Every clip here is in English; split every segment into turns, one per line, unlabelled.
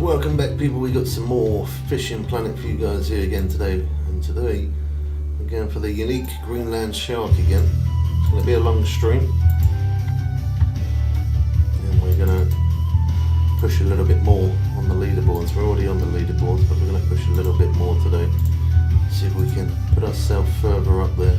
Welcome back, people. We got some more Fishing Planet for you guys here again today, and today we're going for the unique Greenland shark again. It's going to be a long stream, and we're going to push a little bit more on the leaderboards. We're already on the leaderboards, but we're going to push a little bit more today, see if we can put ourselves further up there.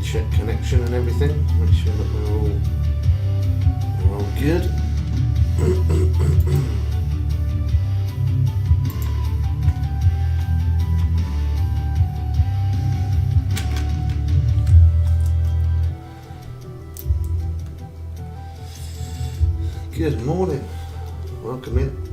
Check connection and everything, make sure that we're all good. Good morning, welcome in.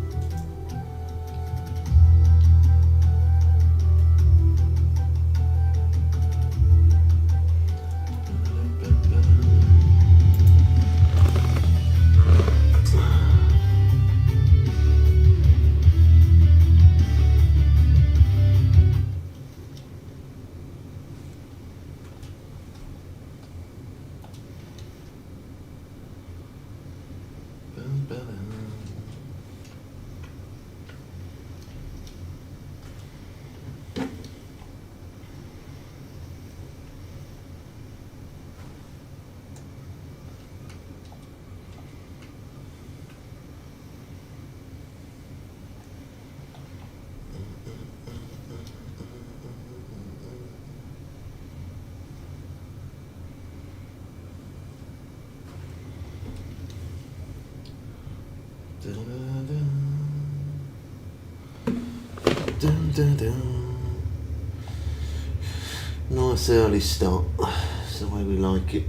Nice early start, that's the way we like it.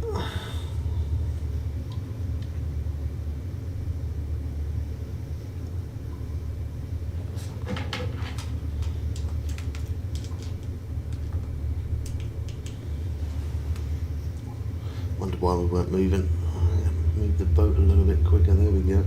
Wonder why we weren't moving. Move the boat a little bit quicker, there we go.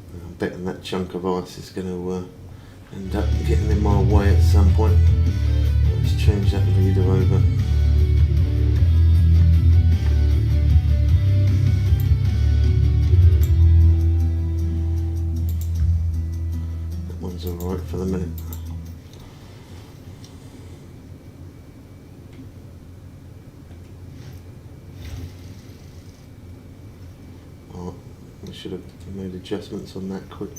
I'm betting that chunk of ice is going to end up getting in my way at some point. Let's change that leader over. That one's alright for the minute. I should have made adjustments on that quick.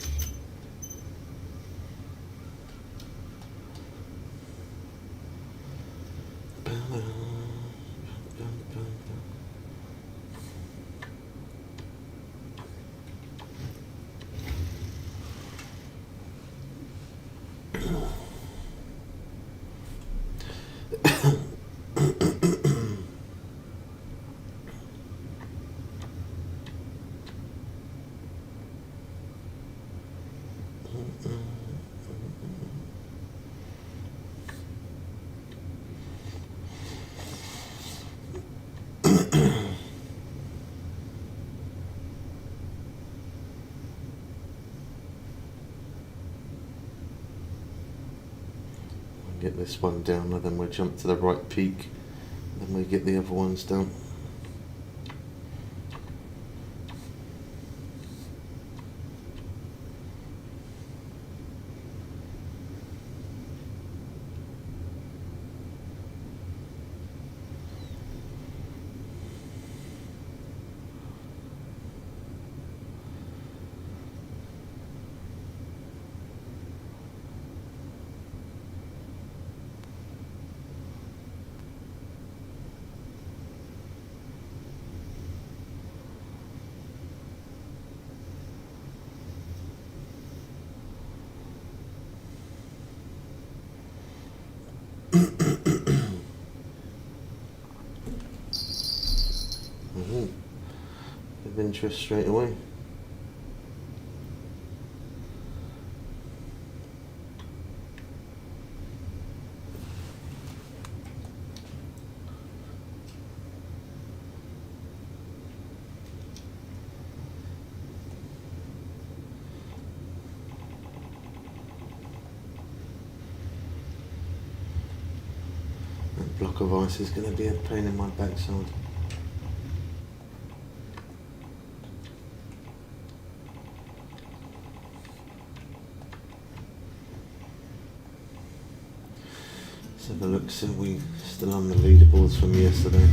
Get this one down, and then we'll jump to the right peak, and then we'll get the other ones down. Of interest straight away. That block of ice is going to be a pain in my backside. Have a look, so we still on the leaderboards from yesterday.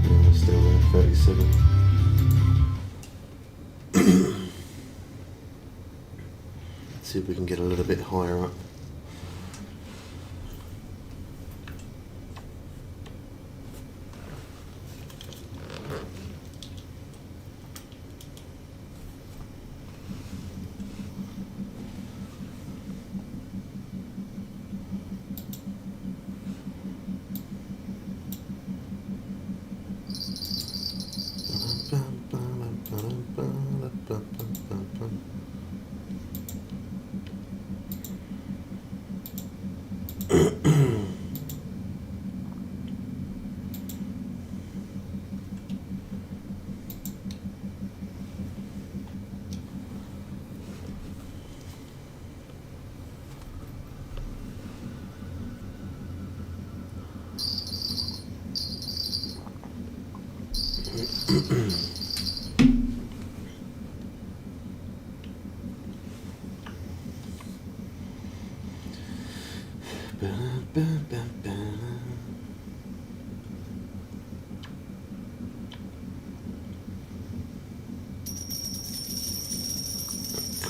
Yeah, we're still there, 37. Let's see if we can get a little bit higher up.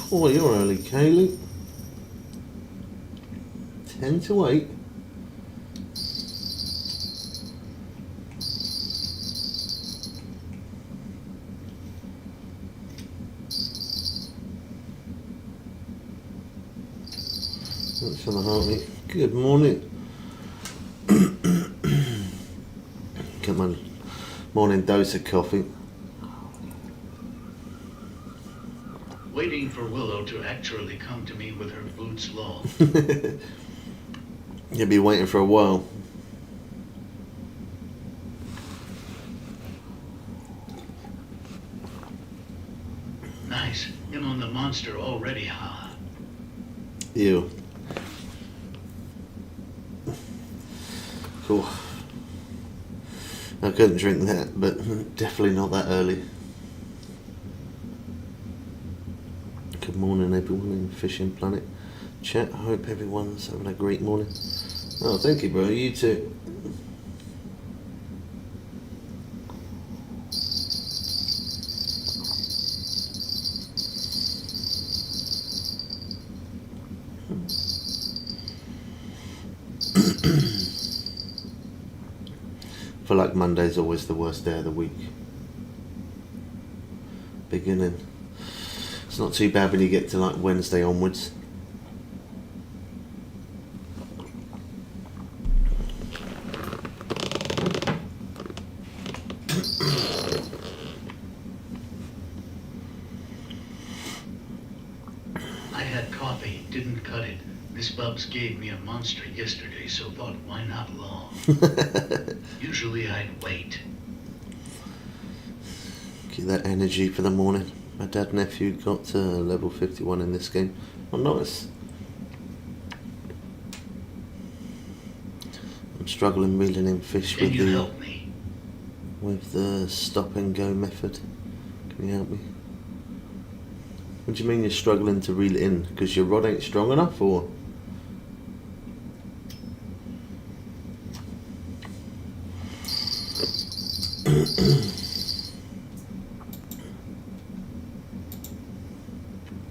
Oh, you're early, Kaylee. 10 to 8. That's on the heartbeat. Good morning. Come on. Morning dose of coffee.
Waiting for Willow to actually come to me with her boots long.
You'll be waiting for a while.
Nice. In on the monster already, huh?
Ew. Cool. I couldn't drink that, but definitely not that early. Good morning, everyone in Fishing Planet chat. I hope everyone's having a great morning. Oh, thank you, bro. You too. I feel like Monday's always the worst day of the week. Beginning. It's not too bad when you get to like Wednesday onwards.
I had coffee, didn't cut it. Miss Bubs gave me a monster yesterday, so thought, why not long? Usually I'd wait.
Get that energy for the morning. My dad and nephew got to level 51 in this game. Oh, nice. I'm struggling reeling in fish
Can
with
you help me?
with the stop and go method. Can you help me? What do you mean you're struggling to reel it in? Because your rod ain't strong enough, or?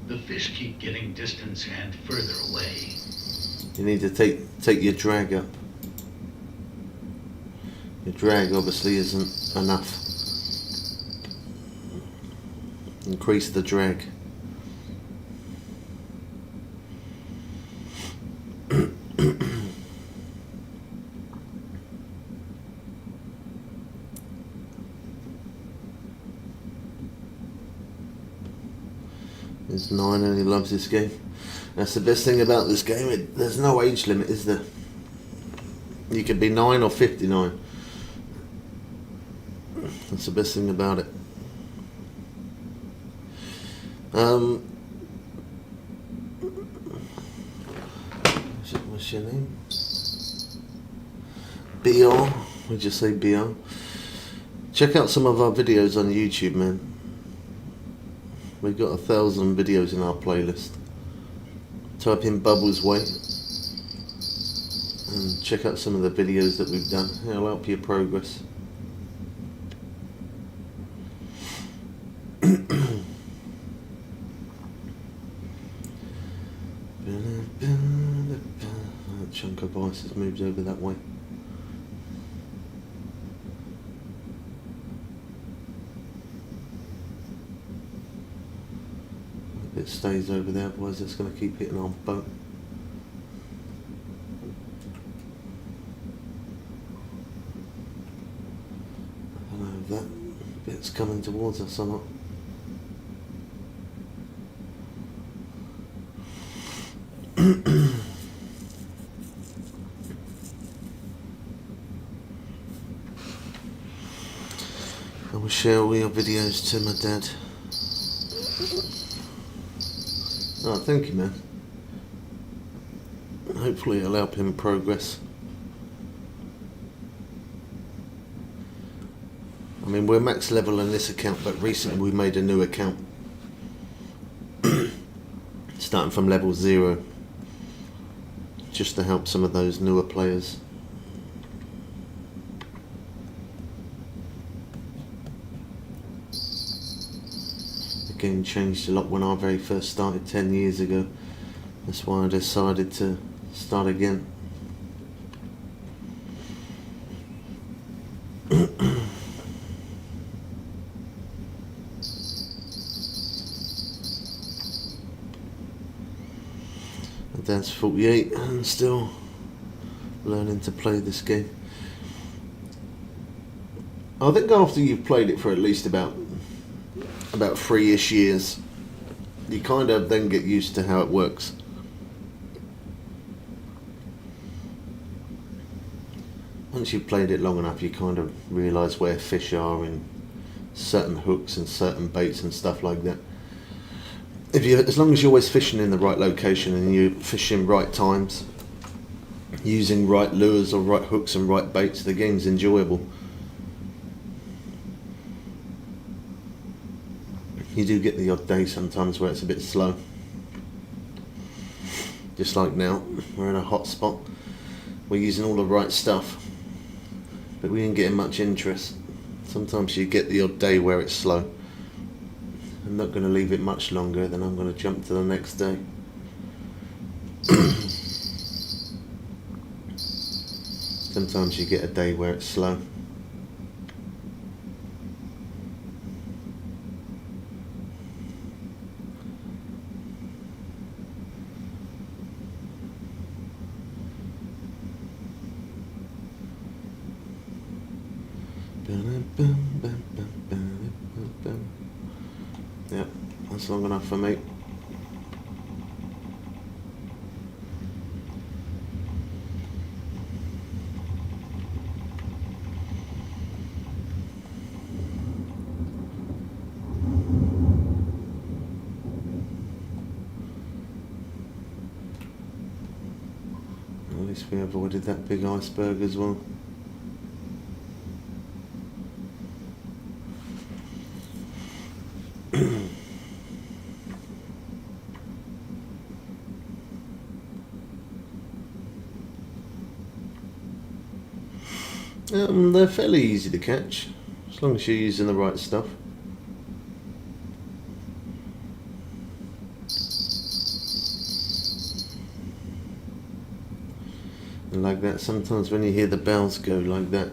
The fish keep getting distance and further away.
You need to take your drag up. Your drag obviously isn't enough. Increase the drag. He's 9 and he loves this game. That's the best thing about this game. There's no age limit, is there? You could be 9 or 59. That's the best thing about it. What's your name? BR. We just say BR. Check out some of our videos on YouTube, man. We've got 1,000 videos in our playlist. Type in Bubbles Way and check out some of the videos that we've done. It'll help your progress. That chunk of ice has moved over that way. It stays over there, otherwise it's going to keep hitting our boat. I don't know if that bit's coming towards us or not. I will share all your videos to my dad. Oh, thank you, man. Hopefully it'll help him progress. I mean, we're max level on this account, but recently we made a new account. Starting from level 0. Just to help some of those newer players. The game changed a lot when I very first started 10 years ago. That's why I decided to start again. My dad's 48 and still learning to play this game. I think after you've played it for at least about 3-ish years, you kind of then get used to how it works. Once you've played it long enough, you kind of realise where fish are in certain hooks and certain baits and stuff like that. As long as you're always fishing in the right location and you're fishing right times, using right lures or right hooks and right baits, the game's enjoyable. You do get the odd day sometimes where it's a bit slow. Just like now, we're in a hot spot. We're using all the right stuff, but we ain't getting much interest. Sometimes you get the odd day where it's slow. I'm not going to leave it much longer, then I'm going to jump to the next day. Sometimes you get a day where it's slow. Yep, that's long enough for me. least we avoided that big iceberg as well. They're fairly easy to catch, as long as you're using the right stuff. And like that, sometimes when you hear the bells go like that,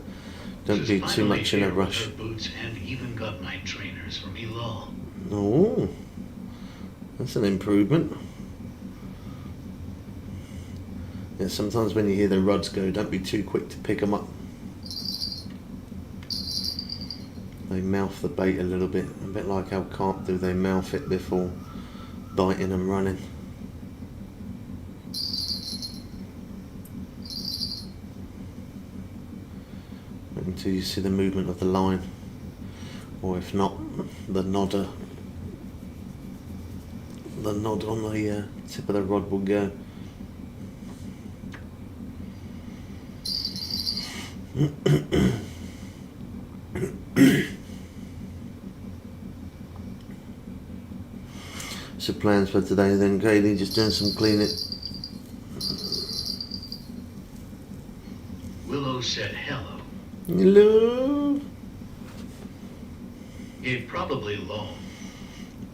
don't be too much in a rush.
Boots and even got my trainers from Elaw.
Oh, that's an improvement. Yeah, sometimes when you hear the rods go, don't be too quick to pick them up. They mouth the bait a little bit like how carp do, they mouth it before biting and running. Wait until you see the movement of the line, or if not, the nod on the tip of the rod will go. So plans for today then, Kaylee, just doing some cleaning.
Willow said hello.
Hello.
It probably low.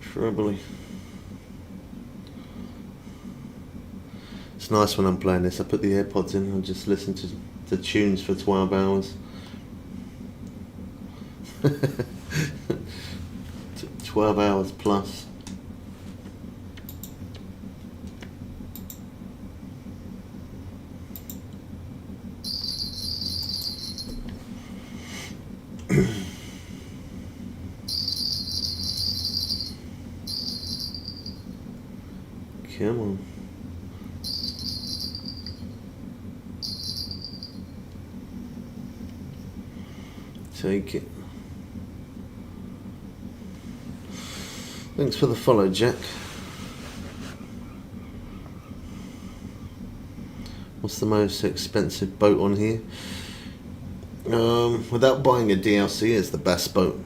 Probably. It's nice when I'm playing this. I put the AirPods in and just listen to tunes for 12 hours. 12 hours plus. Come on. Take it. Thanks for the follow, Jack. What's the most expensive boat on here? Without buying a DLC, it's the best boat.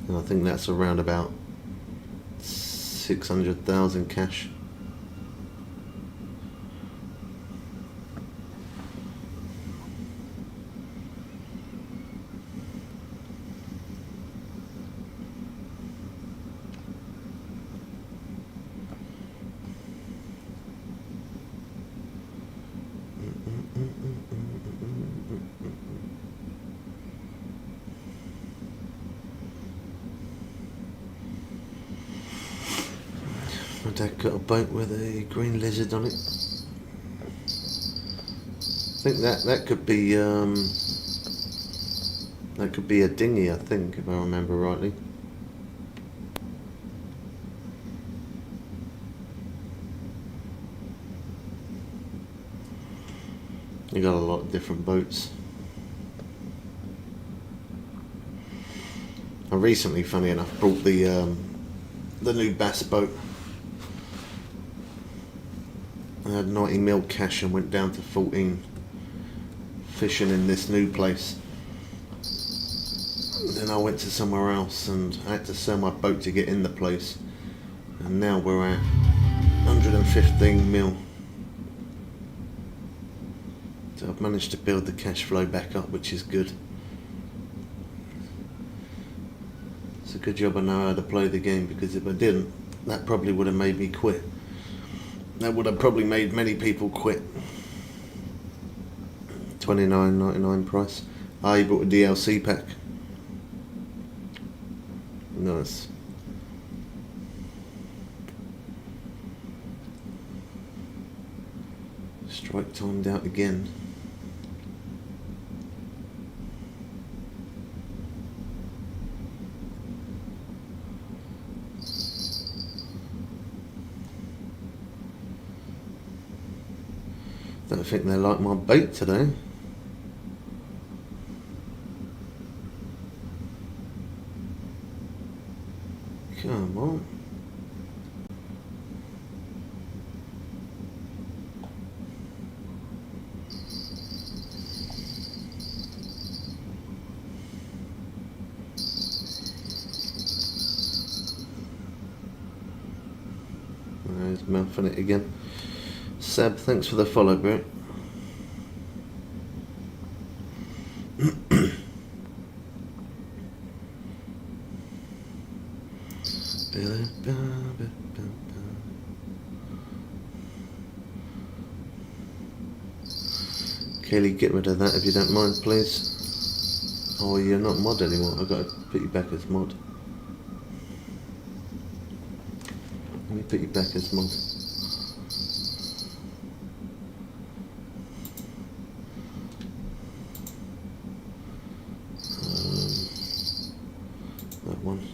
And I think that's around about 600,000 cash. My dad got a boat with a green lizard on it. I think that could be a dinghy, I think, if I remember rightly. You got a lot of different boats. I recently, funny enough, bought the new bass boat. I had 90 mil cash and went down to 14 fishing in this new place. Then I went to somewhere else and I had to sell my boat to get in the place. And now we're at 115 mil. So I've managed to build the cash flow back up, which is good. It's a good job I know how to play the game, because if I didn't, that probably would have made me quit. That would have probably made many people quit. $29.99 price. I bought a DLC pack. Nice. Strike timed out again. Don't think they like my bait today. Come on. He's mouthing it again. Seb, thanks for the follow, bro. Kelly, get rid of that if you don't mind, please. Oh, you're not mod anymore. I've got to put you back as mod. Let me put you back as mod. That one.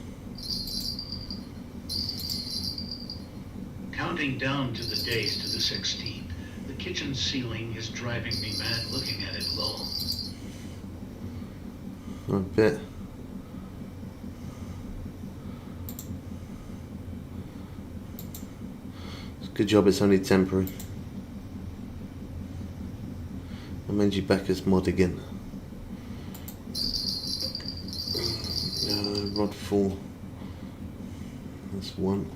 Counting down to the days to the 16th. The kitchen ceiling is driving me mad looking at it low.
I bet. Good job it's only temporary. I made you back as mod again. Rod 4. That's 1.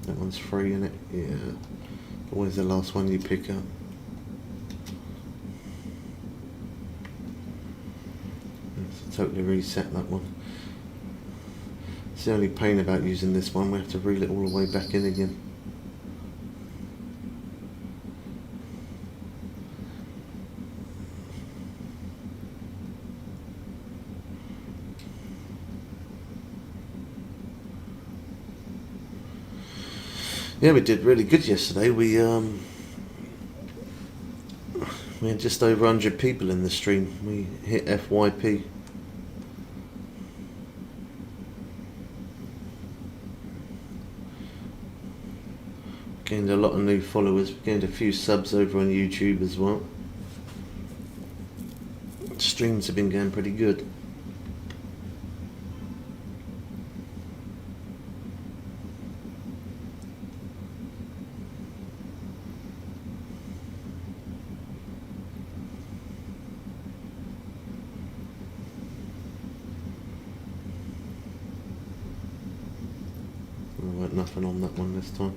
That one's free, isn't it? Yeah. Always the last one you pick up. Let's totally reset that one. It's the only pain about using this one. We have to reel it all the way back in again. Yeah, we did really good yesterday. We had just over 100 people in the stream. We hit FYP. Gained a lot of new followers. We gained a few subs over on YouTube as well. Streams have been going pretty good. There weren't nothing on that one this time.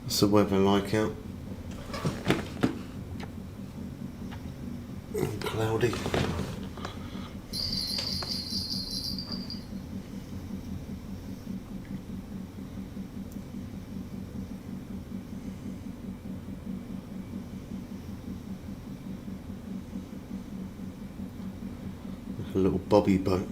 What's the weather like out? Cloudy. Like a little bobby boat.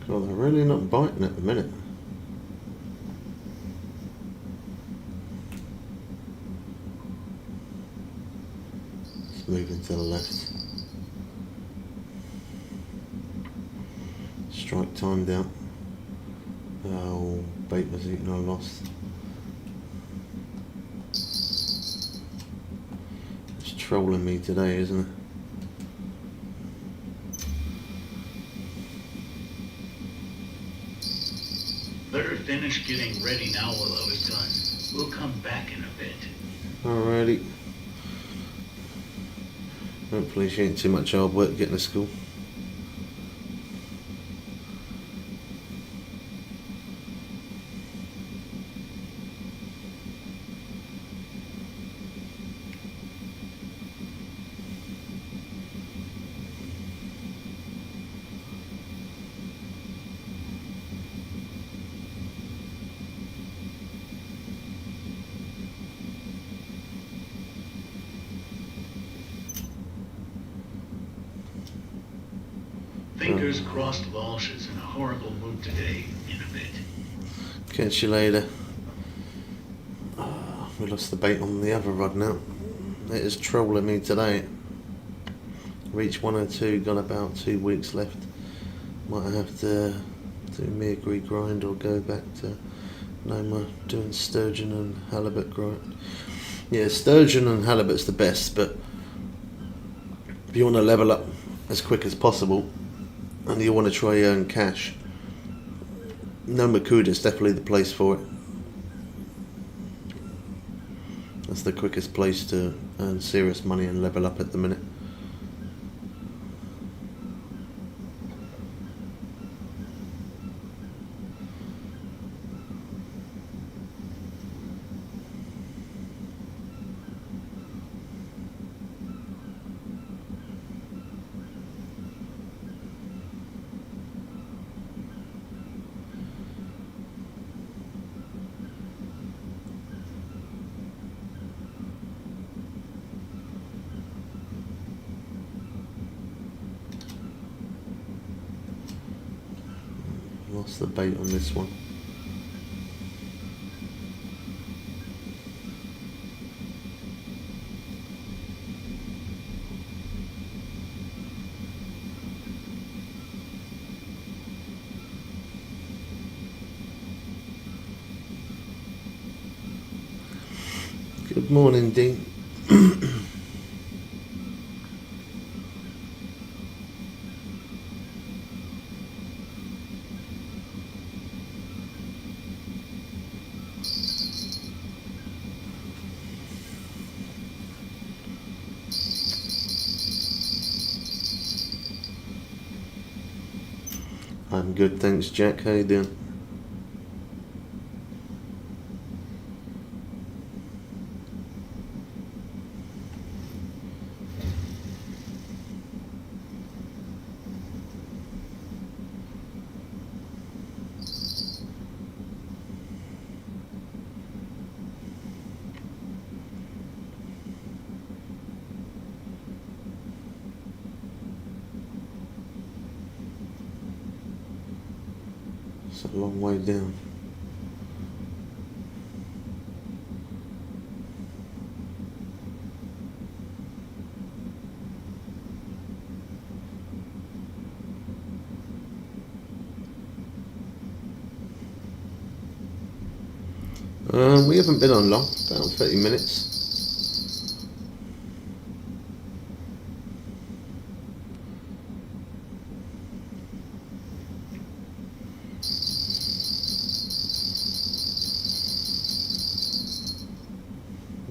God, they're really not biting at the minute. It's moving to the left. Strike timed out. Oh, bait was eaten, I lost. It's trolling me today, isn't it?
Better finish getting ready now while I was done. We'll come back in a bit.
Alrighty. Hopefully she ain't too much hard work getting to school.
Fingers crossed Walsh is in a horrible mood today. In a bit.
Catch you later. We lost the bait on the other rod now. It is trolling me today. Reached 102, got about 2 weeks left. Might have to do meagre grind or go back to no more doing sturgeon and halibut grind. Yeah, sturgeon and halibut's the best, but if you want to level up as quick as possible and you want to try earn cash, Nomakuda is definitely the place for it. That's the quickest place to earn serious money and level up at the minute. Lost the bait on this one. Good morning, Dean. I'm good, thanks, Jack. How you doing? It's a long way down. We haven't been on long, about 30 minutes.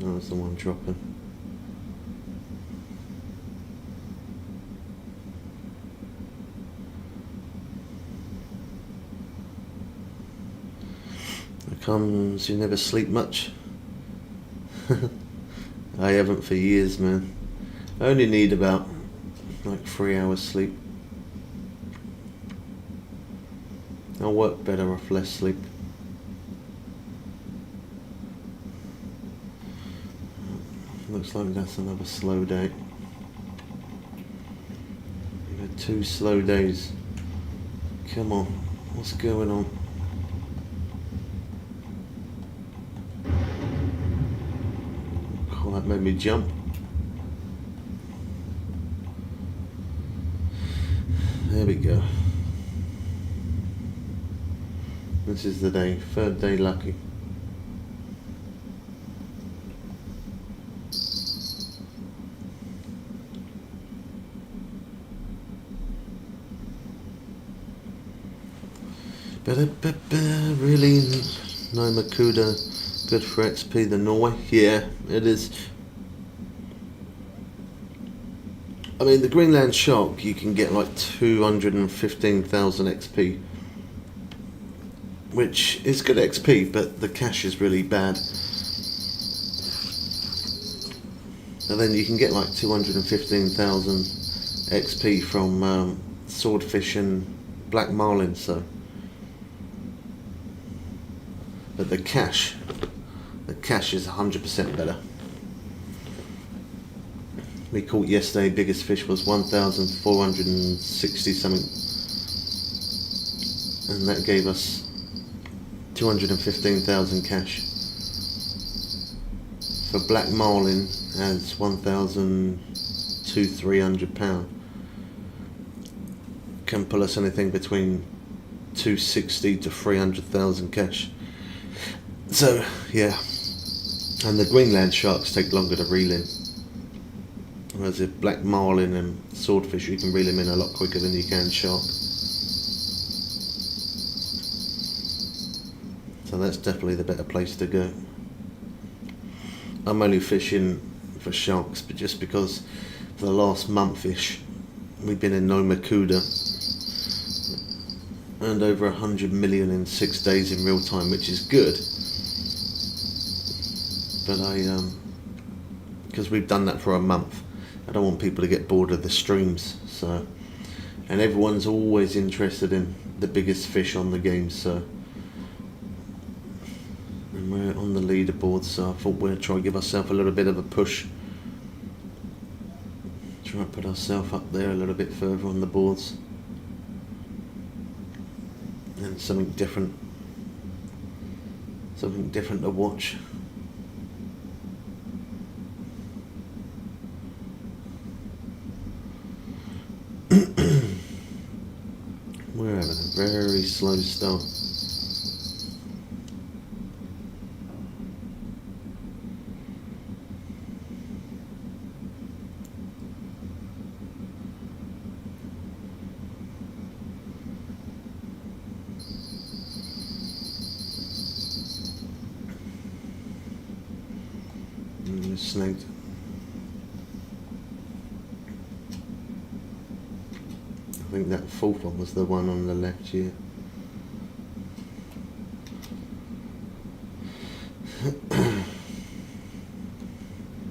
Oh, that's the one dropping. It comes, you never sleep much. I haven't for years, man. I only need about like 3 hours sleep. I'll work better off less sleep. Looks like that's another slow day. We've had 2 slow days. Come on, what's going on? Oh, that made me jump. There we go. This is the day, 3rd day lucky. Really, Nomakuda good for XP than Norway? Yeah, it is. I mean, the Greenland shark, you can get like 215,000 XP, which is good XP, but the cash is really bad. And then you can get like 215,000 XP from swordfish and black marlin, so. But the cash is 100% better. we caught yesterday, biggest fish was 1,460 something, and that gave us 215,000 cash. For black marlin as 1,200-300 pound, can pull us anything between 260 to 300,000 cash. So yeah, and the Greenland sharks take longer to reel in, whereas if black marlin and swordfish, you can reel them in a lot quicker than you can shark. So that's definitely the better place to go. I'm only fishing for sharks, but just because for the last month-ish we've been in Nomakuda, and over 100 million in 6 days in real time, which is good. But because we've done that for a month, I don't want people to get bored of the streams. So, and everyone's always interested in the biggest fish on the game. So, and we're on the leaderboard. So I thought we'd try to give ourselves a little bit of a push. Try to put ourselves up there a little bit further on the boards. And something different to watch. We're having a very slow start. Snagged. I think that fourth one was the one on the left here.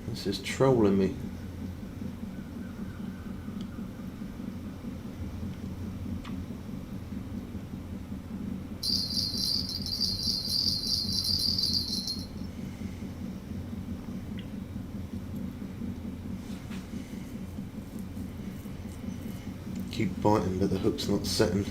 This is trolling me. Keep biting, but the hook's not setting.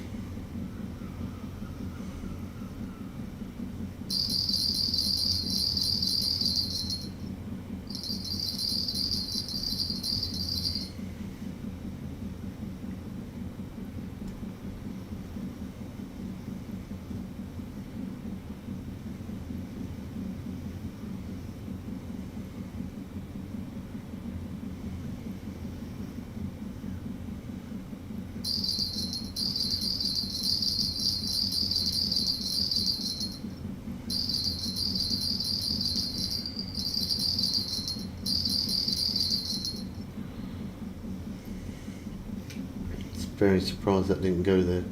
Very surprised that didn't go there.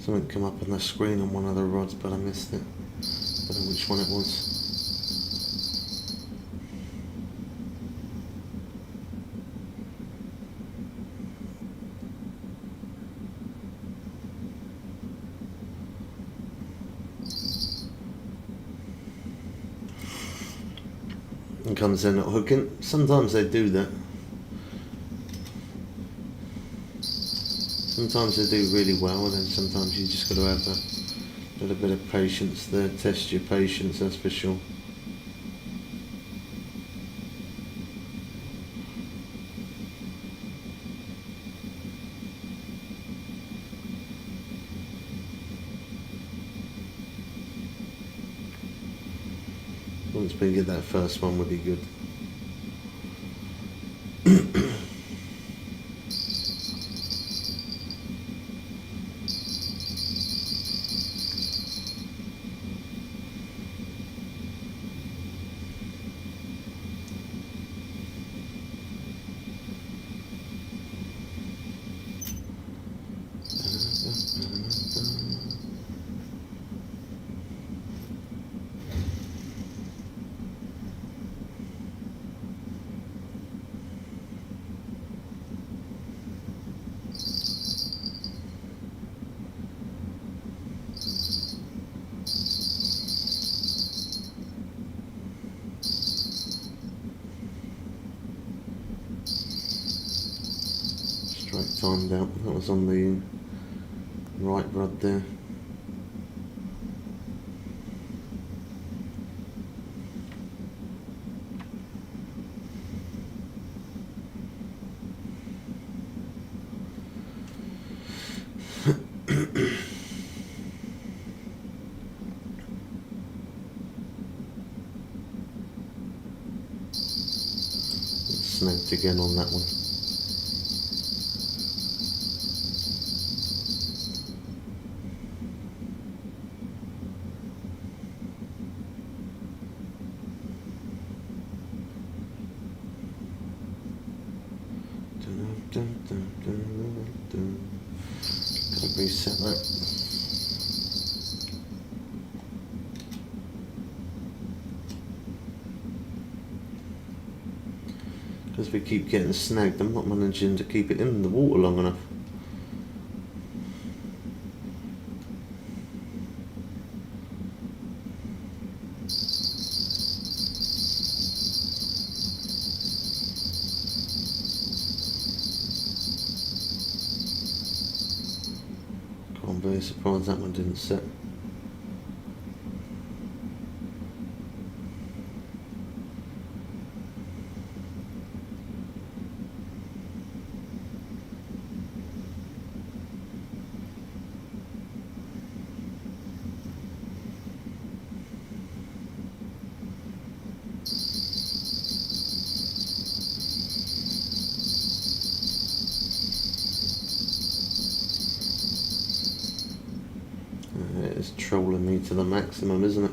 Something come up on the screen on one of the rods, but I missed it. I don't know which one it was. And comes in at hooking. Sometimes they do that. Sometimes they do really well, and then sometimes you just got to have a little bit of patience there. Test your patience, that's for sure. Once we get that first one would be good. Straight timed out. That was on the right rod there. Snagged again on that one. Gotta reset that. Because we keep getting snagged, I'm not managing to keep it in the water long enough. I'm very surprised that one didn't set. It's trolling me to the maximum, isn't it?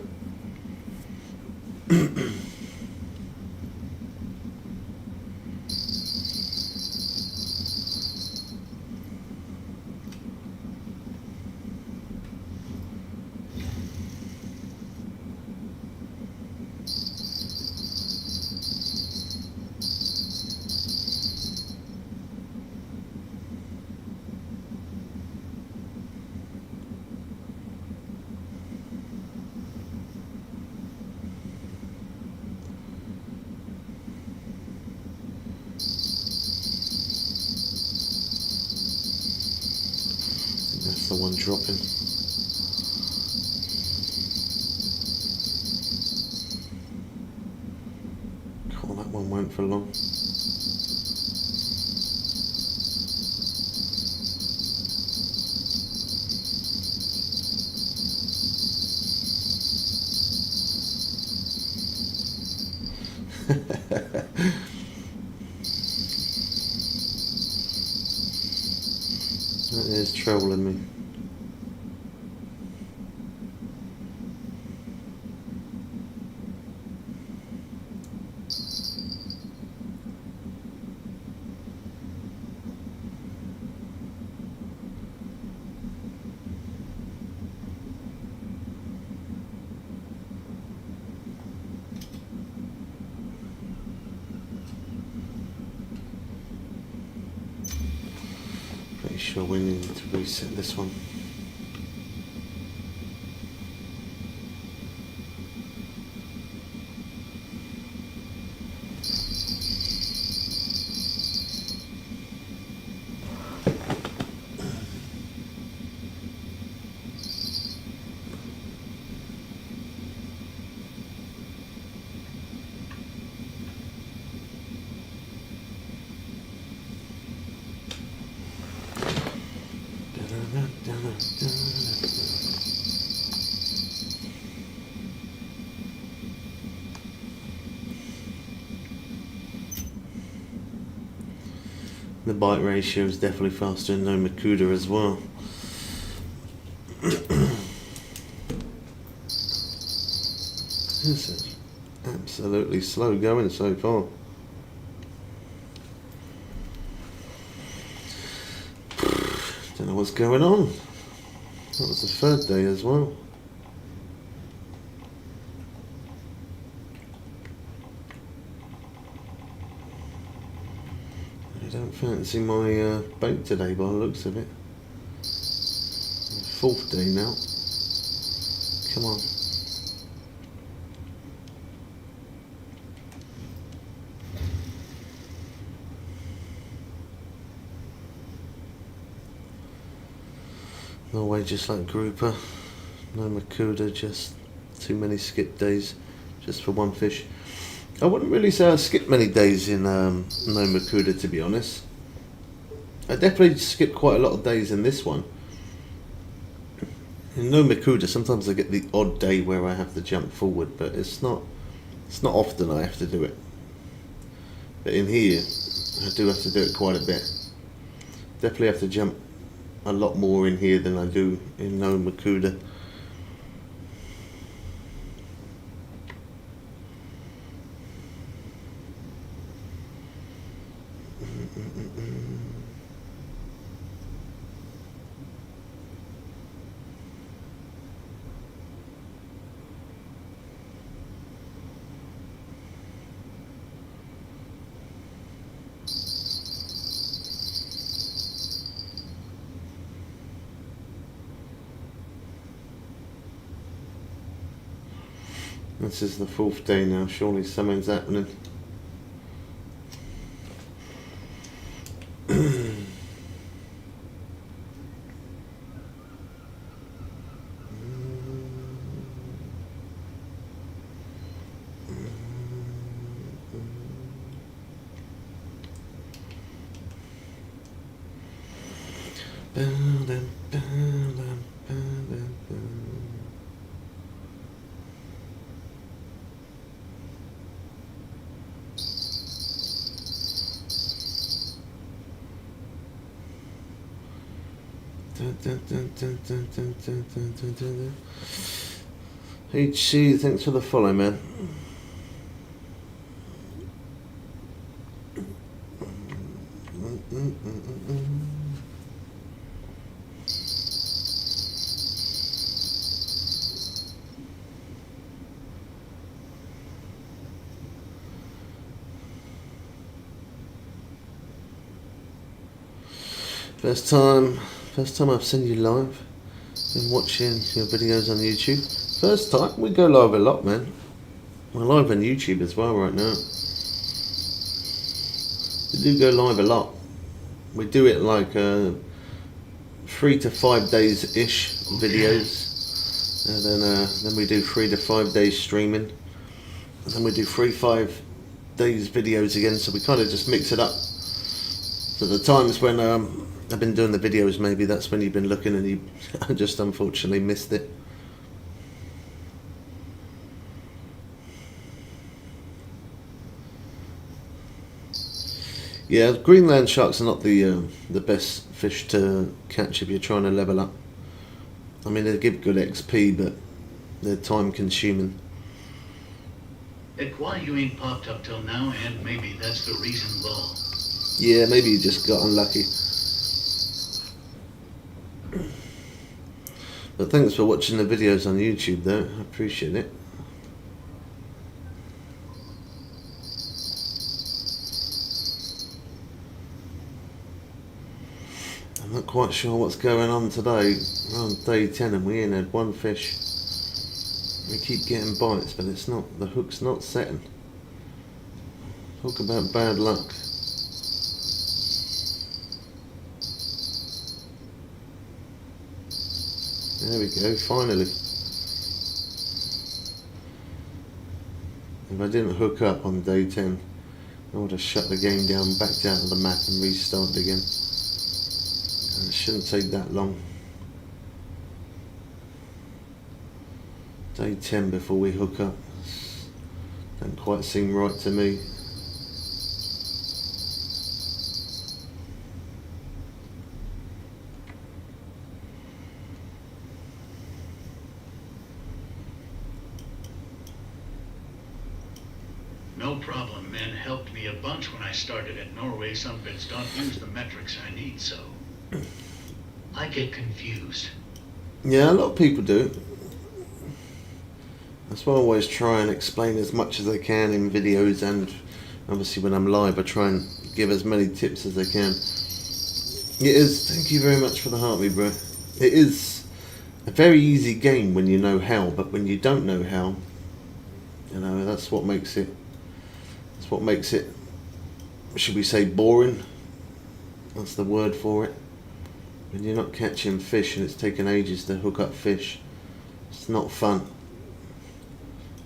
That's the one dropping. God, that one won't for long. That is trolling me. Pretty sure we need to reset this one. The bite ratio is definitely faster in No Makuda as well. This is absolutely slow going so far. Don't know what's going on. That was the third day as well. I don't fancy my bait today by the looks of it. Fourth day now. Come on. Norway just like grouper. No Makuda, just too many skip days just for one fish. I wouldn't really say I skipped many days in No Makuda, to be honest. I definitely skipped quite a lot of days in this one. In No Makuda, sometimes I get the odd day where I have to jump forward, but it's not often I have to do it. But in here, I do have to do it quite a bit. Definitely have to jump a lot more in here than I do in No Makuda. This is the fourth day now, surely something's happening. HC, thanks for the follow, man. First time I've seen you live. Been watching your videos on YouTube. First time, we go live a lot, man. We're live on YouTube as well right now. We do go live a lot. We do it like 3 to 5 days ish videos, and then we do 3 to 5 days streaming, and then we do 3-5 days videos again. So we kind of just mix it up. So the times when I've been doing the videos, maybe that's when you've been looking and you just unfortunately missed it. Yeah, Greenland sharks are not the best fish to catch if you're trying to level up. I mean, they give good XP, but they're time consuming.
It's why you ain't popped up till now, and maybe that's the reason, Law.
Yeah, maybe you just got unlucky. But thanks for watching the videos on YouTube though, I appreciate it. I'm not quite sure what's going on today. We're on day 10 and we only had one fish. We keep getting bites, but it's not, the hook's not setting. Talk about bad luck. There we go, finally. If I didn't hook up on day 10, I would have shut the game down, backed out of the map and restarted again. And it shouldn't take that long. Day 10 before we hook up. Don't quite seem right to me.
No problem. Men helped me a bunch when I started at Norway. Some bits don't use the metrics I need, so I get confused.
Yeah, a lot of people do. That's why I always try and explain as much as I can in videos, and obviously when I'm live I try and give as many tips as I can. It is, thank you very much for the heartbeat, bro. It is a very easy game when you know how, but when you don't know how, you know, that's what makes it, should we say, boring? That's the word for it. When you're not catching fish and it's taken ages to hook up fish, it's not fun.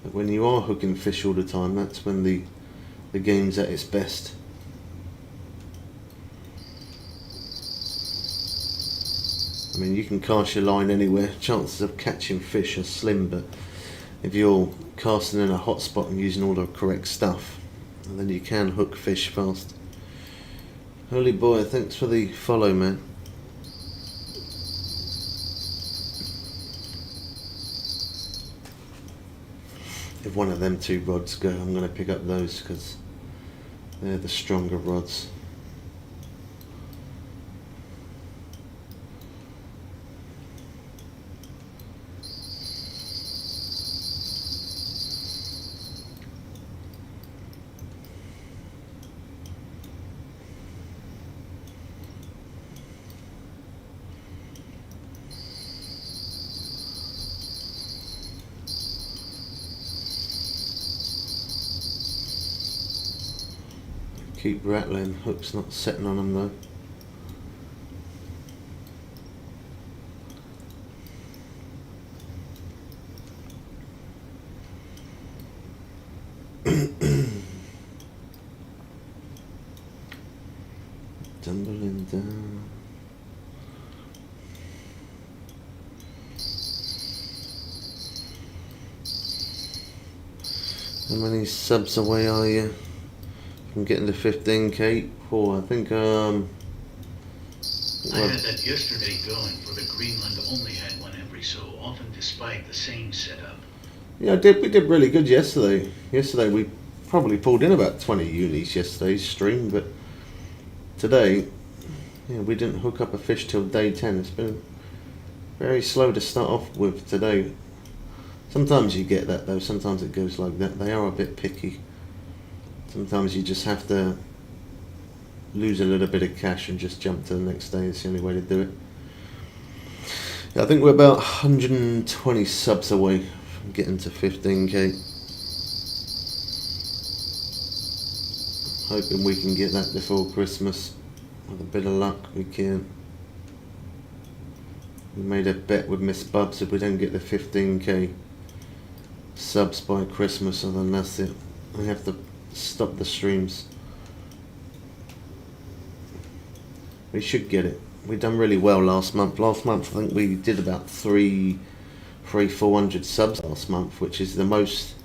But when you are hooking fish all the time, that's when the game's at its best. I mean, you can cast your line anywhere. Chances of catching fish are slim, but if you're casting in a hot spot and using all the correct stuff, then you can hook fish fast. Holy boy, thanks for the follow, man. If one of them two rods go, I'm going to pick up those because they're the stronger rods. Keep rattling, hook's not setting on them though. Tumbling down. How many subs away are you from getting to 15k? Oh, I think
I had that yesterday going for the Greenland, only had one every so often despite the same setup.
Yeah, we did really good yesterday. Yesterday we probably pulled in about 20 unis yesterday's stream, but today, yeah, we didn't hook up a fish till day 10. It's been very slow to start off with today. Sometimes you get that though, sometimes it goes like that. They are a bit picky. Sometimes you just have to lose a little bit of cash and just jump to the next day. It's the only way to do it. Yeah, I think we're about 120 subs away from getting to 15k. Hoping we can get that before Christmas. With a bit of luck, we can. We made a bet with Miss Bubs, if we don't get the 15k subs by Christmas, and then that's it. We have to stop the streams. We should get it. We done really well last month. Last month I think we did about 400 subs last month, which is the most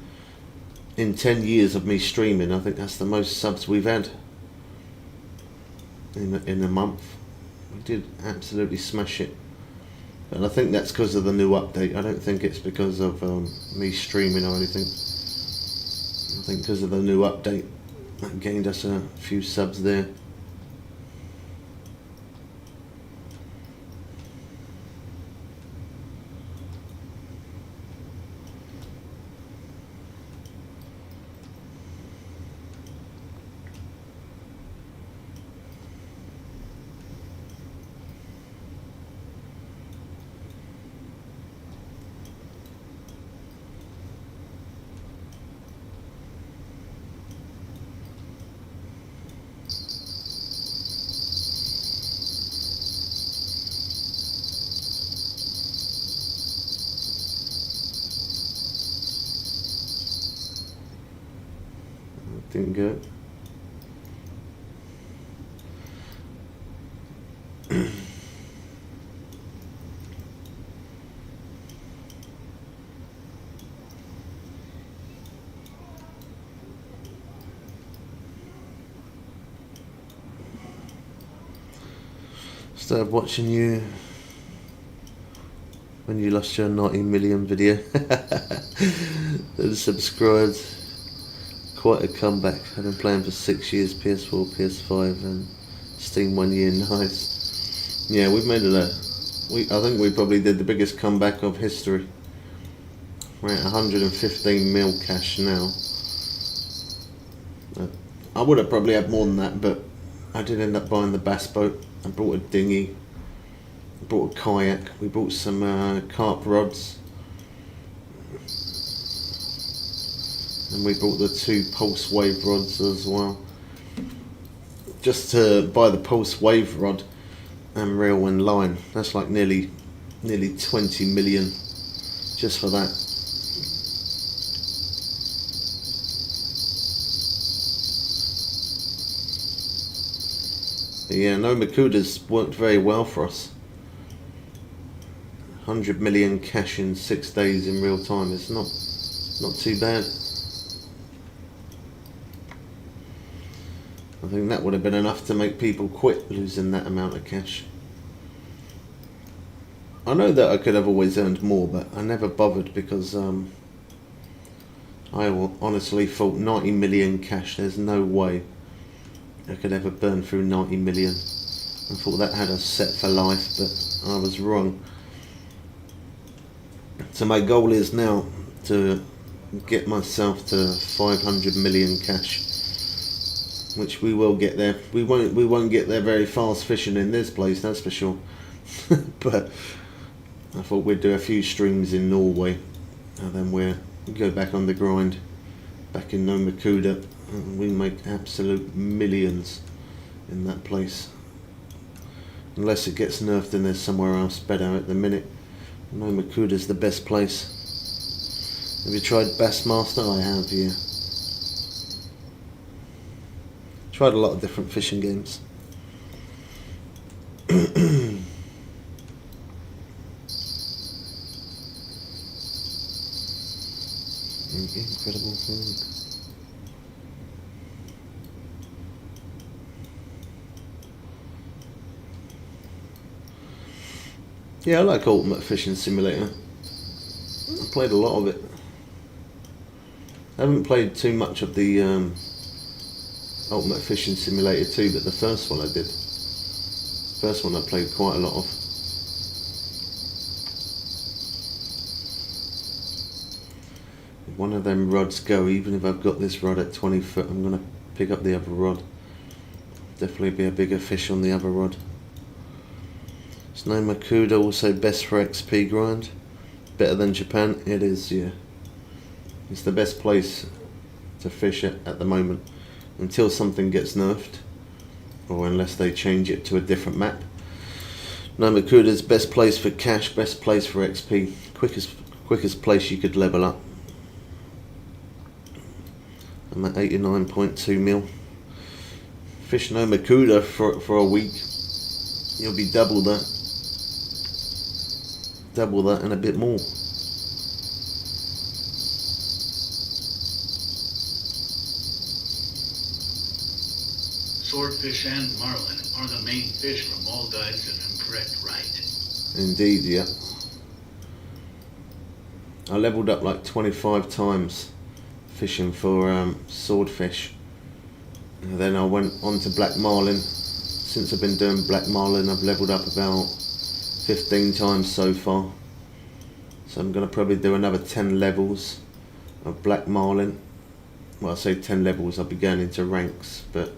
in 10 years of me streaming. I think that's the most subs we've had in a month. We did absolutely smash it. And I think that's because of the new update. I don't think it's because of me streaming or anything. I think because of the new update that gained us a few subs there. Didn't go. Started watching you when you lost your 90 million video. Then subscribed quite a comeback. I've been playing for 6 years, PS4, PS5 and Steam 1 year, nice. Yeah, we've made it I think we probably did the biggest comeback of history. We're at 115 mil cash now. I would have probably had more than that, but I did end up buying the bass boat. I brought a dinghy, I brought a kayak, we bought some carp rods, and we bought the 2 pulse wave rods as well. Just to buy the pulse wave rod and reel and line, that's like nearly 20 million just for that. But yeah, no Makuda's worked very well for us. 100 million cash in 6 days in real time is not too bad. I think that would have been enough to make people quit losing that amount of cash. I know that I could have always earned more, but I never bothered because I honestly thought 90 million cash, there's no way I could ever burn through 90 million. I thought that had us set for life, but I was wrong. So my goal is now to get myself to 500 million cash, which we will get there. We won't get there very fast fishing in this place, that's for sure. But I thought we'd do a few streams in Norway, and then we'll go back on the grind back in Nomakuda, and we make absolute millions in that place. Unless it gets nerfed and there's somewhere else better at the minute. Nomakuda's the best place. Have you tried Bassmaster? I have, yeah. Tried a lot of different fishing games. Incredible food. Yeah, I like Ultimate Fishing Simulator. I played a lot of it. I haven't played too much of the Ultimate Fishing Simulator 2, but the first one I did. First one I played quite a lot of. If one of them rods go, even if I've got this rod at 20 foot, I'm going to pick up the other rod. Definitely be a bigger fish on the other rod. Nomakuda also best for XP grind. Better than Japan? It is, yeah. It's the best place to fish at the moment. Until something gets nerfed, or unless they change it to a different map. Nomakuda's best place for cash, best place for XP, quickest place you could level up. I'm at 89.2 mil. Fish Nomakuda for a week, you'll be double that and a bit more.
Swordfish and marlin are the main fish from all guides, if I'm correct, right?
Indeed, yeah. I leveled up like 25 times fishing for swordfish. And then I went on to black marlin. Since I've been doing black marlin, I've leveled up about 15 times so far. So I'm going to probably do another 10 levels of black marlin. Well, I say 10 levels, I'll be going into ranks, but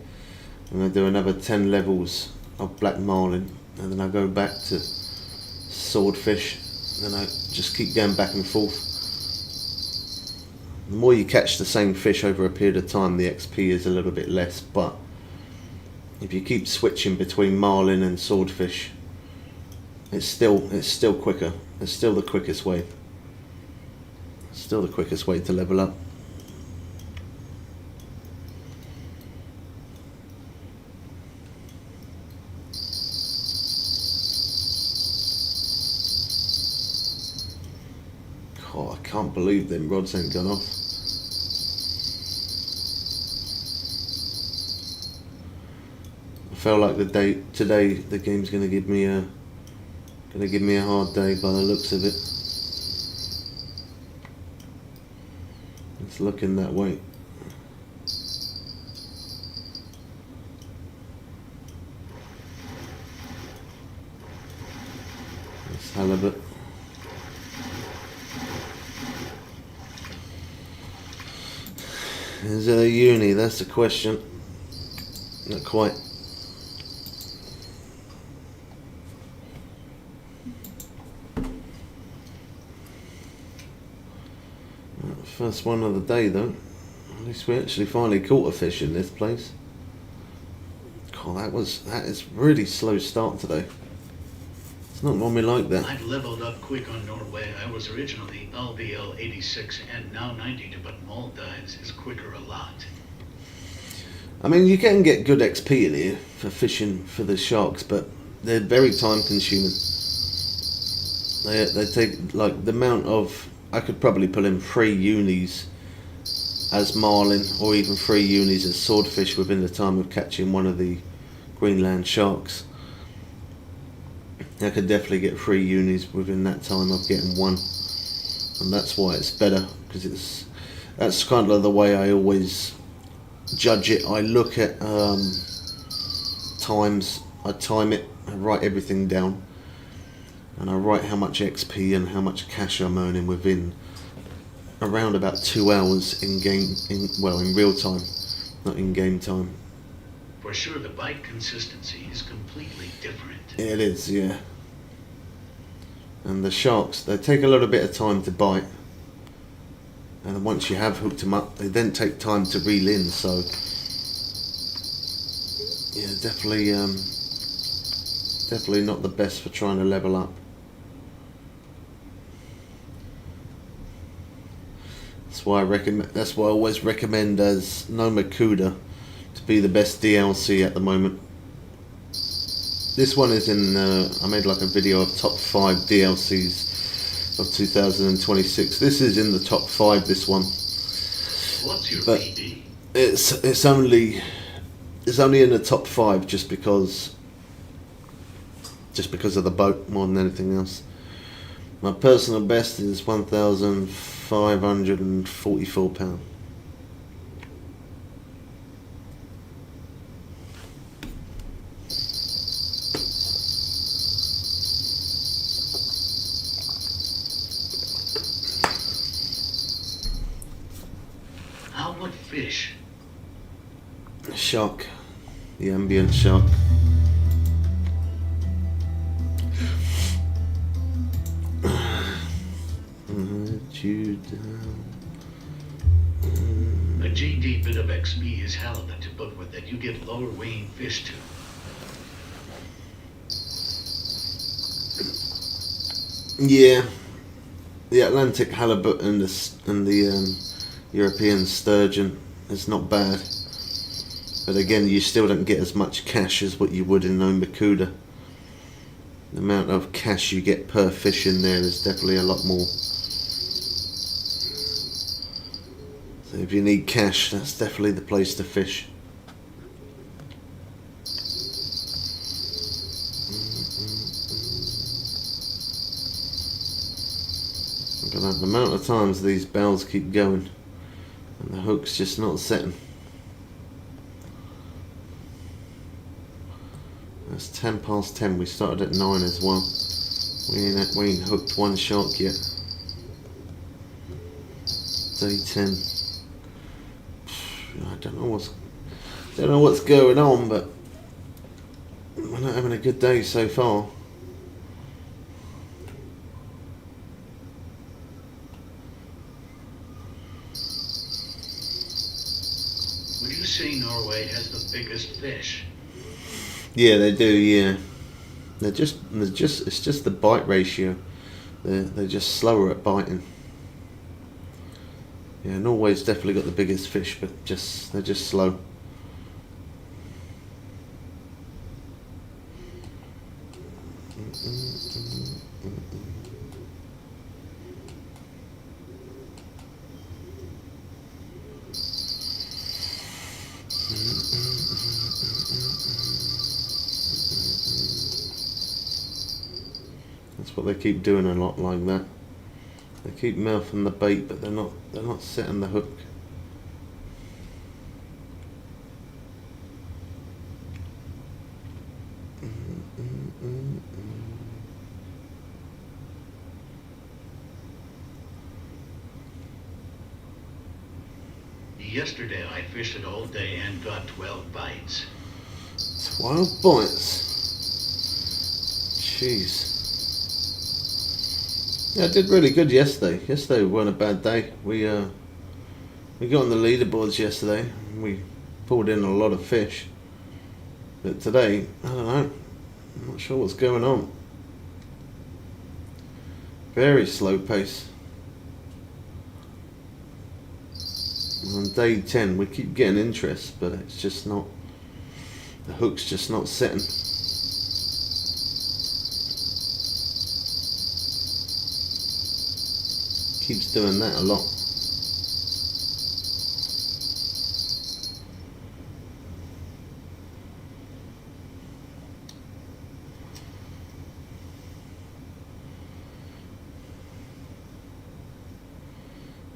I'm going to do another 10 levels of black marlin, and then I go back to swordfish, and then I just keep going back and forth. The more you catch the same fish over a period of time, the XP is a little bit less, but if you keep switching between marlin and swordfish, it's still quicker. It's still the quickest way. It's still the quickest way to level up. Oh, I can't believe them rods ain't gone off. I felt like today the game's gonna give me a hard day by the looks of it. It's looking that way. halibut. Is it a uni? That's the question. Not quite. First one of the day though. At least we actually finally caught a fish in this place. God, that is really slow start today. It's not normally like that.
I've leveled up quick on Norway. I was originally LVL 86 and now 92, but Maldives is quicker a lot.
I mean, you can get good XP in here for fishing for the sharks, but they're very time consuming. They take, like, the amount of, I could probably pull in 3 unis as marlin or even 3 unis as swordfish within the time of catching one of the Greenland sharks. I could definitely get 3 unis within that time of getting one, and that's why it's better, because that's kind of the way I always judge it. I look at times, I time it, I write everything down, and I write how much XP and how much cash I'm earning within around about 2 hours in real time, not in game time.
For sure, the bite consistency is completely different.
It is, yeah. And the sharks, they take a little bit of time to bite, and once you have hooked them up, they then take time to reel in. So, yeah, definitely not the best for trying to level up. That's why I always recommend as No Makuda to be the best DLC at the moment. This one is in, I made like a video of top 5 DLCs of 2026. This is in the top 5, this one.
What's your
but
PB?
It's only in the top 5 just because of the boat more than anything else. My personal best is £1,544.
What fish?
Shark, the ambient shark.
A GD bit of XP is halibut, but with it you get lower weighing fish too.
Yeah, the Atlantic halibut and the European sturgeon is not bad, but again, you still don't get as much cash as what you would in Nomakuda. The amount of cash you get per fish in there is definitely a lot more. So if you need cash, that's definitely the place to fish. Look at that, the amount of times these bells keep going and the hook's just not setting. It's 10 past 10, we started at 9 as well. We ain't hooked one shark yet. Day 10. I don't know what's going on, but we're not having a good day so far.
Would you say Norway has the biggest fish?
Yeah, they do. Yeah, it's just the bite ratio. They're just slower at biting. Yeah, Norway's definitely got the biggest fish, but they're just slow. That's what they keep doing a lot like that. They keep mouthing the bait, but they're not setting the hook.
Yesterday I fished all day and got 12 bites.
12 bites. Jeez. Yeah, I did really good yesterday. Yesterday wasn't a bad day. We got on the leaderboards yesterday. We pulled in a lot of fish. But today, I don't know. I'm not sure what's going on. Very slow pace. On day 10 we keep getting interest, but it's just not, the hook's just not setting. Keeps doing that a lot.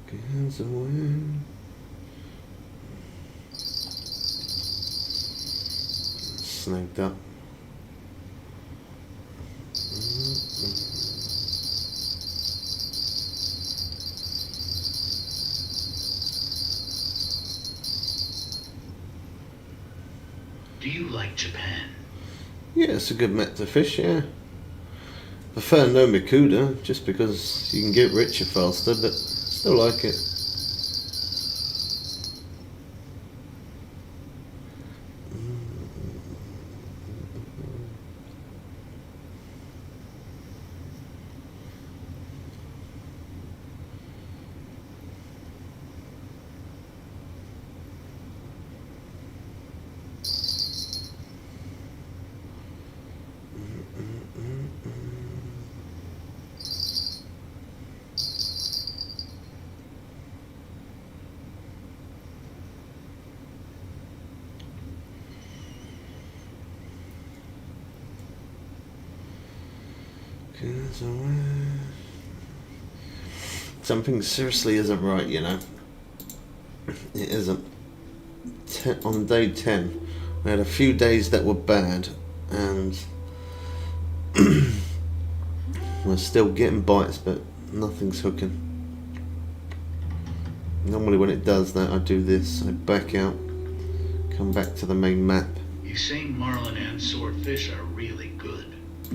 Gets away. Snagged up.
Do you like Japan?
Yeah, it's a good met to fish, yeah. Prefer no Makuda, just because you can get richer faster, but still like it. Something seriously isn't right, you know. It isn't. On day 10, we had a few days that were bad, and we're still getting bites, but nothing's hooking. Normally when it does that, I do this. I back out, come back to the main map.
You say marlin and swordfish are really good.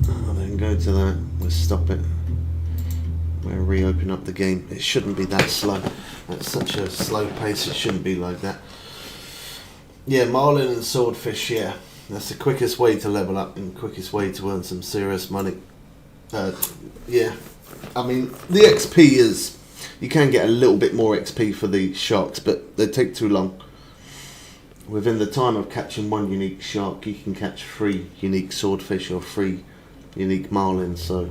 Oh, then go to that. We'll stop it. We'll reopen up the game. It shouldn't be that slow. At such a slow pace, it shouldn't be like that. Yeah, marlin and swordfish, yeah. That's the quickest way to level up and quickest way to earn some serious money. Yeah. I mean, the XP is... You can get a little bit more XP for the sharks, but they take too long. Within the time of catching one unique shark, you can catch 3 unique swordfish or 3 unique marlins, so...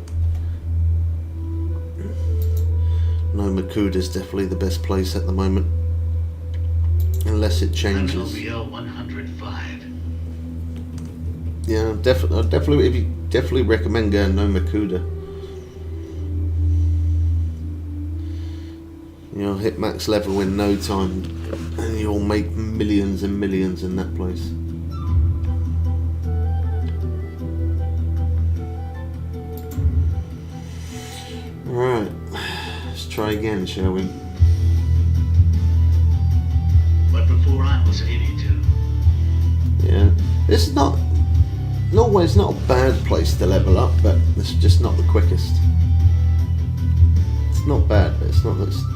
No, Makuda is definitely the best place at the moment. Unless it changes.
OBL 105.
Yeah, definitely recommend going no Makuda. You'll hit max level in no time, and you'll make millions and millions in that place. Alright, let's try again, shall we?
But before I was 82.
Yeah, it's not Norway's not a bad place to level up, but it's just not the quickest. It's not bad, but it's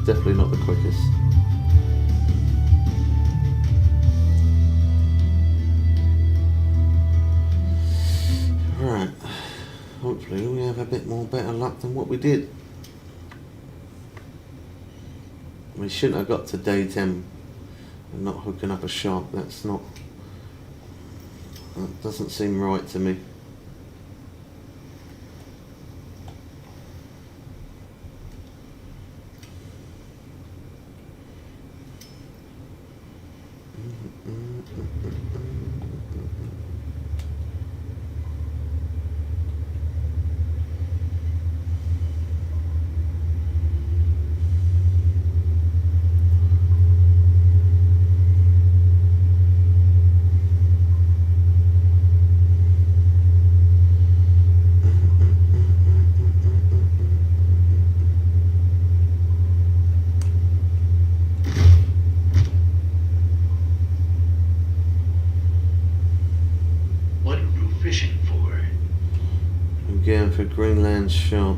definitely not the quickest. Right, hopefully we have a bit more better luck than what we did. We shouldn't have got to day 10 and not hooking up a shark. That doesn't seem right to me. for Greenland shark.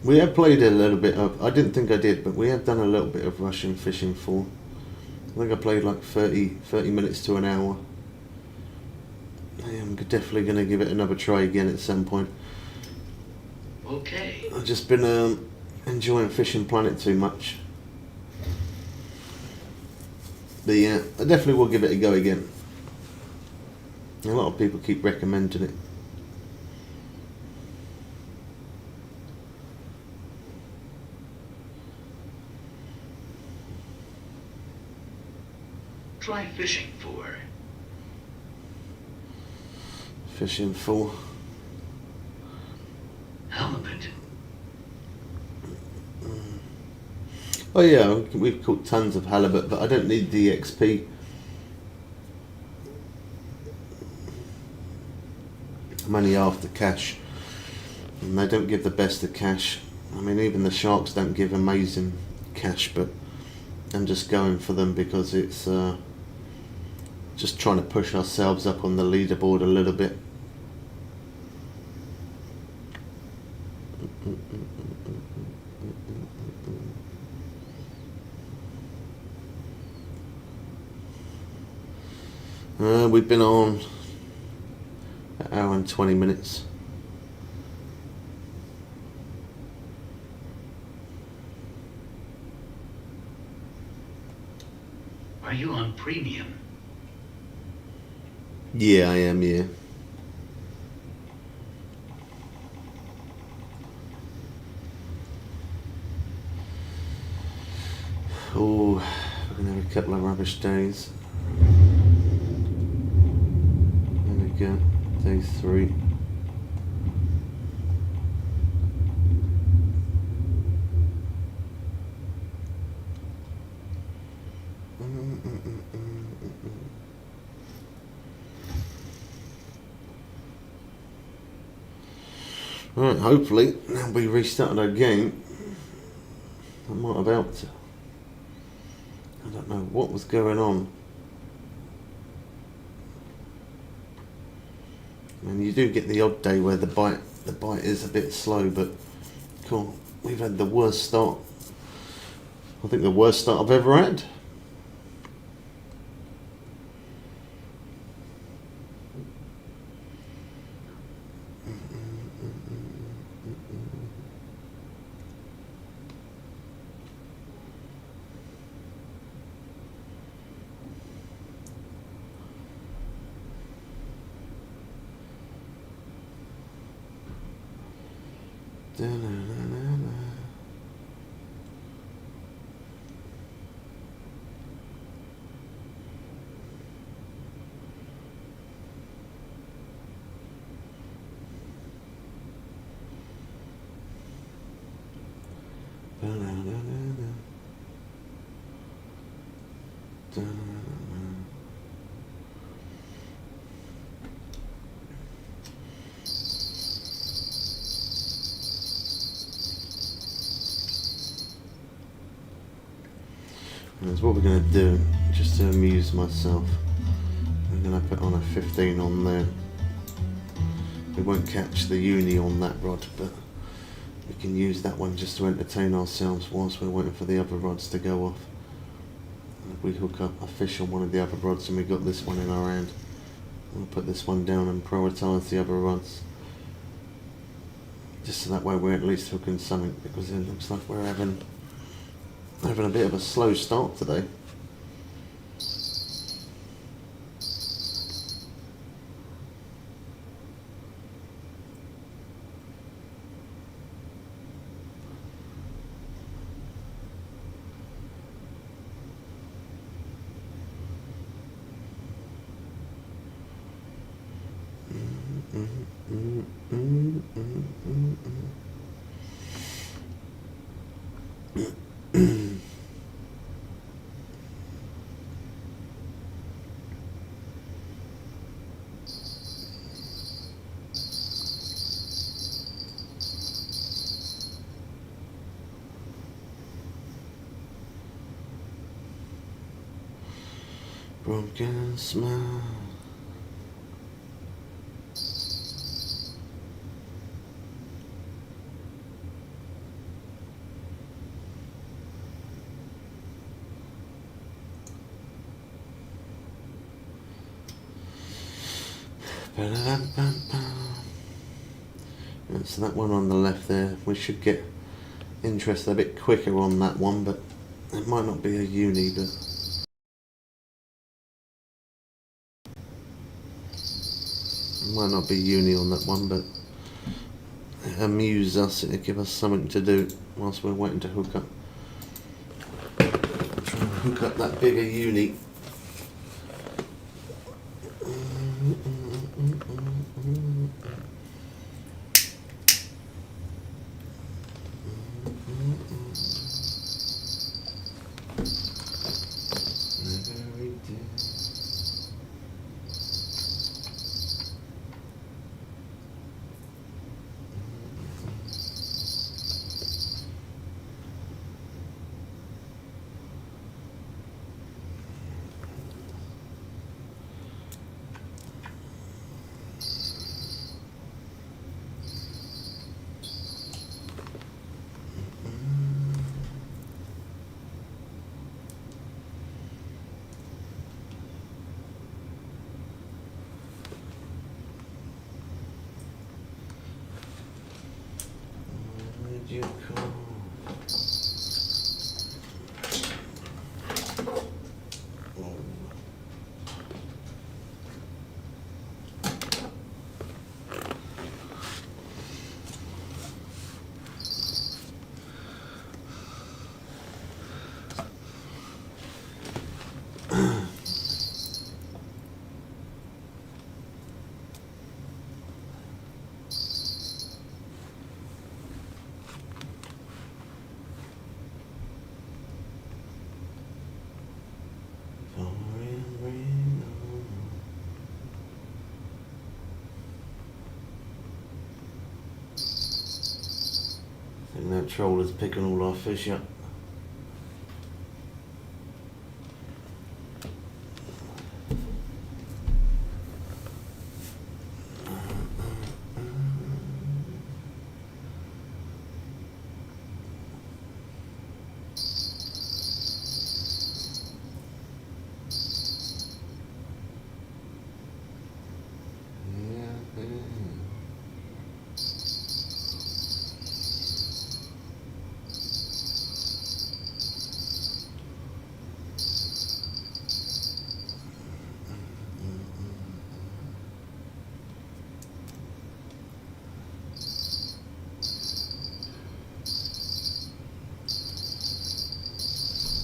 We have played a little bit of, I didn't think I did, but we have done a little bit of Russian fishing for. I think I played like 30 minutes to an hour. I'm definitely going to give it another try again at some point.
Okay.
I've just been enjoying Fishing Planet too much. But yeah, I definitely will give it a go again. A lot of people keep recommending it.
Try fishing for.
Fishing for
Halibut.
Oh yeah, we've caught tons of halibut, but I don't need the XP. I'm only after cash, and they don't give the best of cash. I mean, even the sharks don't give amazing cash, but I'm just going for them because it's just trying to push ourselves up on the leaderboard a little bit. We've been on an hour and 20 minutes.
Are you on premium?
Yeah, I am, yeah. Oh, we're going to have a couple of rubbish days. There we go, day 3. Right, hopefully now we restarted our game. I might have helped. I don't know what was going on. And you do get the odd day where the bite is a bit slow, but cool. We've had the worst start. I think the worst start I've ever had. That's what we're going to do, just to amuse myself. I'm going to put on a 15 on there. We won't catch the uni on that rod, but we can use that one just to entertain ourselves whilst we're waiting for the other rods to go off. And if we hook up a fish on one of the other rods and we got this one in our hand, we'll put this one down and prioritise the other rods. Just so that way we're at least hooking something, because it looks like we're having a bit of a slow start today. broken smile. So that one on the left there, we should get interest a bit quicker on that one, but it might not be a uni, but it might not be uni on that one, but it amuse us, it'll give us something to do whilst we're waiting to hook up. Try and hook up that bigger uni. You call? I think that troller's picking all our fish up.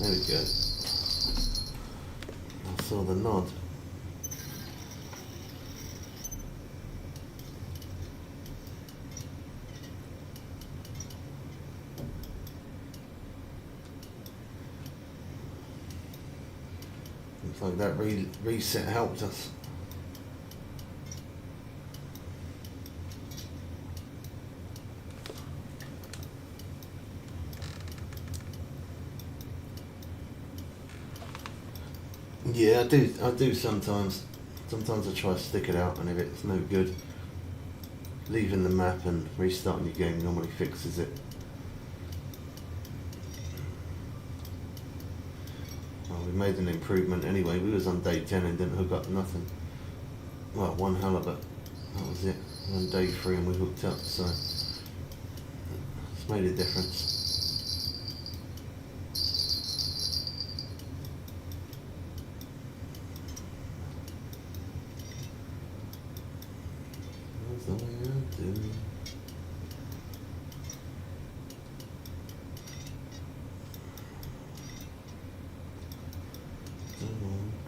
There we go. I saw the nod. Looks like that reset helped us. Yeah, I do sometimes. Sometimes I try to stick it out, and if it's no good, leaving the map and restarting your game normally fixes it. Well, we made an improvement anyway. We was on day 10 and didn't hook up nothing. Well, one halibut. That was it. On day 3 and we hooked up, so it's made a difference. That's the way I do it.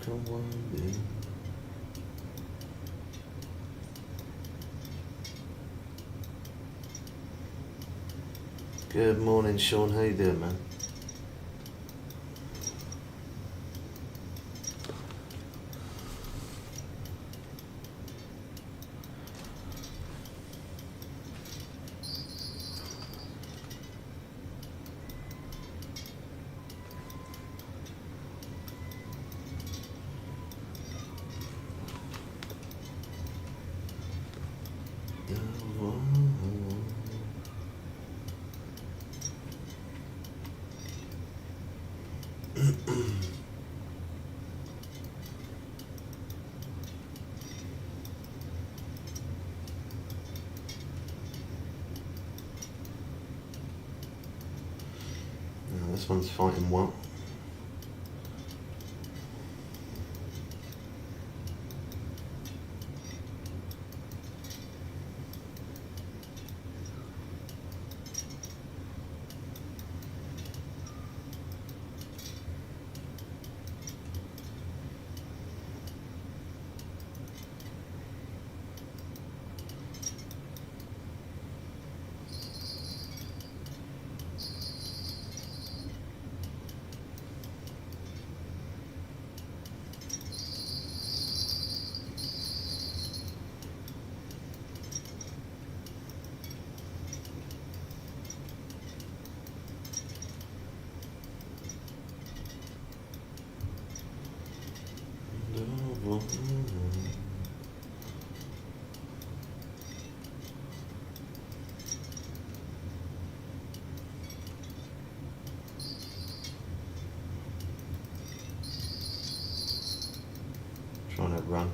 Come on, baby. Good morning, Sean. How you doing, man? Now this one's fighting well. Trying to run.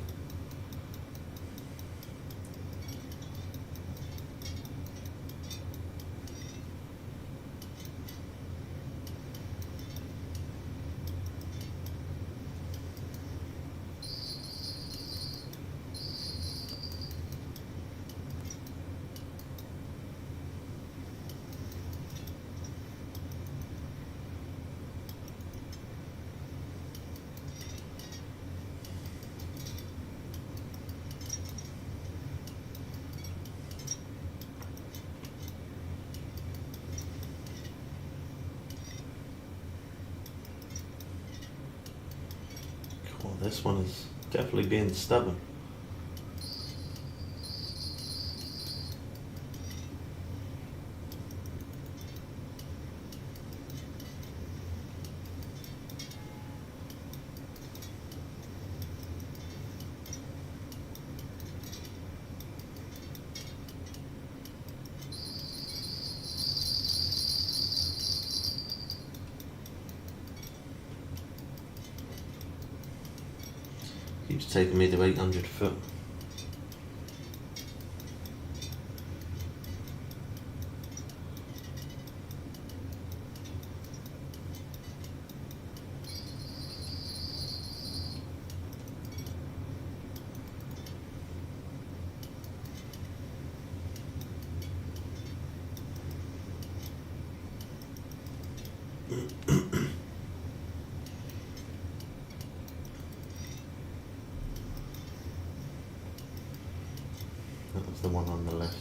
Well, this one is definitely being stubborn. Keeps taking me to 800 foot. That was the one on the left.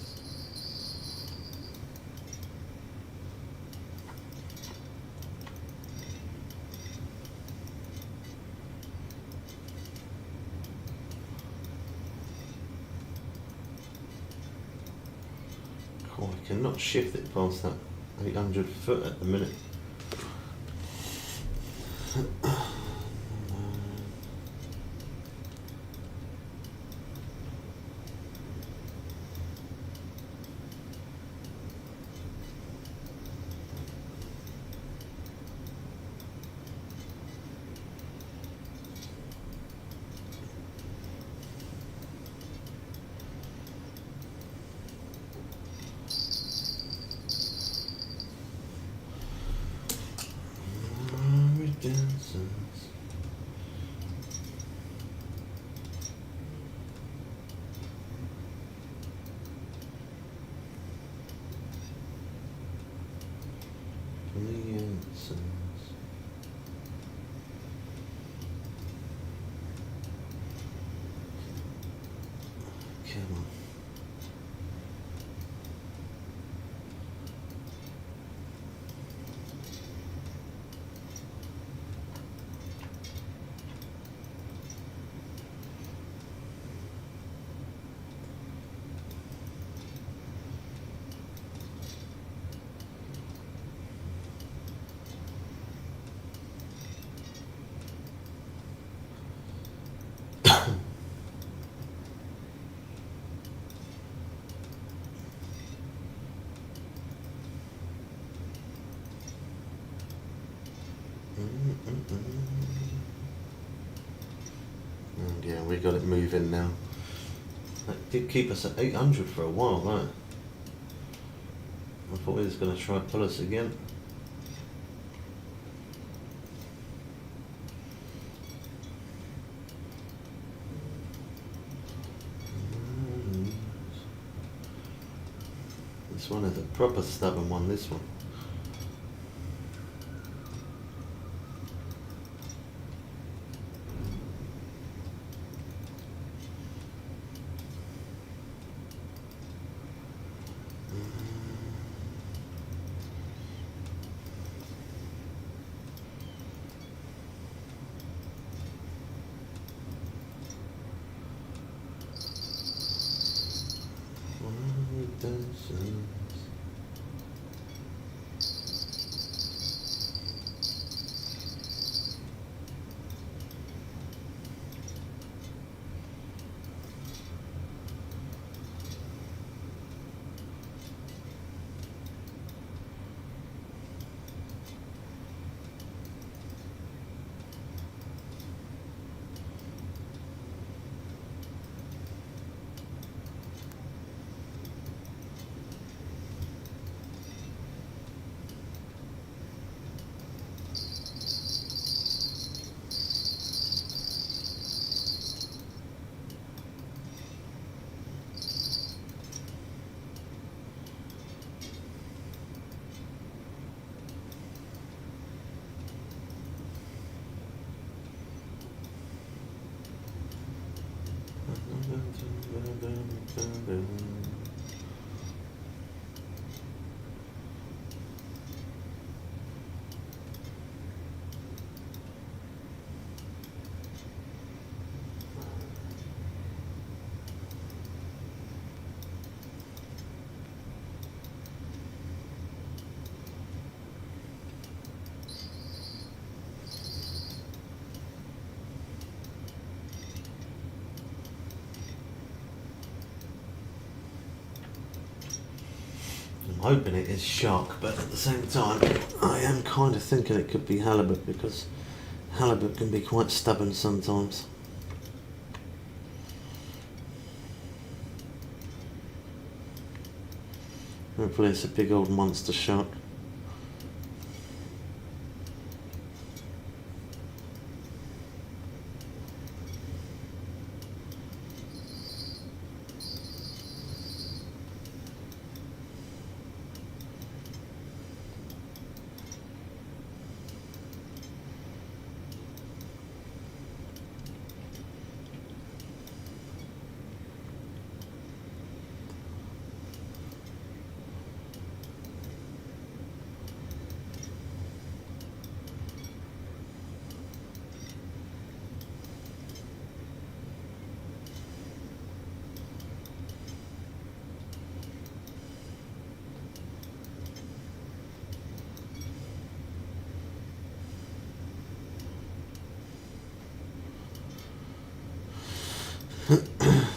Oh, I cannot shift it past that 800 foot at the minute. Come on. And yeah, we got it moving now. That did keep us at 800 for a while, right? I thought he was going to try pull us again. This one is a proper stubborn one, this one. I'm hoping it is shark, but at the same time, I am kind of thinking it could be halibut, because halibut can be quite stubborn sometimes. Hopefully it's a big old monster shark.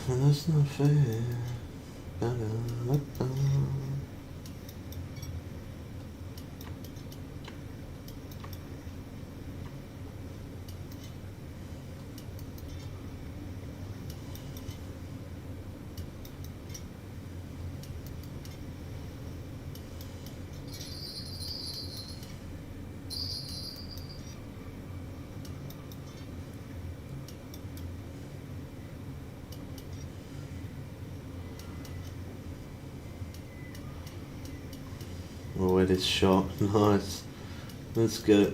And that's not fair. Ba-da-ba-ba. Oh, it is sharp. Nice. Let's go.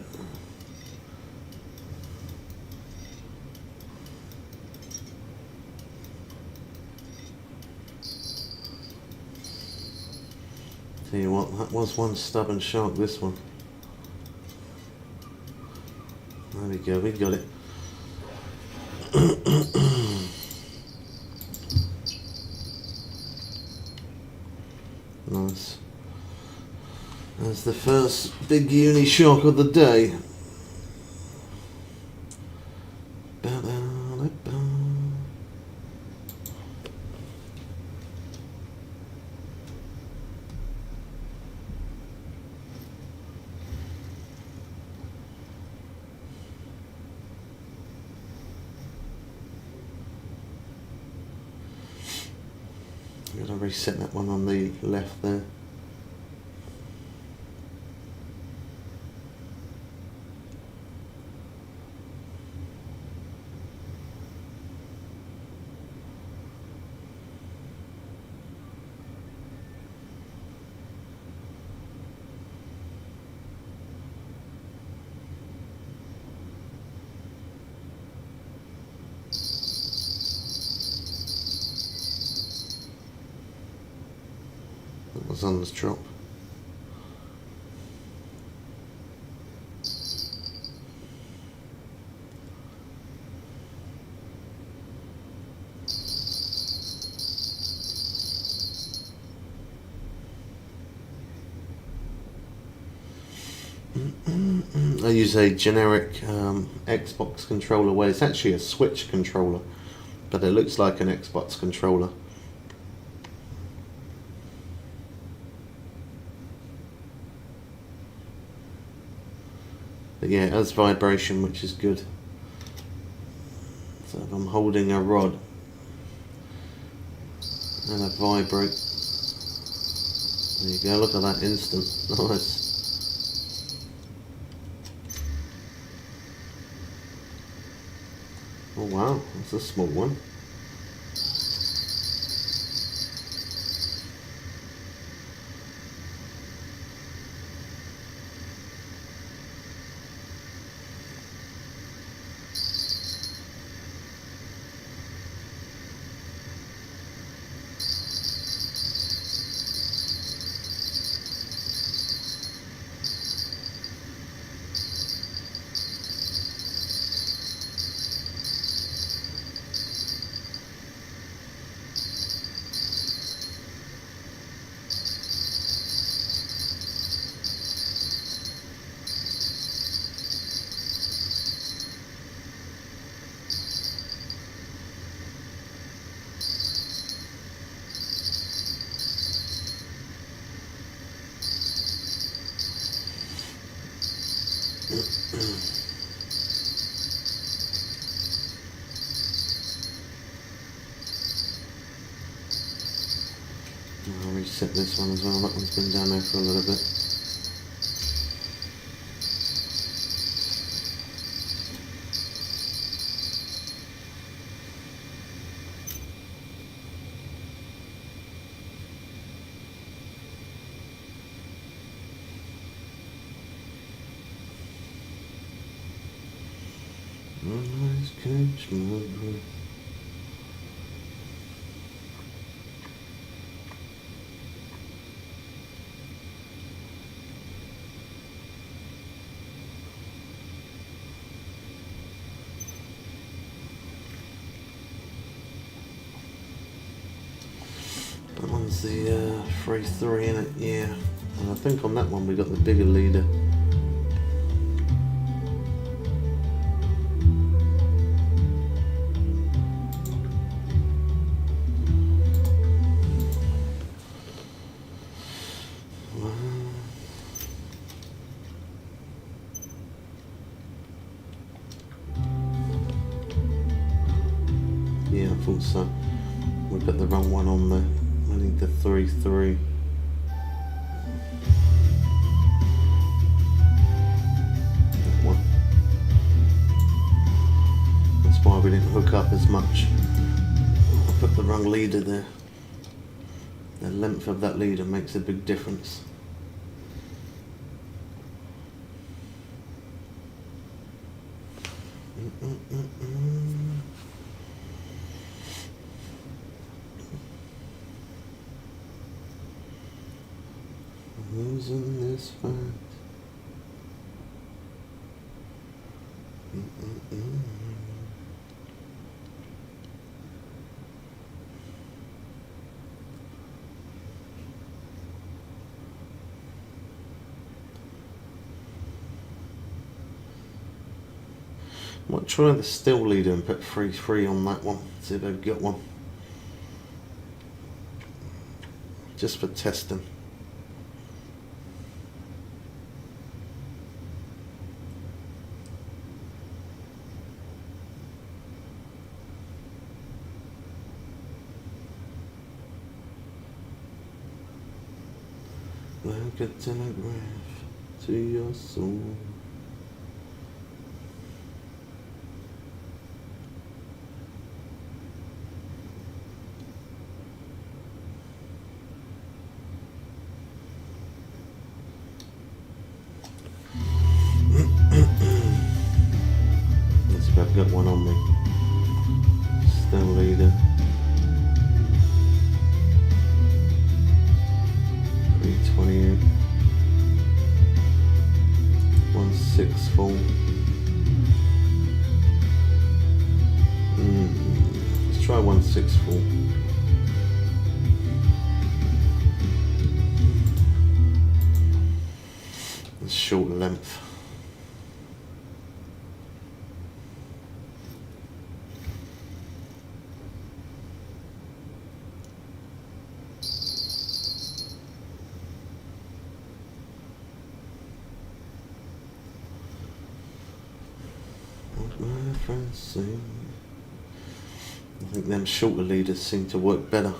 Tell you what, that was one stubborn shark, this one. There we go, we got it. Nice. That's the first big uni shark of the day. I'm going to reset that one on the left there. That was on the drop. I use a generic Xbox controller where it's actually a Switch controller, but it looks like an Xbox controller. But yeah, it has vibration, which is good. So if I'm holding a rod and I vibrate, there you go, look at that instant, nice. Oh wow, that's a small one. I'll reset this one as well, that one's been down there for a little bit. Nice catch, my boy. That one's the 3-3 in it, yeah. And I think on that one we got the bigger leader. Yeah, I thought so. We put the wrong one on there. I need the 3-3. That one. That's why we didn't hook up as much. I put the wrong leader there. The length of that leader makes a big difference. Losing this fight. Might try the still leader and put 3-3 on that one. See if they've got one. Just for testing. like a telegraph to your soul. Let's see if I've got one on me. Still leader. 328. 164. Let's try 164. It's short length. What my friends sing. I think them shorter leaders seem to work better.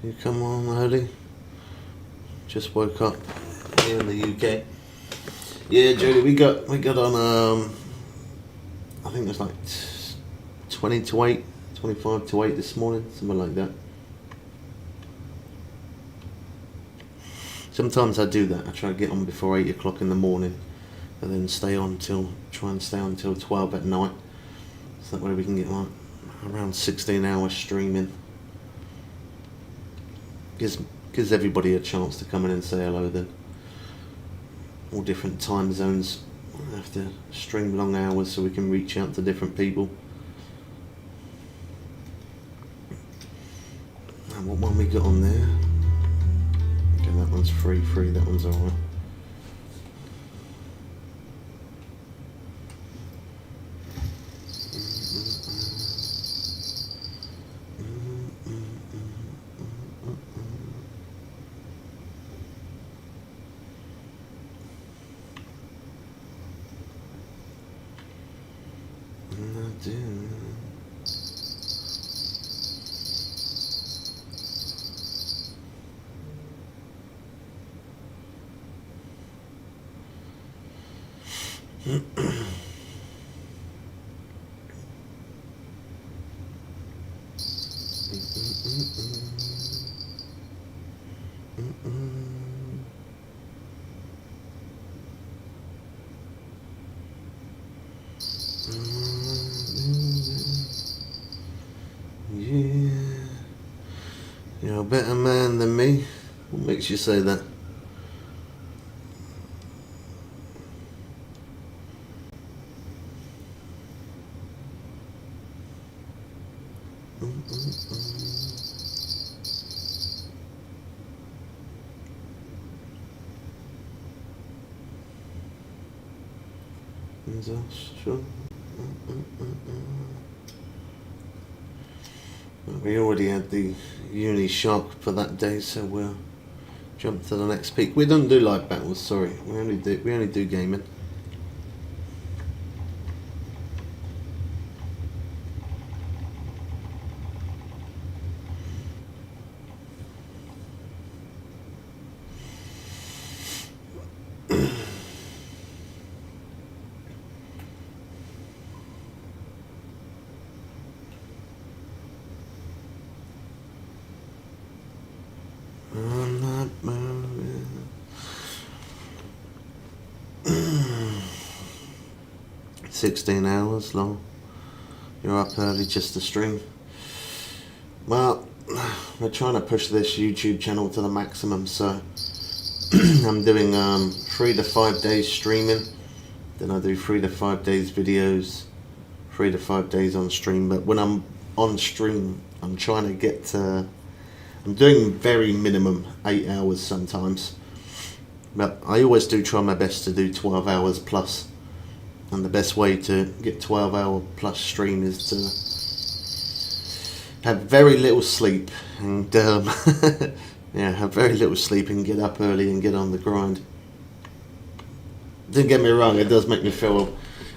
You come on early. Just woke up here in the UK. Yeah, Jody, we got on I think it was like 20 to 8, 25 to 8 this morning, something like that. Sometimes I do that. I try to get on before 8 o'clock in the morning and then try and stay on till 12 at night. So that way we can get like around 16 hours streaming. Gives everybody a chance to come in and say hello then. All different time zones. I have to stream long hours so we can reach out to different people. And what one we got on there? Okay, that one's free, that one's alright. Yeah, you're a better man than me. What makes you say that? Sure. We already had the uni shark for that day, so we'll jump to the next peak. We don't do live battles, sorry. We only do gaming. I'm not moving. 16 hours long. You're up early just to stream. Well, we're trying to push this YouTube channel to the maximum, so I'm doing 3 to 5 days streaming. Then I do 3 to 5 days videos, 3 to 5 days on stream. But when I'm on stream, I'm trying to get to, I'm doing very minimum 8 hours sometimes, but I always do try my best to do 12 hours plus, and the best way to get 12-hour plus stream is have very little sleep, and yeah, have very little sleep and get up early and get on the grind. Don't get me wrong, it does make me feel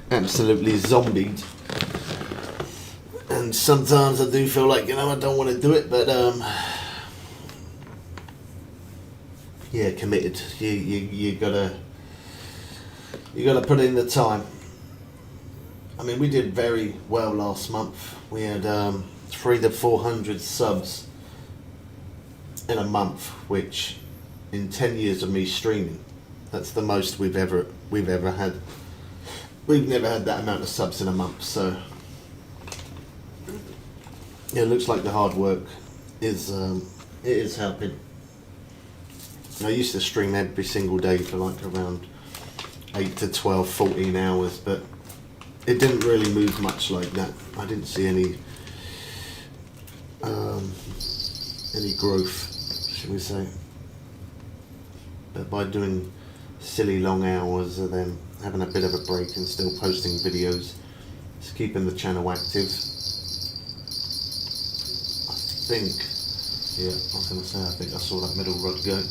absolutely zombied, and sometimes I do feel like, I don't want to do it, but yeah, committed. You gotta put in the time. I mean, we did very well last month. We had 300 to 400 subs in a month, which in 10 years of me streaming, that's the most we've ever had. We've never had that amount of subs in a month, so yeah, it looks like the hard work is it is helping. I used to stream every single day for like around 8 to 12, 14 hours, but it didn't really move much like that. I didn't see any growth, shall we say. But by doing silly long hours and then having a bit of a break and still posting videos, it's keeping the channel active. I think I saw that middle rod go.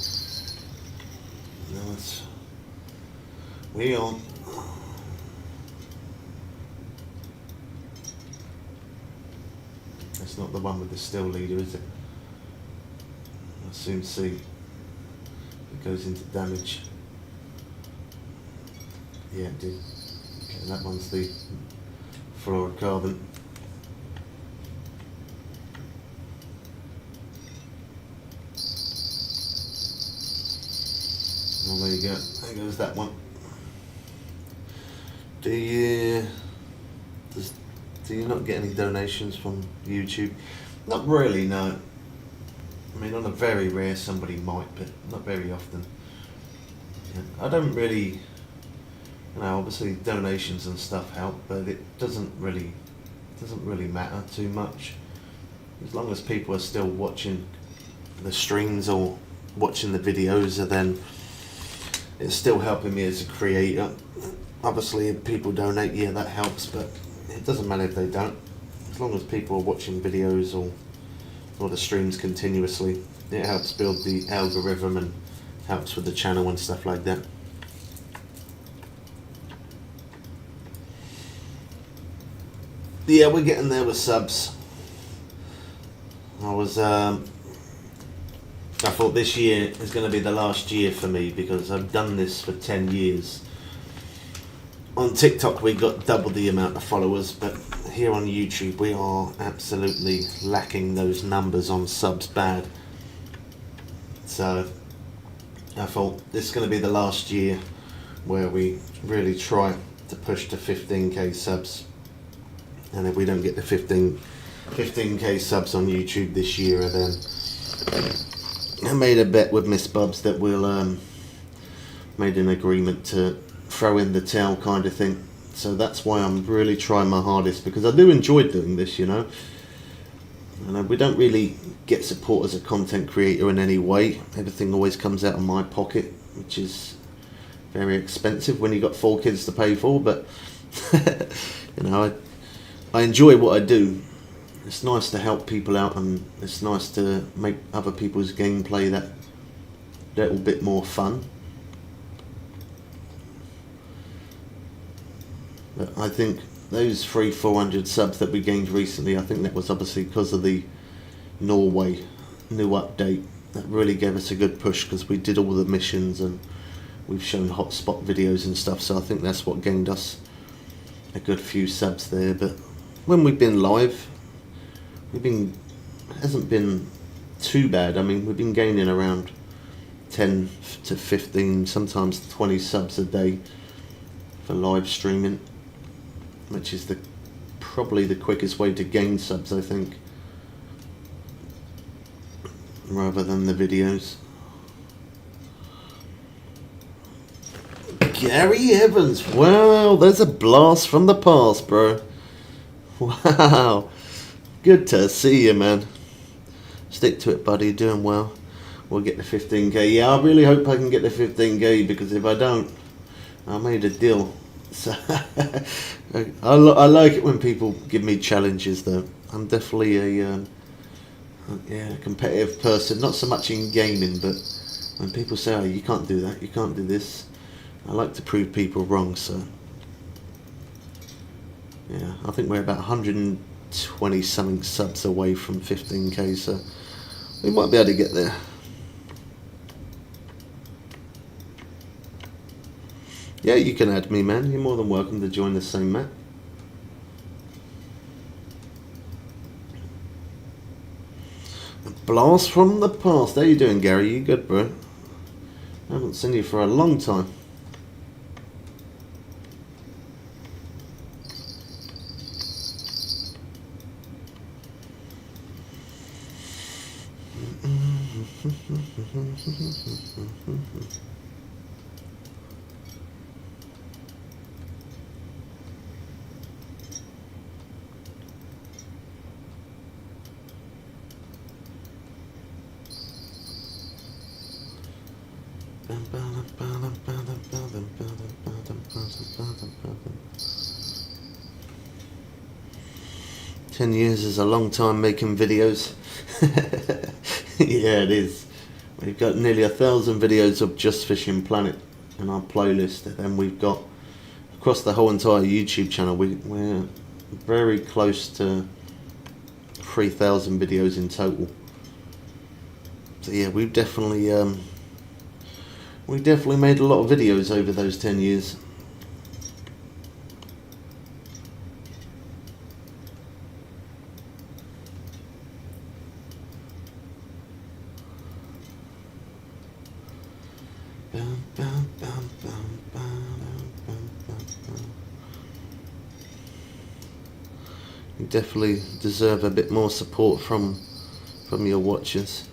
No, we on. That's not the one with the still leader, is it? I'll soon see. It goes into damage. Yeah, it did. Okay, that one's the fluorocarbon. Well, there you go. There goes that one. Do you not get any donations from YouTube? Not really, no. I mean, on a very rare somebody might, but not very often. Yeah. I don't really, obviously donations and stuff help, but it doesn't really matter too much. As long as people are still watching the streams or watching the videos, and then it's still helping me as a creator. Obviously, if people donate, yeah, that helps, but it doesn't matter if they don't. As long as people are watching videos or the streams continuously, it helps build the algorithm and helps with the channel and stuff like that. Yeah, we're getting there with subs. I thought this year is going to be the last year for me because I've done this for 10 years. On TikTok we got double the amount of followers, but here on YouTube we are absolutely lacking those numbers on subs bad. So I thought this is going to be the last year where we really try to push to 15k subs, and if we don't get the 15k subs on YouTube this year, then I made a bet with Miss Bubs that we'll made an agreement to throw in the towel kind of thing. So that's why I'm really trying my hardest, because I do enjoy doing this, and we don't really get support as a content creator in any way. Everything always comes out of my pocket, which is very expensive when you've got 4 kids to pay for, but I enjoy what I do. It's nice to help people out, and it's nice to make other people's gameplay that little bit more fun. But I think those 300-400 subs that we gained recently, I think that was obviously because of the Norway new update. That really gave us a good push because we did all the missions and we've shown hotspot videos and stuff, so I think that's what gained us a good few subs there. But when we've been live, hasn't been too bad. I mean, we've been gaining around 10 to 15, sometimes 20 subs a day for live streaming, which is probably the quickest way to gain subs, I think, rather than the videos. Gary Evans, wow, there's a blast from the past, bro. Wow, good to see you, man. Stick to it, buddy, doing well. We'll get the 15k. Yeah, I really hope I can get the 15k, because if I don't, I made a deal. So I like it when people give me challenges, though. I'm definitely a Yeah, competitive person. Not so much in gaming, but when people say, "Oh, you can't do that. You can't do this," I like to prove people wrong. So yeah, I think we're about 120 something subs away from 15k. So we might be able to get there. Yeah, you can add me, man. You're more than welcome to join the same map. A blast from the past. How you doing, Gary? You good, bro? I haven't seen you for a long time. Ten years is a long time making videos. Yeah, it is. We've got nearly 1,000 videos of Just Fishing Planet in our playlist, and then we've got across the whole entire YouTube channel. We're very close to 3,000 videos in total. So yeah, we've definitely made a lot of videos over those 10 years. You definitely deserve a bit more support from your watchers.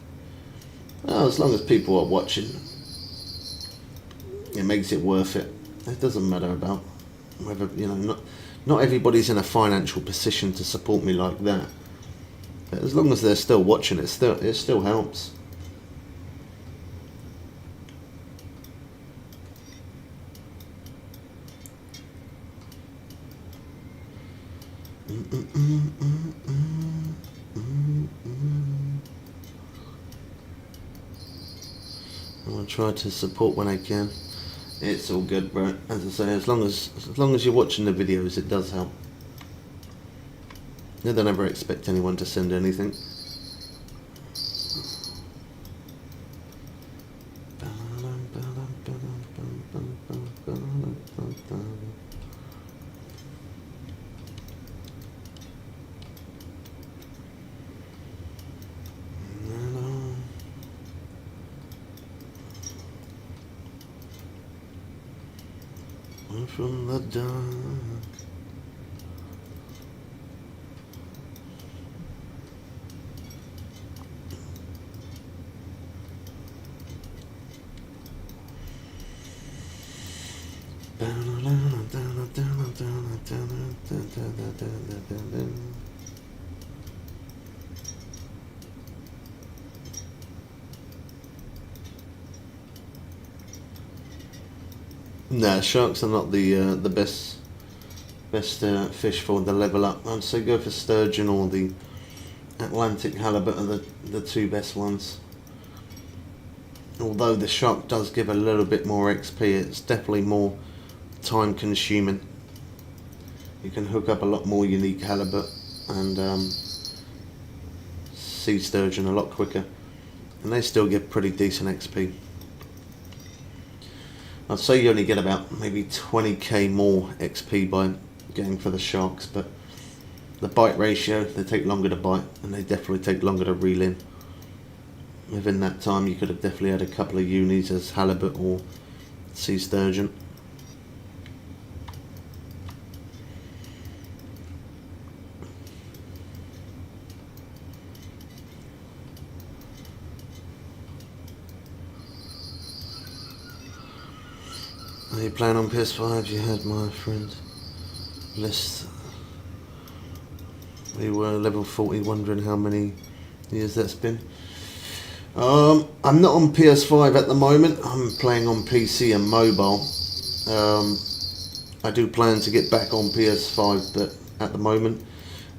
Well, as long as people are watching, it makes it worth it. It doesn't matter about whether, you know, not everybody's in a financial position to support me like that. But as long as they're still watching, it still helps. I'll try to support when I can. It's all good, bro. As I say, as long as you're watching the videos, it does help. I don't ever expect anyone to send anything. From the dark. No, sharks are not the best fish for the level up. I'd say go for sturgeon or the Atlantic halibut are the two best ones. Although the shark does give a little bit more XP, it's definitely more time consuming. You can hook up a lot more unique halibut and sea sturgeon a lot quicker, and they still give pretty decent XP. I'd say you only get about maybe 20k more XP by going for the sharks, but the bite ratio, they take longer to bite and they definitely take longer to reel in. Within that time you could have definitely had a couple of unis as halibut or sea sturgeon. Are you playing on PS5? You had my friend list. We were level 40, wondering how many years that's been. I'm not on PS5 at the moment. I'm playing on PC and mobile. I do plan to get back on PS5, but at the moment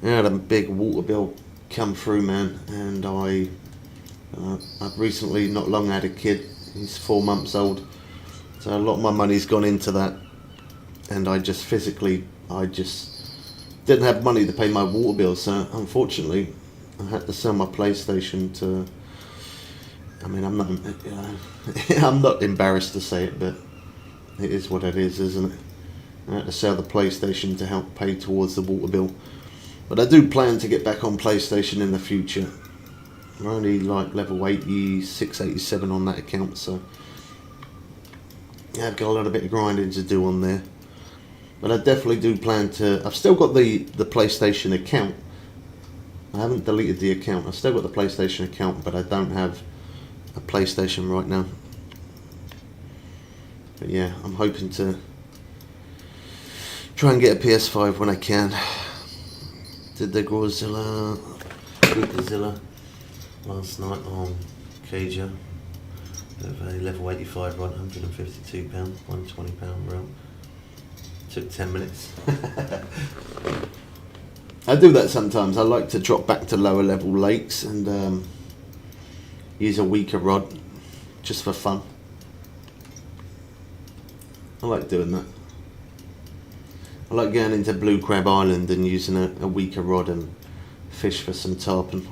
I had a big water bill come through, man, and I've recently, not long, had a kid. He's 4 months old, so a lot of my money's gone into that, and I just didn't have money to pay my water bill, so unfortunately I had to sell my PlayStation to, I mean, I'm not I'm not embarrassed to say it, but it is what it is, isn't it? I had to sell the PlayStation to help pay towards the water bill. But I do plan to get back on PlayStation in the future. I'm only like level 86, 87 on that account, so yeah, I've got a little bit of grinding to do on there. But I definitely do plan to. I've still got the PlayStation account. I haven't deleted the account. I've still got the PlayStation account, but I don't have a PlayStation right now. But yeah, I'm hoping to try and get a PS5 when I can. Did the Grozilla last night on Caja. A level 85 run, £152, £120 round. Took 10 minutes. I do that sometimes. I like to drop back to lower level lakes and use a weaker rod just for fun. I like doing that. I like going into Blue Crab Island and using a weaker rod and fish for some tarpon.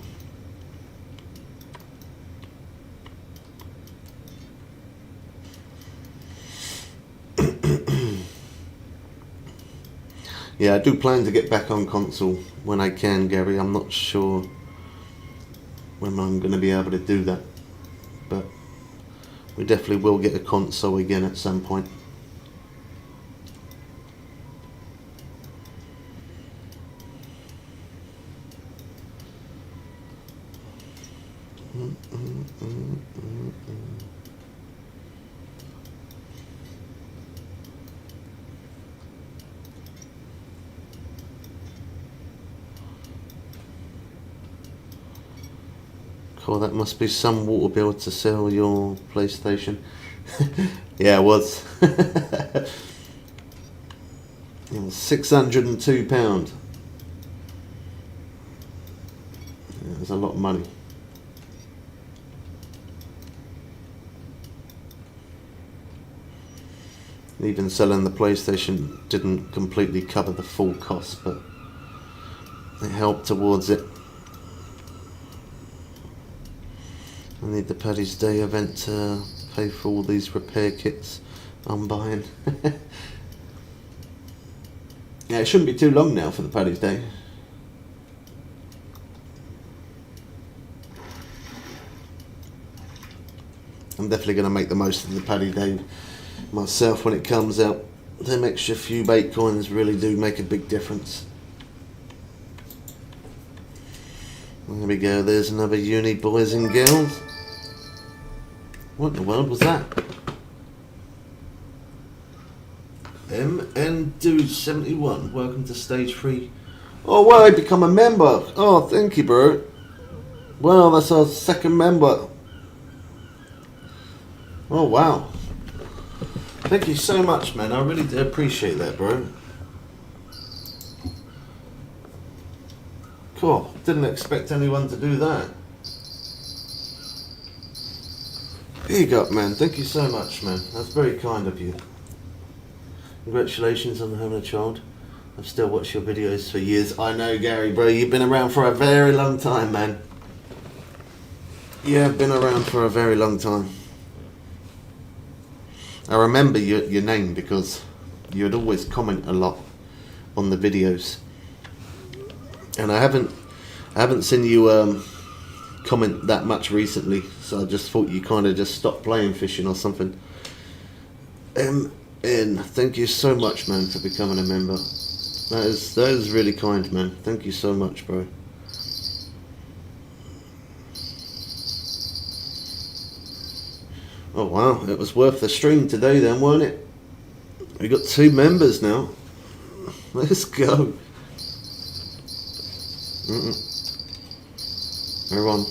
Yeah, I do plan to get back on console when I can, Gary. I'm not sure when I'm going to be able to do that, but we definitely will get a console again at some point. Cool, that must be some water bill to sell your PlayStation. Yeah, it was. It was £602. Yeah, it was a lot of money. Even selling the PlayStation didn't completely cover the full cost, but it helped towards it. I need the Paddy's Day event to pay for all these repair kits I'm buying. Yeah, it shouldn't be too long now for the Paddy's Day. I'm definitely going to make the most of the Paddy Day myself when it comes out. Them extra few bait coins really do make a big difference. There we go, there's another uni, boys and girls. What in the world was that? MN271, welcome to stage 3. Oh wow, I become a member. Oh, thank you, bro. Well, that's our second member. Oh wow. Thank you so much, man. I really do appreciate that, bro. Cool. Didn't expect anyone to do that. Here you go, man. Thank you so much, man. That's very kind of you. Congratulations on having a child. I've still watched your videos for years. I know, Gary, bro. You've been around for a very long time, man. Yeah, I've been around for a very long time. I remember your name because you'd always comment a lot on the videos. And I haven't seen you comment that much recently, so I just thought you kind of just stopped playing fishing or something. MN, thank you so much, man, for becoming a member. That is really kind, man. Thank you so much, bro. Oh wow, it was worth the stream today then, weren't it? We got 2 members now. Let's go. We're on.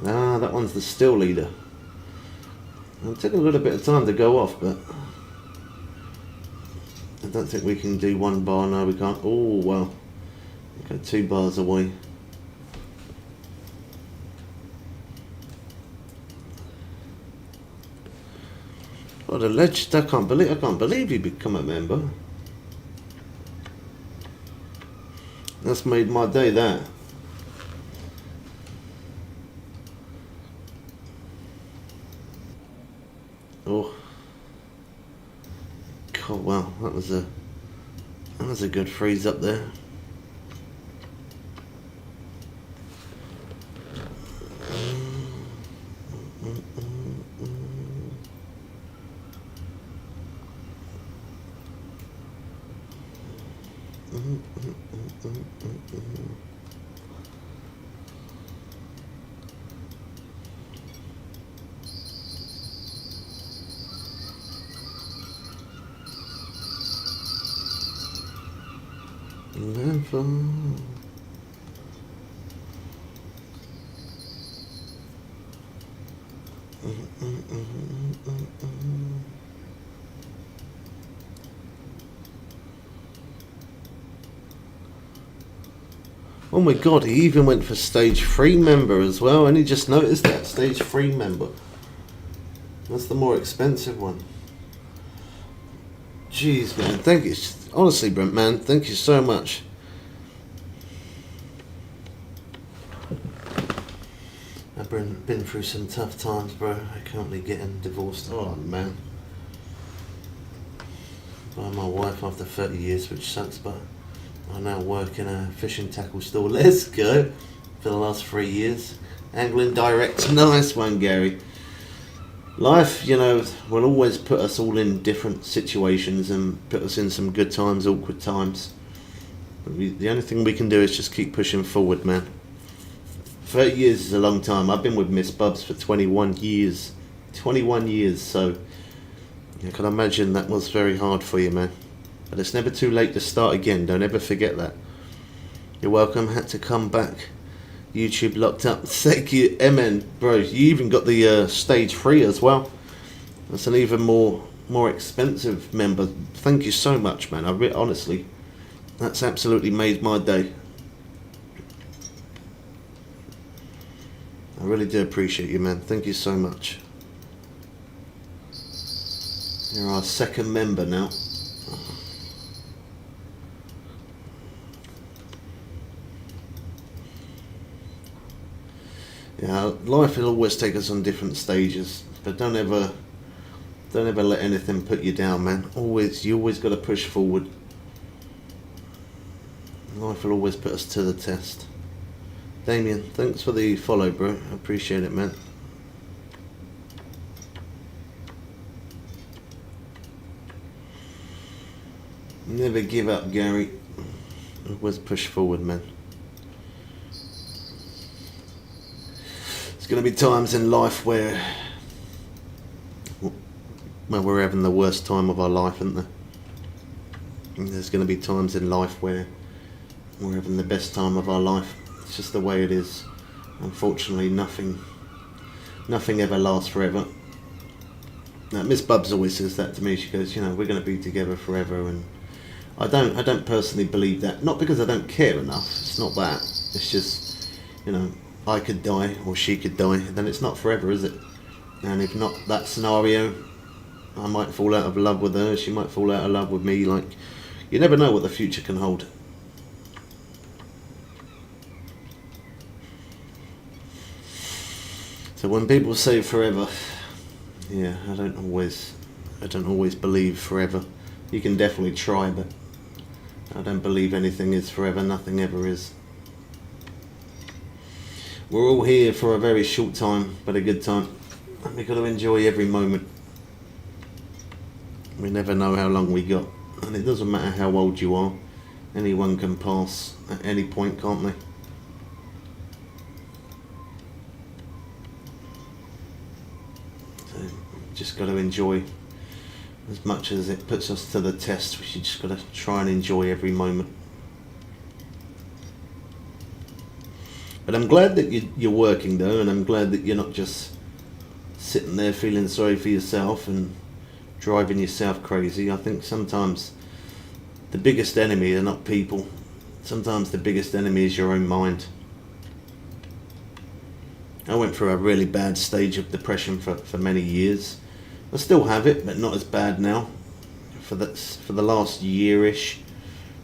Ah, that one's the still leader. It took a little bit of time to go off, but I don't think we can do 1 bar. No, we can't. Oh, well. Okay, 2 bars away. What a legend. I can't believe you become a member. That's made my day, that. Oh. God, wow, that was a good freeze up there. Oh my god, he even went for stage 3 member as well, and he just noticed that stage 3 member. That's the more expensive one. Jeez, man, thank you. Honestly, Brent, man, thank you so much. I've been through some tough times, bro. I'm currently getting divorced. Oh, man. By my wife after 30 years, which sucks, but I now work in a fishing tackle store. Let's go. For the last 3 years. Angling direct. Nice one, Gary. Life, you know, will always put us all in different situations and put us in some good times, awkward times. But the only thing we can do is just keep pushing forward, man. 30 years is a long time. I've been with Miss Bubs for 21 years. 21 years, so I can imagine that was very hard for you, man. But it's never too late to start again. Don't ever forget that. You're welcome. Had to come back. YouTube locked up. Thank you, Emin, bro. You even got the stage 3 as well. That's an even more expensive member. Thank you so much, man. Honestly, that's absolutely made my day. I really do appreciate you, man. Thank you so much. You're our 2nd member now. Yeah, life will always take us on different stages, but don't ever let anything put you down, man. You always got to push forward. Life will always put us to the test. Damien, thanks for the follow, bro. I appreciate it, man. Never give up, Gary. Always push forward, man. There's going to be times in life where we're having the worst time of our life, isn't there? And there's going to be times in life where we're having the best time of our life. It's just the way it is. Unfortunately, nothing ever lasts forever. Now, Miss Bubs always says that to me. She goes, you know, we're going to be together forever, and I don't personally believe that. Not because I don't care enough. It's not that. It's just, you know, I could die or she could die, then it's not forever, is it? And if not that scenario, I might fall out of love with her, she might fall out of love with me. Like, you never know what the future can hold. So when people say forever, yeah, I don't always believe forever. You can definitely try, but I don't believe anything is forever. Nothing ever is. We're all here for a very short time, but a good time. And we've got to enjoy every moment. We never know how long we got. And it doesn't matter how old you are. Anyone can pass at any point, can't they? So, just got to enjoy. As much as it puts us to the test, we just got to try and enjoy every moment. But I'm glad that you're working though, and I'm glad that you're not just sitting there feeling sorry for yourself and driving yourself crazy. I think sometimes the biggest enemy are not people. Sometimes the biggest enemy is your own mind. I went through a really bad stage of depression for many years. I still have it, but not as bad now. For the last year-ish,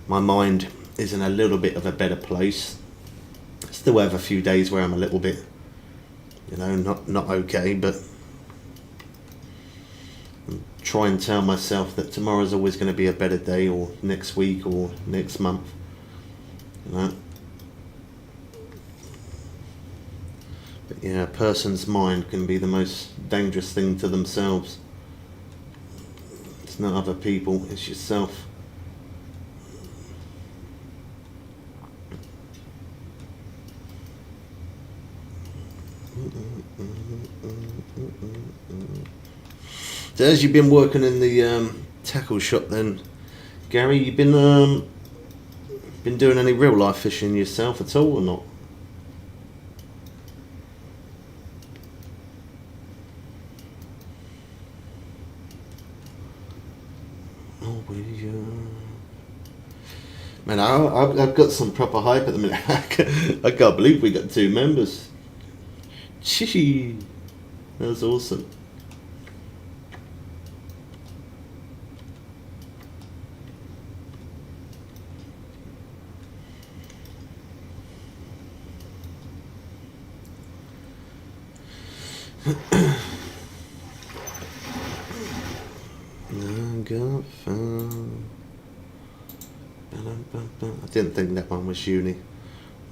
my mind is in a little bit of a better place. Still have a few days where I'm a little bit, not okay, but I try and tell myself that tomorrow's always going to be a better day, or next week, or next month. But yeah, a person's mind can be the most dangerous thing to themselves. It's not other people, it's yourself. So as you've been working in the tackle shop then, Gary, you've been doing any real life fishing yourself at all or not? Oh, man, I've got some proper hype at the minute. I can't believe we got 2 members. Chee, that's awesome. I didn't think that one was uni.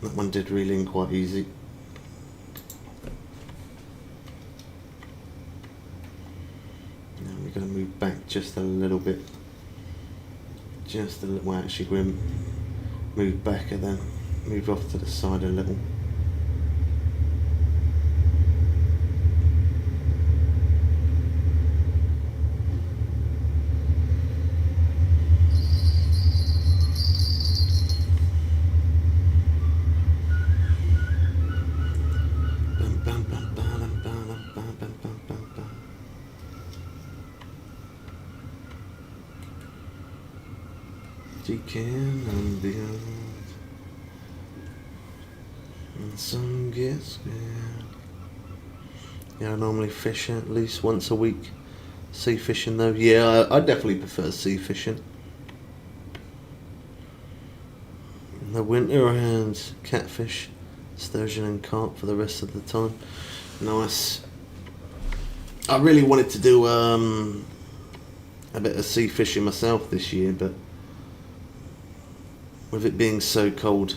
That one did reel in quite easy. Now we're going to move back just a little bit. Just a little. Well, actually, we'll move back and then move off to the side a little. Can and beyond, and some gets scared. Yeah, I normally fish at least once a week. Sea fishing though, yeah, I definitely prefer sea fishing. In the winter, and catfish, sturgeon and carp for the rest of the time. Nice. I really wanted to do a bit of sea fishing myself this year, but with it being so cold,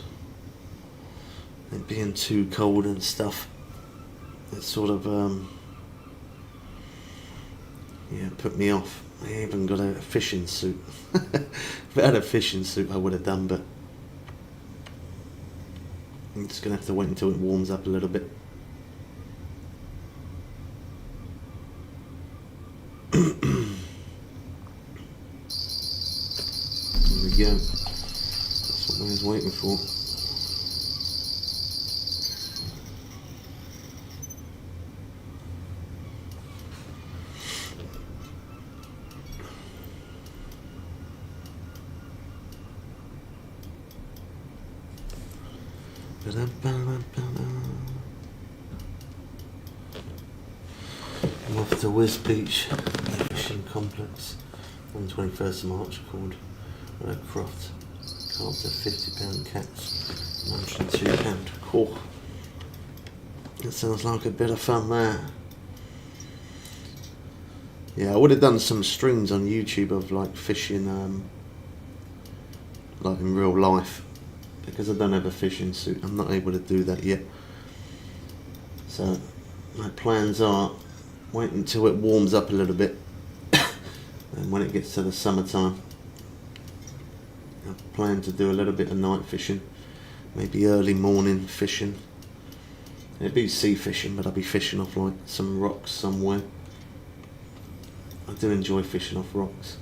it being too cold and stuff, it sort of put me off. I even got a fishing suit. If I had a fishing suit I would have done, but I'm just gonna have to wait until it warms up a little bit. There we go. That's what I was waiting for. I'm off to Wiz Beach Fishing Complex on 21st of March, called Red Croft. After £50 catch, £102. Cool. That sounds like a bit of fun there. Yeah, I would have done some streams on YouTube of like fishing, like in real life, because I don't have a fishing suit. I'm not able to do that yet. So my plans are wait until it warms up a little bit, and when it gets to the summertime, I plan to do a little bit of night fishing, maybe early morning fishing. It'd be sea fishing, but I'll be fishing off like some rocks somewhere. I do enjoy fishing off rocks.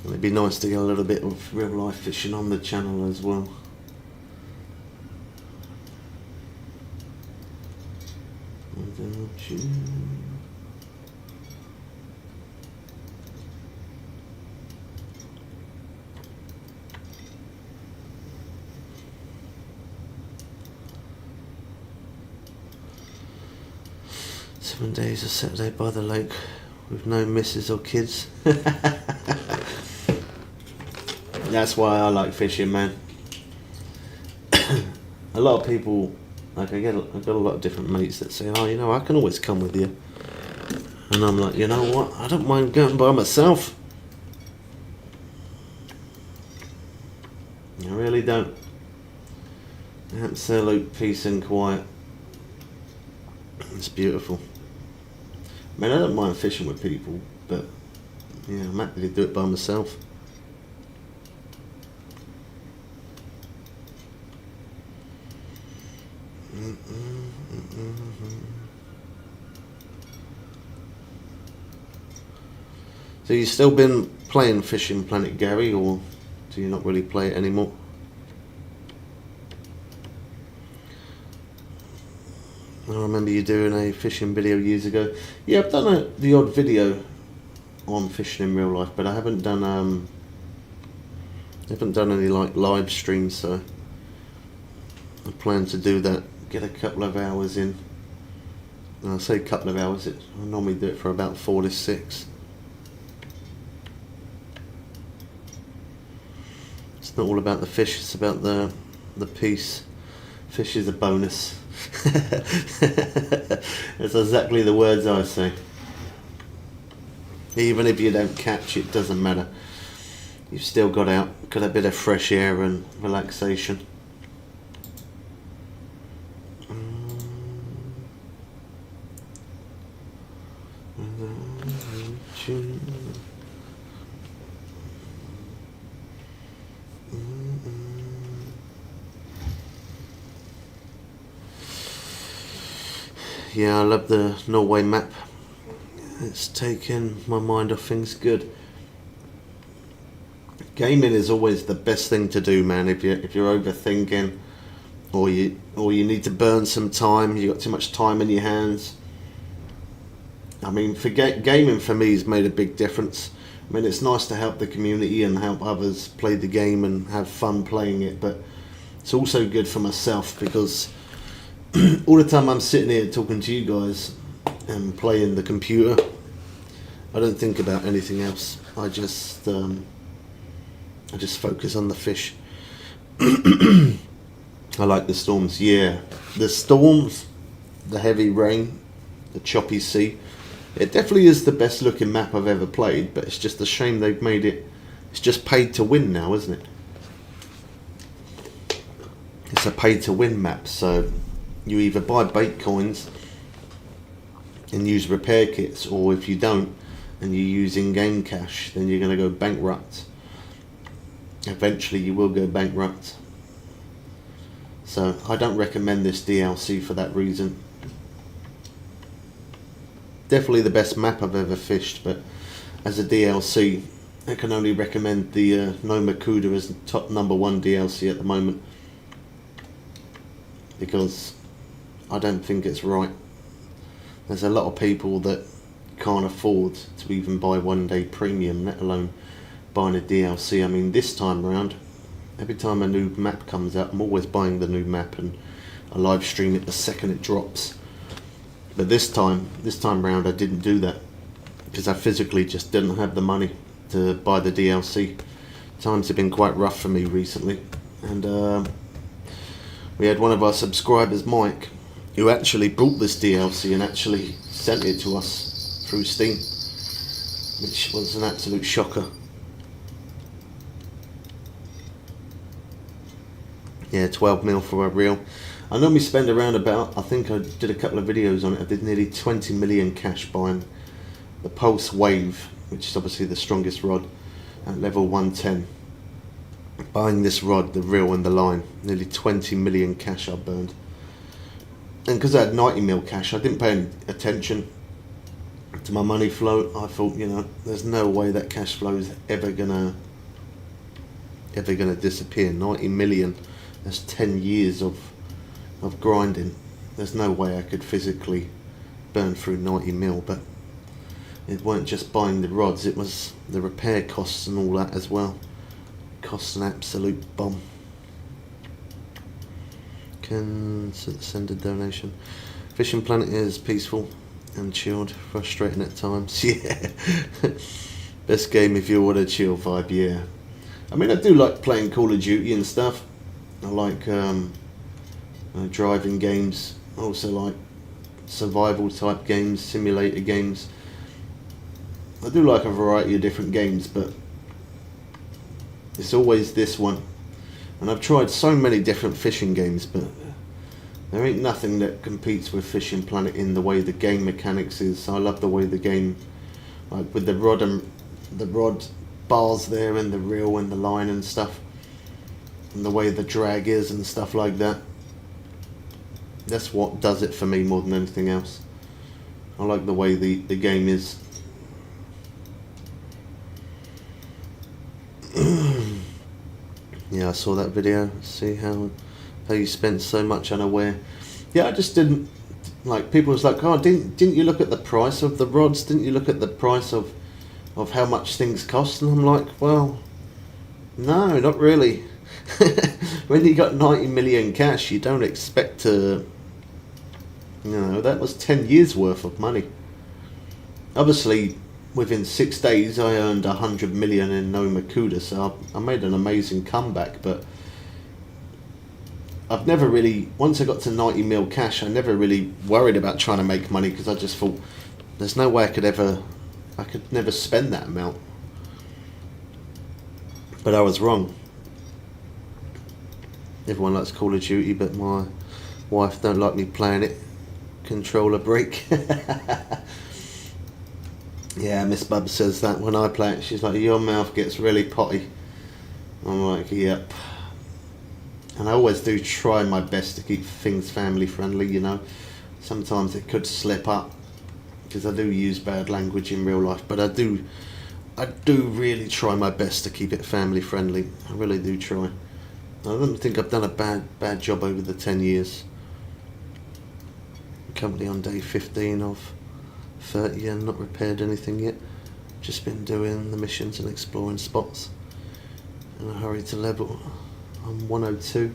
And it'd be nice to get a little bit of real life fishing on the channel as well. Don't you? 7 days of Saturday by the lake with no missus or kids. That's why I like fishing, man. A lot of people, like I've got a lot of different mates that say, oh, you know, I can always come with you. And I'm like, you know what, I don't mind going by myself. I really don't. Absolute peace and quiet. It's beautiful. I mean, I don't mind fishing with people, but yeah, I'm happy to do it by myself. So you still been playing Fishing Planet Gary, or do you not really play it anymore? I remember you doing a fishing video years ago. Yeah, I've done the odd video on fishing in real life, but I haven't done any like live streams. So I plan to do that. Get a couple of hours in. And I say a couple of hours. I normally do it for about 4 to 6. It's not all about the fish. It's about the piece. Fish is a bonus. That's exactly the words I say. Even if you don't catch it, doesn't matter. You've still got a bit of fresh air and relaxation. Yeah, I love the Norway map. It's taken my mind off things good. Gaming is always the best thing to do, man. If you're overthinking, or you need to burn some time, you got too much time in your hands. I mean, gaming for me has made a big difference. I mean, it's nice to help the community and help others play the game and have fun playing it, but it's also good for myself because all the time I'm sitting here talking to you guys and playing the computer, I don't think about anything else. I just focus on the fish. I like the storms. Yeah, the storms, the heavy rain, the choppy sea. It definitely is the best looking map I've ever played, but it's just a shame they've made it. It's just paid to win now, isn't it? It's a paid to win map, so you either buy bait coins and use repair kits, or if you don't and you use in-game cash, then you're going to go bankrupt. Eventually you will go bankrupt. So I don't recommend this DLC for that reason. Definitely the best map I've ever fished, but as a DLC I can only recommend the No Makuda as top #1 DLC at the moment, because I don't think it's right. There's a lot of people that can't afford to even buy 1 day premium, let alone buying a DLC. I mean, this time round, every time a new map comes out, I'm always buying the new map and I live stream it the second it drops. But this time round I didn't do that because I physically just didn't have the money to buy the DLC. Times have been quite rough for me recently, and we had one of our subscribers, Mike, who actually bought this DLC and actually sent it to us through Steam, which was an absolute shocker. Yeah, 12 mil for a reel. I normally spend around about, I think I did a couple of videos on it, I did nearly 20 million cash buying the Pulse Wave, which is obviously the strongest rod, at level 110. Buying this rod, the reel and the line, nearly 20 million cash I burned. And because I had 90 mil cash, I didn't pay any attention to my money flow. I thought, you know, there's no way that cash flow is ever gonna disappear. 90 million, that's 10 years of grinding. There's no way I could physically burn through 90 mil, but it weren't just buying the rods, it was the repair costs and all that as well. Costs an absolute bomb. Can send a donation. Fishing Planet is peaceful and chilled, frustrating at times. Yeah. Best game if you want a chill vibe, yeah. I mean, I do like playing Call of Duty and stuff. I like driving games. I also like survival type games, simulator games. I do like a variety of different games, but it's always this one. And I've tried so many different fishing games, but there ain't nothing that competes with Fishing Planet in the way the game mechanics is. I love the way the game, like with the rod bars there and the reel and the line and stuff, and the way the drag is and stuff like that. That's what does it for me more than anything else. I like the way the game is. Yeah, I saw that video. See how you spent so much unaware. Yeah, I just didn't like. People was like, oh, didn't you look at the price of the rods? Didn't you look at the price of how much things cost? And I'm like, well, no, not really. When you got 90 million cash, you don't expect to. You know, that was 10 years worth of money. Obviously, within 6 days, I earned 100 million in no Makuda, so I made an amazing comeback. But I've never really, once I got to 90 mil cash, I never really worried about trying to make money, because I just thought, there's no way I could never spend that amount. But I was wrong. Everyone likes Call of Duty, but my wife don't like me playing it. Controller break. Yeah, Miss Bub says that when I play it. She's like, your mouth gets really potty. I'm like, yep. And I always do try my best to keep things family friendly, you know. Sometimes it could slip up, because I do use bad language in real life, but I do really try my best to keep it family friendly. I really do try. I don't think I've done a bad job over the 10 years. Company on day 15 of 30 and not repaired anything yet. Just been doing the missions and exploring spots. In a hurry to level. I'm 102.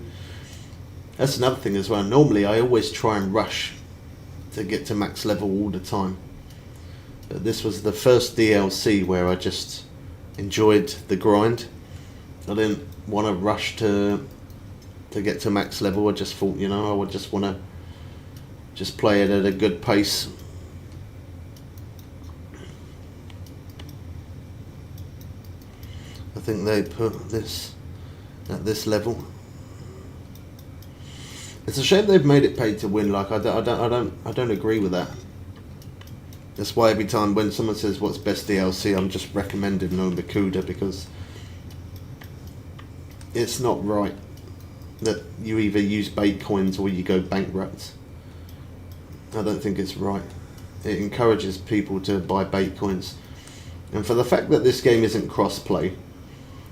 That's another thing as well. Normally I always try and rush to get to max level all the time. But this was the first DLC where I just enjoyed the grind. I didn't want to rush to get to max level. I just thought, you know, I would just want to just play it at a good pace. I think they put this at this level. It's a shame they've made it pay to win. Like I don't agree with that. That's why every time when someone says what's best DLC, I'm just recommending No Makuda, because it's not right that you either use bait coins or you go bankrupt. I don't think it's right. It encourages people to buy bait coins. And for the fact that this game isn't cross-play,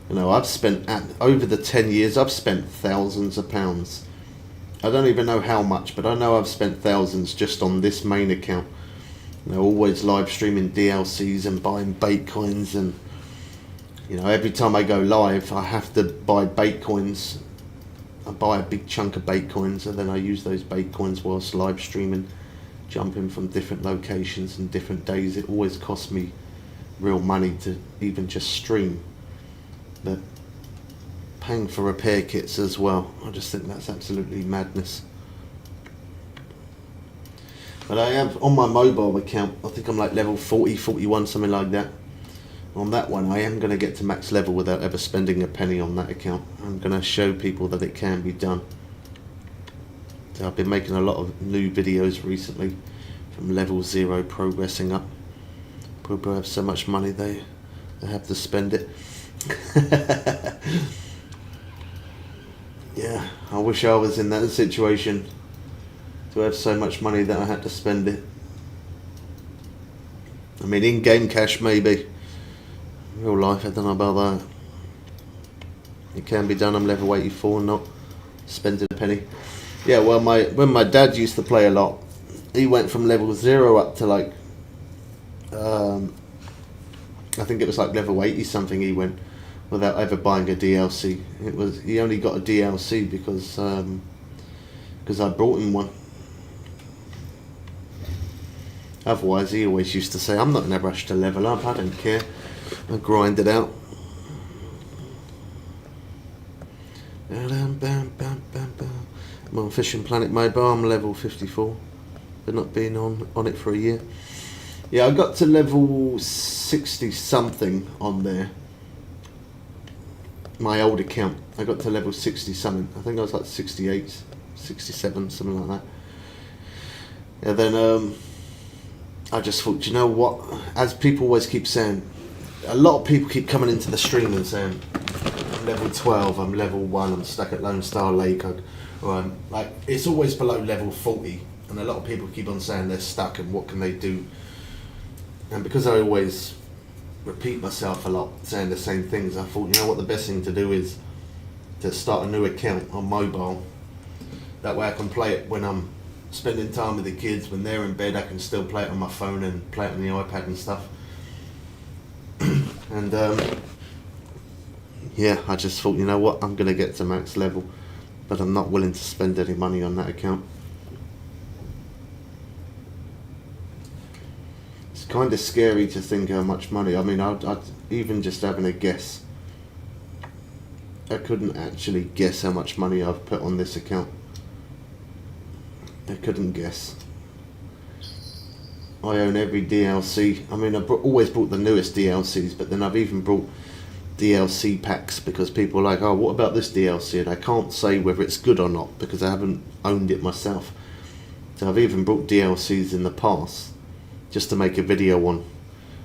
you know, I've spent, over the 10 years, I've spent thousands of pounds. I don't even know how much, but I know I've spent thousands just on this main account. You know, always live streaming DLCs and buying bait coins, and you know, every time I go live I have to buy bait coins. I buy a big chunk of bait coins, and then I use those bait coins whilst live streaming, jumping from different locations and different days. It always costs me real money to even just stream. But paying for repair kits as well, I just think that's absolutely madness. But I have, on my mobile account, I think I'm like level 40, 41, something like that. On that one, I am going to get to max level without ever spending a penny on that account. I'm going to show people that it can be done. So I've been making a lot of new videos recently, from level 0 progressing up. People have so much money they have to spend it. Yeah, I wish I was in that situation, to have so much money that I had to spend it. I mean, in-game cash maybe. Real life, I don't know about that. It can be done. I'm level 84 and not spending a penny. Yeah, well, when my dad used to play a lot, he went from level 0 up to like, I think it was like level 80 something. He went without ever buying a DLC. He only got a DLC because I brought him one. Otherwise, he always used to say, "I'm not in a rush to level up. I don't care. I grind it out." I'm on Fishing Planet Mobile. I'm level 54, but not been on it for a year. Yeah, I got to level 60 something on there. My old account, I got to level 60 something. I think I was like 68, 67, something like that. And then I just thought, you know what? As people always keep saying, a lot of people keep coming into the stream and saying, I'm level 12, I'm level 1, I'm stuck at Lone Star Lake, or I'm like, it's always below level 40, and a lot of people keep on saying they're stuck and what can they do. And because I always repeat myself a lot, saying the same things, I thought, you know what, the best thing to do is to start a new account on mobile. That way I can play it when I'm spending time with the kids. When they're in bed, I can still play it on my phone and play it on the iPad and stuff. And yeah, I just thought, you know what, I'm going to get to max level, but I'm not willing to spend any money on that account. It's kind of scary to think how much money. I mean, I'd even just having a guess, I couldn't actually guess how much money I've put on this account. I couldn't guess. I own every DLC. I mean, I've always bought the newest DLCs, but then I've even bought DLC packs because people are like, oh, what about this DLC? And I can't say whether it's good or not because I haven't owned it myself. So I've even bought DLCs in the past just to make a video on,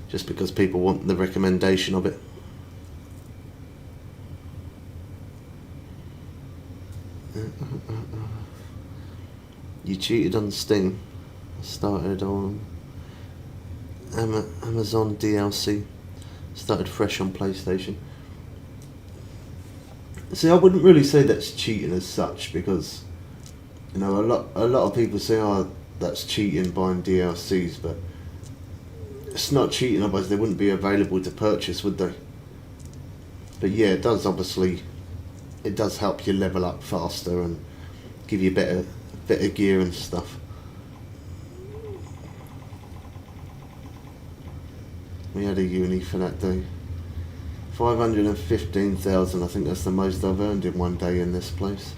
just because people want the recommendation of it. You cheated on Steam. Started on Amazon DLC. Started fresh on PlayStation. See, I wouldn't really say that's cheating as such, because you know, a lot of people say, oh, that's cheating buying DLCs, but it's not cheating, otherwise they wouldn't be available to purchase, would they? But yeah, it does, obviously, it does help you level up faster and give you better gear and stuff. We had a uni for that day. 515,000, I think that's the most I've earned in one day in this place.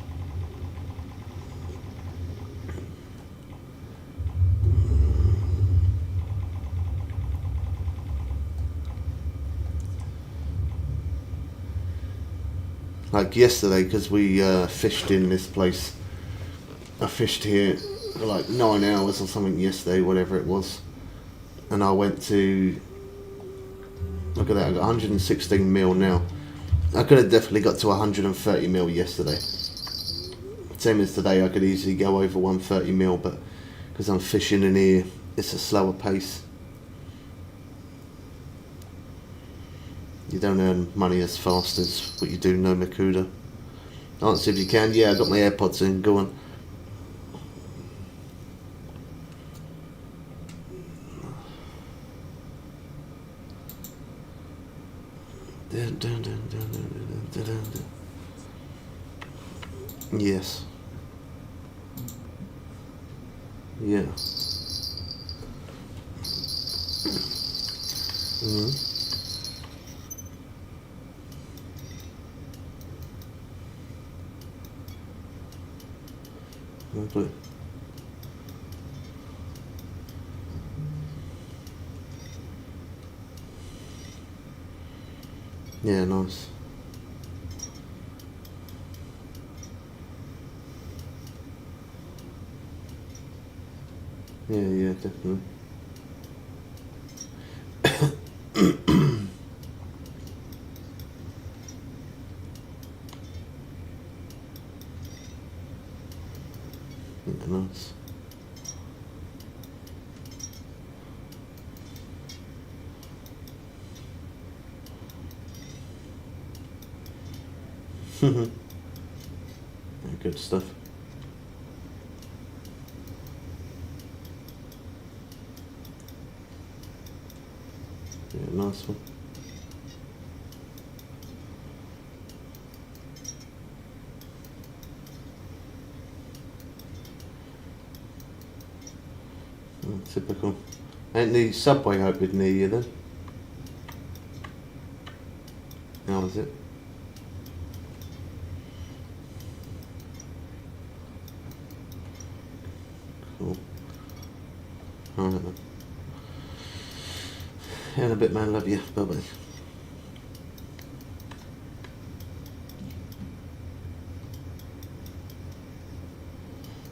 Like yesterday, because we fished in this place. I fished here for like 9 hours or something yesterday, whatever it was. And I went to, look at that, I got 116 mil now. I could have definitely got to 130 mil yesterday. Same as today, I could easily go over 130 mil, but because I'm fishing in here, it's a slower pace. You don't earn money as fast as what you do, no Makuda. Answer if you can. Yeah, I got my AirPods in, go on. Yes. Yeah. Okay. Yeah, nice. Yeah, definitely. Yeah, nice. Yeah, good stuff. Yeah, nice one. Typical. Ain't the subway open near you then? How is it? Cool. Alright then. In a bit, man. Love you. Bye bye.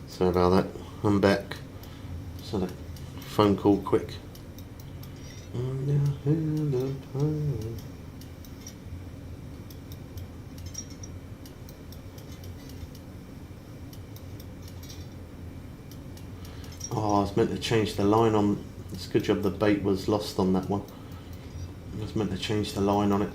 Sorry about that. I'm back. So that phone call quick. Oh, I was meant to change the line on. It's a good job the bait was lost on that one. I was meant to change the line on it.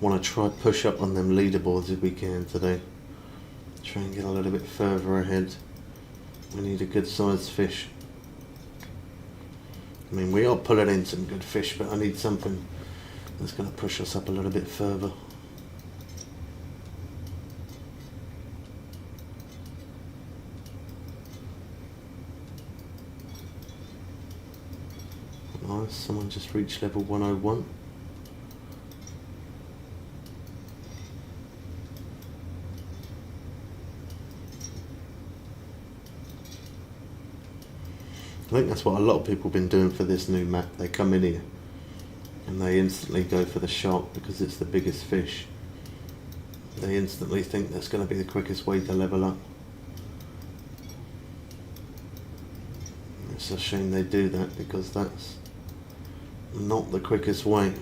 Want to try push up on them leaderboards if we can today. Try and get a little bit further ahead. We need a good sized fish. I mean, we are pulling in some good fish, but I need something that's going to push us up a little bit further. Nice, someone just reached level 101. I think that's what a lot of people have been doing for this new map. They come in here and they instantly go for the shark because it's the biggest fish. They instantly think that's going to be the quickest way to level up. It's a shame they do that because that's not the quickest way.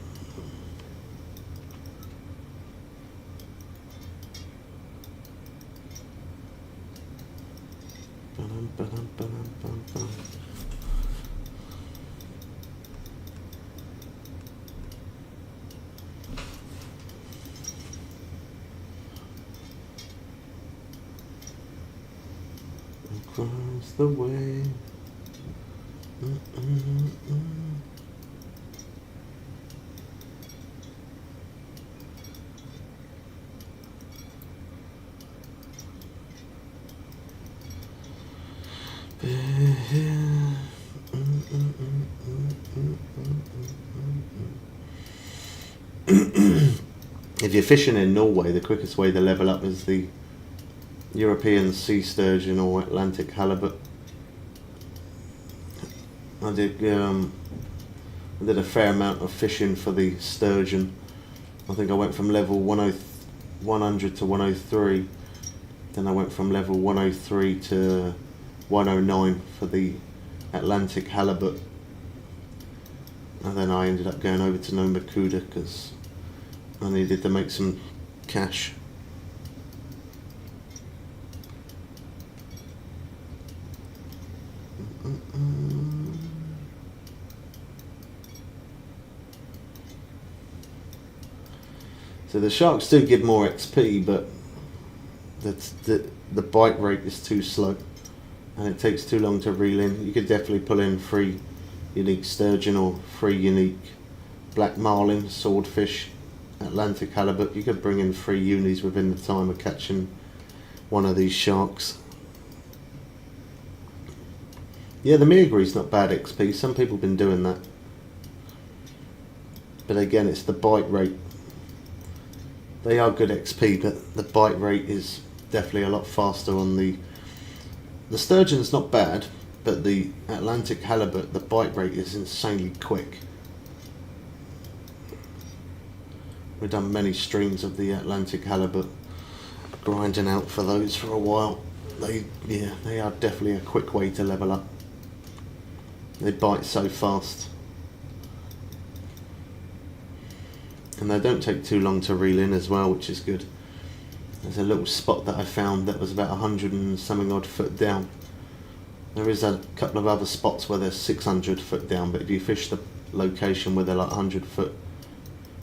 Across the way. If you're fishing in Norway, the quickest way to level up is the European sea sturgeon or Atlantic halibut. I did a fair amount of fishing for the sturgeon. I think I went from level 100 to 103. Then I went from level 103 to 109 for the Atlantic halibut. And then I ended up going over to Nomakuda because I needed to make some cash. So the sharks do give more XP, but the bite rate is too slow and it takes too long to reel in. You could definitely pull in 3 unique sturgeon or 3 unique black marlin, swordfish, Atlantic halibut. You could bring in 3 unis within the time of catching one of these sharks. Yeah, the Meagree's not bad XP. Some people have been doing that. But again, it's the bite rate. They are good XP, but the bite rate is definitely a lot faster on the sturgeon's not bad, but the Atlantic halibut, the bite rate is insanely quick. We've done many streams of the Atlantic halibut, grinding out for those for a while. They are definitely a quick way to level up. They bite so fast. And they don't take too long to reel in as well, which is good. There's a little spot that I found that was about 100 and something odd foot down. There is a couple of other spots where they're 600 foot down, but if you fish the location where they're like 100 foot,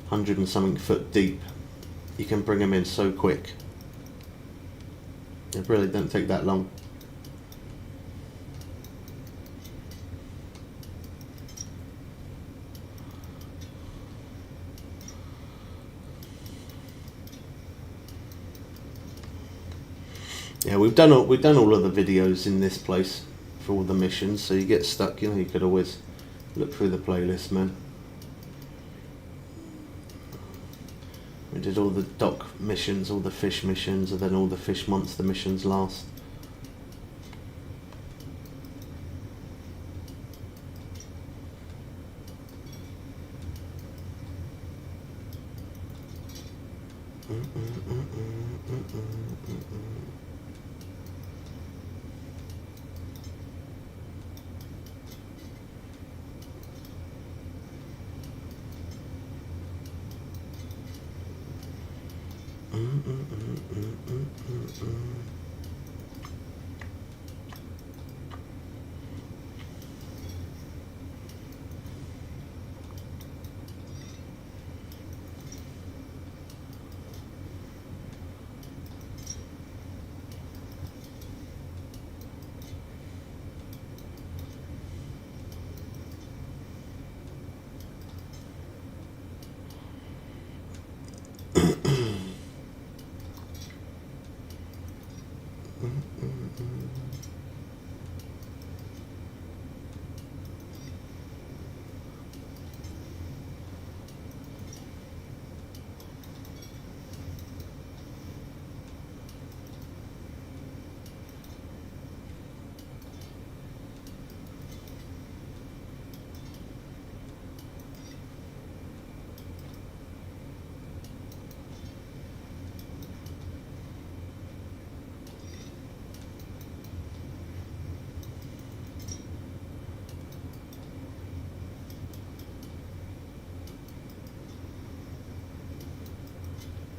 100 and something foot deep, you can bring them in so quick. It really don't take that long. Yeah, we've done all of the videos in this place for all the missions, so you get stuck, you know, you could always look through the playlist, man. We did all the dock missions, all the fish missions, and then all the fish monster missions last.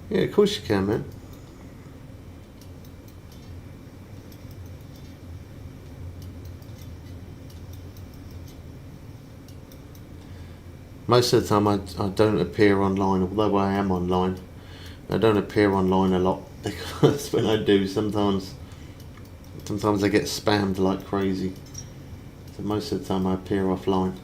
Yeah, of course you can, man. Most of the time I don't appear online, although I am online. I don't appear online a lot because when I do, sometimes I get spammed like crazy. So most of the time I appear offline.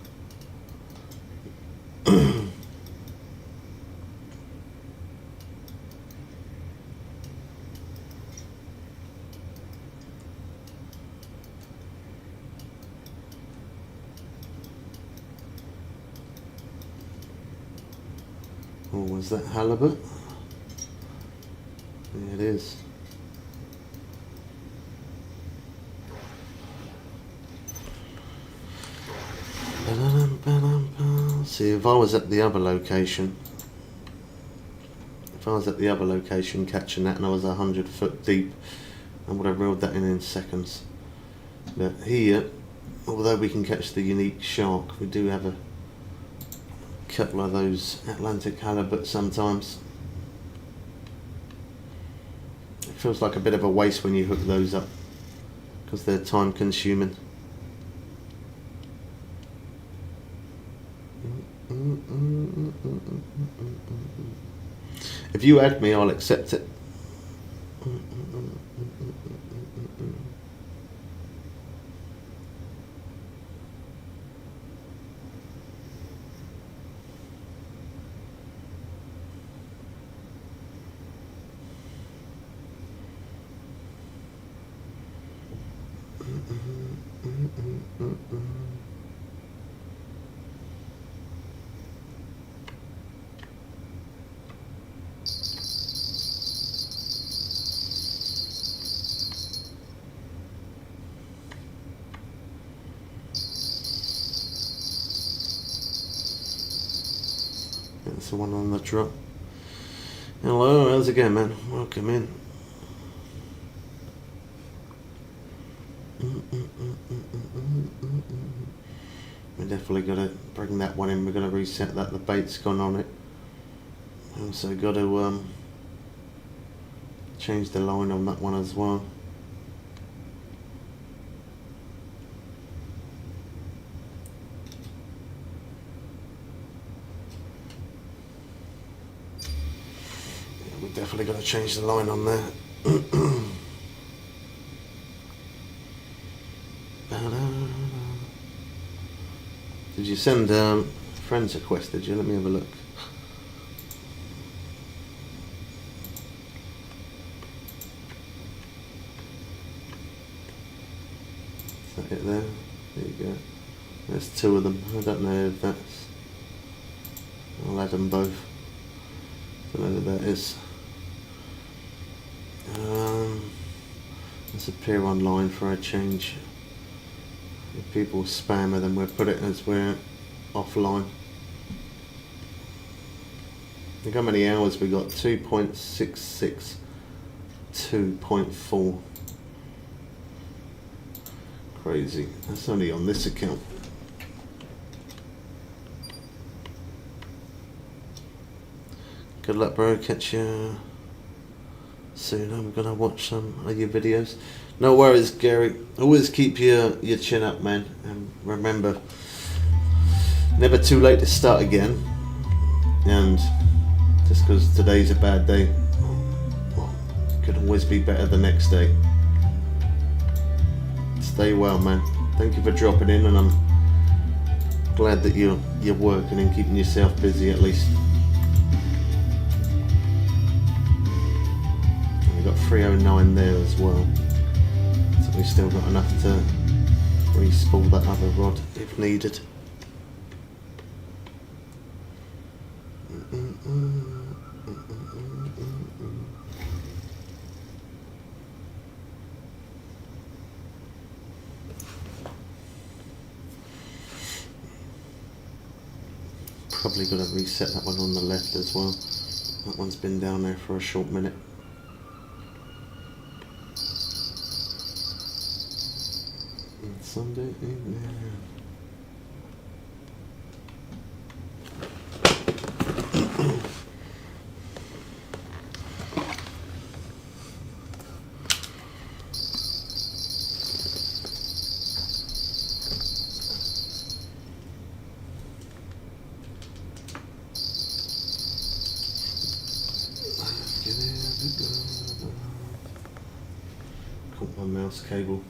Oh, was that halibut? Yeah, it is. See, if I was at the other location, catching that and I was 100 foot deep, I would have reeled that in seconds. But here, although we can catch the unique shark, we do have a couple of those Atlantic halibut sometimes. It feels like a bit of a waste when you hook those up because they're time consuming. If you add me, I'll accept it. That's the one on the drop. Hello, how's it going, man? Welcome in. We definitely got to bring that one in. We're going to reset that. The bait's gone on it. Also got to Change the line on that one as well. Yeah, we're definitely going to change the line on there. Did you send friends request, did you? Let me have a look. Is that it there? There you go. There's two of them. I don't know if that's... I'll add them both. Don't know who that is. Let's appear online for a change. If people spam it, then we'll put it as we're offline. Look how many hours we got. 2.66, 2.4. Crazy. That's only on this account. Good luck, bro. Catch you soon. I'm gonna watch some of your videos. No worries, Gary. Always keep your chin up, man. And remember, never too late to start again. And just because today's a bad day, well, it could always be better the next day. Stay well, man. Thank you for dropping in, and I'm glad that you're working and keeping yourself busy at least. And we've got 309 there as well. So we've still got enough to re-spool that other rod if needed. Probably got to reset that one on the left as well. That one's been down there for a short minute. Sunday evening. Caught my mouse cable.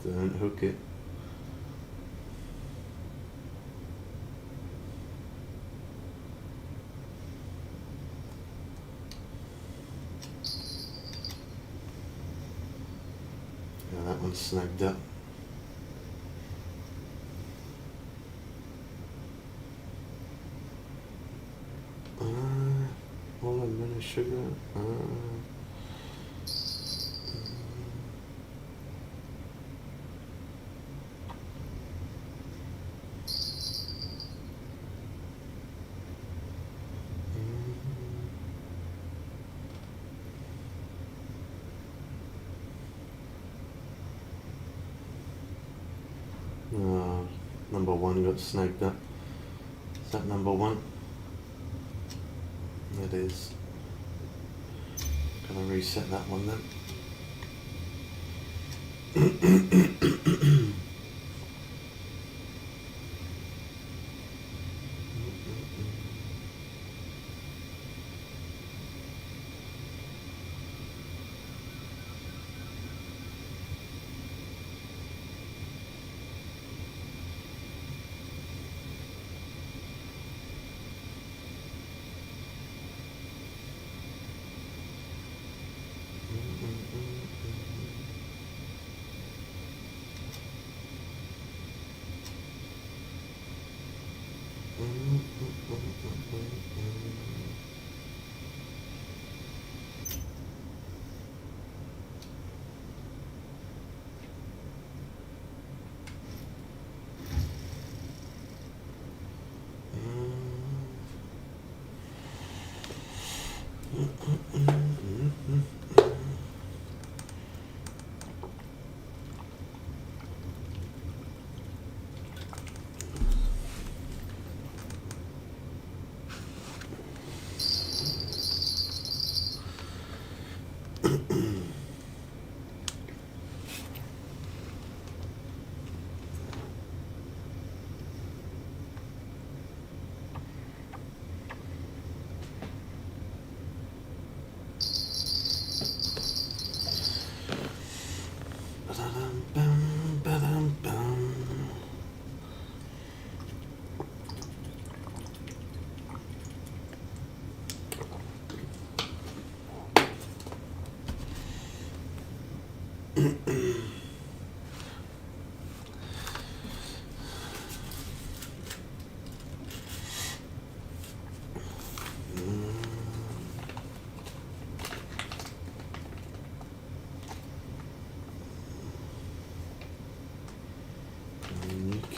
Don't hook it. Yeah, that one's snagged up. All a minute sugar. Number one got snagged up. Is that number one? It is. Gonna reset that one then.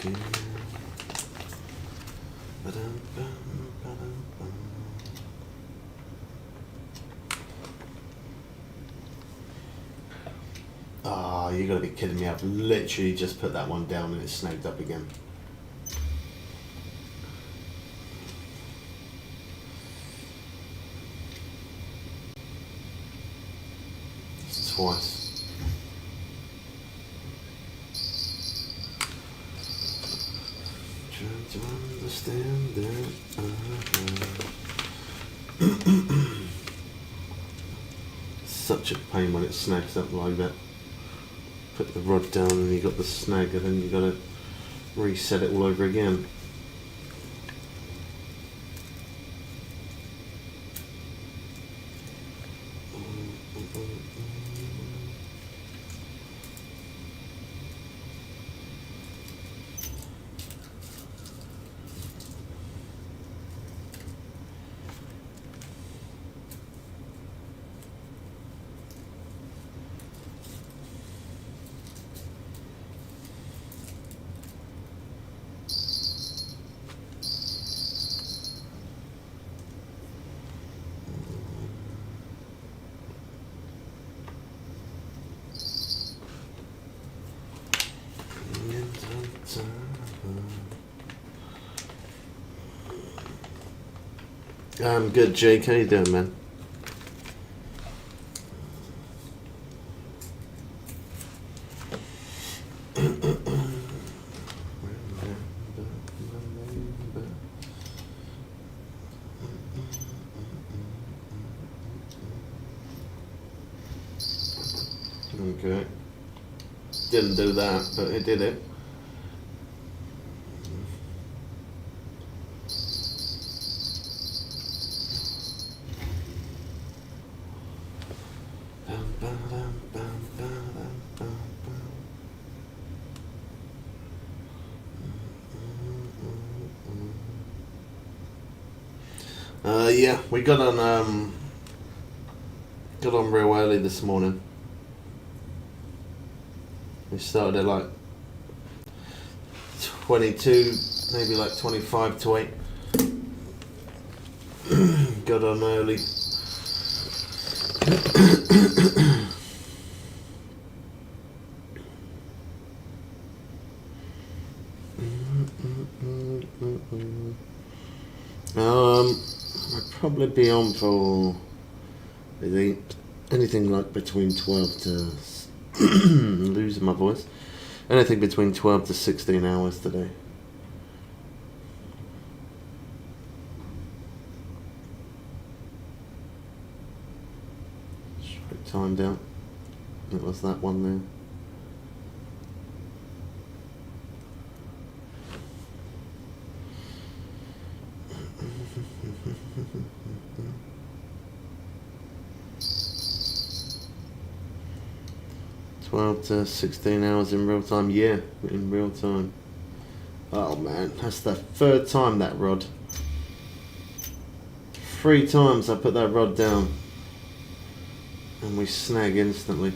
Okay. Ah, you gotta be kidding me. I've literally just put that one down and it's snagged up again. It's twice. Trying to understand that. Such a pain when it snags up like that. Put the rod down and you got the snag and then you gotta reset it all over again. I'm good, Jake. How you doing, man? Okay. Didn't do that, but it did it. Yeah, we got on real early this morning. We started at like 22, maybe like 25 to 8. Got on early. I'd probably be on for anything like between 12 to losing my voice. Anything between 12 to 16 hours today. Straight timed out. It was that one there. To 16 hours in real time, yeah, in real time. Oh man, that's the third time that rod. 3 times I put that rod down and we snag instantly.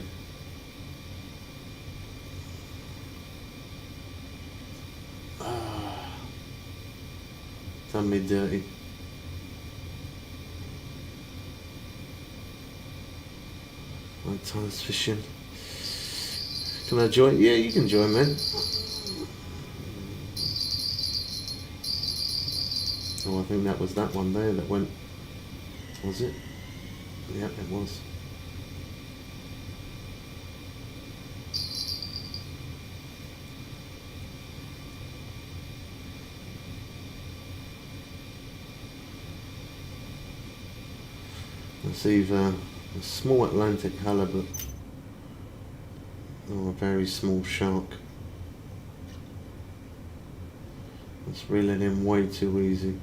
Done me dirty. Night times fishing. Can I join? Yeah, you can join, man. Oh, I think that was that one there that went. Was it? Yep, it was. It's either a small Atlantic halibut or a very small shark. It's reeling in way too easy.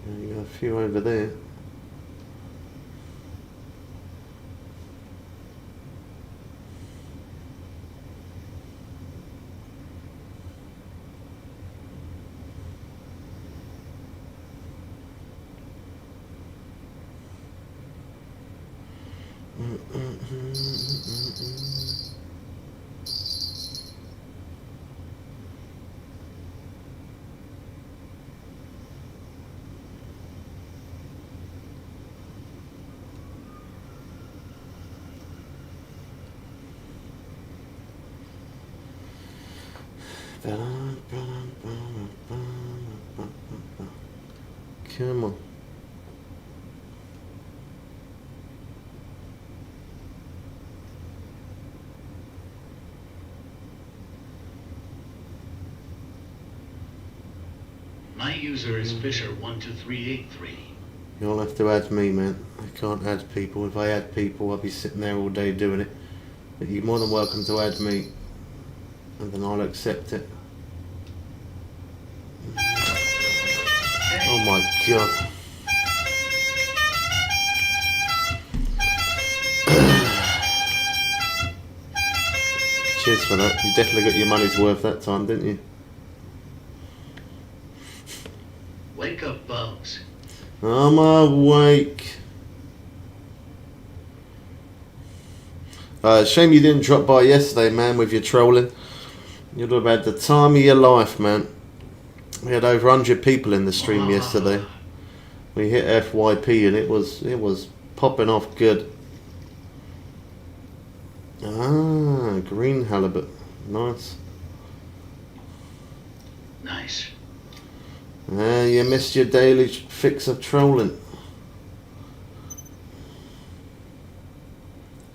You got a few over there. Come on.
My user is Fisher12383.
You'll have to add me, man. I can't add people. If I add people, I'll be sitting there all day doing it. But you're more than welcome to add me, and then I'll accept it. Oh my god. Cheers for that. You definitely got your money's worth that time, didn't you?
Wake up, Bugs.
I'm awake. Shame you didn't drop by yesterday, man, with your trolling. You'd have had the time of your life, man. We had over 100 people in the stream yesterday. We hit FYP and it was popping off good. Ah, green halibut. Nice.
Nice.
You missed your daily fix of trolling.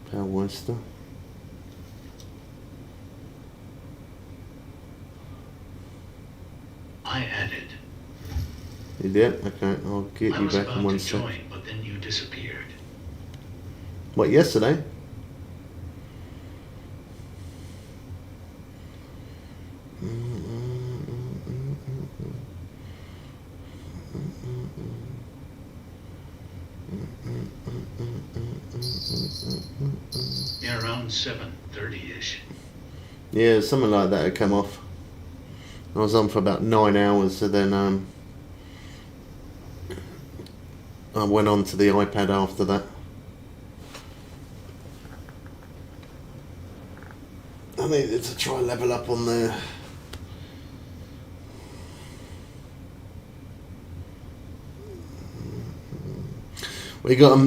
Pale Wester.
I added.
You did? Okay, I'll get
I
you
was
back
about
in one
to
sec.
join, but then you disappeared.
What, yesterday?
Yeah, around 7:30ish.
Yeah, something like that had come off. I was on for about 9 hours, so then I went on to the iPad after that. I needed to try level up on there. We got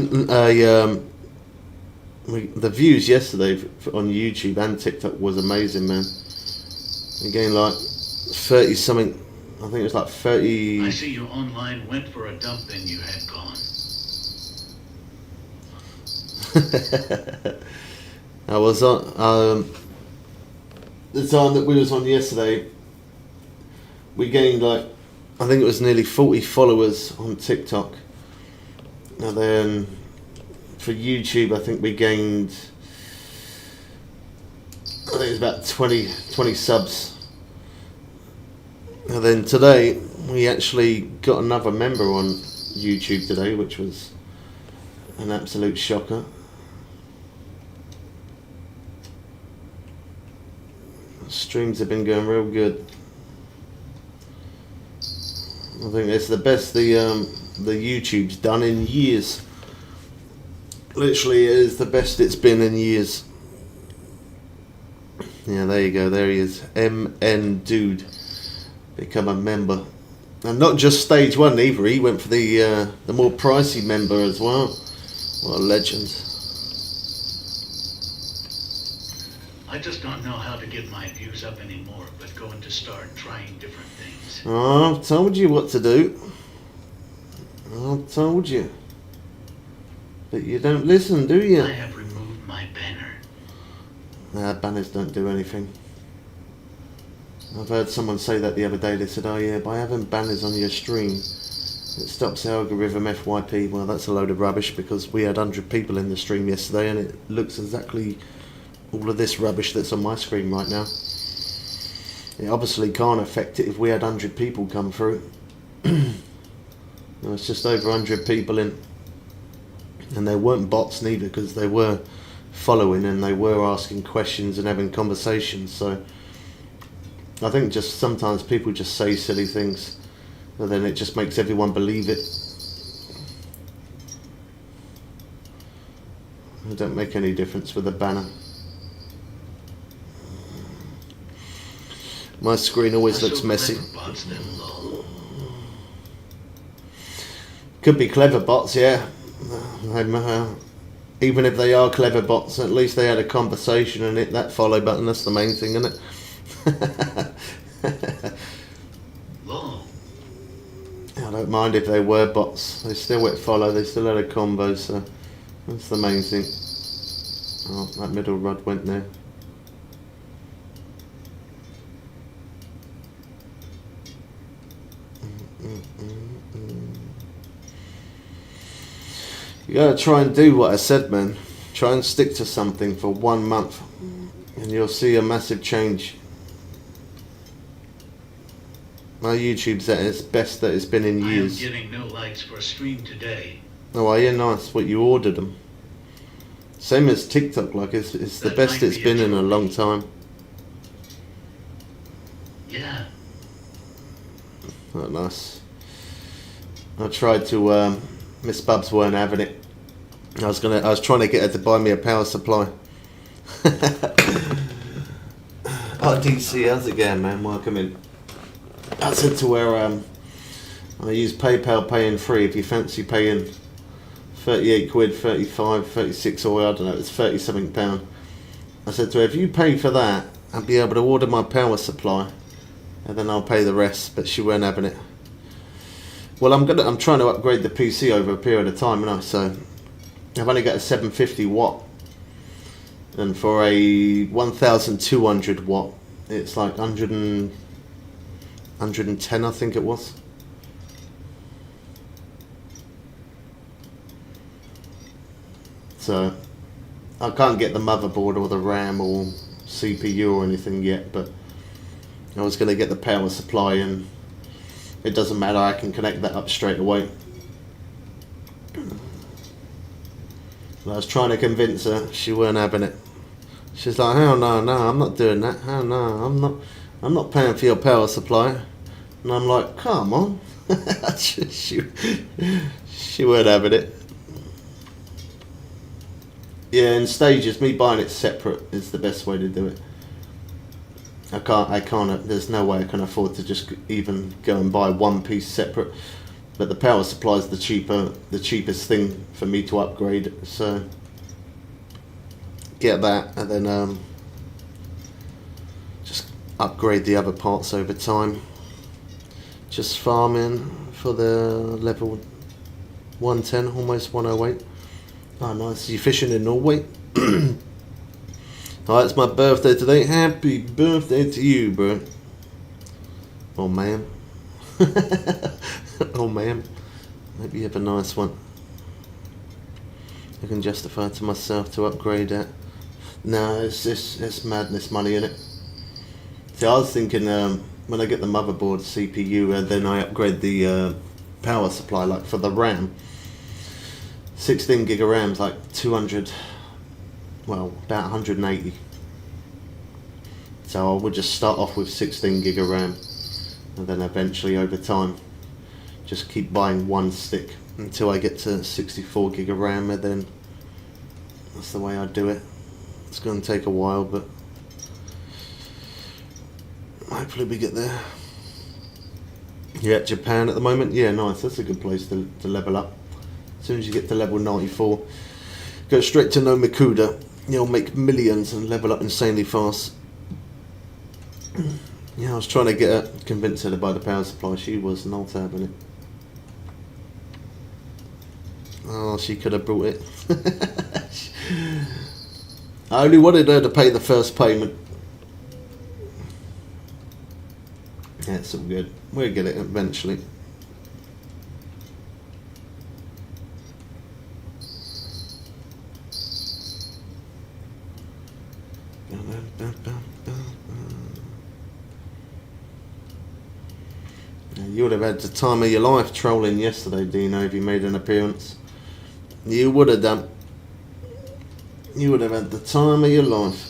the views yesterday on YouTube and TikTok was amazing, man. We gained like 30 something. I think it was like 30.
I see you online went for a dump, then you had gone.
I was on the time that we was on yesterday. We gained like, I think it was nearly 40 followers on TikTok. And then for YouTube, I think we gained, I think it was about 20 subs. And then today, we actually got another member on YouTube today, which was an absolute shocker. Streams have been going real good. I think it's the best the YouTube's done in years. Literally, it is the best it's been in years. Yeah, there you go. There he is. MN Dude. Become a member. And not just stage 1 either. He went for the more pricey member as well. What a legend.
I just don't know how to get my views up anymore, but going to start trying different things.
Oh, I've told you what to do. I've told you. But you don't listen, do you?
I have removed my banner.
Nah, banners don't do anything. I've heard someone say that the other day. They said, oh yeah, by having banners on your stream, it stops algorithm FYP. Well, that's a load of rubbish, because we had 100 people in the stream yesterday and it looks exactly all of this rubbish that's on my screen right now. It obviously can't affect it if we had 100 people come through. No, it's just over 100 people in. And they weren't bots neither, because they were following and they were asking questions and having conversations. So I think just sometimes people just say silly things and then it just makes everyone believe it. It don't make any difference with a banner. My screen always looks messy. Could be clever bots, yeah. Even if they are clever bots, at least they had a conversation and hit that follow button. That's the main thing, isn't it? I don't mind if they were bots. They still hit follow. They still had a combo, so that's the main thing. Oh, that middle rod went there. You gotta try and do what I said, man. Try and stick to something for 1 month and you'll see a massive change. My YouTube's at its best that it's been in years.
I am getting no likes for a stream today.
Oh, are you? Nice. What, you ordered them? Same as TikTok, like it's the best it's been in a long time.
Yeah.
Oh, nice. I tried to, Miss Bubs weren't having it. I was trying to get her to buy me a power supply. Oh, DC, how's it going, man? Welcome in. I said to her, I use PayPal Pay in Free if you fancy paying 38 quid, 35, 36, or I don't know, it's 30 something pound. I said to her, if you pay for that, I'll be able to order my power supply and then I'll pay the rest, but she weren't having it. Well, I'm trying to upgrade the PC over a period of time, so I've only got a 750 watt, and for a 1200 watt, it's like 110, I think it was. So I can't get the motherboard or the RAM or CPU or anything yet, but I was going to get the power supply, and it doesn't matter, I can connect that up straight away. I was trying to convince her, she weren't having it. She's like, hell no, I'm not doing that. Hell no, I'm not paying for your power supply. And I'm like, come on. she weren't having it. Yeah, in stages, me buying it separate is the best way to do it. I can't, there's no way I can afford to just even go and buy one piece separate. But the power supply is the cheapest thing for me to upgrade. So get that, and then just upgrade the other parts over time. Just farming for the level 110, almost 108. Oh, nice. You fishing in Norway? Oh, it's my birthday today. Happy birthday to you, bro. Oh, ma'am. Oh, ma'am. Hope you have a nice one. I can justify to myself to upgrade that. No, it's madness money in it. See, I was thinking when I get the motherboard CPU and then I upgrade the power supply, like for the RAM. 16 gig of RAM's like 200, well, about 180. So I would just start off with 16 gig of RAM, and then eventually over time just keep buying one stick until I get to 64 gig of RAM, and then that's the way I do it. It's going to take a while, but hopefully we get there. Yeah, Japan at the moment. Yeah, nice. That's a good place to level up. As soon as you get to level 94, go straight to Nomikuda. you'll make millions and level up insanely fast. Yeah, I was trying to convince her to buy the power supply. She was not having it. Oh, she could have brought it. I only wanted her to pay the first payment. Yeah, it's all good. We'll get it eventually. You would have had the time of your life trolling yesterday, Dino, if you made an appearance. You would have done. You would have had the time of your life.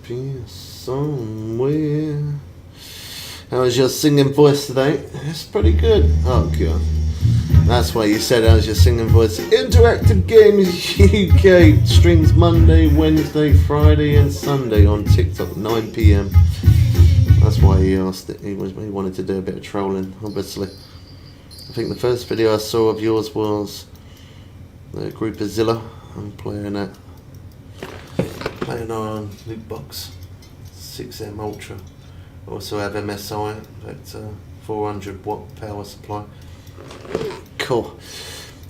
Be somewhere. How's your singing voice today? It's pretty good. Oh, God. That's why you said how's your singing voice. Interactive Games UK streams Monday, Wednesday, Friday and Sunday on TikTok, 9 PM. That's why he asked it. He wanted to do a bit of trolling, obviously. I think the first video I saw of yours was the group of Zilla. I'm playing on loot box 6M Ultra. I also have MSI at 400 watt power supply. Cool.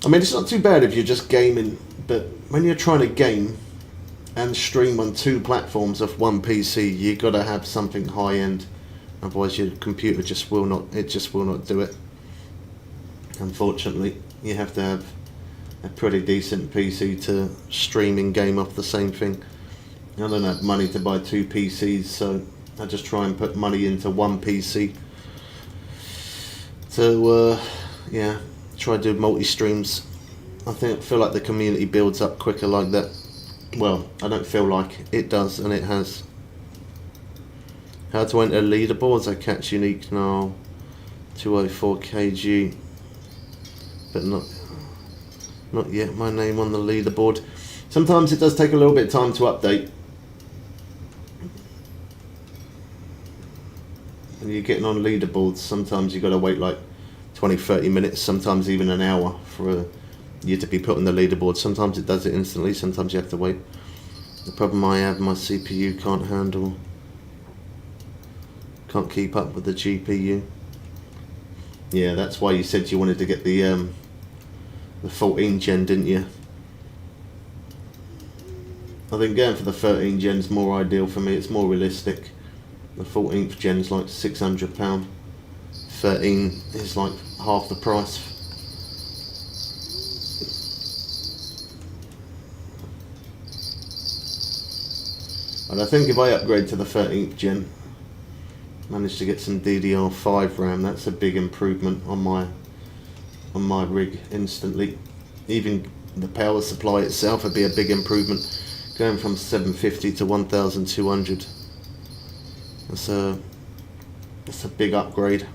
I mean, it's not too bad if you're just gaming, but when you're trying to game and stream on two platforms of one PC, you gotta have something high end. Otherwise, your computer just will not do it. Unfortunately, you have to have a pretty decent PC to stream in game off the same thing. I don't have money to buy two PCs, so I just try and put money into one PC to try to do multi-streams. I feel like the community builds up quicker like that. Well, I don't feel like it does, and it has. How to enter leaderboards? I catch unique now, 204 kg, but not yet my name on the leaderboard. Sometimes it does take a little bit of time to update. When you're getting on leaderboards, sometimes you've got to wait like 20-30 minutes, sometimes even an hour for you to be put on the leaderboard. Sometimes it does it instantly, sometimes you have to wait. The problem I have, my CPU can't keep up with the GPU. Yeah, that's why you said you wanted to get the 14 gen, didn't you? I think going for the 13 gen is more ideal for me. It's more realistic. The 14th gen is like £600. 13 is like half the price. And I think if I upgrade to the 13th gen, manage to get some DDR5 RAM, that's a big improvement on my rig instantly. Even the power supply itself would be a big improvement, going from 750 to 1200. That's a big upgrade.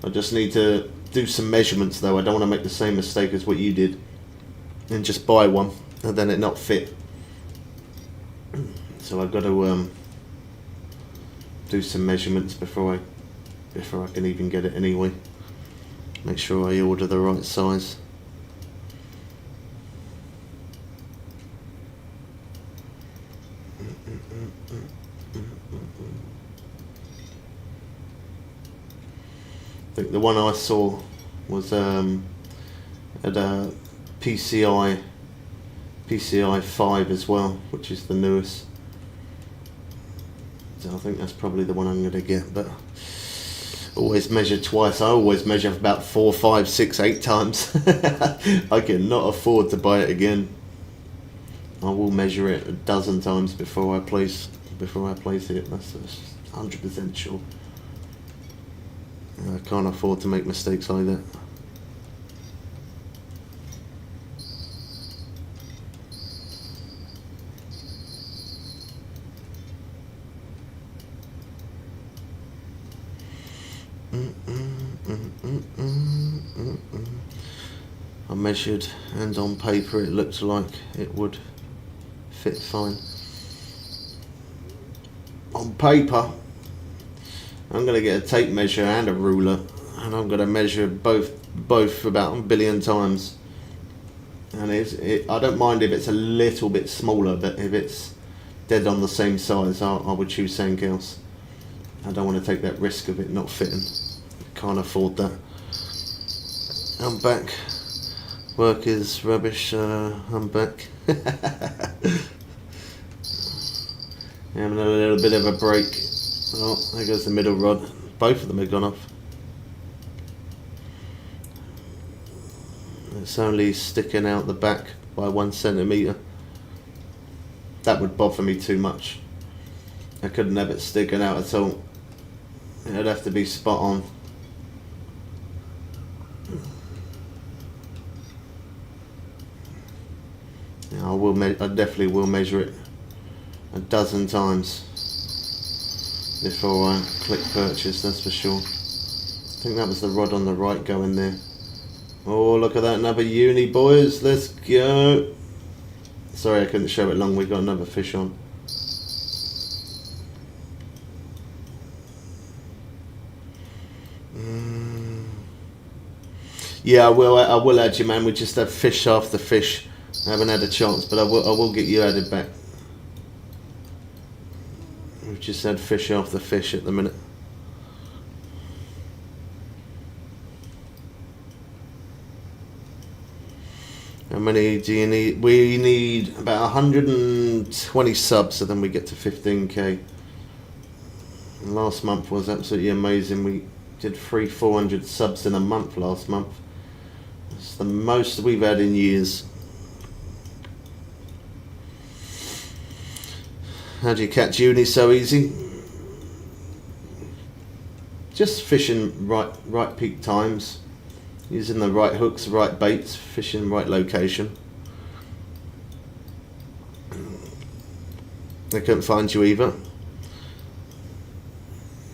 I just need to do some measurements though. I don't want to make the same mistake as what you did and just buy one and then it not fit. So I've got to do some measurements before I can even get it anyway. Make sure I order the right size. I think the one I saw was at a PCI 5 as well, which is the newest. So I think that's probably the one I'm going to get, but always measure twice. I always measure about 4, 5, 6, 8 times. I cannot afford to buy it again. I will measure it a dozen times before I place it. That's 100% sure. I can't afford to make mistakes either. I measured, and on paper it looked like it would fit fine. On paper, I'm going to get a tape measure and a ruler, and I'm going to measure both about a billion times. And I don't mind if it's a little bit smaller, but if it's dead on the same size, I would choose something else. I don't want to take that risk of it not fitting. Can't afford that. I'm back. Work is rubbish. I'm back. Having a little bit of a break. Oh, there goes the middle rod. Both of them have gone off. It's only sticking out the back by 1 centimetre. That would bother me too much. I couldn't have it sticking out at all. It'd have to be spot on. Yeah, I definitely will measure it a dozen times before I click purchase, that's for sure. I think that was the rod on the right going there. Oh, look at that, another uni, boys. Let's go. Sorry I couldn't show it long, we got another fish on. Yeah, I will add you, man. We just have fish after fish. I haven't had a chance, but I will get you added back. We've just had fish after fish at the minute. How many do you need? We need about 120 subs, so then we get to 15k. Last month was absolutely amazing. We did 400 subs in a month last month. It's the most we've had in years. How do you catch uni so easy? Just fishing right peak times, using the right hooks, right baits, fishing right location. They couldn't find you either.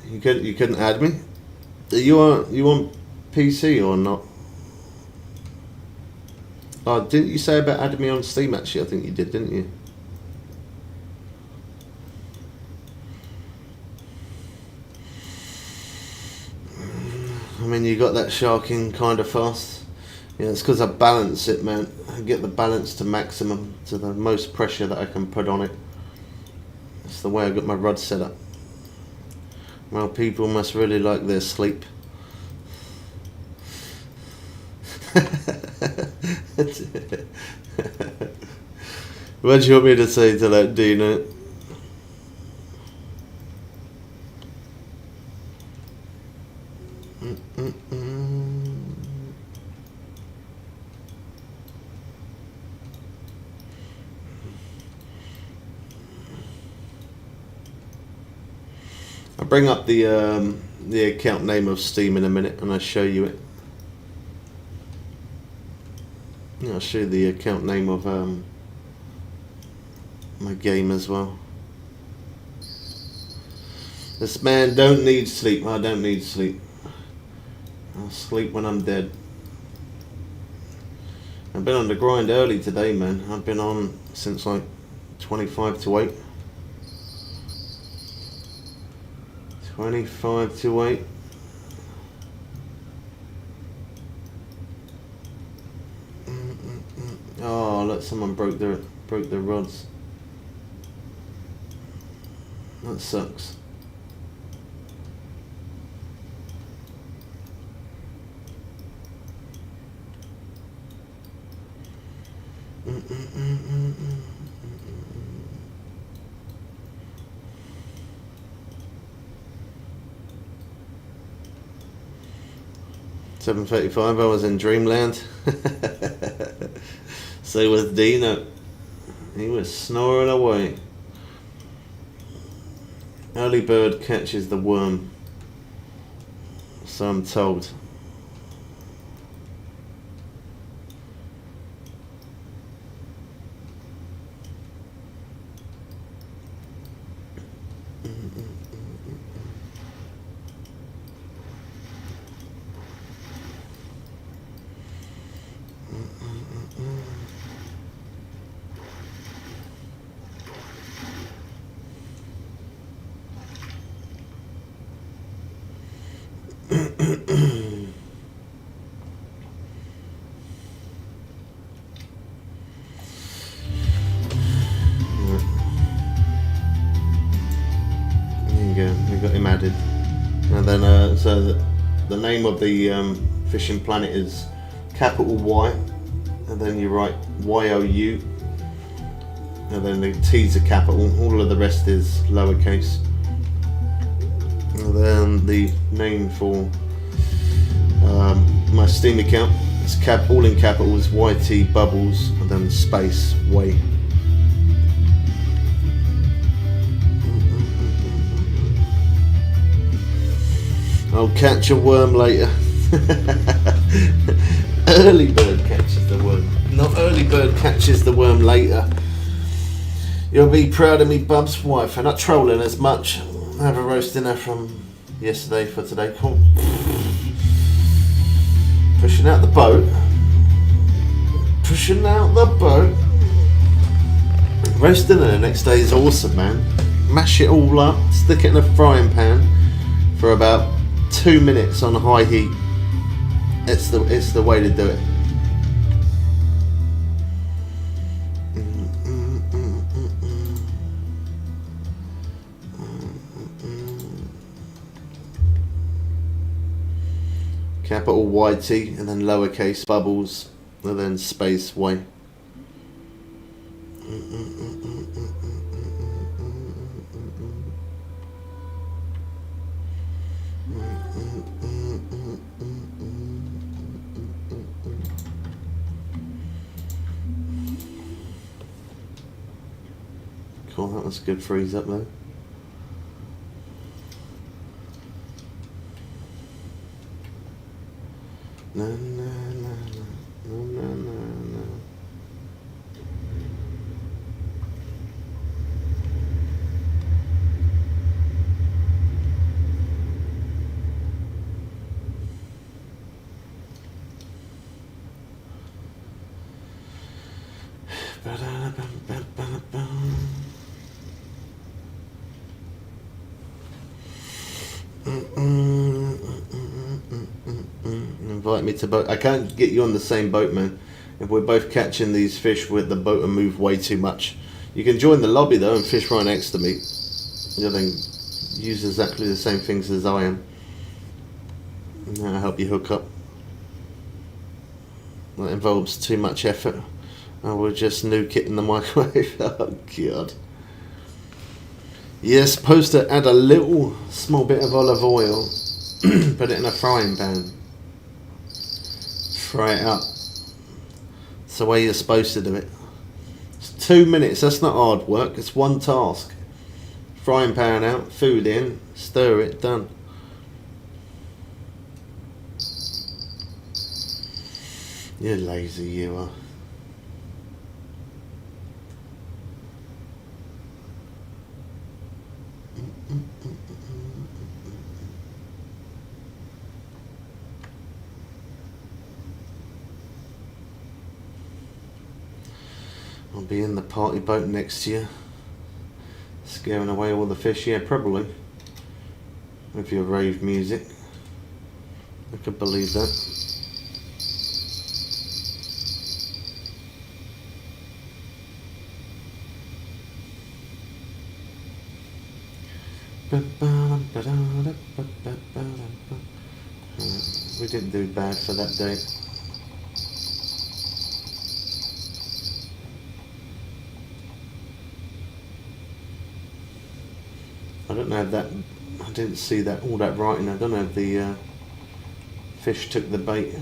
You couldn't add me. Are you on PC or not? Oh, didn't you say about adding me on Steam? Actually, I think you did, didn't you? I mean, you got that shark in kind of fast. Yeah, it's because I balance it, man. I get the balance to maximum, to the most pressure that I can put on it. That's the way I got my rod set up. Well, people must really like their sleep. What do you want me to say to that, Dina? I'll bring up the account name of Steam in a minute and I'll show you it. I'll show you the account name of my game as well. This man don't need sleep. I don't need sleep. I'll sleep when I'm dead. I've been on the grind early today, man. I've been on since like 25 to 8. 25 to 8. Oh, look, someone broke their rods. That sucks. $7:35. I was in Dreamland. So was Dino. He was snoring away. Early bird catches the worm, so I'm told. name of the fishing planet is capital Y, and then you write YOU, and then the T's are capital. All of the rest is lowercase. And then the name for my Steam account is all in capitals, YT Bubbles, and then space way. I'll catch a worm later. Early bird catches the worm. Not early bird catches the worm later. You'll be proud of me, Bub's wife. I'm not trolling as much. I have a roast dinner from yesterday for today. Cool. Pushing out the boat. Pushing out the boat. Roast dinner the next day is awesome, man. Mash it all up. Stick it in a frying pan for about 2 minutes on high heat. It's the way to do it. Capital YT and then lowercase Bubbles and then space Y. Cool, that was a good freeze up there. No, no, no, no, no, no, no. Invite me to boat. I can't get you on the same boat, man. If we're both catching these fish with the boat and move way too much. You can join the lobby though and fish right next to me. You then use exactly the same things as I am. And I'll help you hook up. That involves too much effort. I will just nuke it in the microwave. Oh god. You're supposed to add a little small bit of olive oil. Put it in a frying pan. Fry it up. It's the way you're supposed to do it. It's 2 minutes. That's not hard work. It's one task. Frying pan out, food in, stir it, done. You're lazy, you are. I'll be in the party boat next year, scaring away all the fish. Yeah, probably. With your rave music. I could believe that. We didn't do bad for that day. I don't know if that, I didn't see that, all that writing. I don't know if the fish took the bait.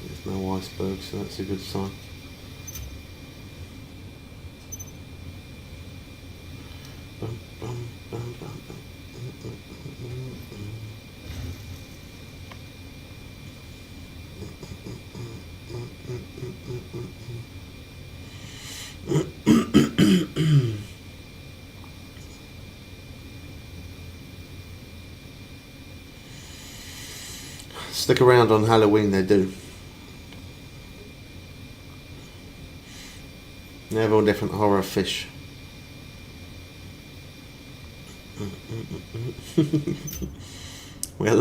There's no icebergs, so that's a good sign. Bum, bum, bum, bum, bum. Stick around on Halloween, they do. They have all different horror fish. We're a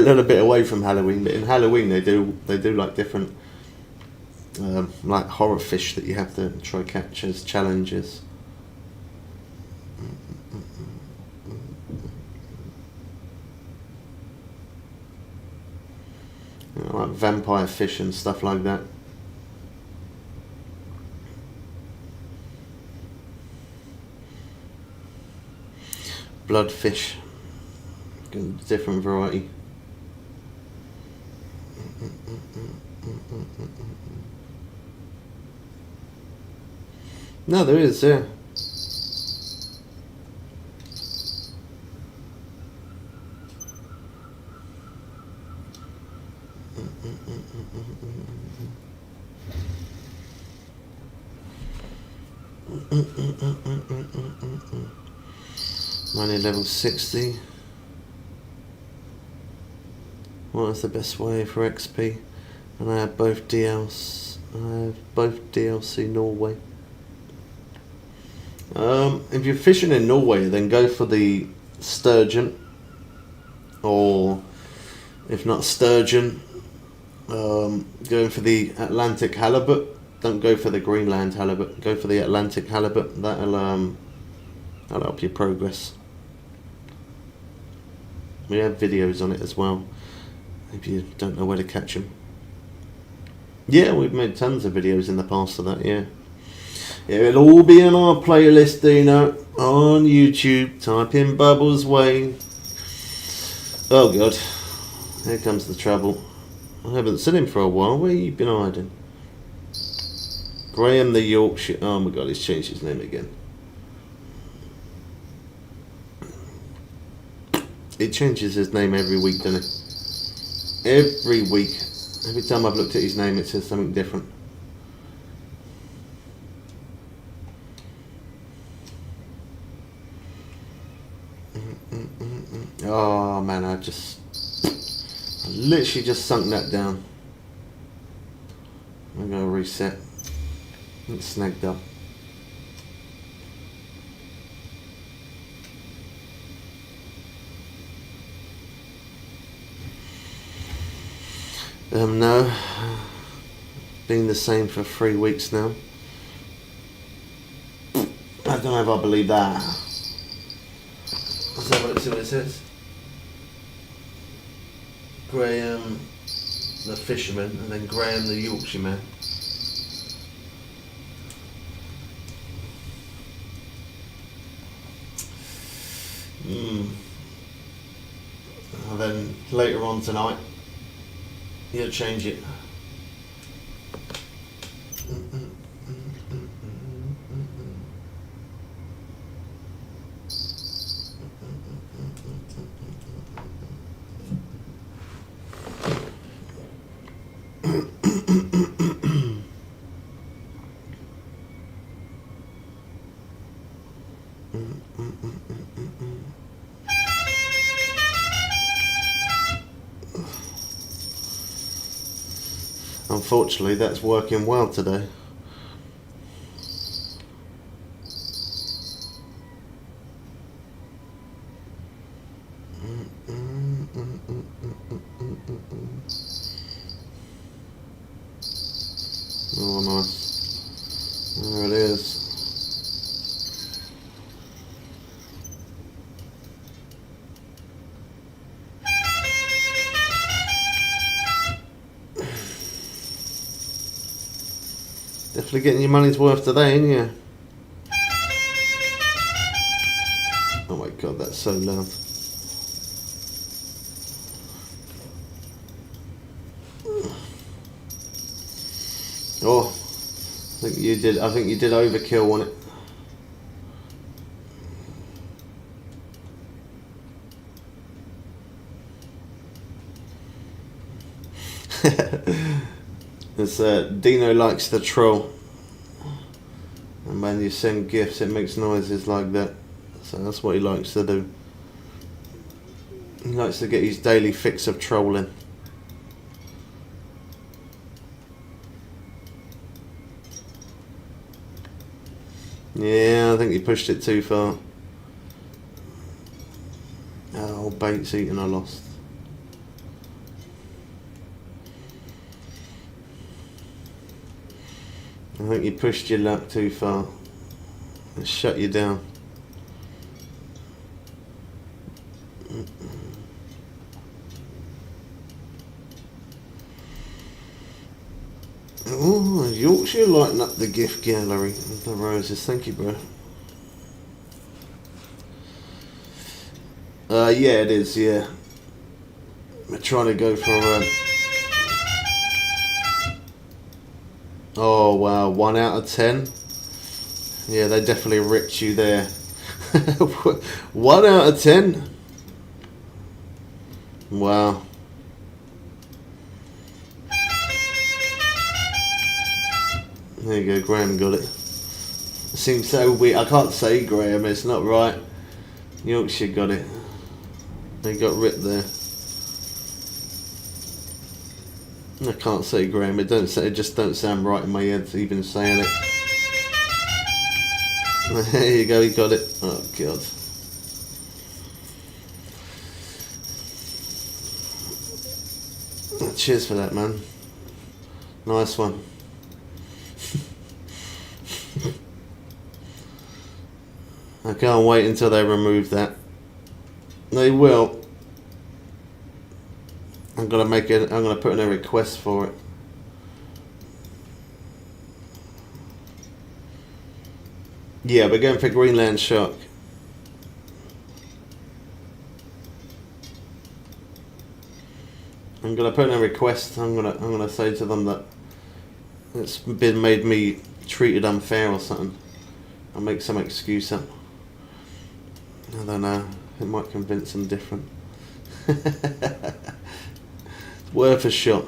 little bit away from Halloween, but in Halloween they do like different like horror fish that you have to try catch as challenges. You know, like vampire fish and stuff like that. Bloodfish, different variety. No, there is, yeah. Money level 60. What is the best way for XP? And I have both DLC Norway. If you're fishing in Norway, then go for the sturgeon, or if not sturgeon, going for the Atlantic halibut. Don't go for the Greenland halibut. Go for the Atlantic halibut. That'll help you progress. We have videos on it as well, if you don't know where to catch them. Yeah, we've made tons of videos in the past of that, yeah. It'll all be in our playlist, Dino, on YouTube. Type in Bubbles Way. Oh God, here comes the trouble. I haven't seen him for a while. Where you been hiding? Graham the Yorkshire. Oh my God, he's changed his name again. He changes his name every week, doesn't he? Every week. Every time I've looked at his name, it says something different. Oh man, I literally just sunk that down. I'm gonna reset. It's snagged up. No. Been the same for 3 weeks now. I don't know if I believe that. Let's have a look, see what it says. Graham the fisherman, and then Graham the Yorkshireman. And then later on tonight, you'll change it. Unfortunately, that's working well today. Oh, nice. There it is. Definitely getting your money's worth today, ain't you? Oh my God, that's so loud. Oh, I think you did overkill on it. It's Dino likes to troll, and when you send gifts it makes noises like that, so that's what he likes to do. He likes to get his daily fix of trolling. Yeah, I think he pushed it too far. Oh, bait's eaten, I lost. I think you pushed your luck too far. It shut you down. Oh, Yorkshire lighting up the gift gallery with the roses. Thank you, bro. Yeah, it is, yeah. We're trying to go for oh, wow, 1 out of 10. Yeah, they definitely ripped you there. 1 out of 10. Wow. There you go, Graham got it. It seems so weird. I can't say Graham, it's not right. Yorkshire got it. They got ripped there. I can't say Graham. It just don't sound right in my head even saying it. There you go. He got it. Oh God. Cheers for that, man. Nice one. I can't wait until they remove that. They will. I'm gonna put in a request for it. Yeah, we're going for Greenland shark. I'm gonna put in a request. I'm gonna say to them that it's been made me treated unfair or something. I'll make some excuse up. I don't know. It might convince them different. It's worth a shot.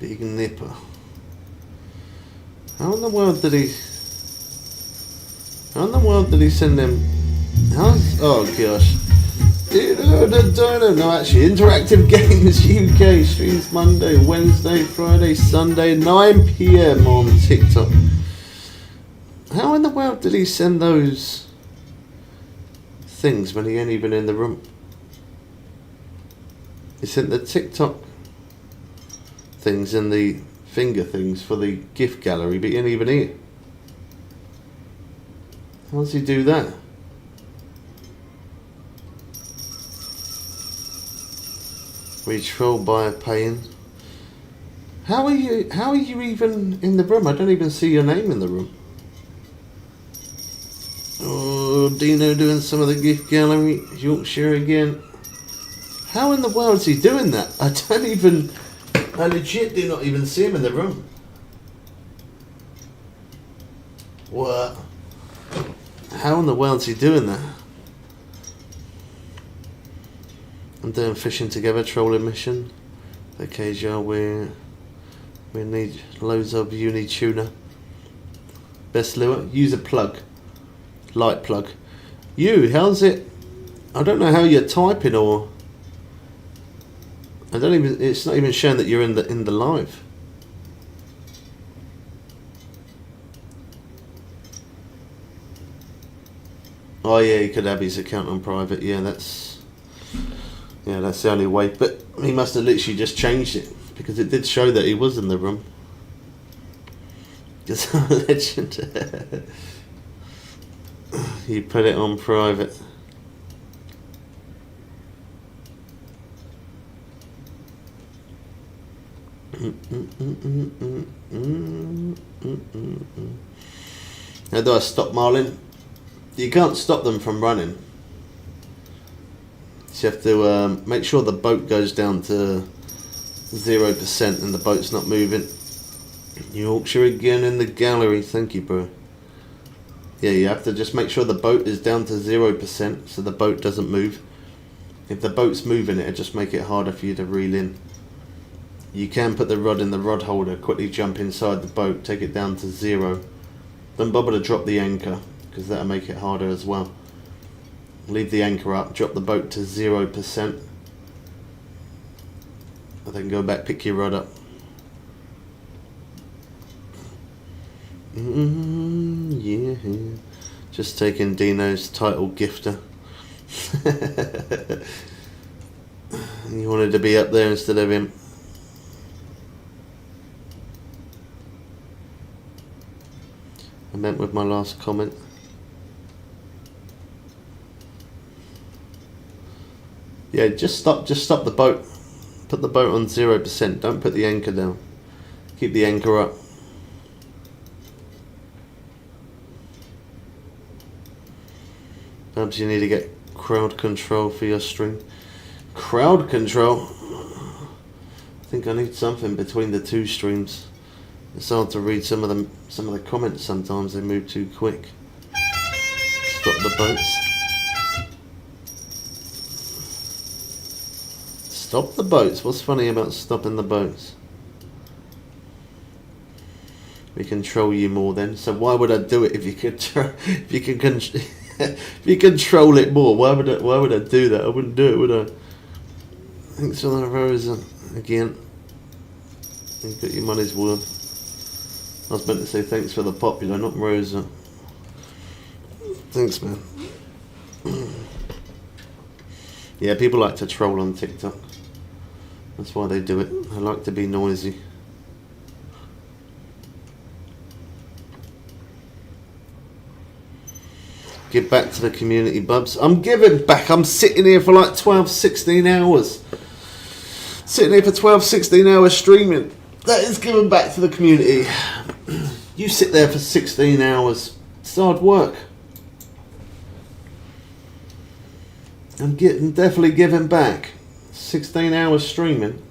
Big nipper. How in the world did he send them? Oh gosh. No, actually, Interactive Games UK streams Monday, Wednesday, Friday, Sunday, 9 PM on TikTok. How in the world did he send those things when he ain't even in the room? He sent the TikTok things and the finger things for the gift gallery, but he ain't even here. How does he do that? We troll by a paying. How are you even in the room? I don't even see your name in the room. Oh, Dino doing some of the gift gallery, Yorkshire again. How in the world is he doing that? I legit do not even see him in the room. What? How in the world is he doing that? I'm doing fishing together, trolling mission. Okay, Joe, we need loads of uni tuna. Best lure, use a plug. Light plug. How's it? I don't know how you're typing or it's not even showing that you're in the live. Oh yeah, he could have his account on private. Yeah, that's the only way. But he must have literally just changed it because it did show that he was in the room. It's a legend. He put it on private. How do I stop marlin? You can't stop them from running. So you have to make sure the boat goes down to 0% and the boat's not moving. Yorkshire again in the gallery. Thank you, bro. Yeah, you have to just make sure the boat is down to 0% so the boat doesn't move. If the boat's moving, it'll just make it harder for you to reel in. You can put the rod in the rod holder, quickly jump inside the boat, take it down to 0. Don't bother to drop the anchor because that'll make it harder as well. Leave the anchor up, drop the boat to 0%, and then go back, pick your rod up. Yeah. Just taking Dino's title gifter. You wanted to be up there instead of him. I meant with my last comment. Yeah, just stop the boat. Put the boat on 0%. Don't put the anchor down. Keep the anchor up. Perhaps you need to get crowd control for your stream. Crowd control? I think I need something between the two streams. It's hard to read some of the comments sometimes. They move too quick. Stop the boats. Stop the boats. What's funny about stopping the boats? We control you more then. So why would I do it if you could if you control it more? Why would I do that? I wouldn't do it, would I? Thanks for the rose again. You got your money's worth. I was meant to say thanks for the popular, not Rosa. Thanks, man. Yeah, people like to troll on TikTok. That's why they do it. They like to be noisy. Give back to the community, bubs. I'm giving back. I'm sitting here for like 12, 16 hours. Sitting here for 12, 16 hours streaming. That is giving back to the community. You sit there for 16 hours. It's hard work. I'm definitely giving back. 16 hours streaming.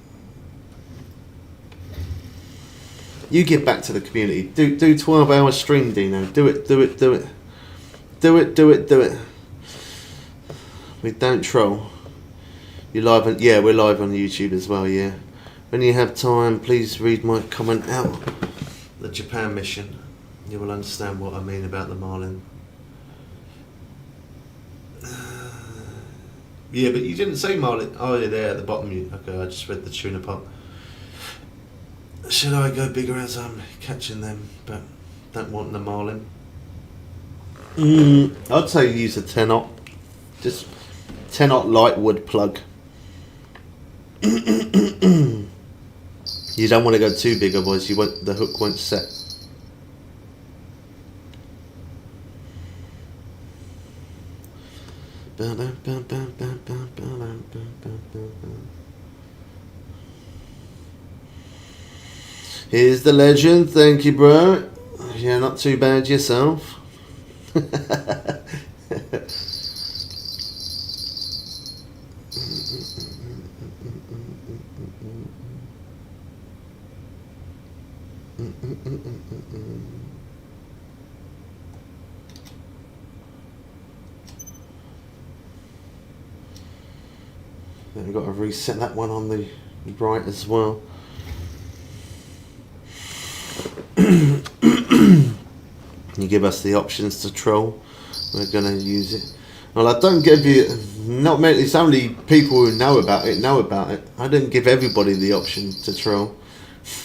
You give back to the community. Do 12 hours stream, Dino. Do it. Do it. We don't troll. You live on, yeah, we're live on YouTube as well, yeah. When you have time, please read my comment out. The Japan mission. You will understand what I mean about the marlin. Yeah, but you didn't say marlin. Oh, you're there at the bottom. Okay, I just read the tuna pot. Should I go bigger as I'm catching them, but don't want the marlin? I'd say use a 10-aught. Just 10-aught light wood plug. You don't want to go too big, otherwise the hook won't set. Here's the legend. Thank you, bro. Yeah, not too bad yourself. I've got to reset that one on the right as well. You give us the options to troll, we're going to use it. Well, I don't give you, not many, it's only people who know about it. I don't give everybody the option to troll.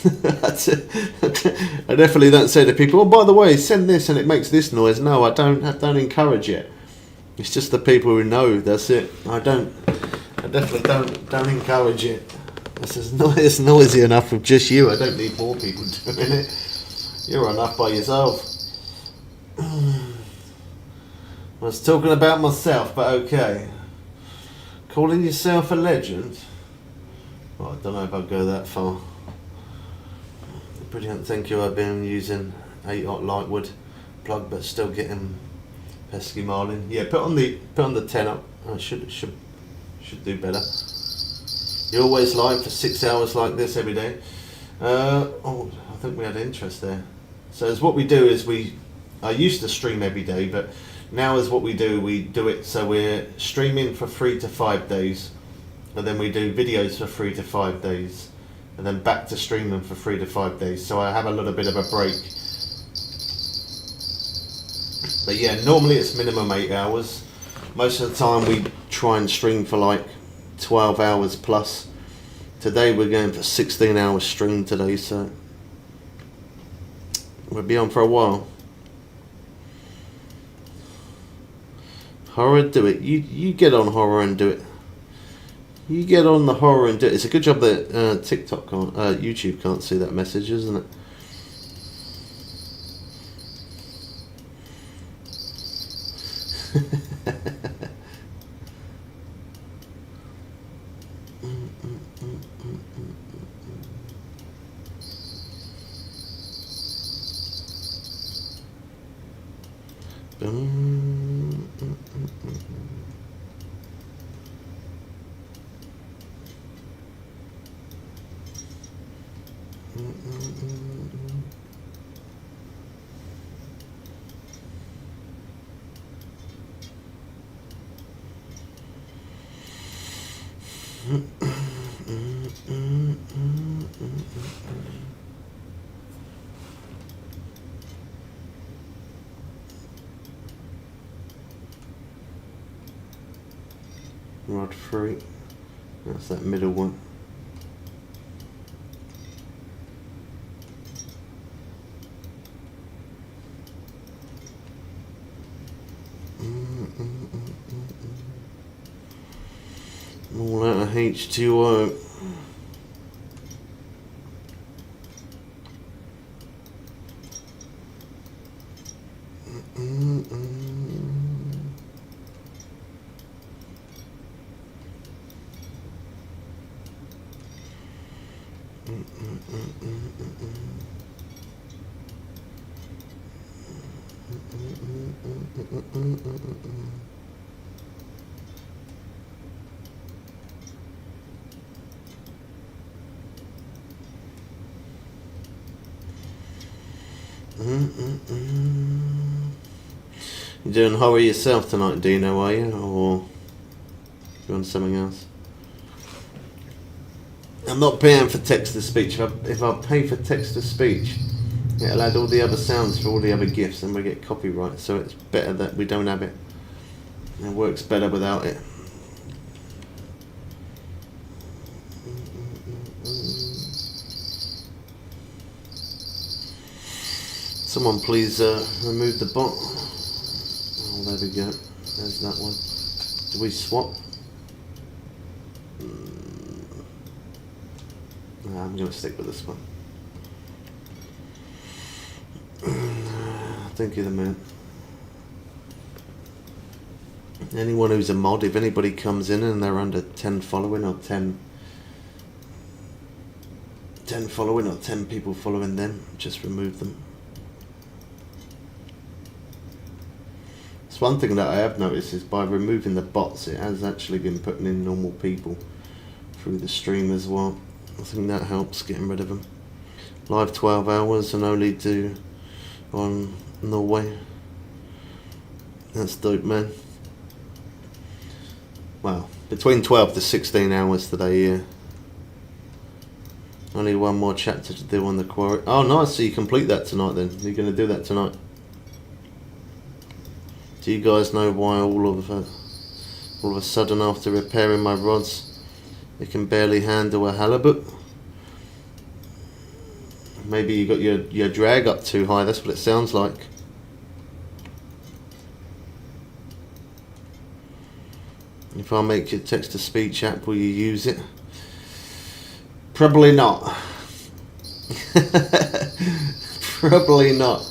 I definitely don't say to people, oh, by the way, send this and it makes this noise. No, I don't encourage it. It's just the people who know, that's it. I definitely don't encourage it. It's noisy enough with just you. I don't need more people doing it. You're enough by yourself. I was talking about myself, but okay. Calling yourself a legend? Well, I don't know if I'll go that far. Brilliant, thank you. I've been using 8-aught lightwood plug, but still getting pesky marlin. Yeah, put on the 10-aught. I should do better. You're always live for 6 hours like this every day. Oh, I think we had interest there. So as what we do is I used to stream every day, but now is what we do it so we're streaming for 3 to 5 days, and then we do videos for 3 to 5 days, and then back to streaming for 3 to 5 days. So I have a little bit of a break. But yeah, normally it's minimum 8 hours. Most of the time we try and stream for like 12 hours plus. Today we're going for 16 hours stream today, so We'll be on for a while. Horror, do it. You get on horror and do it. You get on the horror and do it. It's a good job that TikTok can't, YouTube can't see that message, isn't it? Rod 3. That's that middle one. All out of H2O. You doing horror yourself tonight, Dino, are you? Or you on something else? I'm not paying for text-to-speech. If I pay for text-to-speech, it'll add all the other sounds for all the other GIFs and we get copyright, so it's better that we don't have it. It works better without it. Someone please remove the bot. Oh, there we go. There's that one. Do we swap? Nah, I'm going to stick with this one. Thank you, the man. Anyone who's a mod, if anybody comes in and they're under 10 following or 10 following or 10 people following them, just remove them. It's one thing that I have noticed is by removing the bots, it has actually been putting in normal people through the stream as well. I think that helps getting rid of them. Live 12 hours and only do on Norway. That's dope, man. Well, between 12 to 16 hours today, yeah. Only one more chapter to do on the quarry. Oh, nice. So you complete that tonight then. You're going to do that tonight. Do you guys know why all of a sudden after repairing my rods, it can barely handle a halibut? Maybe you got your drag up too high. That's what it sounds like. If I make your text-to-speech app, will you use it? Probably not. Probably not.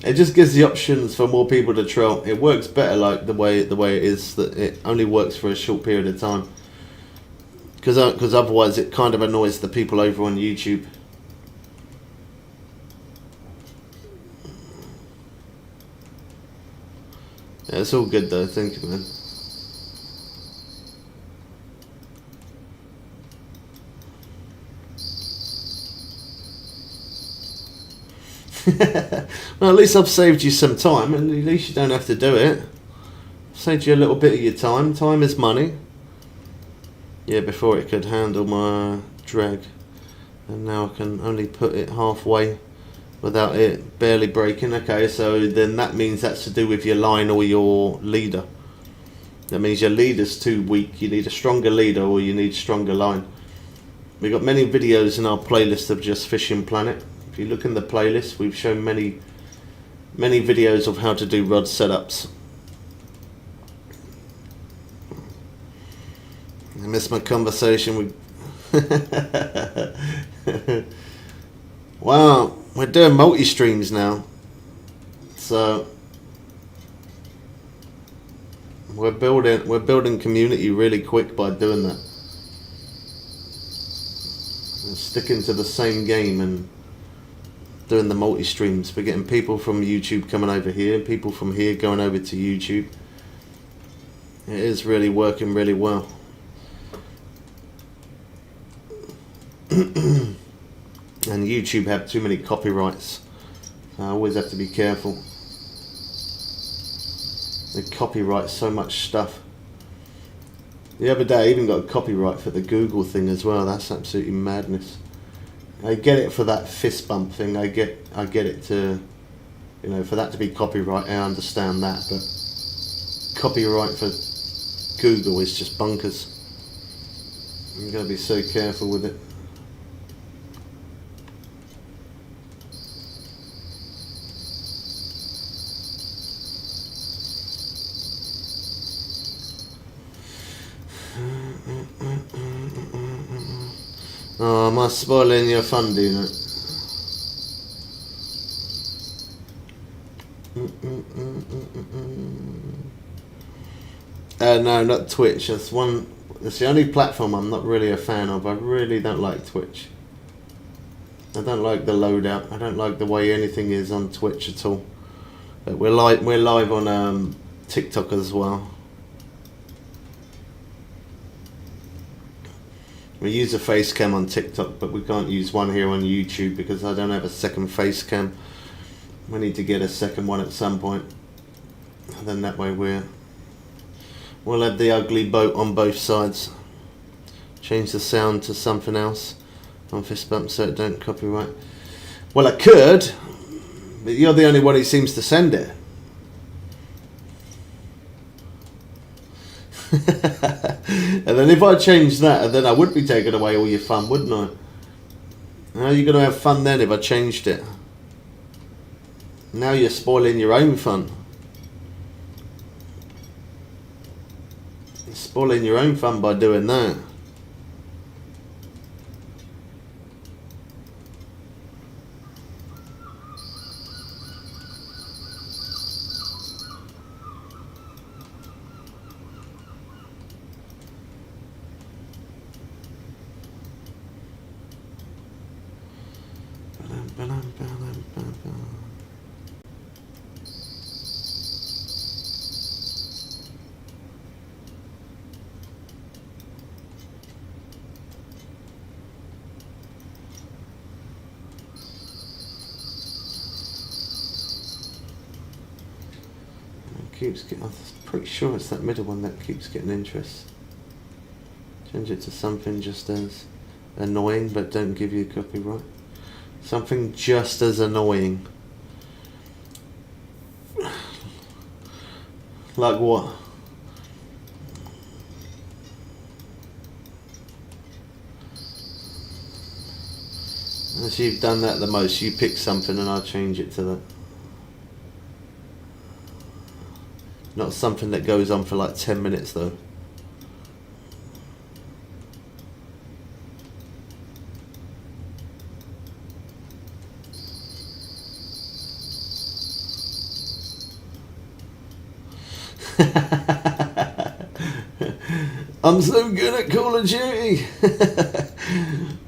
It just gives the options for more people to troll. It works better like the way it is, that it only works for a short period of time. Because otherwise it kind of annoys the people over on YouTube. Yeah, it's all good though, thank you, man. Well, at least I've saved you some time, and at least you don't have to do it. Saved you a little bit of your time. Time is money. Yeah, before it could handle my drag, and now I can only put it halfway without it barely breaking. Okay, so then that means that's to do with your line or your leader. That means your leader's too weak. You need a stronger leader or you need stronger line. We've got many videos in our playlist of just Fishing Planet. If you look in the playlist, we've shown many videos of how to do rod setups. I missed my conversation with wow, we're doing multi-streams now, so we're building community really quick by doing that. We're sticking to the same game and doing the multi-streams. We're getting people from YouTube coming over here, people from here going over to YouTube. It is really working really well. And YouTube have too many copyrights, so I always have to be careful. They copyright so much stuff. The other day I even got a copyright for the Google thing as well. That's absolutely madness. I get it for that fist bump thing. I get it to, you know, for that to be copyright. I understand that, but copyright for Google is just bonkers. You've got to be so careful with it. Oh, am I spoiling your fun, doing it? No, not Twitch. That's the only platform I'm not really a fan of. I really don't like Twitch. I don't like the loadout. I don't like the way anything is on Twitch at all. But we're live on TikTok as well. We use a face cam on TikTok, but we can't use one here on YouTube because I don't have a second face cam. We need to get a second one at some point. And then that way we'll have the ugly boat on both sides. Change the sound to something else on fist bump so it don't copyright. Well, I could, but you're the only one who seems to send it. And then if I changed that, then I would be taking away all your fun, wouldn't I? How are you going to have fun then if I changed it? Now you're spoiling your own fun. You're spoiling your own fun by doing that. I'm pretty sure it's that middle one that keeps getting interest. Change it to something just as annoying but don't give you copyright. Something just as annoying. Like what? As you've done that the most, you pick something and I'll change it to that. Not something that goes on for like 10 minutes though. I'm so good at Call of Duty,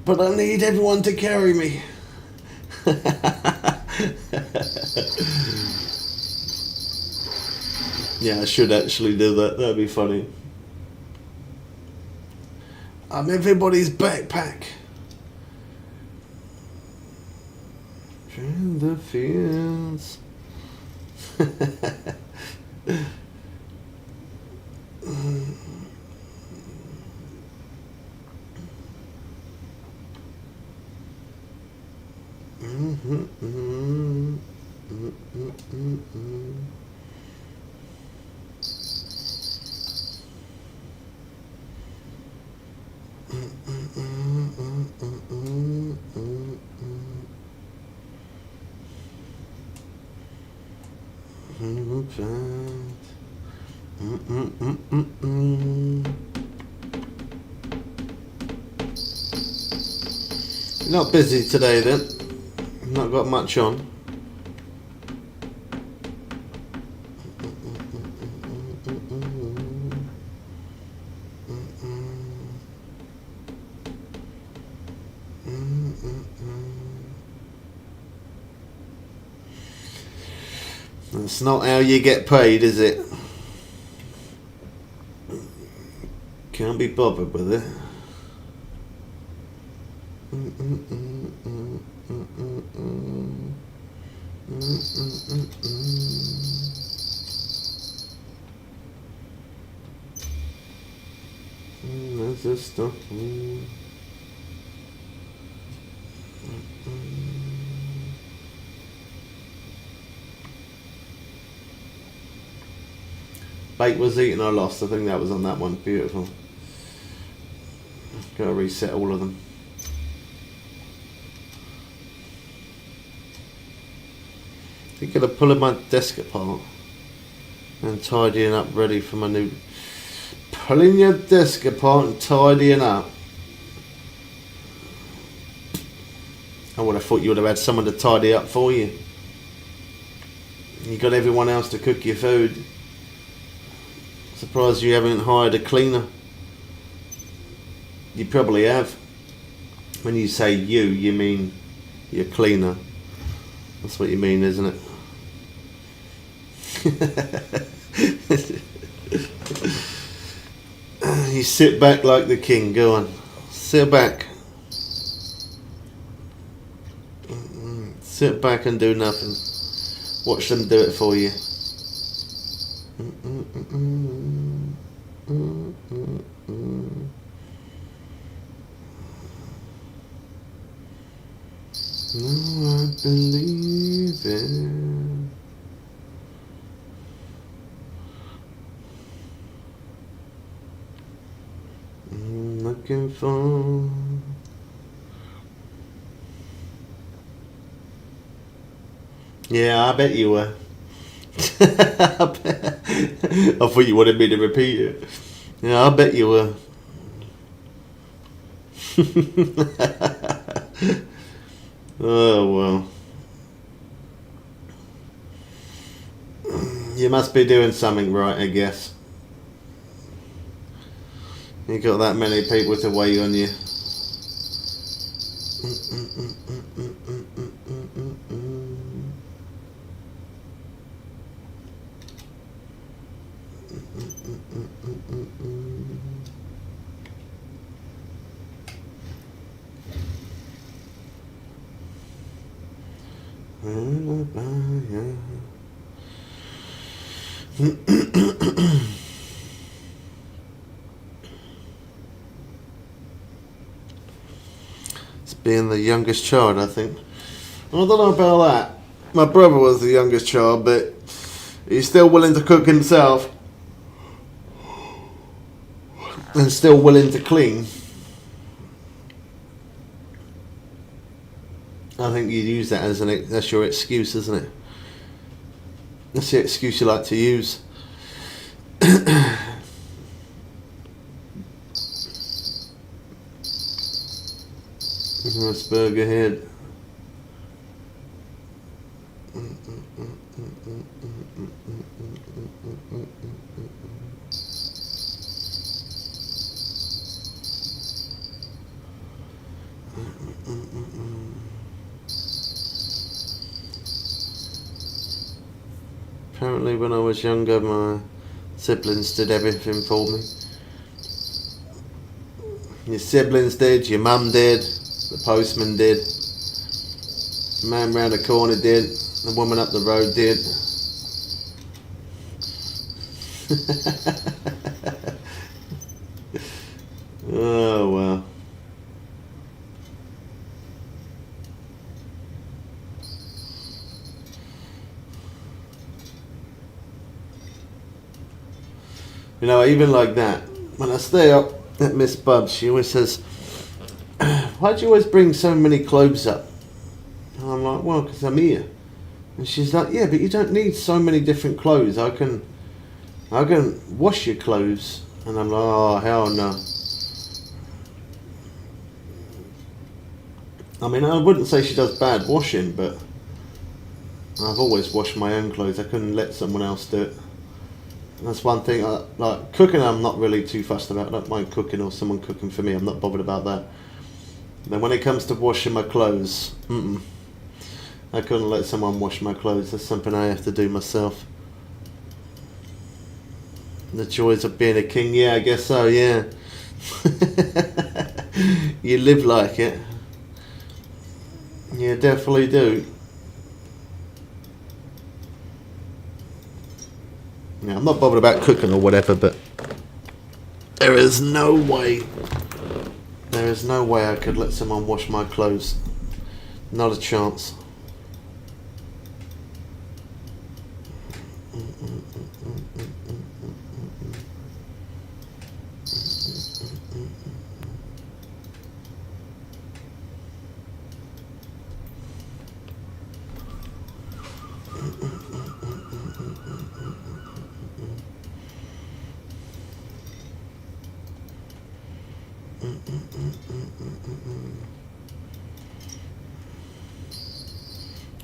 but I need everyone to carry me. Yeah, I should actually do that. That'd be funny. I'm everybody's backpack. Through the fields. Not busy today then. Not got much on. That's not how you get paid, is it? Can't be bothered with it. There's this stuff. Bait was eaten or lost. I think that was on that one. Beautiful. Gotta reset all of them. Thinking of pulling my desk apart and tidying up ready for my new... Pulling your desk apart and tidying up. I would have thought you would have had someone to tidy up for you. You got everyone else to cook your food. Surprised you haven't hired a cleaner. You probably have. When you say you mean your cleaner. That's what you mean, isn't it? You sit back like the king. Go on. Sit back. Sit back and do nothing. Watch them do it for you. No, I believe it. I'm looking for... Yeah, I bet you were. I thought you wanted me to repeat it. Yeah, I bet you were. Oh, well. You must be doing something right, I guess. You got that many people to wait on you. It's being the youngest child, I think. I don't know about that. My brother was the youngest child, but he's still willing to cook himself and still willing to clean. I think you use that as that's your excuse, isn't it? That's the excuse you like to use. Nice burger head. Apparently when I was younger my siblings did everything for me. Your siblings did, your mum did, the postman did, the man round the corner did, the woman up the road did. Oh well. You know, even like that, when I stay up at Miss Bub's, she always says, why do you always bring so many clothes up? And I'm like, well, because I'm here. And she's like, yeah, but you don't need so many different clothes. I can wash your clothes. And I'm like, oh, hell no. I mean, I wouldn't say she does bad washing, but I've always washed my own clothes. I couldn't let someone else do it. And that's one thing. Like cooking, I'm not really too fussed about. I don't mind cooking or someone cooking for me. I'm not bothered about that. Then when it comes to washing my clothes, I couldn't let someone wash my clothes. That's something I have to do myself. The joys of being a king, yeah, I guess so, yeah. You live like it. You definitely do. Yeah, I'm not bothered about cooking or whatever, but there is no way I could let someone wash my clothes. Not a chance.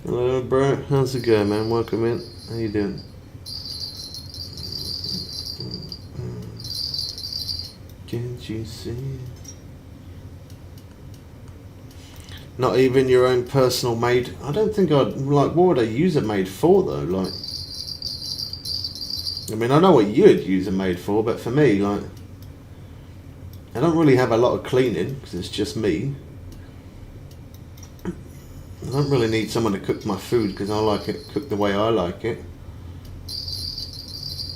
Hello, bro. How's it going, man? Welcome in. How you doing? Can't you see? Not even your own personal maid. I don't think I'd like. What would I use a maid for, though? Like, I mean, I know what you'd use a maid for, but for me, like, I don't really have a lot of cleaning because it's just me. I don't really need someone to cook my food because I like it cooked the way I like it.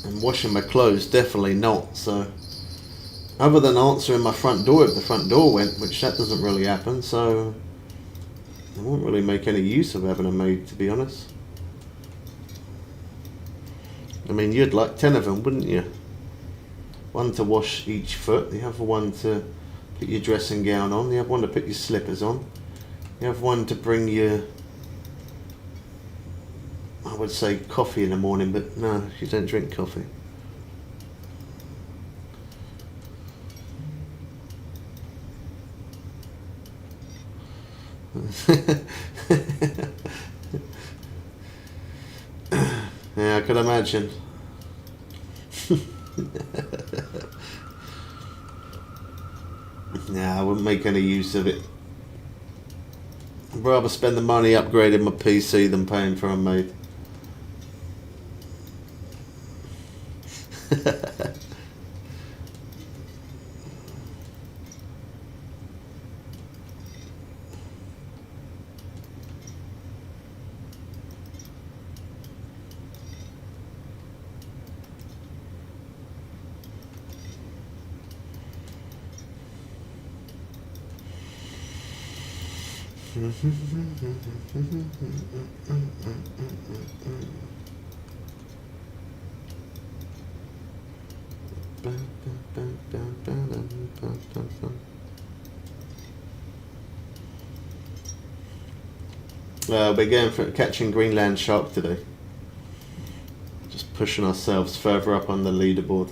And washing my clothes, definitely not. So, other than answering my front door if the front door went, which that doesn't really happen, so I won't really make any use of having a maid, to be honest. I mean, you'd like 10 of them, wouldn't you? One to wash each foot, the other one to put your dressing gown on, the other one to put your slippers on. You have one to bring you, I would say, coffee in the morning, but no, you don't drink coffee. Yeah, I could imagine. Nah, I wouldn't make any use of it. I'd rather spend the money upgrading my PC than paying for a maid. We're going for catching Greenland shark today. Just pushing ourselves further up on the leaderboard.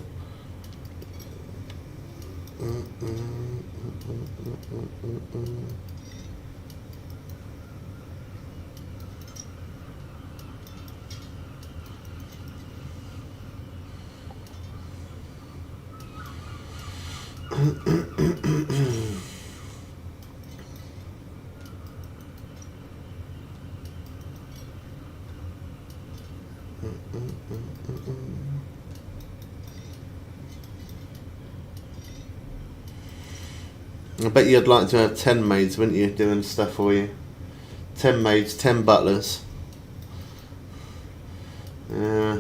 I bet you'd like to have 10 maids, wouldn't you, doing stuff for you? 10 maids, 10 butlers. Yeah.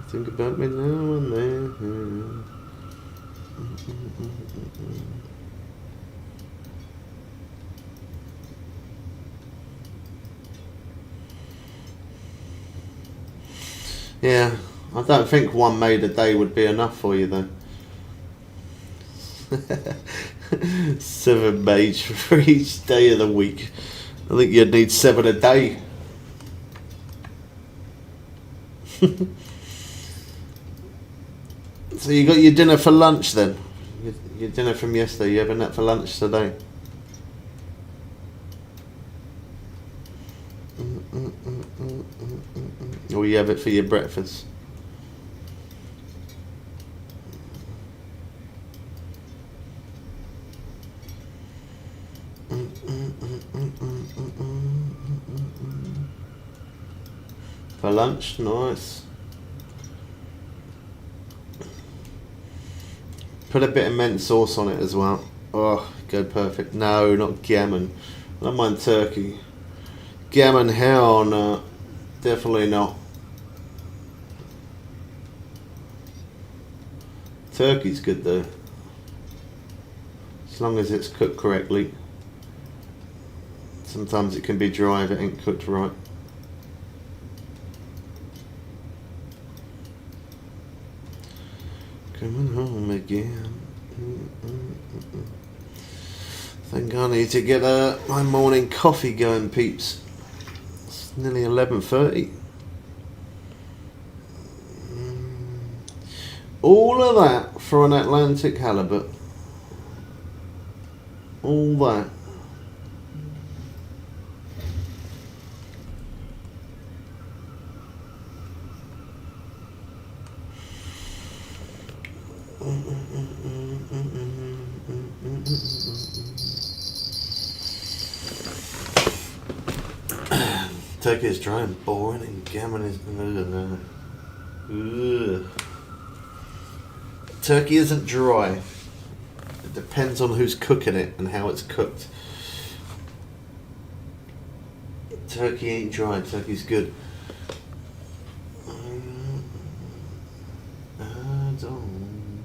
Think about me now and then. Yeah, I don't think one maid a day would be enough for you though. 7 maids for each day of the week. I think you'd need 7 a day. So you got your dinner for lunch then? Your dinner from yesterday, you having that for lunch today? Or you have it for your breakfast? For lunch, nice. Put a bit of mint sauce on it as well. Oh, go perfect. No, not gammon. I don't mind turkey. Gammon, hell no. Definitely not. Turkey's good though. As long as it's cooked correctly. Sometimes it can be dry if it ain't cooked right. Coming home again. Think I need to get my morning coffee going, peeps. It's nearly 11:30. All of that for an Atlantic halibut. All that. Turkey is dry and boring, and gammon is. Turkey isn't dry. It depends on who's cooking it and how it's cooked. Turkey ain't dry. Turkey's good. I don't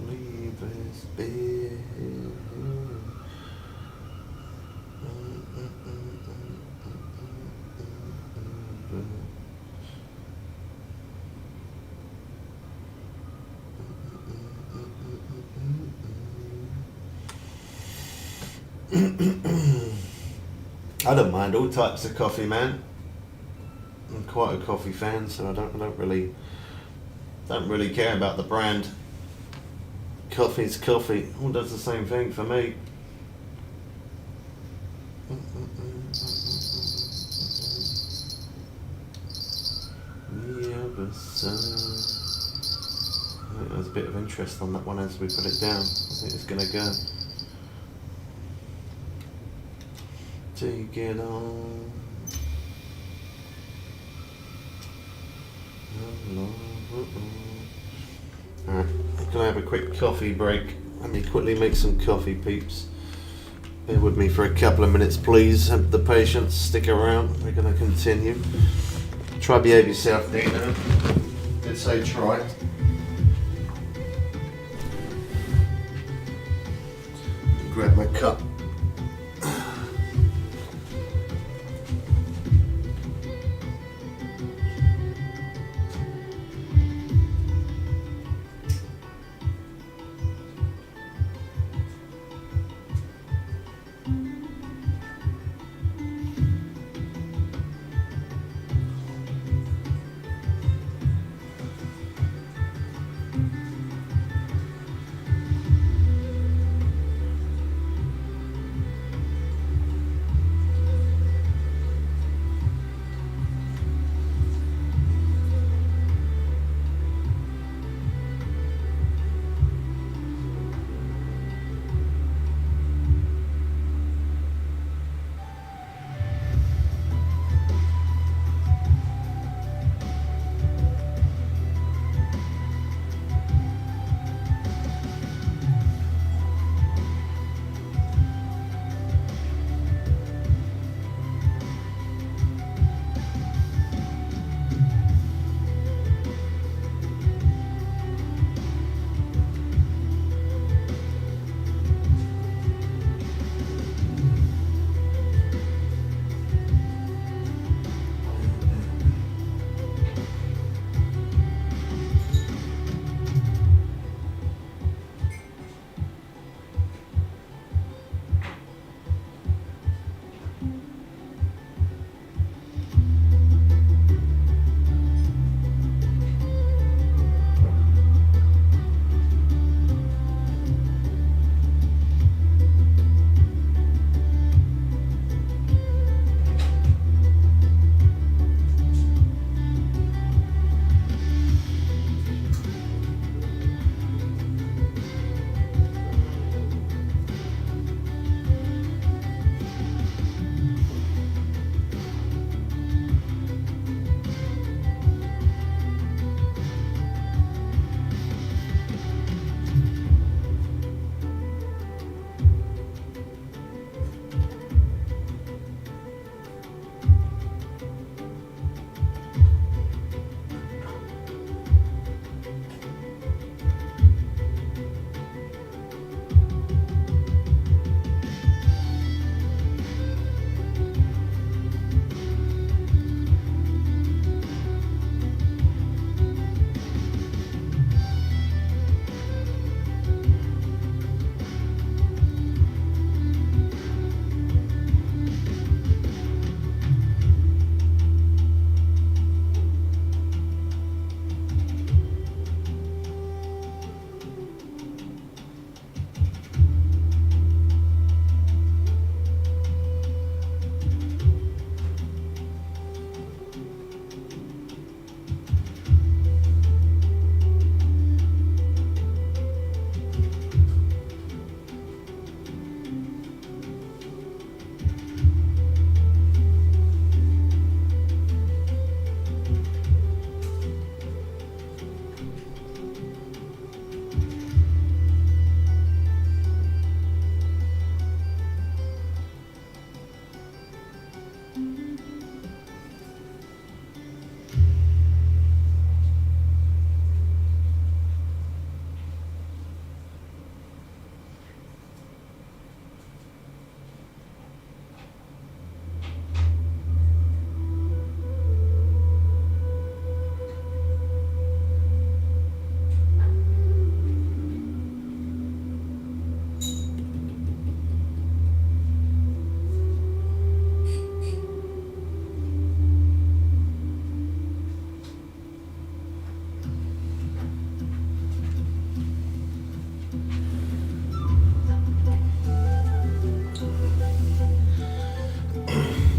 leave this bed. I don't mind all types of coffee, man. I'm quite a coffee fan, so I don't really care about the brand. Coffee's coffee. All does the same thing for me. I think there's a bit of interest on that one as we put it down. I think it's going to go. Take it on. Alright, I'm gonna have a quick coffee break. Let me quickly make some coffee, peeps. Bear with me for a couple of minutes, please. Have the patience, stick around. We're gonna continue. Try behave yourself, Dina. Did say try. Grab my cup.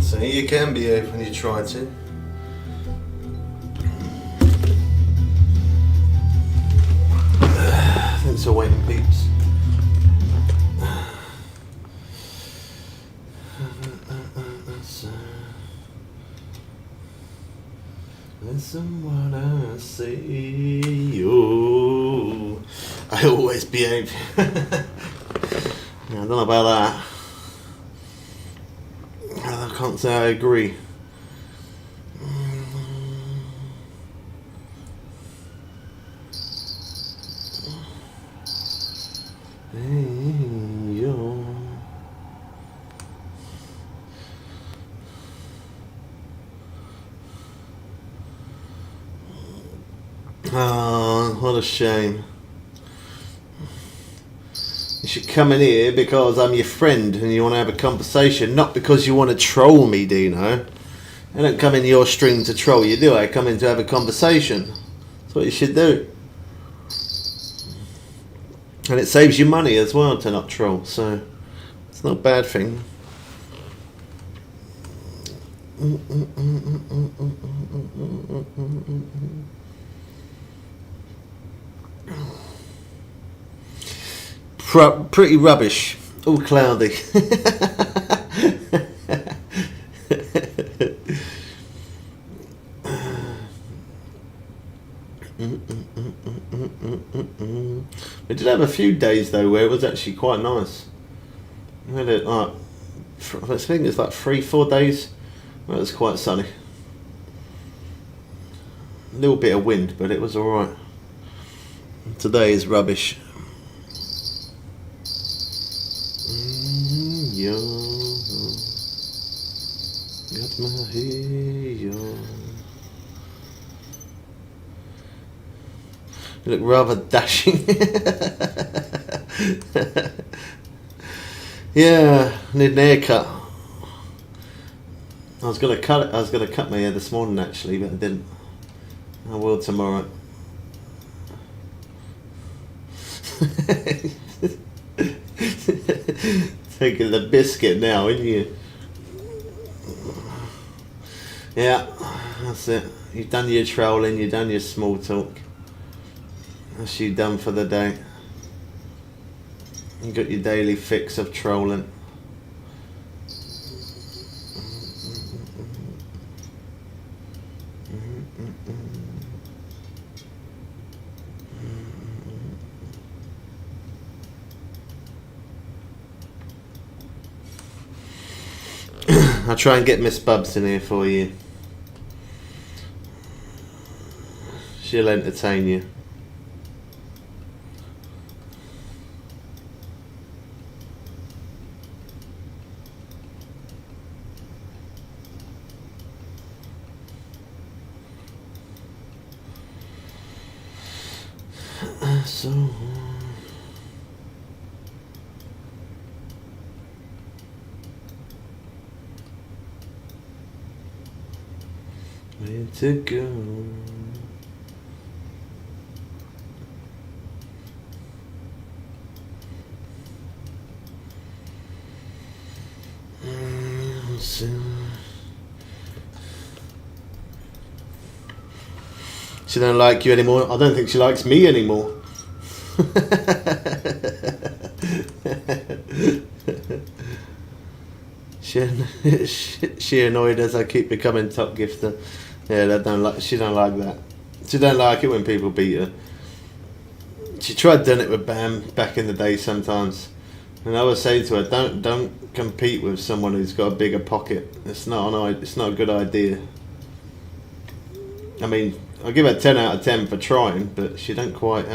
So you can behave when you try to. Thanks for waiting, peeps. Listen what I say. Oh, I always behave. Yeah, I don't know about that. I can't say I agree. Hey, yo. Oh, what a shame. You should come in here because I'm your friend and you want to have a conversation, not because you want to troll me, Dino. I don't come in your stream to troll you, do I? I come in to have a conversation. That's what you should do. And it saves you money as well to not troll, so it's not a bad thing. Pretty rubbish. All cloudy. We did have a few days though where it was actually quite nice. We had it like, I think it's like 3-4 days where it was quite sunny. A little bit of wind, but it was alright. Today is rubbish. Yo, got my hair. You look rather dashing. Yeah, I need an haircut. I was gonna cut it. I was gonna cut my hair this morning actually, but I didn't. I will tomorrow. Taking the biscuit now, ain't you? Yeah, that's it. You've done your trolling, you've done your small talk. That's you done for the day. You got your daily fix of trolling. I'll try and get Miss Bubs in here for you. She'll entertain you. So where to go? She don't like you anymore. I don't think she likes me anymore. She annoyed as I keep becoming top gifter. Yeah, she don't like that. She don't like it when people beat her. She tried doing it with Bam back in the day sometimes, and I would say to her, don't compete with someone who's got a bigger pocket. It's not a good idea. I mean, I'll give her 10 out of 10 for trying, but she don't quite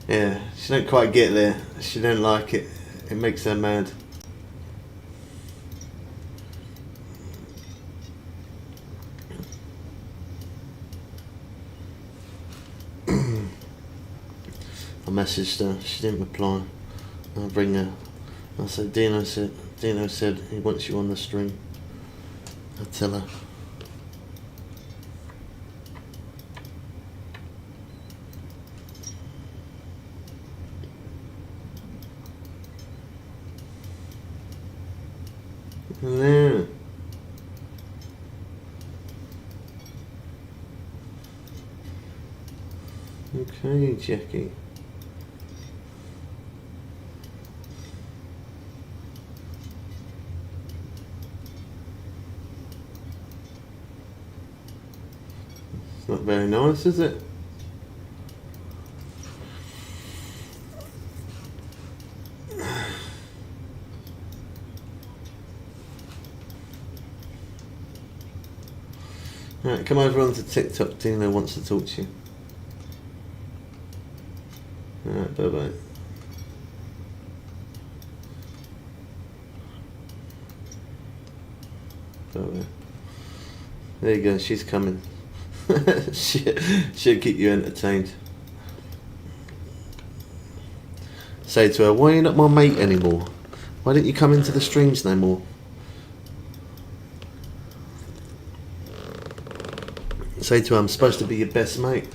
yeah, she don't quite get there. She don't like it. It makes her mad. I messaged her. She didn't reply. I'll bring her. I said Dino said he wants you on the stream. I'll tell her. Yeah. Okay, Jackie. It's not very nice, is it? Right, come over onto TikTok. Dino wants to talk to you. Alright, bye bye. Bye bye. There you go, she's coming. She'll keep you entertained. Say to her, why are you not my mate anymore? Why don't you come into the streams no more? Say to her, I'm supposed to be your best mate.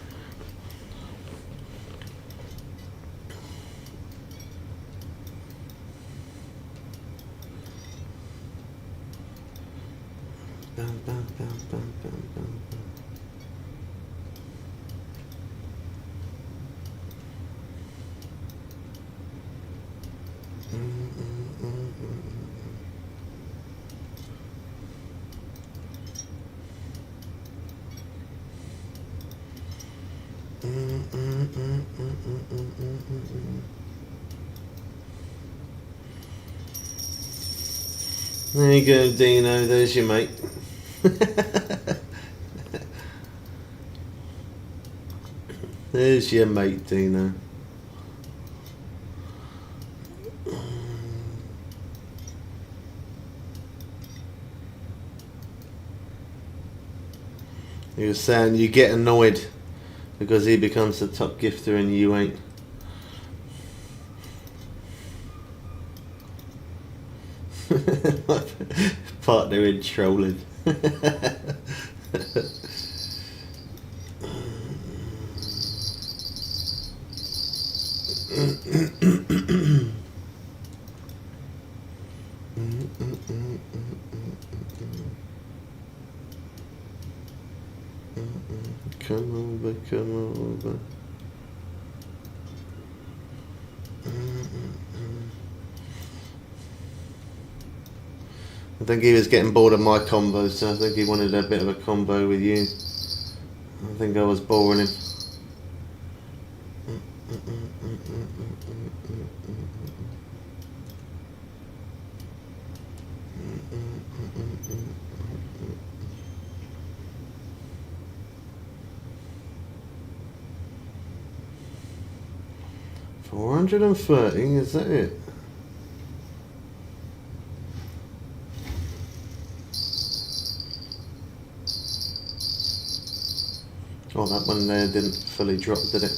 Bam, bam, bam, bam, bam, bam, bam. There you go, Dino. There's your mate. There's your mate, Dino. He was saying you get annoyed because he becomes the top gifter and you ain't. Partner in trolling. Come over, come over. I think he was getting bored of my combos, so I think he wanted a bit of a combo with you. I think I was boring him. $430, is that it? Oh, that one there didn't fully drop, did it?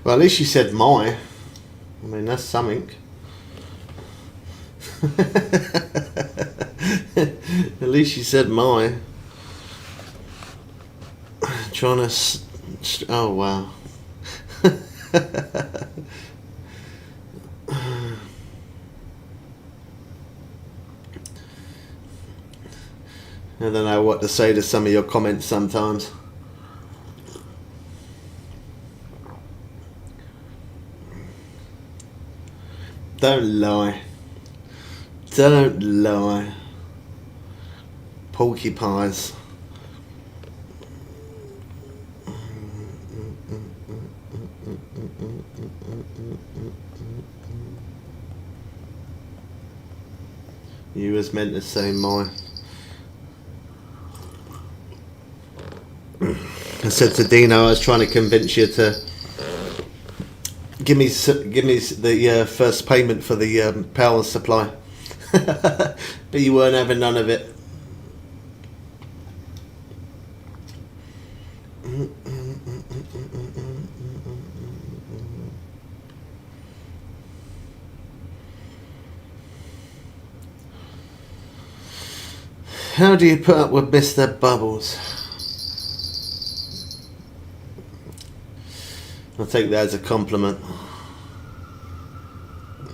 Well, at least you said my. I mean, that's something. At least you said my. Trying to... Oh, wow. I don't know what to say to some of your comments sometimes. Don't lie. Don't lie. Porcupines. You was meant to say my. I said to Dino, I was trying to convince you to give me the first payment for the power supply, but you weren't having none of it. How do you put up with Mr. Bubbles? I'll take that as a compliment.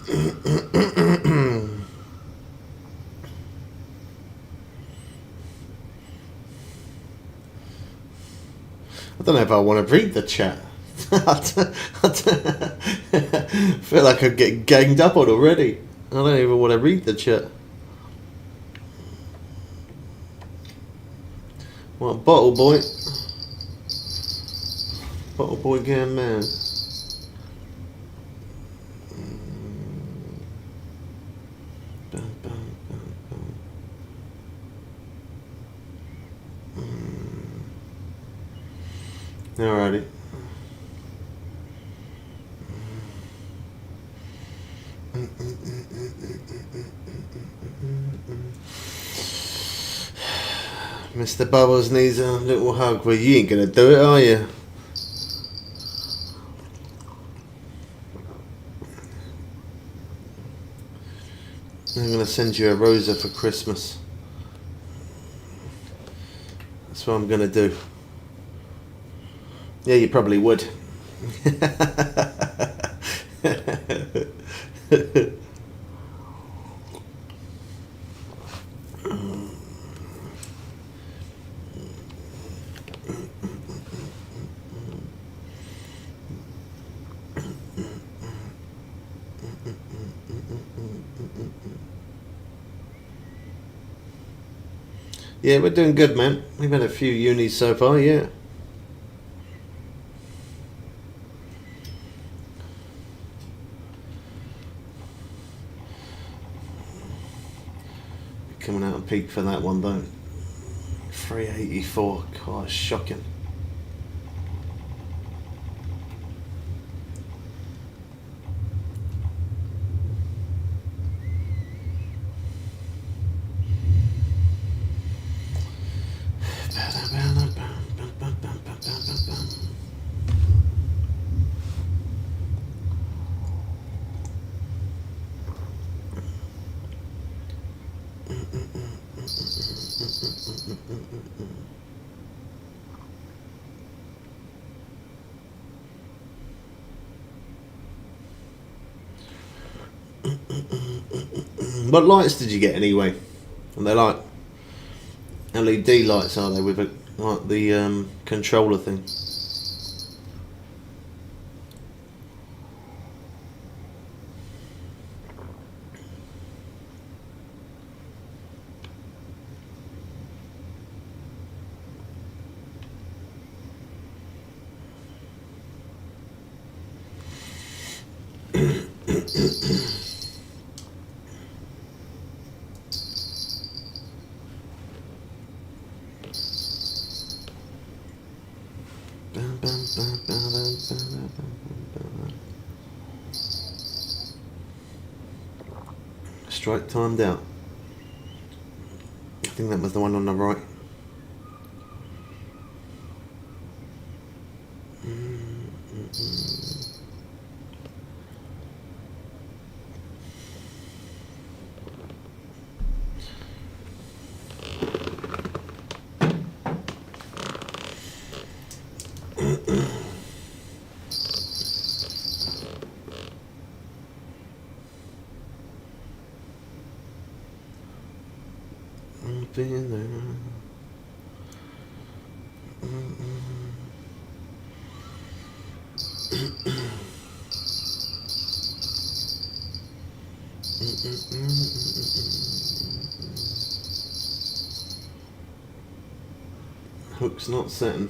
I don't know if I want to read the chat. I feel like I'm getting ganged up on already. I don't even want to read the chat. What, bottle boy? Bottle boy going mad. Alrighty. Mr. Bubbles needs a little hug. Well, you ain't gonna do it, are you? I'm gonna send you a rosa for Christmas. That's what I'm gonna do. Yeah, you probably would. Yeah, we're doing good, man. We've had a few unis so far, yeah. Coming out of peak for that one though. 384, God, shocking. What lights did you get anyway? And they're like LED lights, are they, with a, like the controller thing? Strike timed out. I think that was the one on the right. Been there. Hook's not setting.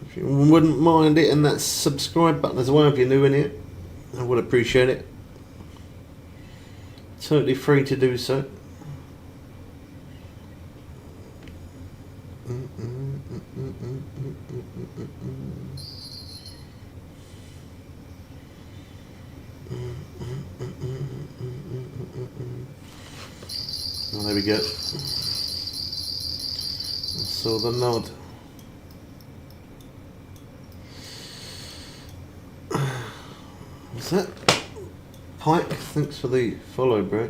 If you wouldn't mind hitting that subscribe button as well if you're new in here, I would appreciate it. Totally free to do so. Oh, there we go. I saw the nod. What's that? Pike, thanks for the follow, bro.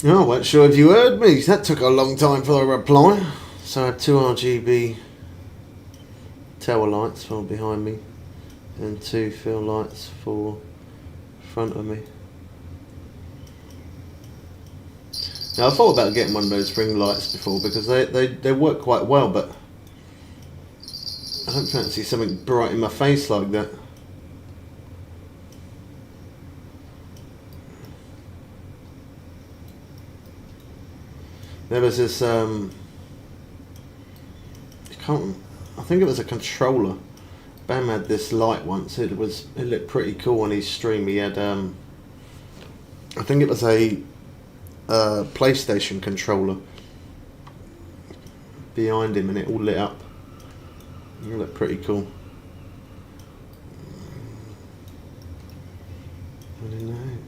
Oh, I wasn't sure if you heard me. That took a long time for a reply. So I had 2 RGB tower lights for behind me and 2 fill lights for front of me. Now I thought about getting one of those ring lights before because they work quite well, but I don't fancy something bright in my face like that. There was this I think it was a controller. Bam had this light once. It looked pretty cool on his stream. He had I think it was a PlayStation controller behind him, and it all lit up. It looked pretty cool. I don't know.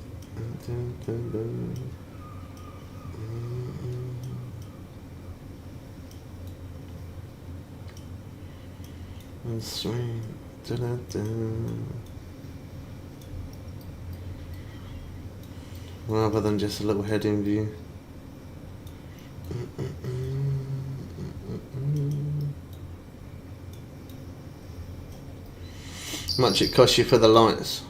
Sweet. Rather than just a little heading view. How much it costs you for the lights?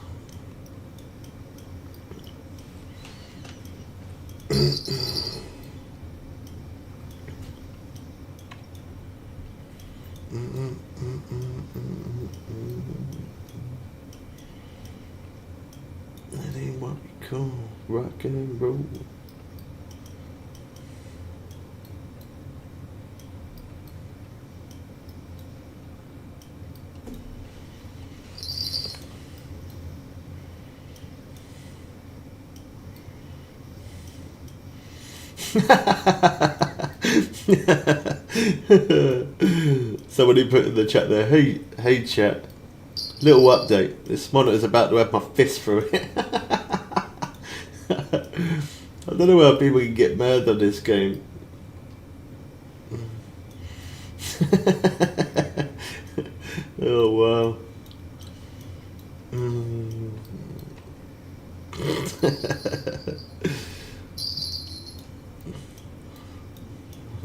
That ain't what we call rock and roll. Somebody put in the chat there, hey chat, little update, this monitor's about to have my fist through it. I don't know how people can get mad on this game. Oh wow.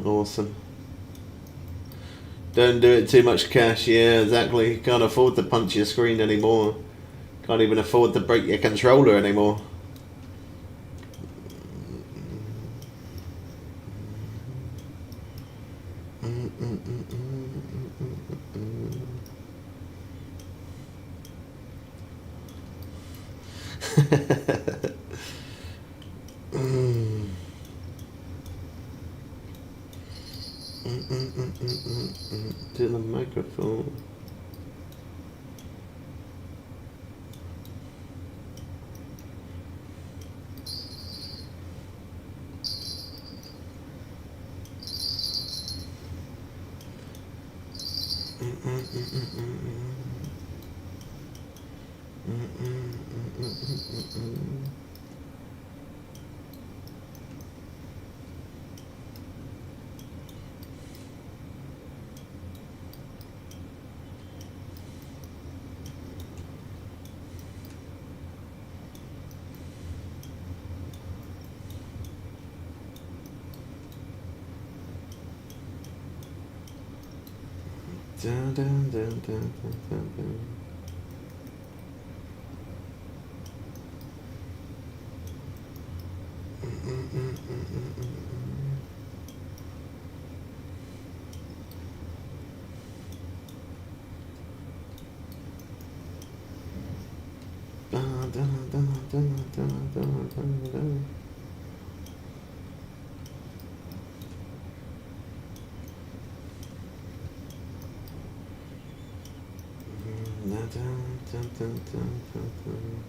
Awesome. Don't do it too much cash. Yeah, exactly. Can't afford to punch your screen anymore. Can't even afford to break your controller anymore. To the microphone. Dun, dun, dun, dun, dun, dun, dun. Dun, dun, dun, dun, dun. Dun, dun, dun, dun, dun.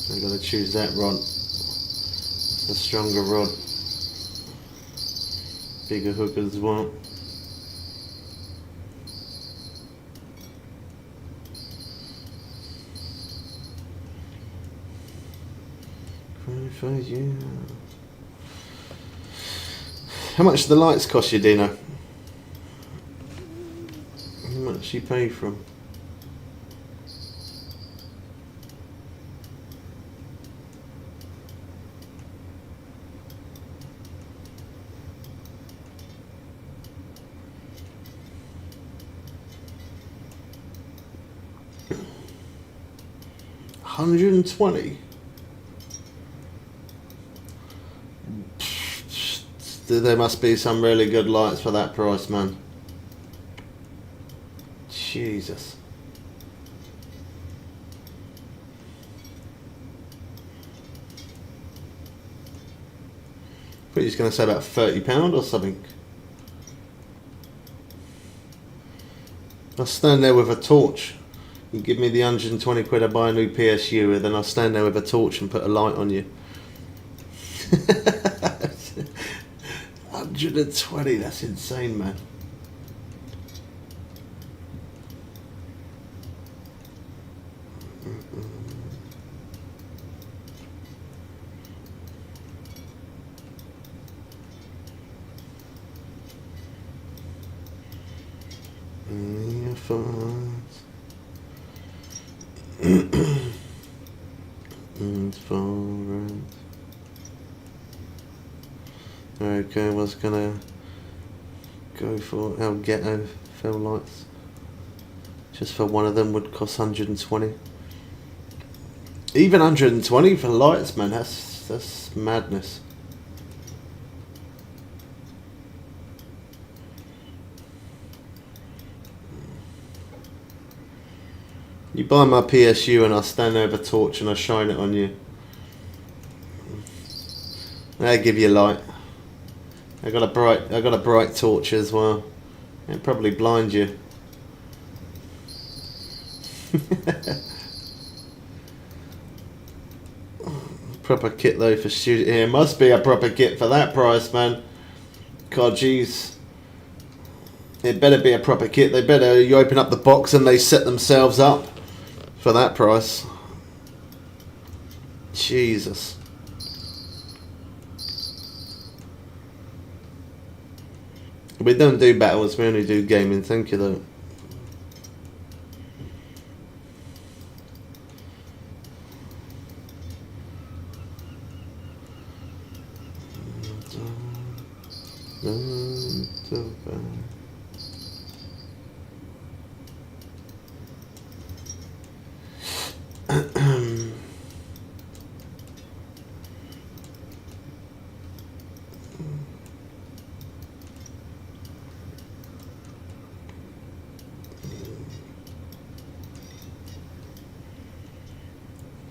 I've got to choose that rod. It's the stronger rod. Bigger hook as well. Yeah. How much do the lights cost you, Dino? How much you pay from? $120. There must be some really good lights for that price, man. Jesus. I thought he was going to say about £30 or something. I'll stand there with a torch. You give me the 120 quid, I buy a new PSU, and then I'll stand there with a torch and put a light on you. 120, that's insane, man. Okay, I was gonna go for El Ghetto fill lights. Just for one of them would cost 120. Even 120 for lights, man, that's madness. You buy my PSU and I stand there with a torch and I shine it on you. I give you light. I got a bright torch as well. It'd probably blind you. Proper kit though for studio. Yeah, it must be a proper kit for that price, man. God, jeez. It better be a proper kit. They better, you open up the box and they set themselves up for that price. Jesus. We don't do battles, we only do gaming. Thank you though.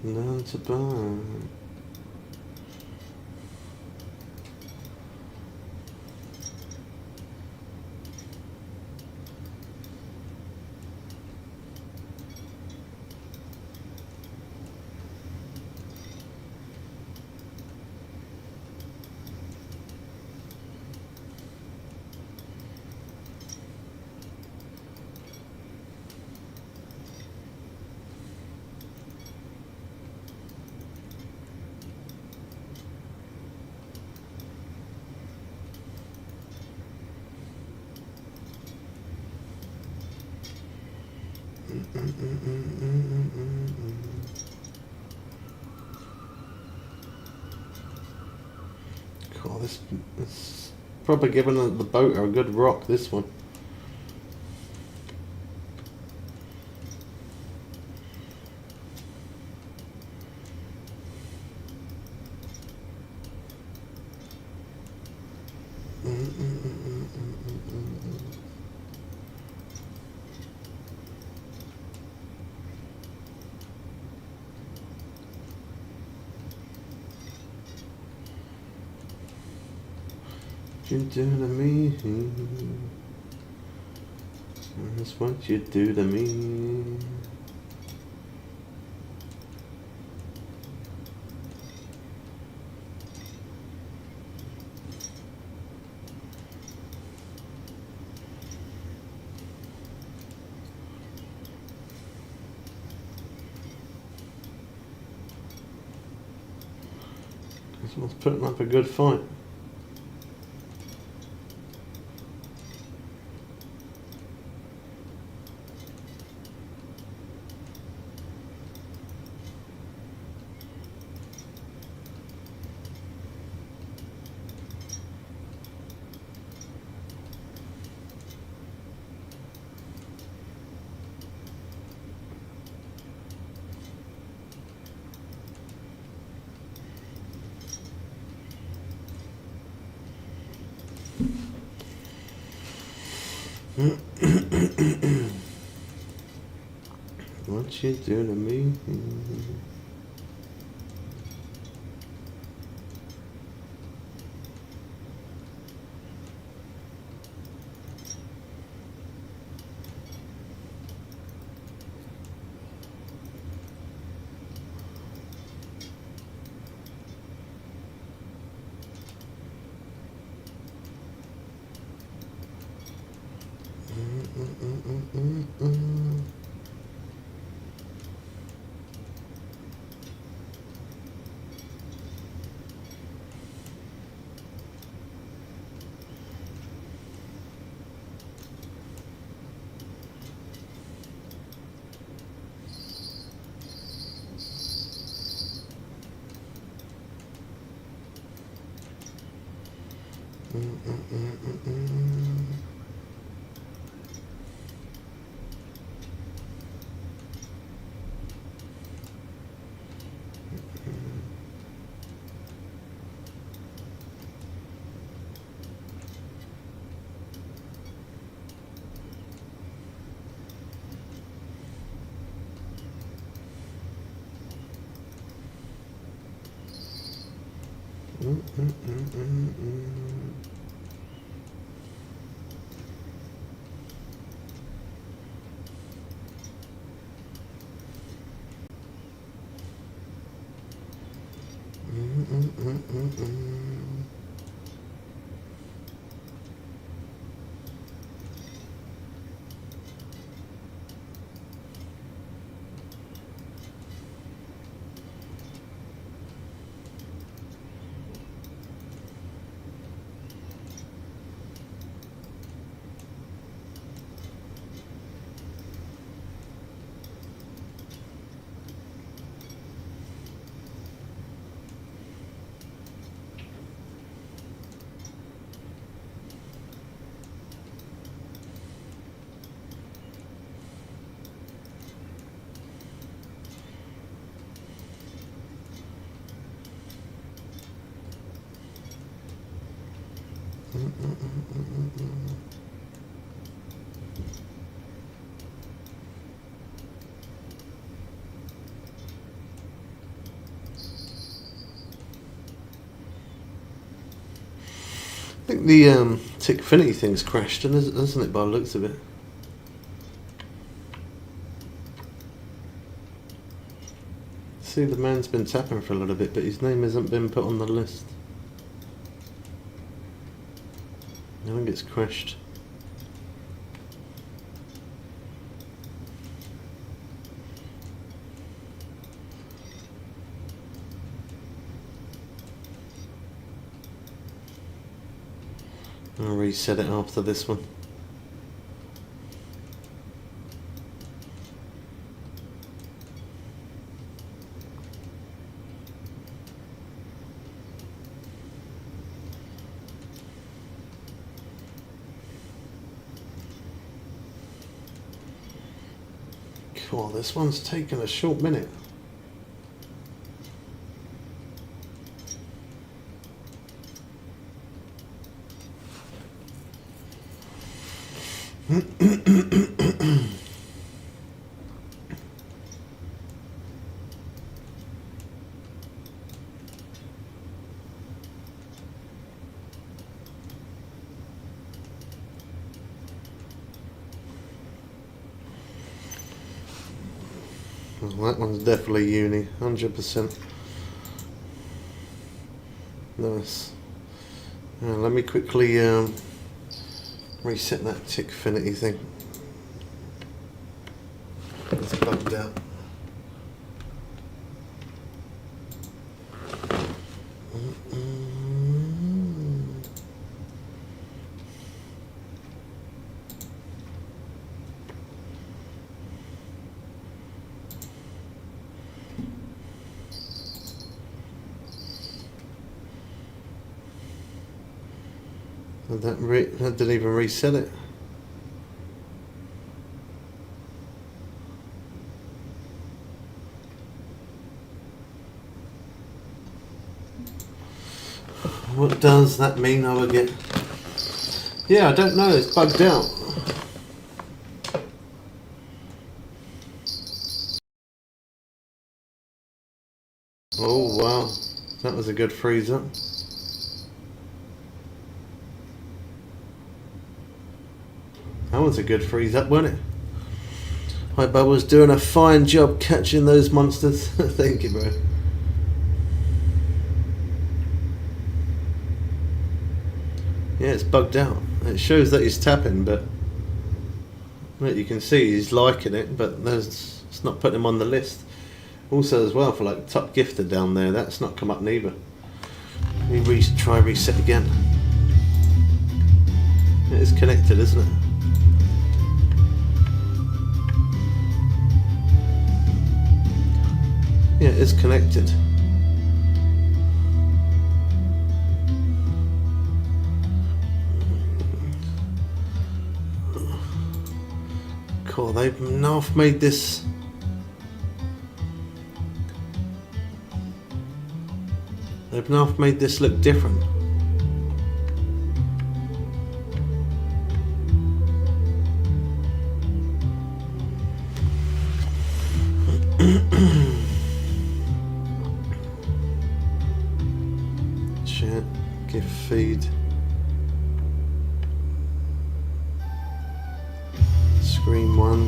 Learn to burn. Cool, this probably giving the boat a good rock, this one. You do to me. That's what you do to me. This one's putting up a good fight. What you do to me? I think the Tickfinity thing's crashed, hasn't it, by the looks of it? See, the man's been tapping for a little bit, but his name hasn't been put on the list. I think it's crashed. I'll reset it after this one. Cool, this one's taken a short minute. Well, that one's definitely uni, 100%. Nice. Let me quickly reset that Tickfinity thing. It's bugged out. That didn't even reset it. What does that mean I will get? Yeah, I don't know, it's bugged out. Oh wow, that was a good freeze up. That was a good freeze up, wasn't it? Hi Bubbles, doing a fine job catching those monsters. Thank you, bro. Yeah, it's bugged out. It shows that he's tapping, but you can see he's liking it, but it's not putting him on the list. Also as well, for like top gifter down there, that's not come up neither. Let me try reset again. It's connected, isn't it? Yeah, it's connected. Cool, they've now made this. They've now made this look different. Chat, gift feed, screen one.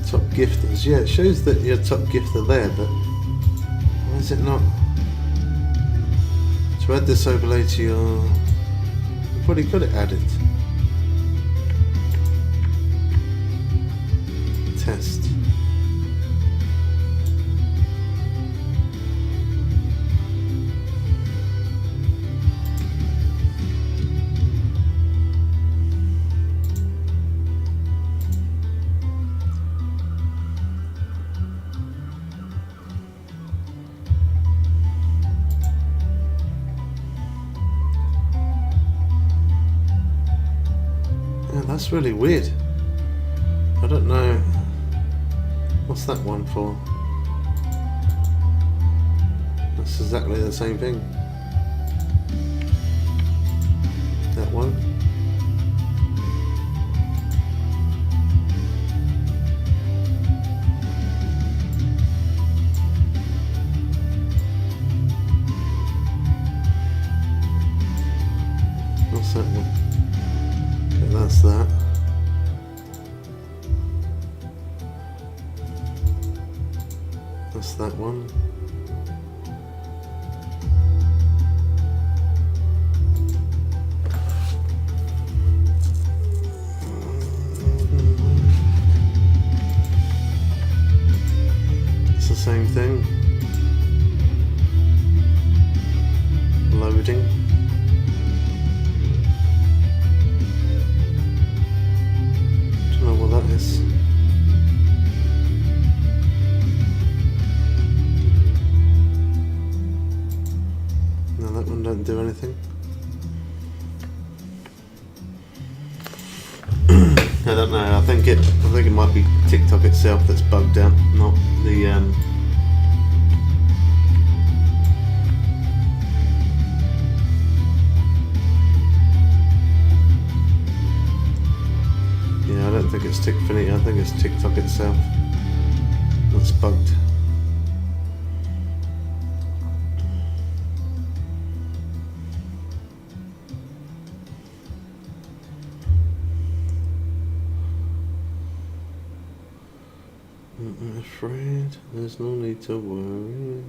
Top gifters, yeah, it shows that you're top gifter there, but why is it not? To add this overlay to your, you've already got it added. Test. Yeah, that's really weird. I don't know. What's that one for? That's exactly the same thing. That one. What's that one? Okay, that's that. That's that one. It's the same thing. Loading. Don't know what that is. No, that one don't do anything. I don't know. I think it might be TikTok itself that's bugged out, not the yeah, I don't think it's Tickfinity. I think it's TikTok itself that's bugged. I'm afraid there's no need to worry.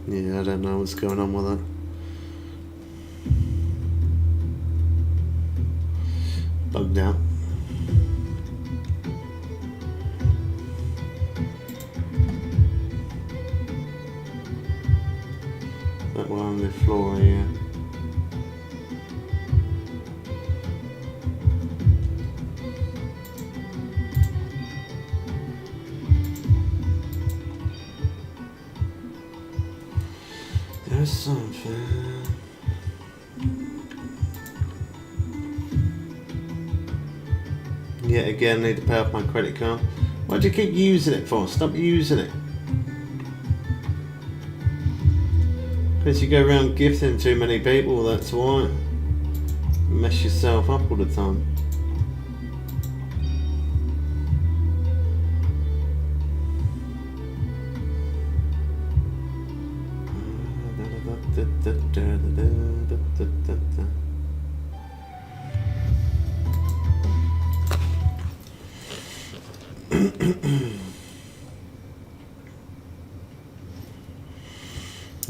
Yeah, I don't know what's going on with that. Bugged out. That one on the floor here. There's something. Yet again, need to pay off my credit card. Why do you keep using it for? Stop using it. Because you go around gifting too many people, that's why. You mess yourself up all the time.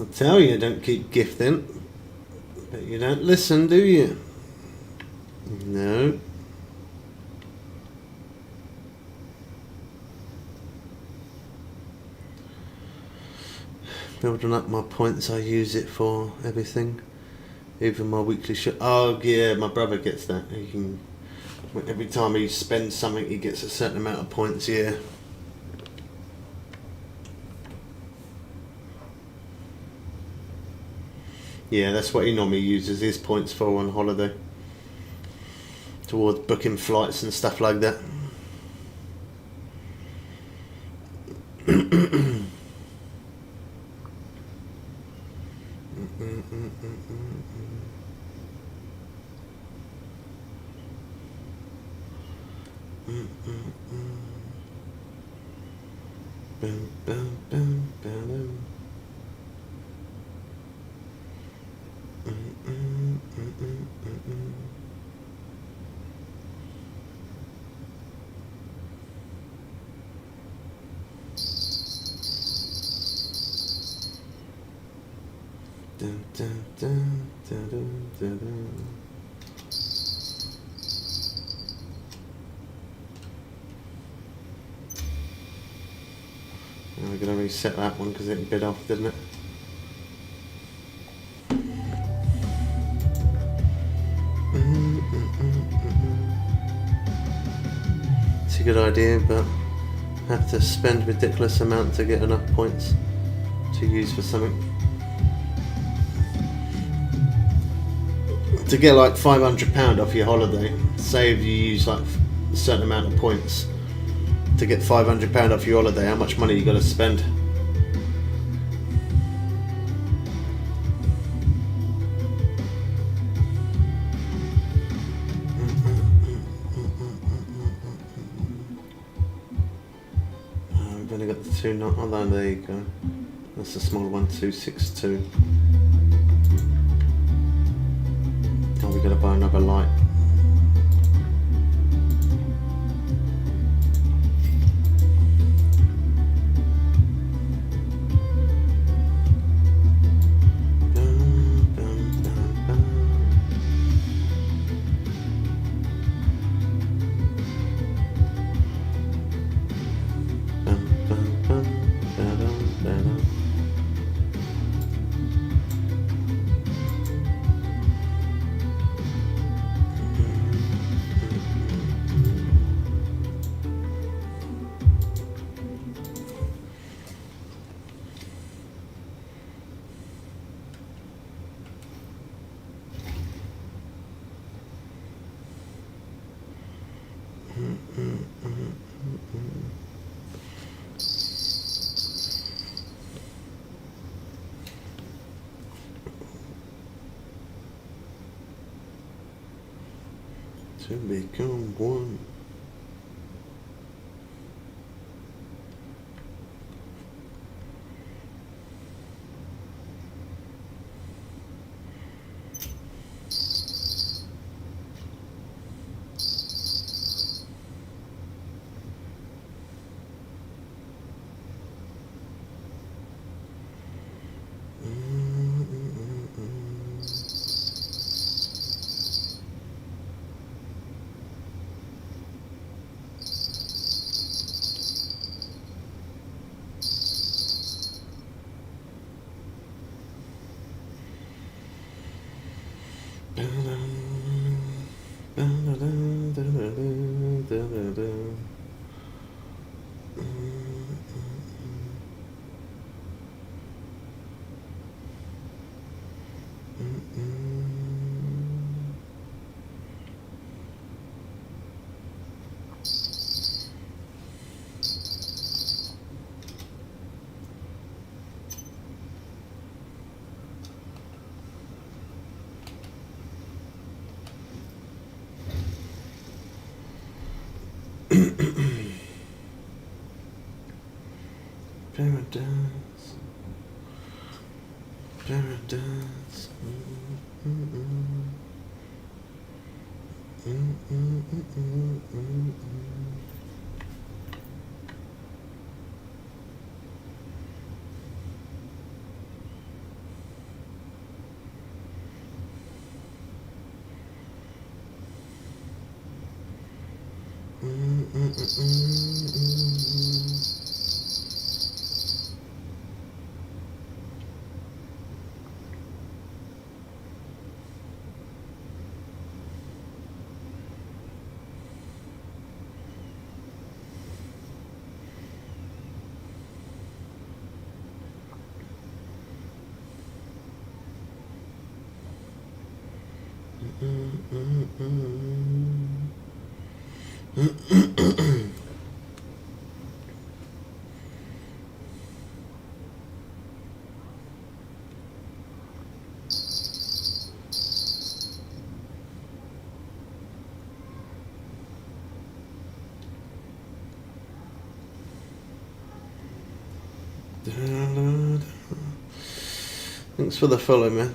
I'll tell you, don't keep gifting, but you don't listen, do you? No. Building up my points, I use it for everything, even my weekly oh yeah, my brother gets that. He can, every time he spends something, he gets a certain amount of points. Yeah. Yeah, that's what he normally uses his points for on holiday, towards booking flights and stuff like that. Now we're going to reset that one because it bid off, didn't it? So you're good idea, but have to spend ridiculous amount to get enough points to use for something. To get like £500 off your holiday, say if you use like a certain amount of points to get £500 off your holiday, how much money you got to spend? We've only got the two, not, oh no, there you go. That's the small one, 262. Oh, we got to buy another light. To become one. Paradise, paradise. Thanks for the follow, man.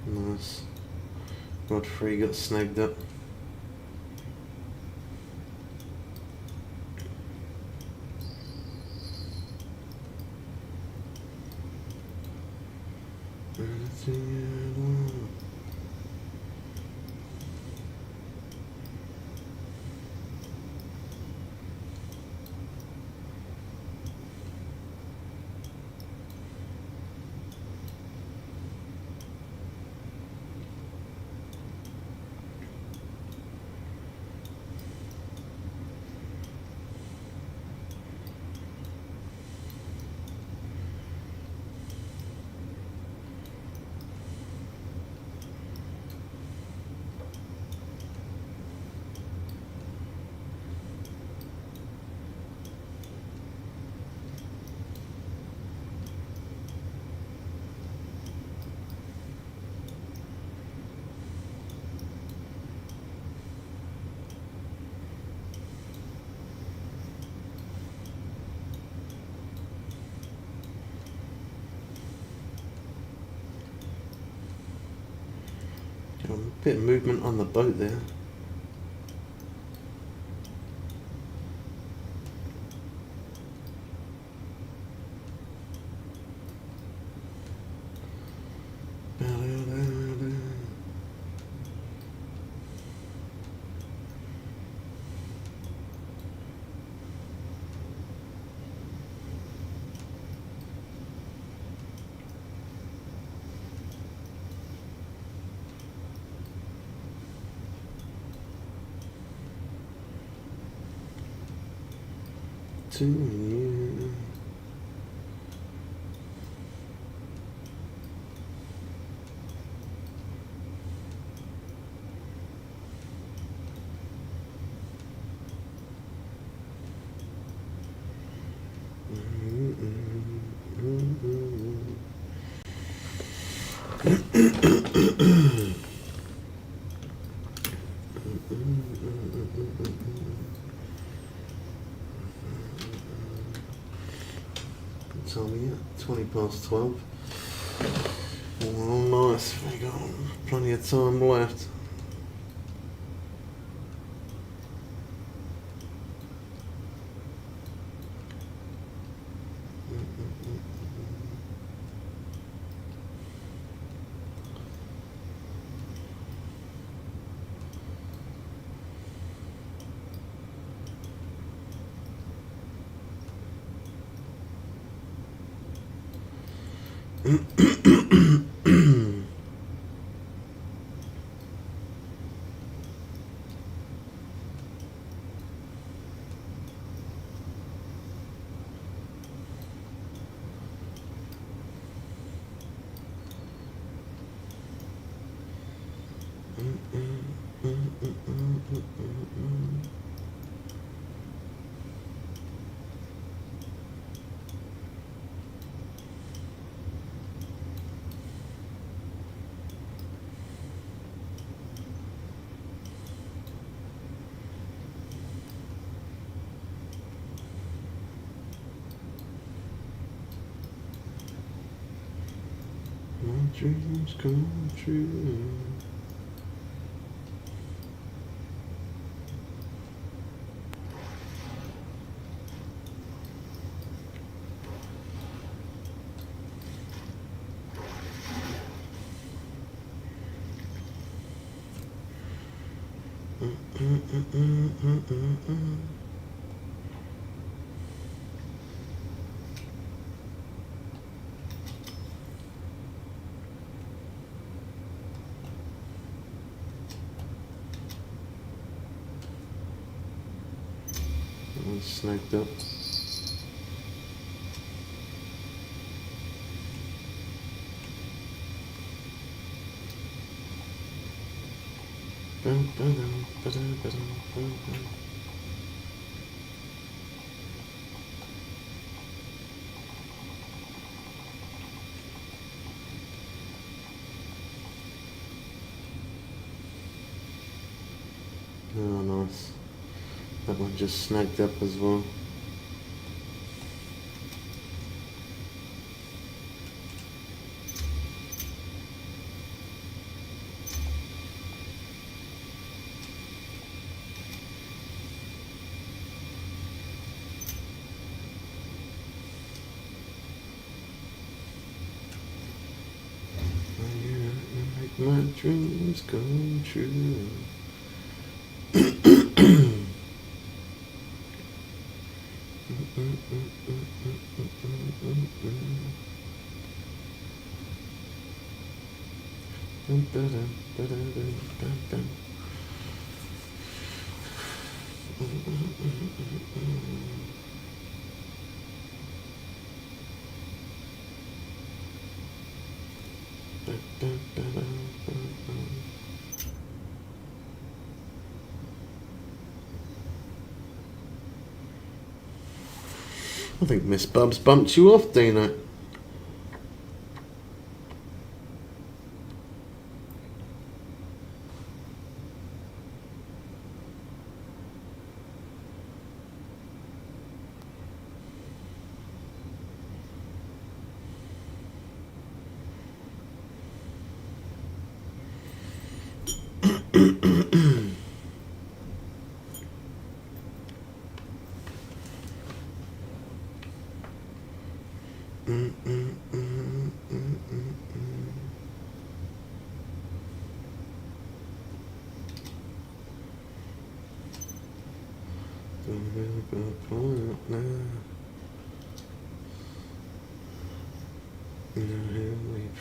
Nice. Godfrey got snagged up. A bit of movement on the boat there. to you. What time are you at? 20 past 12. Oh, nice. We got plenty of time left. My dreams come true. I'm snagged up. Oh, nice. That one just snagged up as well. You make my dreams come true. I think Miss Bubs bumped you off, Dina.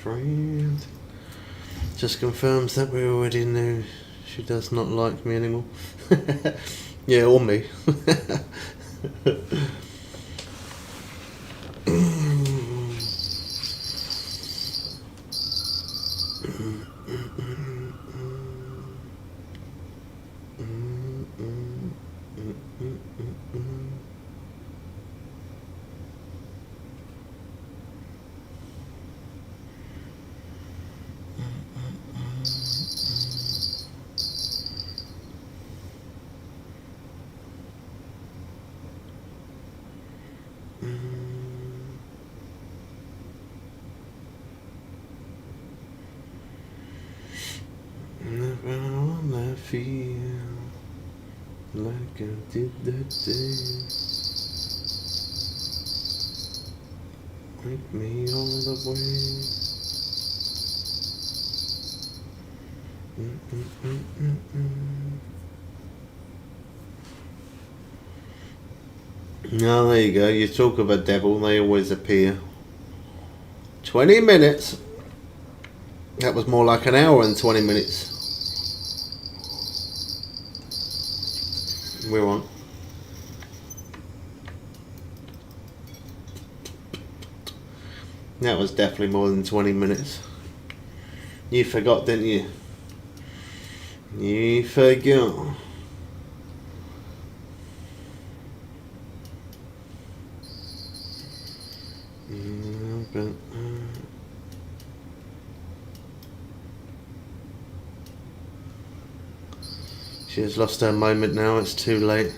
Friend just confirms that we already knew she does not like me anymore. Yeah, or me. Never wanna feel like I did that day. Take me all the way. Now there you go. You talk of a devil, they always appear. 20 minutes. That was more like an hour and 20 minutes. We're on. That was definitely more than 20 minutes. You forgot, didn't you? You forgot. She has lost her moment now. It's too late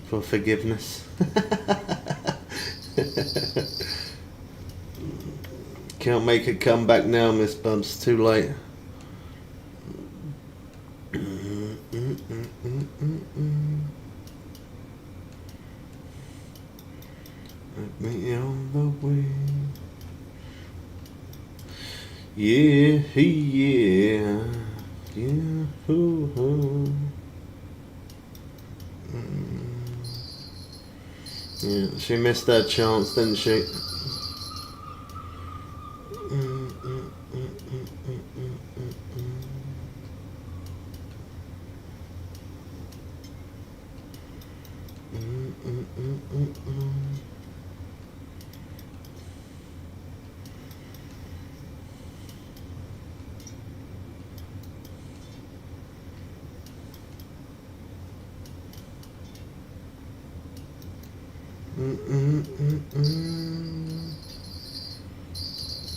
for forgiveness. Can't make a comeback now, Miss Bumps. Too late. Let me on the way. Yeah, yeah, yeah, hoo. Yeah, she missed her chance, didn't she?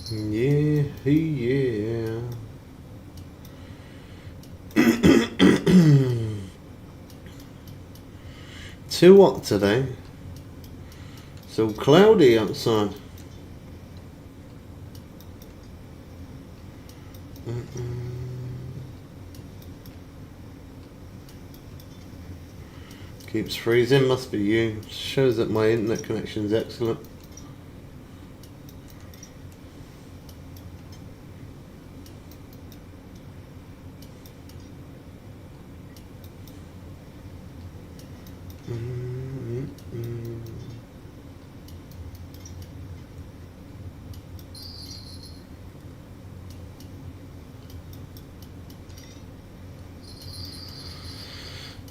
Yeah, yeah. Too hot today. So cloudy outside. Keeps freezing, must be you. Shows that my internet connection's excellent.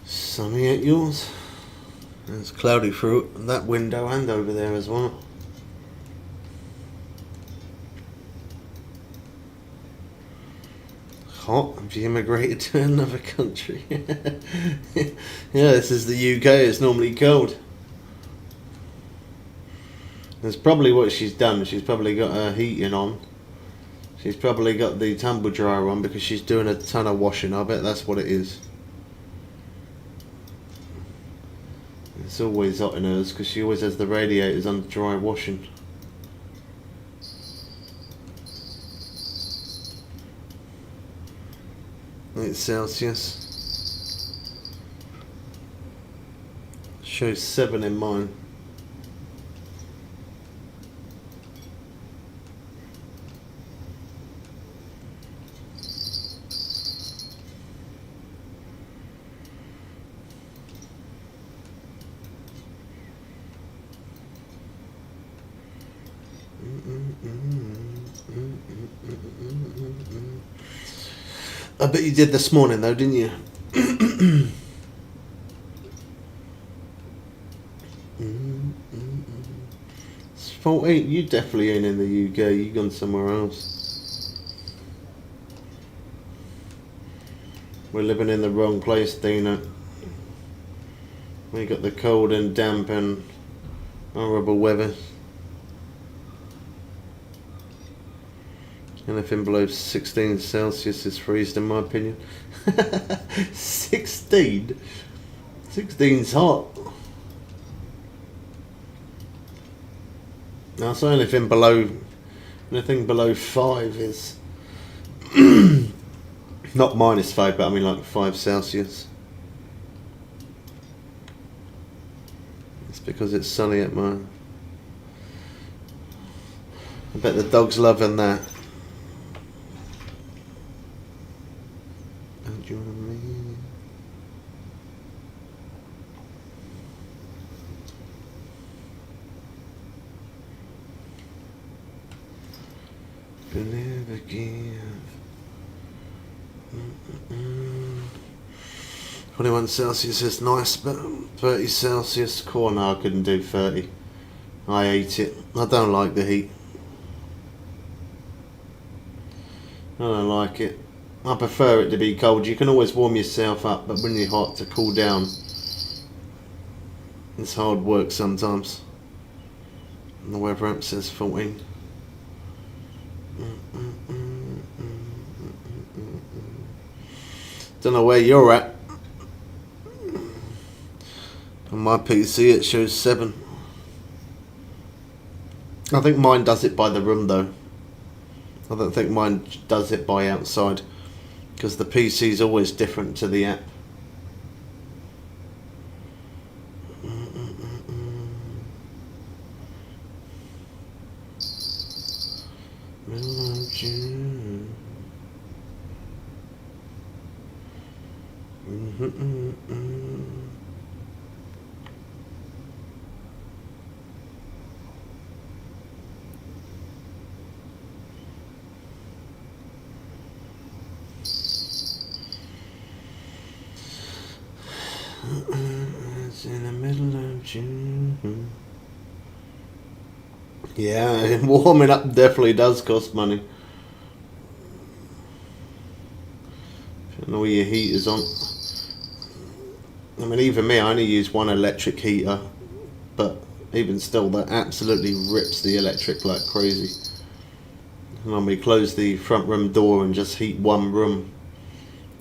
Sunny at yours. It's cloudy through that window and over there as well. Hot? Have you immigrated to another country? Yeah, this is the UK. It's normally cold. That's probably what she's done. She's probably got her heating on. She's probably got the tumble dryer on because she's doing a ton of washing. I bet that's what it is. It's always hot in hers because she always has the radiators under dry washing. It's Celsius. Shows 7 in mine. I bet you did this morning though, didn't you? It's 14. You definitely ain't in the UK. You gone somewhere else. We're living in the wrong place, Dina. We got the cold and damp and horrible weather. Anything below 16 Celsius is freezed in my opinion. 16? 16's hot. Now, so anything below 5 is not -5, but I mean like 5 Celsius. It's because it's sunny at mine. I bet the dog's loving that. Oh, do you want me? Never give. 21 Celsius is nice, but 30 Celsius, cool. No, I couldn't do 30. I hate it. I don't like the heat. I don't like it. I prefer it to be cold. You can always warm yourself up, but when you're hot, to cool down, it's hard work sometimes. And the weather app says 14. Don't know where you're at. On my PC it shows 7. I think mine does it by the room though. I don't think mine does it by outside, because the PC is always different to the app. It's in the middle of June. Yeah, warming up definitely does cost money. If you know where your heater's on. I mean, even me, I only use one electric heater, but even still, that absolutely rips the electric like crazy. And when we close the front room door and just heat one room,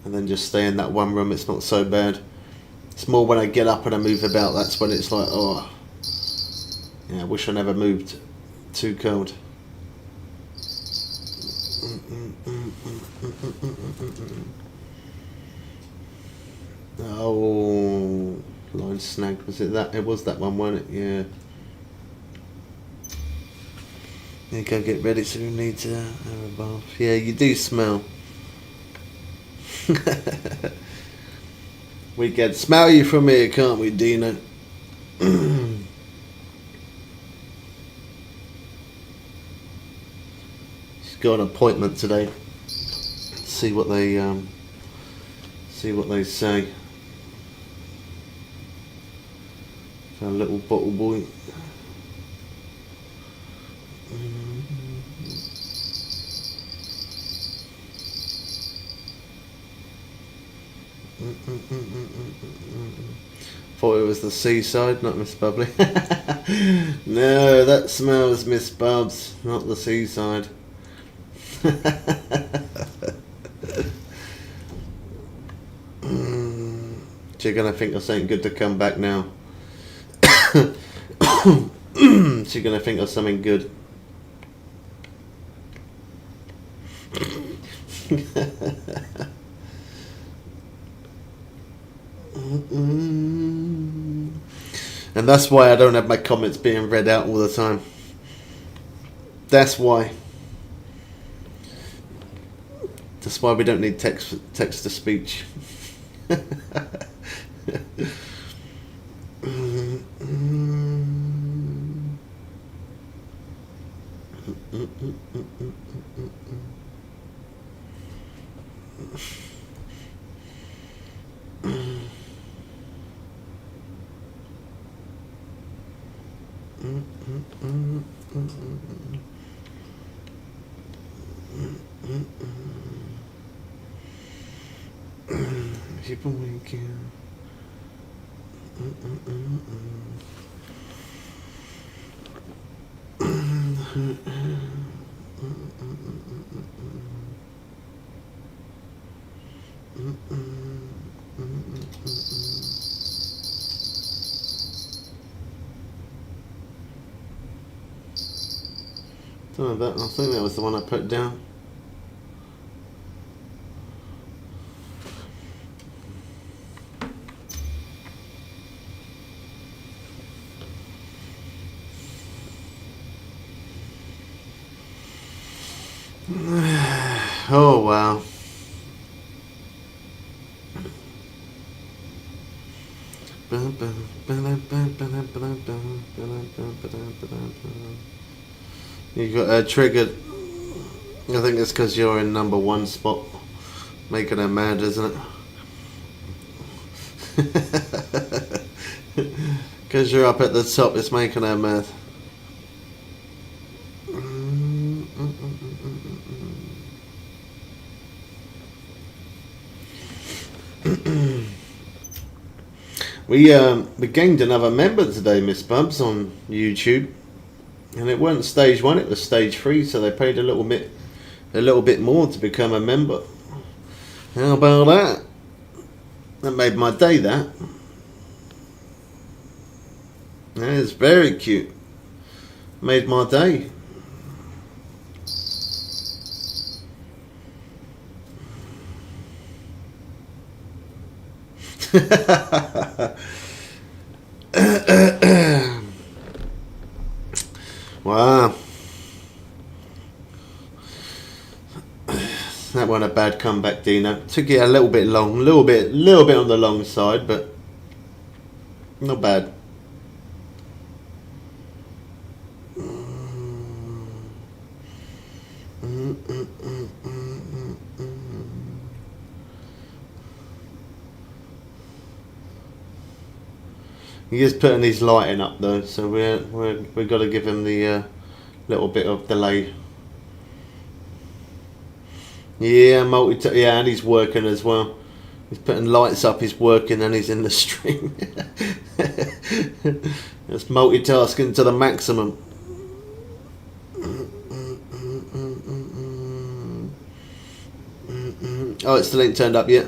and then just stay in that one room, it's not so bad. It's more when I get up and I move about, that's when it's like, oh, yeah, I wish I never moved. Too cold. Oh, line snagged. Was it that? It was that one, wasn't it? Yeah. Yeah, go get ready so we need to have a bath. Yeah, you do smell. We can smell you from here, can't we, Dina? She's got an appointment today. See what they say. For a little bottle boy. Thought it was the seaside, not Miss Bubbly. No, that smells Miss Bubs, not the seaside. She's gonna think of something good to come back now. She's gonna think of something good. And that's why I don't have my comments being read out all the time. That's why. That's why we don't need text to speech. People waking. Don't know that. I think that was the one I put down. Oh wow. You got triggered. I think it's because you're in number one spot, making her mad, isn't it? Because you're up at the top, it's making her mad. We gained another member today, Miss Bubs, on YouTube, and it wasn't stage 1; it was stage 3. So they paid a little bit more to become a member. How about that? That made my day. That is very cute. Made my day. Wow. That wasn't a bad comeback, Dino. Took it a little bit long, little bit on the long side, but not bad. He is putting his lighting up though, so we've got to give him the little bit of delay. Yeah, and he's working as well. He's putting lights up, he's working, and he's in the stream. It's multitasking to the maximum. Oh, it still ain't turned up yet.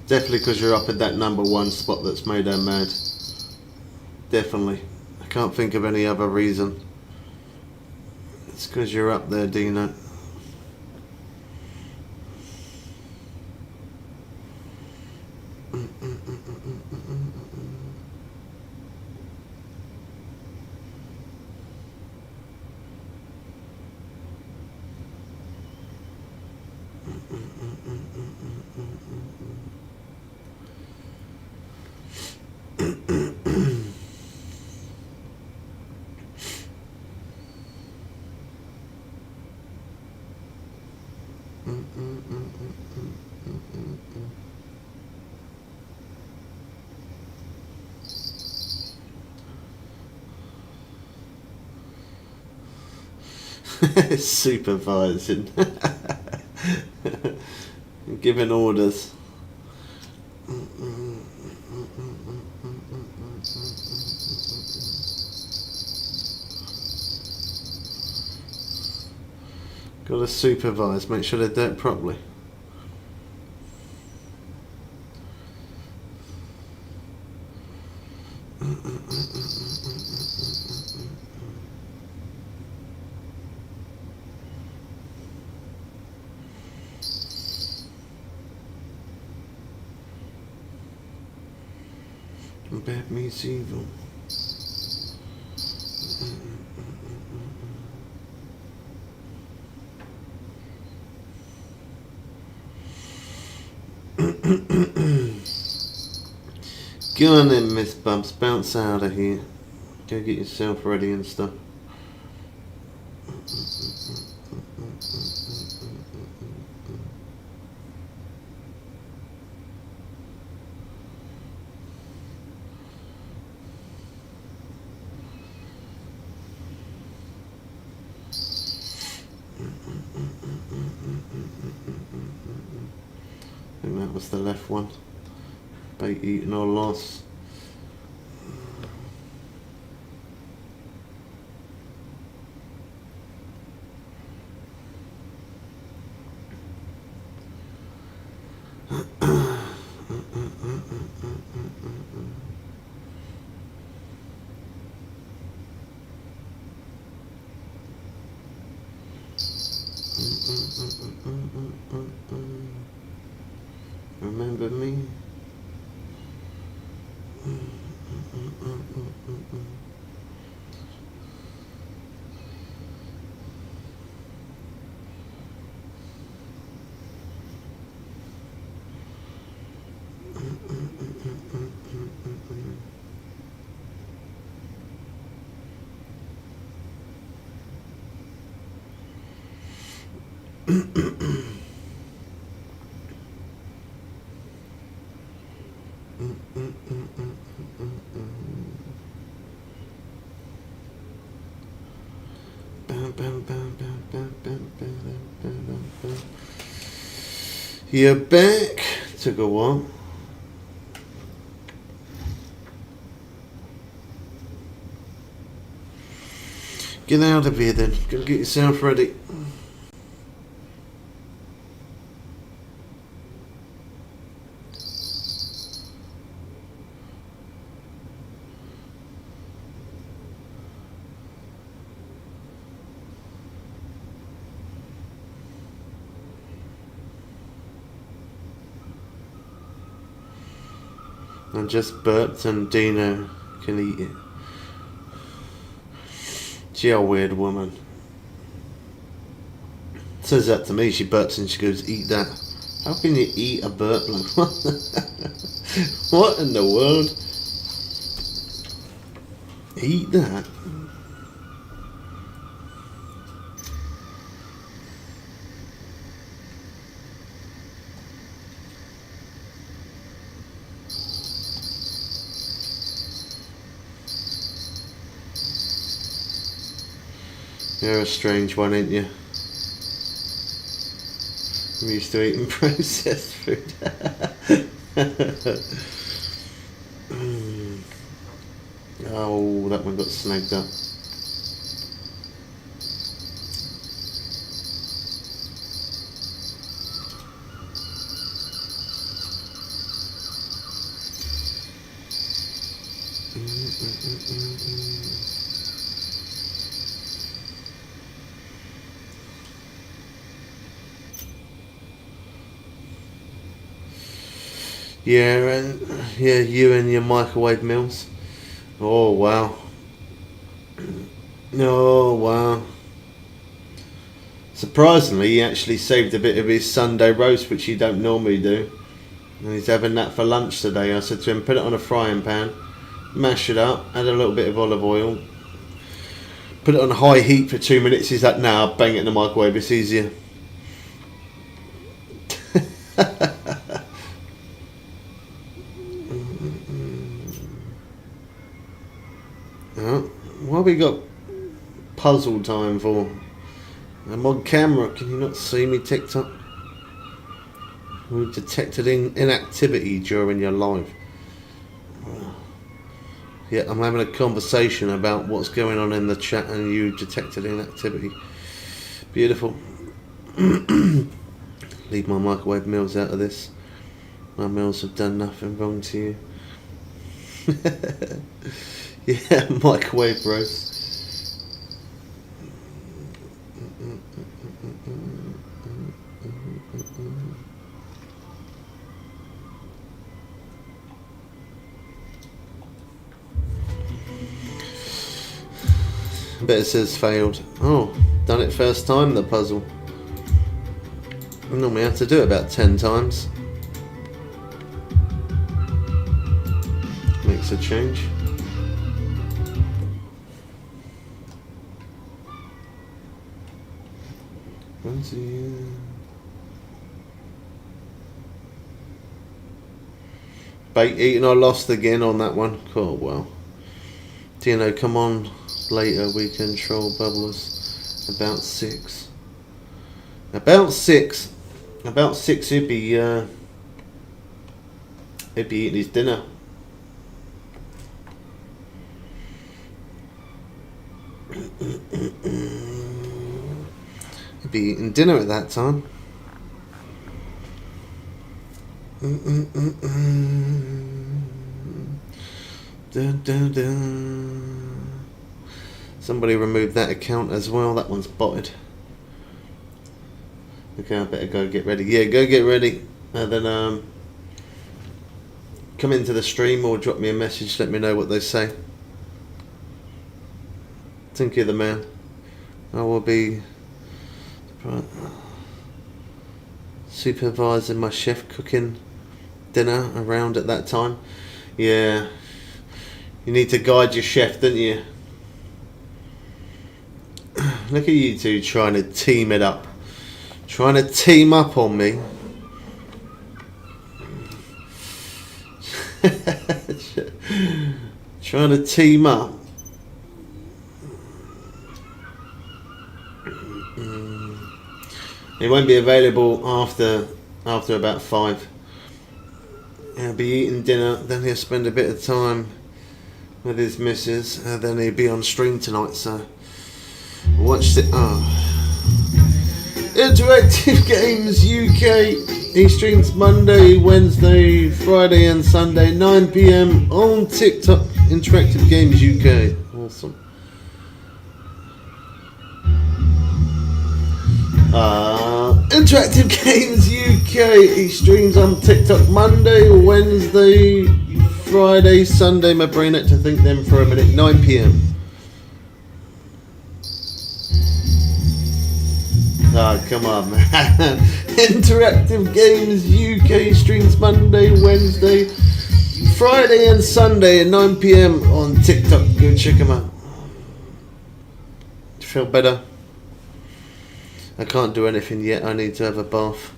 Definitely because you're up at that number one spot that's made her mad. Definitely. I can't think of any other reason. It's because you're up there, Dino. Supervising. Giving orders. Got to supervise, make sure they do it properly. Bad meets evil. Go on then, Miss Bubs, bounce out of here. Go get yourself ready and stuff. I think that was the left one. Bait eaten or lost. Remember me? You're back. Took a while. Get out of here then. Go get yourself ready. I just burped and Dina can eat it. She a weird woman. Says that to me, she burps and she goes, eat that. How can you eat a burp? Like, what in the world? Eat that? You're a strange one, ain't you? I'm used to eating processed food. Oh, that one got snagged up. Yeah, and you and your microwave meals. Oh wow. Oh wow. Surprisingly, he actually saved a bit of his Sunday roast, which he don't normally do. And he's having that for lunch today. I said to him, put it on a frying pan, mash it up, add a little bit of olive oil, put it on high heat for 2 minutes. He's like, nah, I'll bang it in the microwave, it's easier. What have we got puzzle time for? I'm on camera, can you not see me, TikTok? We've detected inactivity during your live. Yeah, I'm having a conversation about what's going on in the chat and you detected inactivity. Beautiful. Leave my microwave meals out of this. My meals have done nothing wrong to you. Yeah, microwave roast. Bet it says failed. Oh, done it first time, the puzzle. I normally have to do it about 10 times. Makes a change. Bait eaten, I lost again on that one. Cool, well. Dino, come on later, we control bubblers. About 6. About 6. About 6 he'd be eating his dinner. He'd be eating dinner at that time. Dun, dun, dun. Somebody removed that account as well. That one's botted. Okay, I better go get ready. Yeah, go get ready. And then come into the stream or drop me a message. Let me know what they say. Thank you, the man. I will be supervising my chef cooking dinner around at that time. Yeah. You need to guide your chef, don't you? Look at you two trying to team it up. Trying to team up on me. Trying to team up. It won't be available after about 5. He'll be eating dinner, then he'll spend a bit of time with his missus, and then he'll be on stream tonight, so watch it. Interactive Games UK. He streams Monday, Wednesday, Friday and Sunday 9 PM on TikTok. Interactive Games UK. Awesome. Interactive Games UK. He streams on TikTok Monday, Wednesday, Friday, Sunday. My brain had to think them for a minute. 9 PM. Come on, man. Interactive Games UK streams Monday, Wednesday, Friday and Sunday at 9 PM on TikTok. Go check them out. Feel better? I can't do anything yet. I need to have a bath.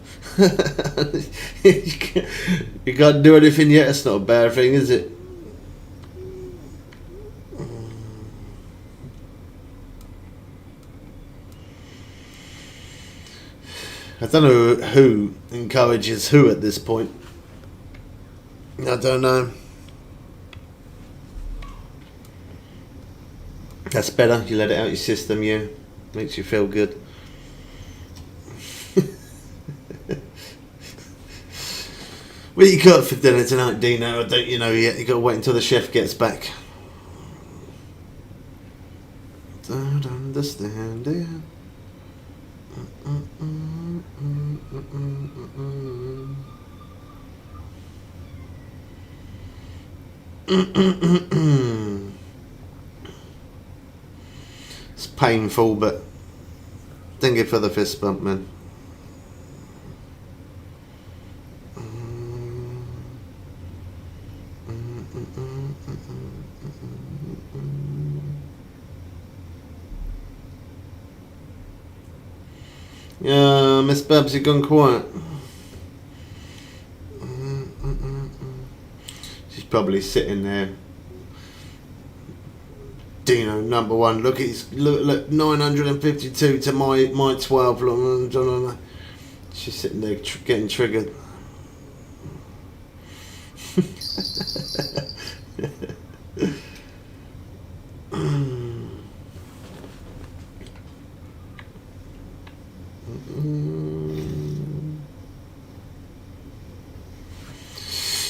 You can't do anything yet. It's not a bad thing, is it? I don't know who encourages who at this point. I don't know. That's better. You let it out your system, yeah. Makes you feel good. What you got for dinner tonight, Dino? Or don't you know yet? You got to wait until the chef gets back. Don't understand it. It's painful, but thank you for the fist bump, man. Yeah, Miss Babs, you've gone quiet. She's probably sitting there. Dino, number 1. Look, look, 952 to my 12. She's sitting there getting triggered.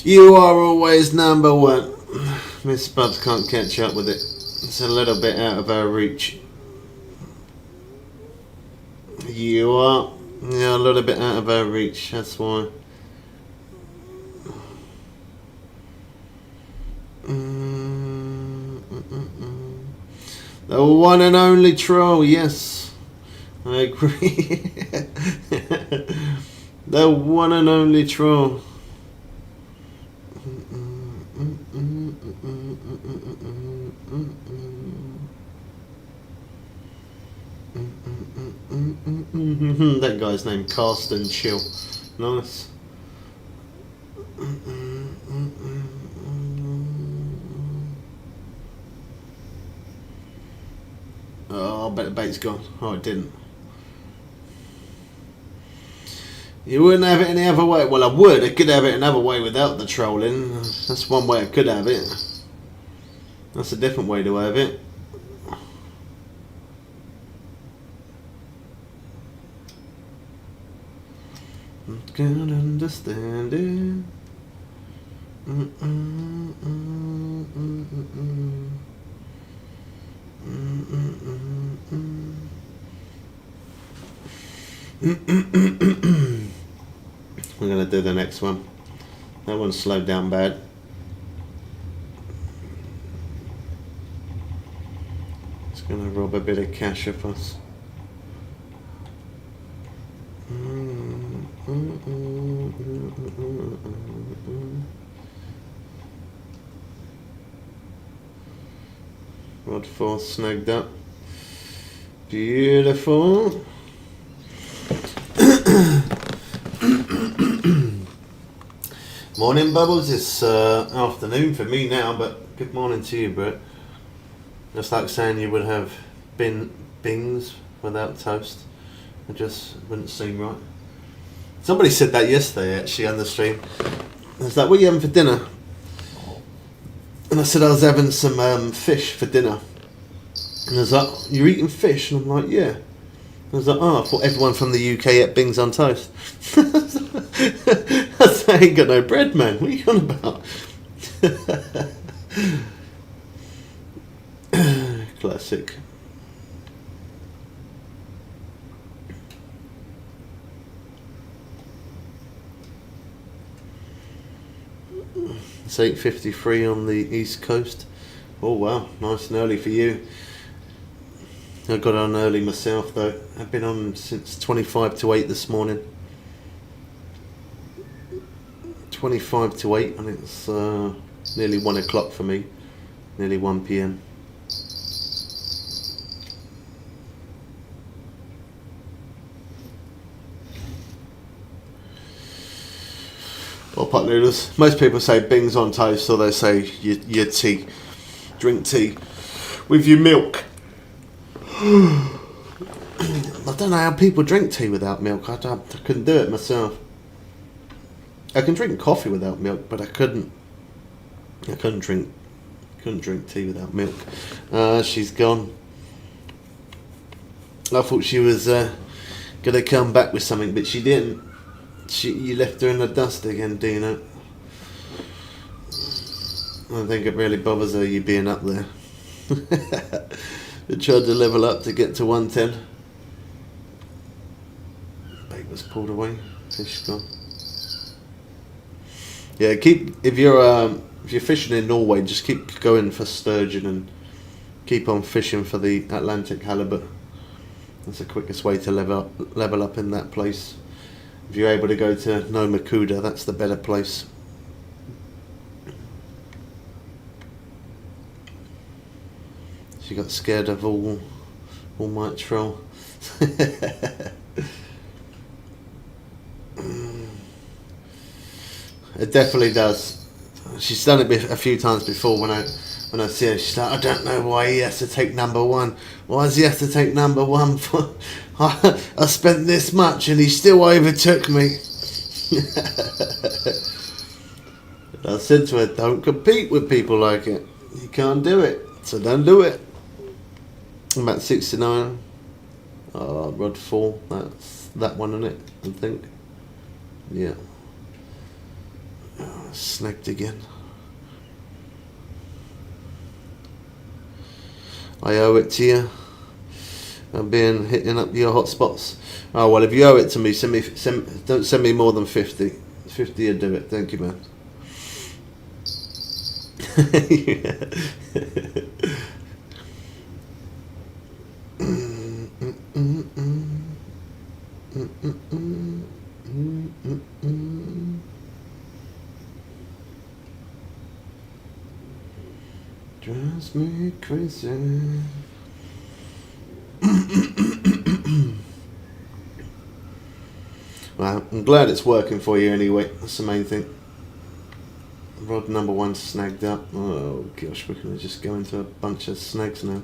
You are always number 1. Miss Bubs can't catch up with it. It's a little bit out of our reach. You are. Yeah, a little bit out of our reach. That's why. The one and only troll, yes. I agree. The one and only troll. That guy's name, Carsten Chill. Nice. Oh, I bet the bait's gone. Oh, it didn't. You wouldn't have it any other way. Well, I would. I could have it another way without the trolling. That's one way I could have it. That's a different way to have it. Can't understand it. We're going to do the next one. That one's slowed down bad. It's going to rob a bit of cash off us. Rod 4 snagged up. Beautiful. Morning, Bubbles. It's afternoon for me now, but good morning to you, Brett. Just like saying you would have bings without toast. It just wouldn't seem right. Somebody said that yesterday, actually, on the stream. I was like, what are you having for dinner? And I said I was having some fish for dinner. And I was like, you're eating fish? And I'm like, yeah. I was like, oh, I thought everyone from the UK ate bings on toast. I said, I ain't got no bread, man. What are you on about? Classic. It's 8:53 on the East Coast. Oh wow, nice and early for you. I got on early myself though. I've been on since 25 to 8 this morning. 25 to 8 and it's nearly 1 o'clock for me. Nearly 1 p.m. Or pot noodles. Most people say bings on toast, or they say your tea. Drink tea with your milk. I don't know how people drink tea without milk. I couldn't do it myself. I can drink coffee without milk, but I couldn't drink tea without milk. She's gone. I thought she was gonna come back with something, but she didn't. You left her in the dust again, Dina. I think it really bothers her, you being up there. They tried to level up to get to 110. Bait was pulled away. Fish gone. Yeah, if you're fishing in Norway, just keep going for sturgeon and keep on fishing for the Atlantic halibut. That's the quickest way to level up in that place. If you're able to go to Nomakuda, that's the better place. She got scared of all might troll. It definitely does. She's done it a few times before when I see her. She's like, I don't know why he has to take number one. Why does he have to take number one for? I spent this much and he still overtook me. I said to her, don't compete with people like it. You can't do it, so don't do it. I'm about 69. Rod 4. That's that one, isn't it? I think. Yeah. Snagged again. I owe it to you. I'm hitting up your hotspots. Oh well, if you owe it to me, don't send me more than 50. 50 will do it. Thank you, man. Drives me crazy. Well, I'm glad it's working for you anyway. That's the main thing. Rod number 1 snagged up. Oh gosh, we're going to just go into a bunch of snags now.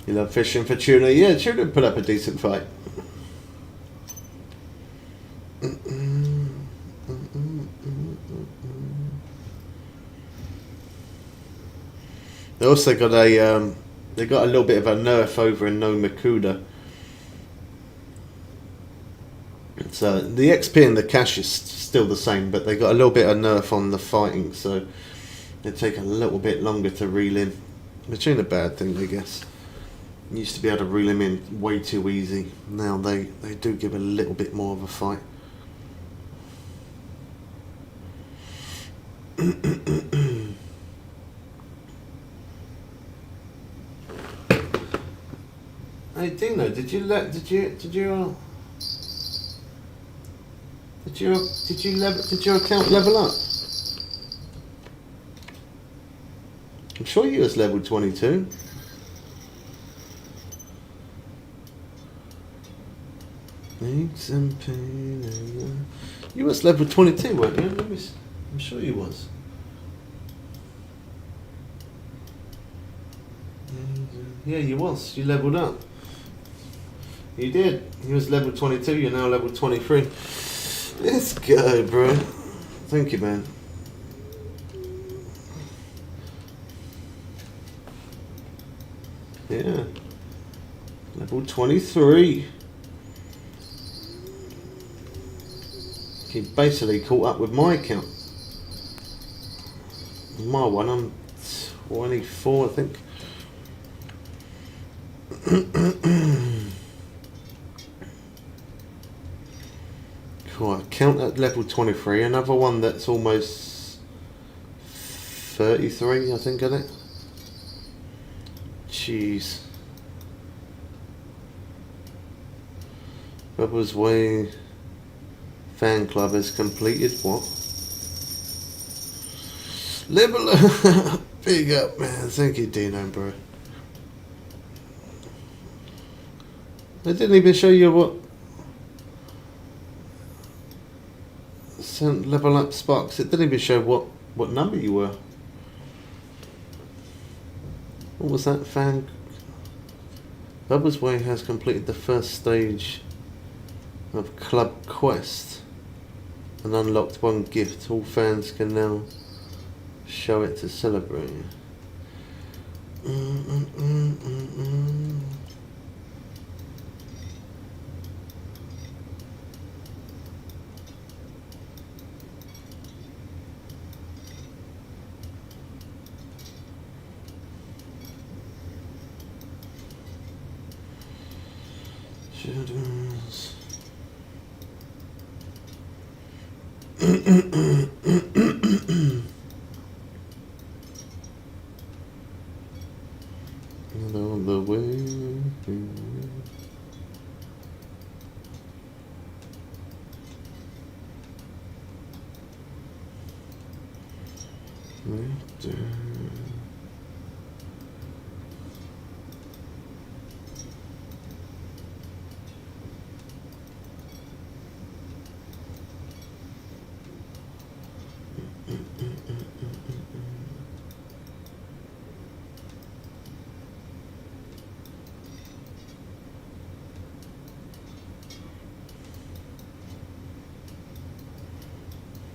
You love fishing for tuna? Yeah, tuna put up a decent fight. They also got a they got a little bit of a nerf over in No Makuda. So the XP and the cash is still the same, but they got a little bit of nerf on the fighting, so they take a little bit longer to reel in, which ain't a bad thing, I guess. Used to be able to reel them in way too easy. Now they do give a little bit more of a fight. Hey Dino, did you your account level up? I'm sure you was level 22. You was level 22, weren't you? I'm sure you was. Yeah, you was. You leveled up. You did. You was level 22, you're now level 23. Let's go, bro. Thank you, man. Yeah. Level 23. He basically caught up with my account. My one, I'm 24, I think. Cool, account at level 23. Another one that's almost 33, I think, isn't it? Jeez. Bubba's Way fan club has completed what? Level up. Big up, man. Thank you, Dino, bro. They didn't even show you what sent level up Sparks. It didn't even show what number you were. What was that? Fan Bubba's Way has completed the first stage of Club Quest and unlocked one gift. All fans can now show it to celebrate. Shadows. And on the way. Right there.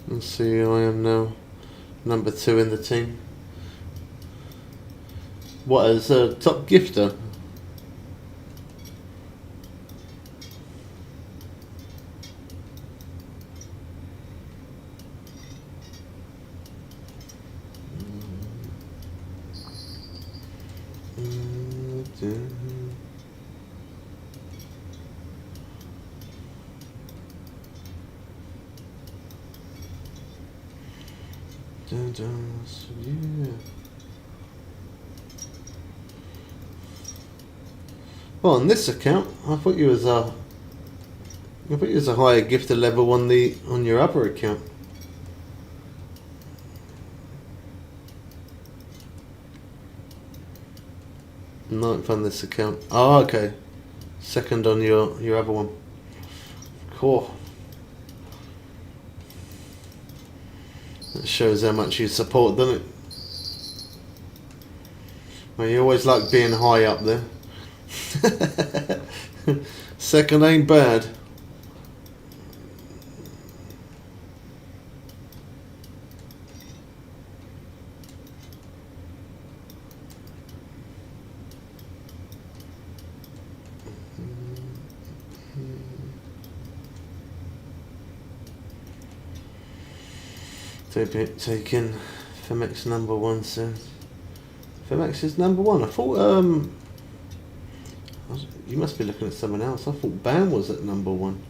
Let's see, I am now number 2 in the team. What, as a top gifter? Yeah. Well, on this account, I thought you was a higher gifter level on your other account. Ninth on this account. Oh, okay. Second on your other one. Cool. That shows how much you support, doesn't it? Well, you always like being high up there. Second ain't bad. Taking Femex number one soon. Femex is number one. I thought you must be looking at someone else. I thought Bam was at number one.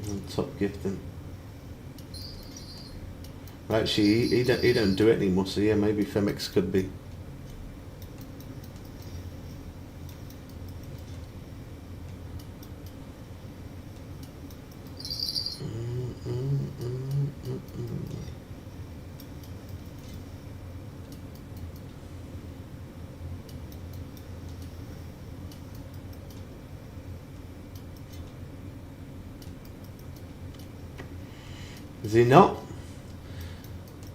On top gifting. Well, actually, he don't do it anymore. So yeah, maybe Femex could be. Is he not?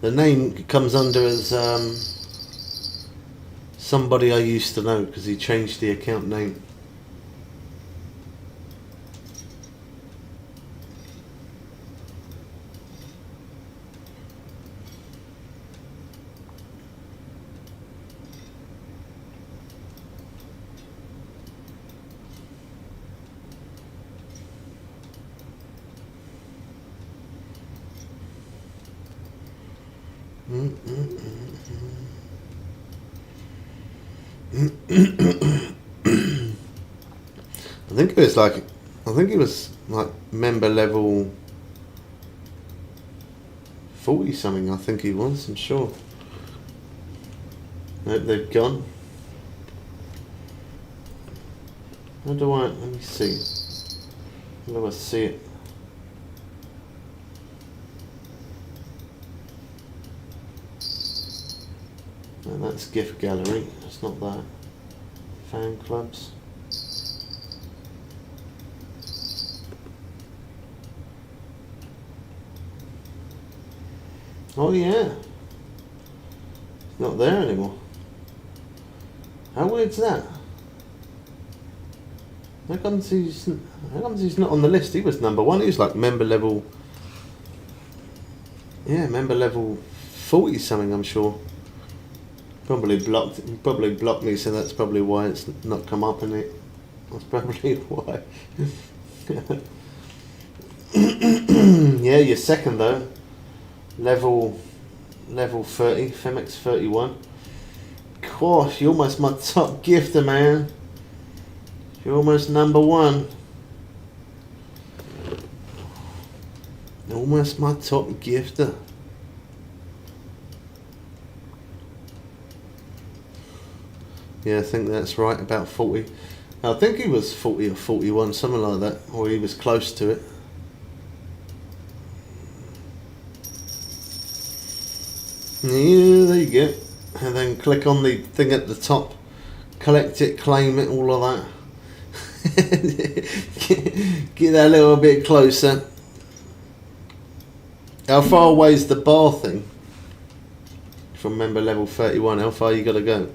The name comes under as somebody I used to know because he changed the account name. I think it was like member level 40 something. I think he was. I'm sure. Nope, they've gone. How do I? Let me see. How do I see it? No, that's gift gallery. It's not that. Fan clubs. Oh yeah. It's not there anymore. How weird's that? How comes he's not on the list? He was number one. He was like member level. Yeah, member level 40 something. I'm sure. Probably blocked me, so that's probably why it's not come up in it. That's probably why. Yeah, you're second though. Level 30, Femex 31. Gosh, you're almost my top gifter, man. You're almost number one. Almost my top gifter. Yeah, I think that's right, about 40. I think he was 40 or 41, something like that, or he was close to it. Yeah, there you go. And then click on the thing at the top. Collect it, claim it, all of that. Get that a little bit closer. How far away is the bar thing? From member level 31, how far you got to go?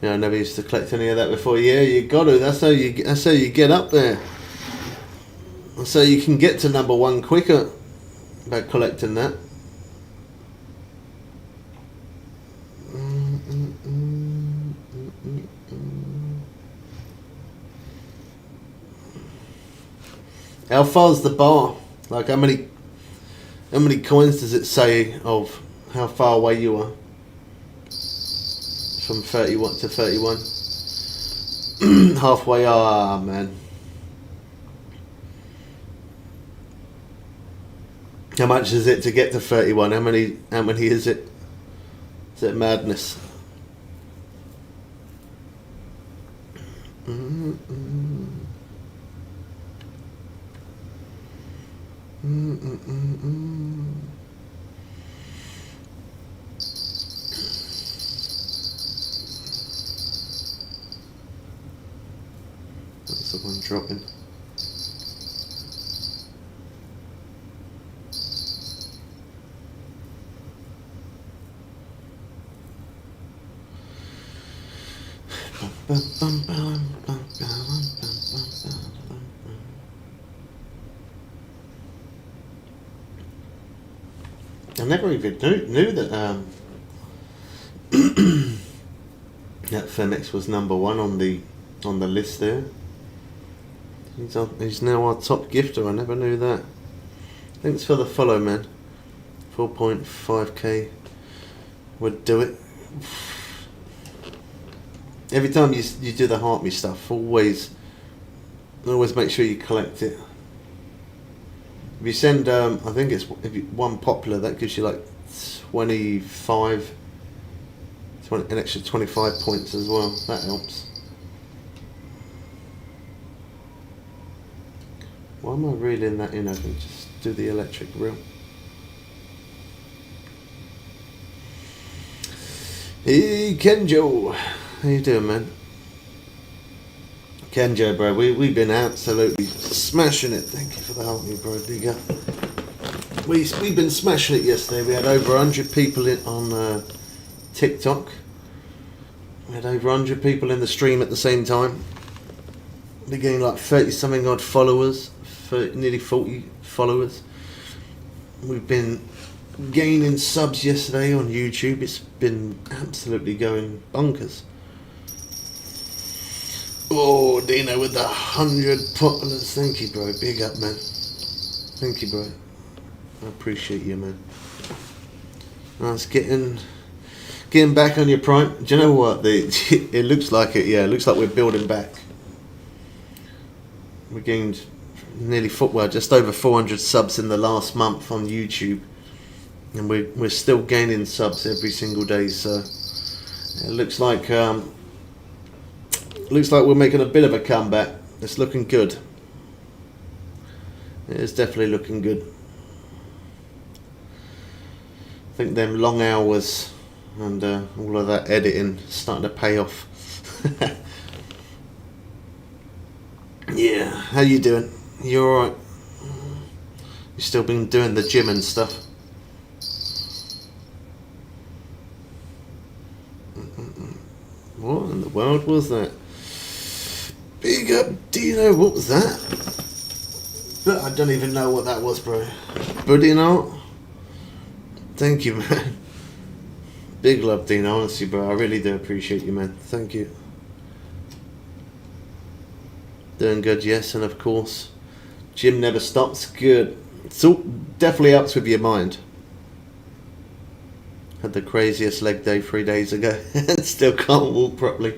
Yeah, I never used to collect any of that before. Yeah, you got to. That's how you get up there. That's how you can get to number one quicker by collecting that. How far's the bar? Like how many coins does it say of how far away you are? From 31 to 31. Halfway, man. How much is it to get to 31? How many is it? Is it madness? That's the one dropping. I never even knew that that Femex was number one on the list there. He's now our top gifter. I never knew that. Thanks for the follow, man. 4.5k would do it. Every time you do the Heart Me stuff, always make sure you collect it. If you send, I think it's one popular, that gives you like 25, an extra 25 points as well. That helps. Why am I reeling that in? I can just do the electric reel. Hey Kenjo, how you doing, man? Kenjo, bro, we've been absolutely smashing it. Thank you for the help, me, bro. Bigger. We've been smashing it yesterday. We had over 100 people on TikTok. We had over 100 people in the stream at the same time. We're getting like 30 something odd followers, nearly 40 followers. We've been gaining subs yesterday on YouTube. It's been absolutely going bonkers. Oh, Dino with the 100 populars. Thank you, bro. Big up, man. Thank you, bro. I appreciate you, man. That's getting back on your prime. Do you know what? It looks like it. Yeah, it looks like we're building back. We gained nearly just over 400 subs in the last month on YouTube, and we're still gaining subs every single day. So it looks like we're making a bit of a comeback. It's looking good. It is definitely looking good. I think them long hours and all of that editing is starting to pay off. Yeah, how you doing? You alright? You still been doing the gym and stuff? What in the world was that? Big up Dino, what was that? But I don't even know what that was, bro. Budino? Thank you, man. Big love, Dino, honestly, bro. I really do appreciate you, man. Thank you. Doing good, yes, and of course, gym never stops. Good. It's all definitely helps with your mind. Had the craziest leg day 3 days ago and still can't walk properly.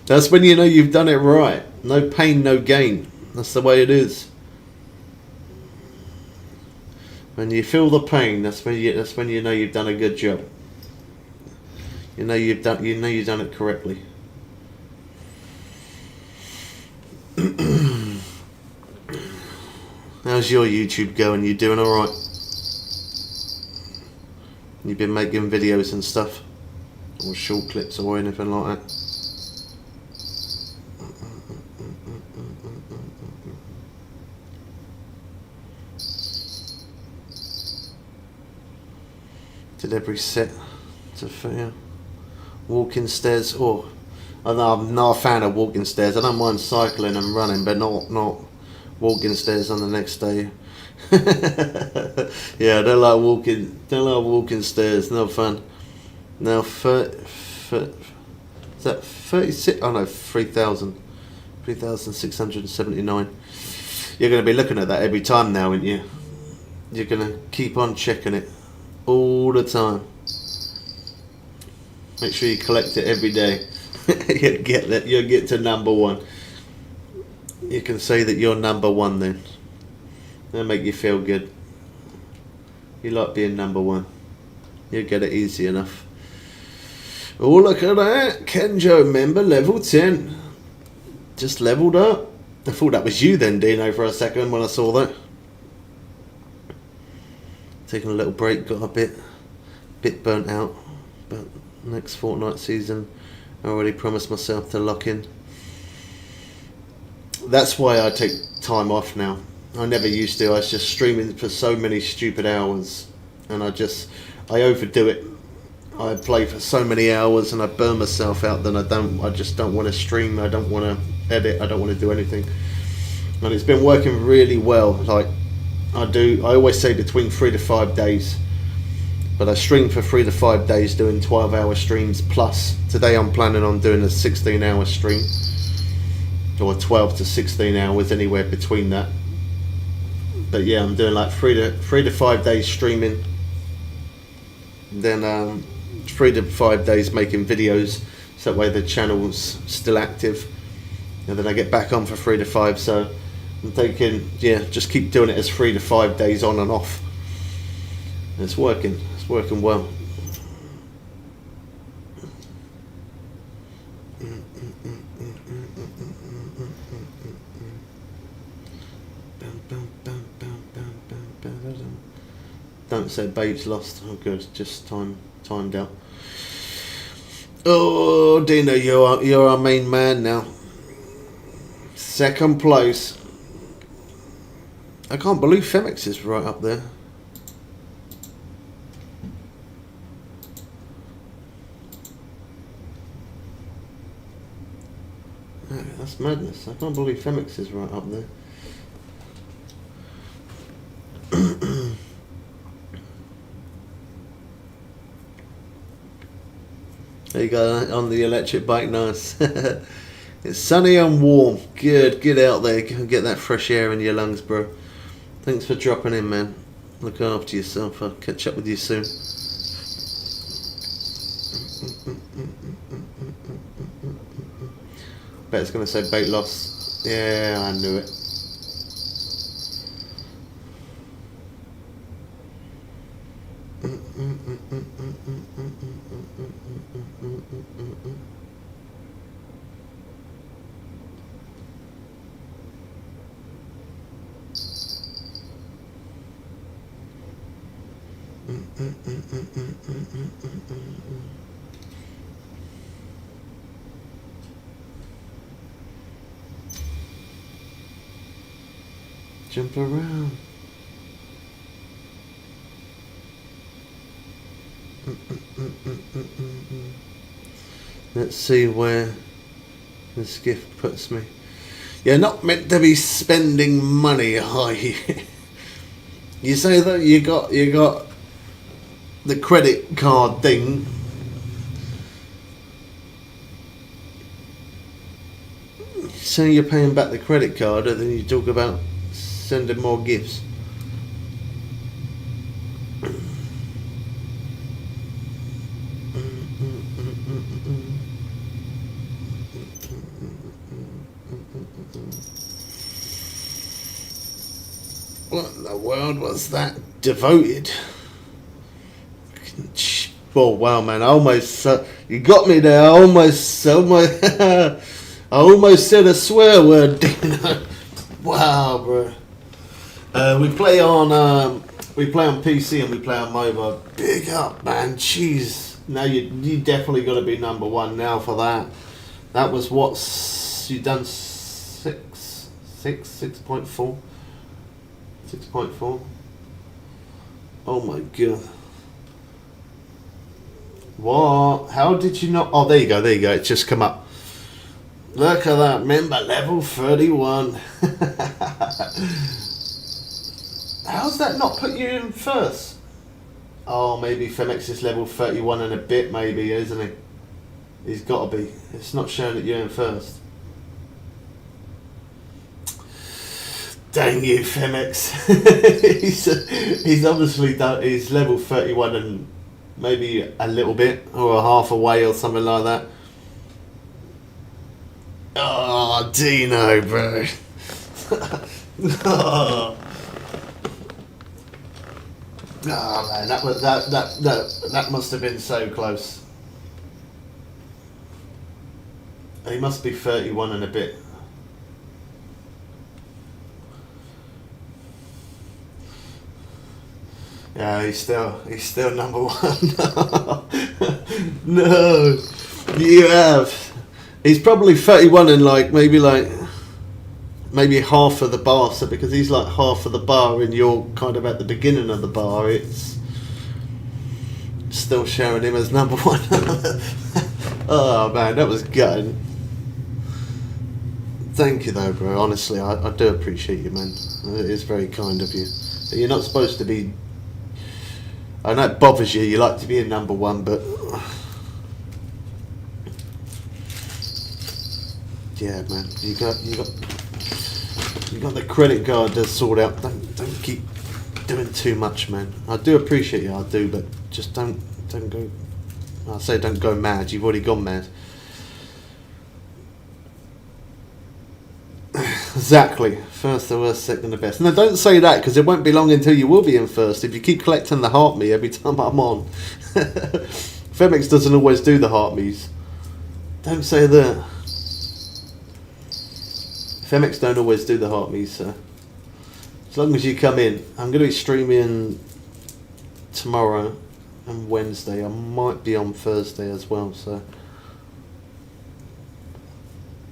That's when you know you've done it right. No pain, no gain. That's the way it is. When you feel the pain, that's when you know you've done a good job. You know you've done it correctly. How's your YouTube going? You doing alright? You've been making videos and stuff? Or short clips or anything like that? Did every set to fair. Walking stairs. Oh, I'm not a fan of walking stairs. I don't mind cycling and running, but not walking stairs on the next day. Yeah, I don't like walking stairs. No fun. Now, is that 36? Oh no, 3,679. You're going to be looking at that every time now, aren't you? You're going to keep on checking it all the time. Make sure you collect it every day. You'll get to number one. You can say that you're number one then. They'll make you feel good. You like being number one. You'll get it easy enough. Oh, look at that. Kenjo member level 10. Just leveled up. I thought that was you then, Dino, for a second when I saw that. Taking a little break, got a bit burnt out. But next fortnight season, I already promised myself to lock in. That's why I take time off now. I never used to. I was just streaming for so many stupid hours. And I overdo it. I play for so many hours and I burn myself out. Then I just don't want to stream. I don't want to edit. I don't want to do anything. And it's been working really well. Like I always say between 3 to 5 days. But I stream for 3 to 5 days doing 12-hour streams plus. Today I'm planning on doing a 16-hour stream. Or 12 to 16 hours, anywhere between that. But yeah, I'm doing like 3 to 5 days streaming. Then 3 to 5 days making videos, so that way the channel's still active. And then I get back on for 3 to 5. So I'm thinking, yeah, just keep doing it as 3 to 5 days on and off. And it's working. It's working well. Don't say babe's lost. Oh good, just timed out. Oh Dino, you're our main man now. Second place. I can't believe Femix is right up there. Yeah, that's madness. I can't believe Femix is right up there. There you go, on the electric bike, nice. It's sunny and warm. Good, get out there, get that fresh air in your lungs, bro. Thanks for dropping in, man. Look after yourself, I'll catch up with you soon. Bet it's going to say bait loss. Yeah, I knew it. Jump around. Let's see where this gift puts me. You're not meant to be spending money, are you? You say that you got the credit card thing. So you're paying back the credit card, and then you talk about sending more gifts. What in the world was that? Devoted. Oh wow, man! I almost you got me there. I almost I almost said a swear word. Wow, bro. We play on PC and we play on mobile. Big up, man. Jeez. Now you definitely got to be number one now for that. That was you done 6.4. 6.4. Oh my god. What? How did you not? Oh, there you go. There you go. It's just come up. Look at that. Member level 31. How's that not put you in first? Oh, maybe Femix is level 31 and a bit, maybe, isn't he? He's got to be. It's not showing that you're in first. Dang you, Femix. he's obviously done. He's level 31 and maybe a little bit, or a half away, or something like that. Oh, Dino, bro. Oh. Oh man, that must have been so close. He must be 31 and a bit. Yeah, he's still number one. No, you have. He's probably 31 and maybe half of the bar. So because he's like half of the bar and you're kind of at the beginning of the bar, it's still showing him as number one. Oh man, that was gutting. Thank you though, bro. Honestly, I do appreciate you, man. It is very kind of you. You're not supposed to be. I know it bothers you. You like to be in number one, but yeah, man, you got the credit card to sort out. Don't keep doing too much, man. I do appreciate you, I do, but just don't go. I say don't go mad. You've already gone mad. Exactly. First the worst, second the best. No, don't say that because it won't be long until you will be in first. If you keep collecting the heart me every time I'm on. Femix doesn't always do the heart me's. Don't say that. Femix don't always do the heart me's, so as long as you come in. I'm going to be streaming tomorrow and Wednesday. I might be on Thursday as well, so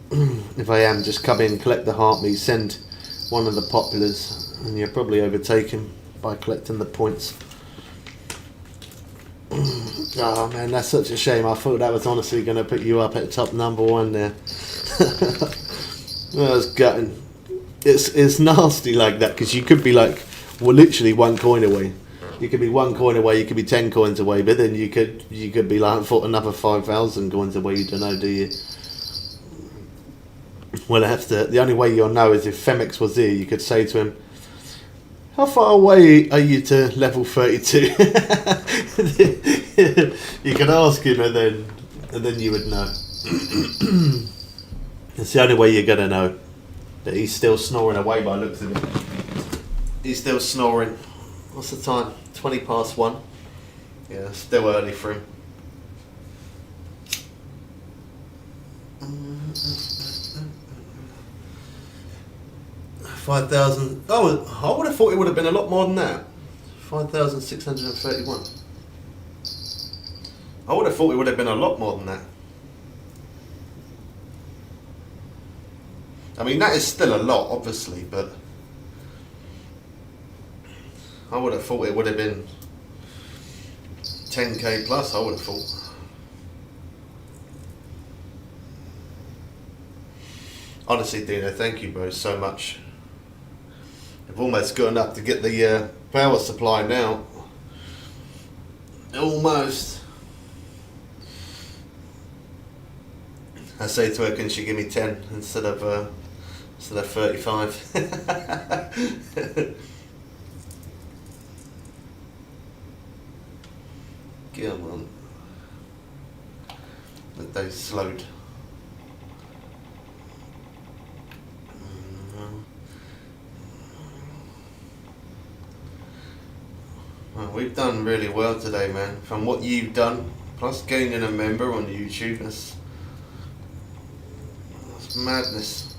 if I am, just come in, collect the heart me, send one of the populars, and you're probably overtaken by collecting the points. Oh man, that's such a shame. I thought that was honestly going to put you up at top number one there. That was gutting. It's nasty like that because you could be like, well, literally one coin away. You could be one coin away. You could be 10 coins away, but then you could be like for another 5,000 coins away. You don't know, do you? Well, the only way you'll know is if Femix was here. You could say to him, "How far away are you to level 32?" You could ask him, and then you would know. It's the only way you're gonna know that he's still snoring away by the looks of it. He's still snoring. What's the time? 20 past 1. Yeah, still early for him. 5,000. Oh, I would have thought it would have been a lot more than that. 5,631. I would have thought it would have been a lot more than that. I mean, that is still a lot, obviously, but I would have thought it would have been 10k plus, I would have thought. Honestly, Dino, thank you, bro, so much. I've almost got enough to get the power supply now. Almost. I say to her, can she give me 10 instead of 35? Come on. But they slowed. Well, we've done really well today, man. From what you've done, plus gaining a member on YouTube, that's madness.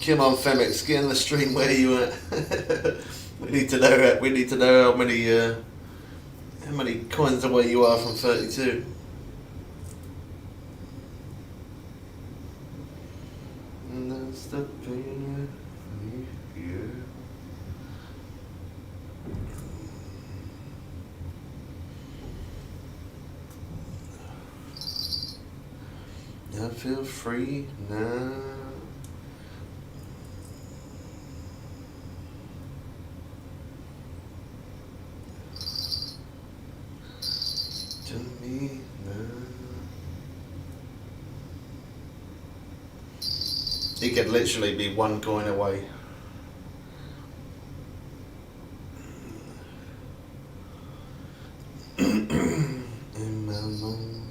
Come on, Femix, get in the stream. Where you at? We need to know. We need to know how many coins away you are from 32. And that's the pain of you. I feel free now. To me now. He could literally be one coin away. In my mind.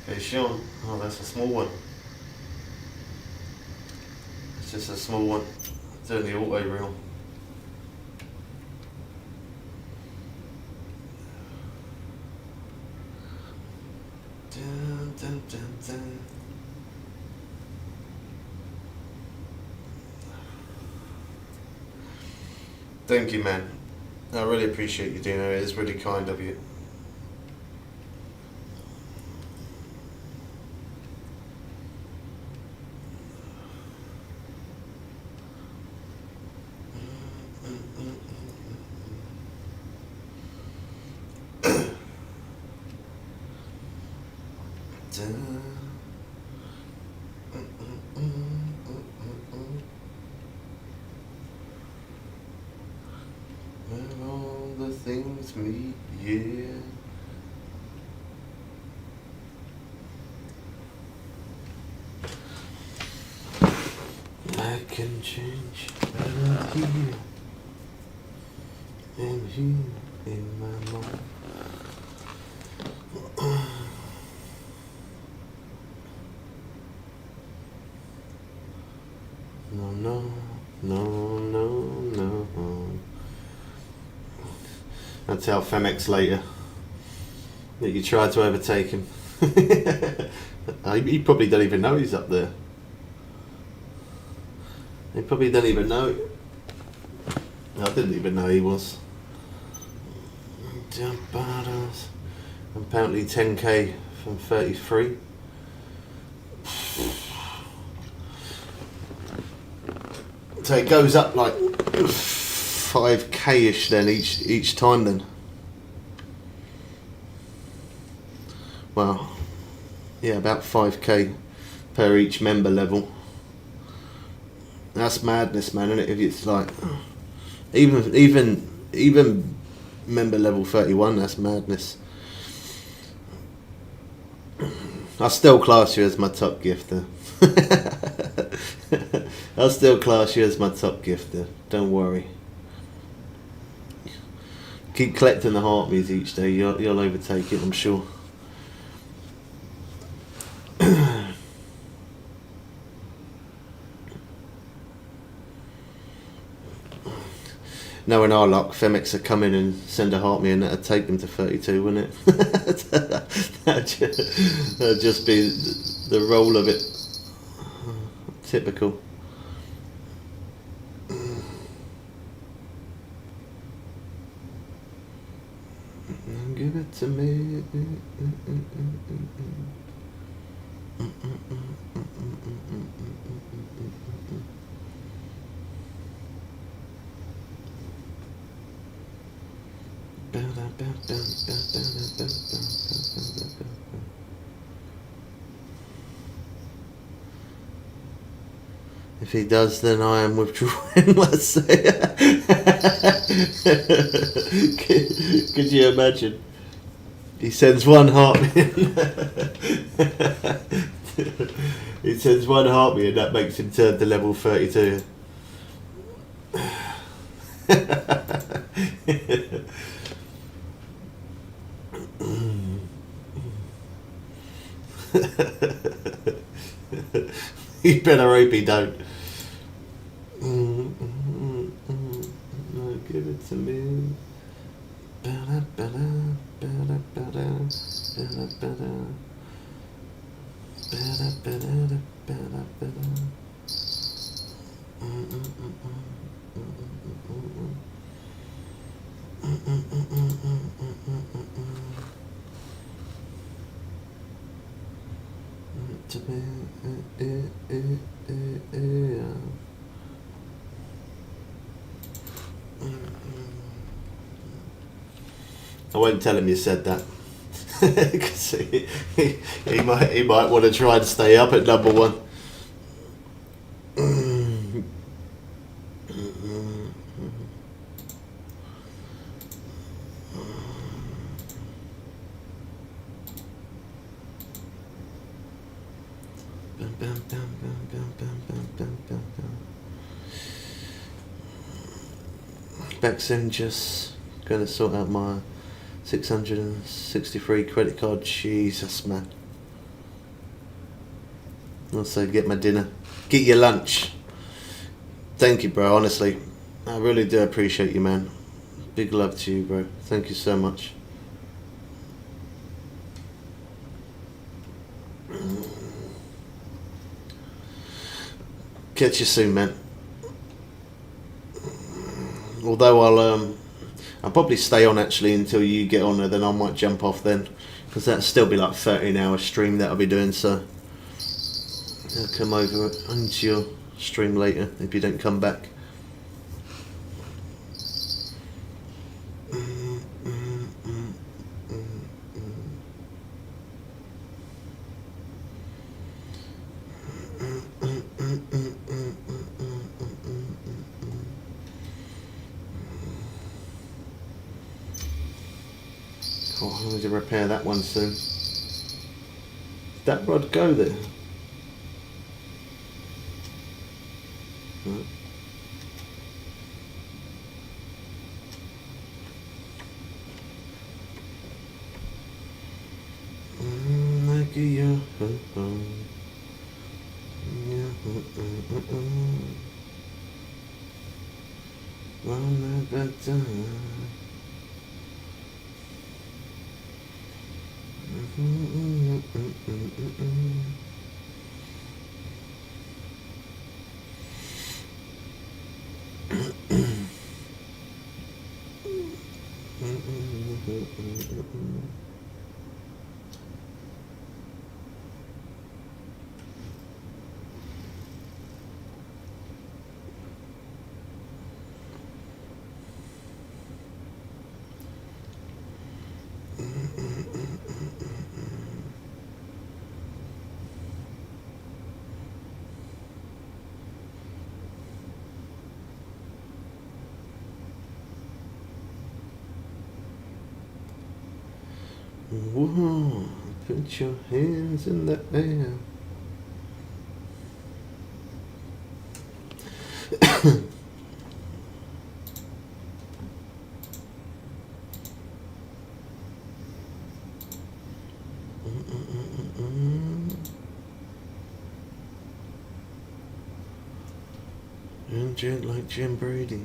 Okay, Sean. Oh, that's a small one. It's just a small one. Doing the auto reel. Dun, dun, dun, dun. Thank you, man. I really appreciate you doing it. It's really kind of you. Where all the things meet, yeah. I can change right here and here in my mind. No, no, no, no, no. I'll tell Femex later that you tried to overtake him. He probably don't even know he's up there. He probably don't even know. I didn't even know he was. Apparently 10k from 33. So it goes up like 5k-ish then each time then. Well, yeah, about 5k per each member level. That's madness, man, isn't it? If it's like even member level 31, that's madness. I still class you as my top gifter. I'll still class you as my top gifter. Don't worry. Keep collecting the heart me's each day. You'll overtake it, I'm sure. Knowing our luck, Femex would come in and send a heart me and that'd take them to 32, wouldn't it? That'd just be the roll of it. Typical. Give it to me. If he does, then I am withdrawing, let's say. Could you imagine? He sends one heart in. He sends one heart me and that makes him turn to level 32. You better hope he don't. Give it to me. I won't tell him you said that, because he might want to try and stay up at number one. back soon. Just going to sort out my 663 credit card. Jesus, man. Also, get my dinner. Get your lunch. Thank you, bro. Honestly, I really do appreciate you, man. Big love to you, bro. Thank you so much. Catch you soon, man. Although I'll probably stay on actually until you get on, and then I might jump off then, because that'll still be like 13-hour stream that I'll be doing. So I'll come over into your stream later if you don't come back. I need to repair that one soon. Did that rod go there? No. Like you. Whoa, put your hands in the air. And jet like Jim Brady.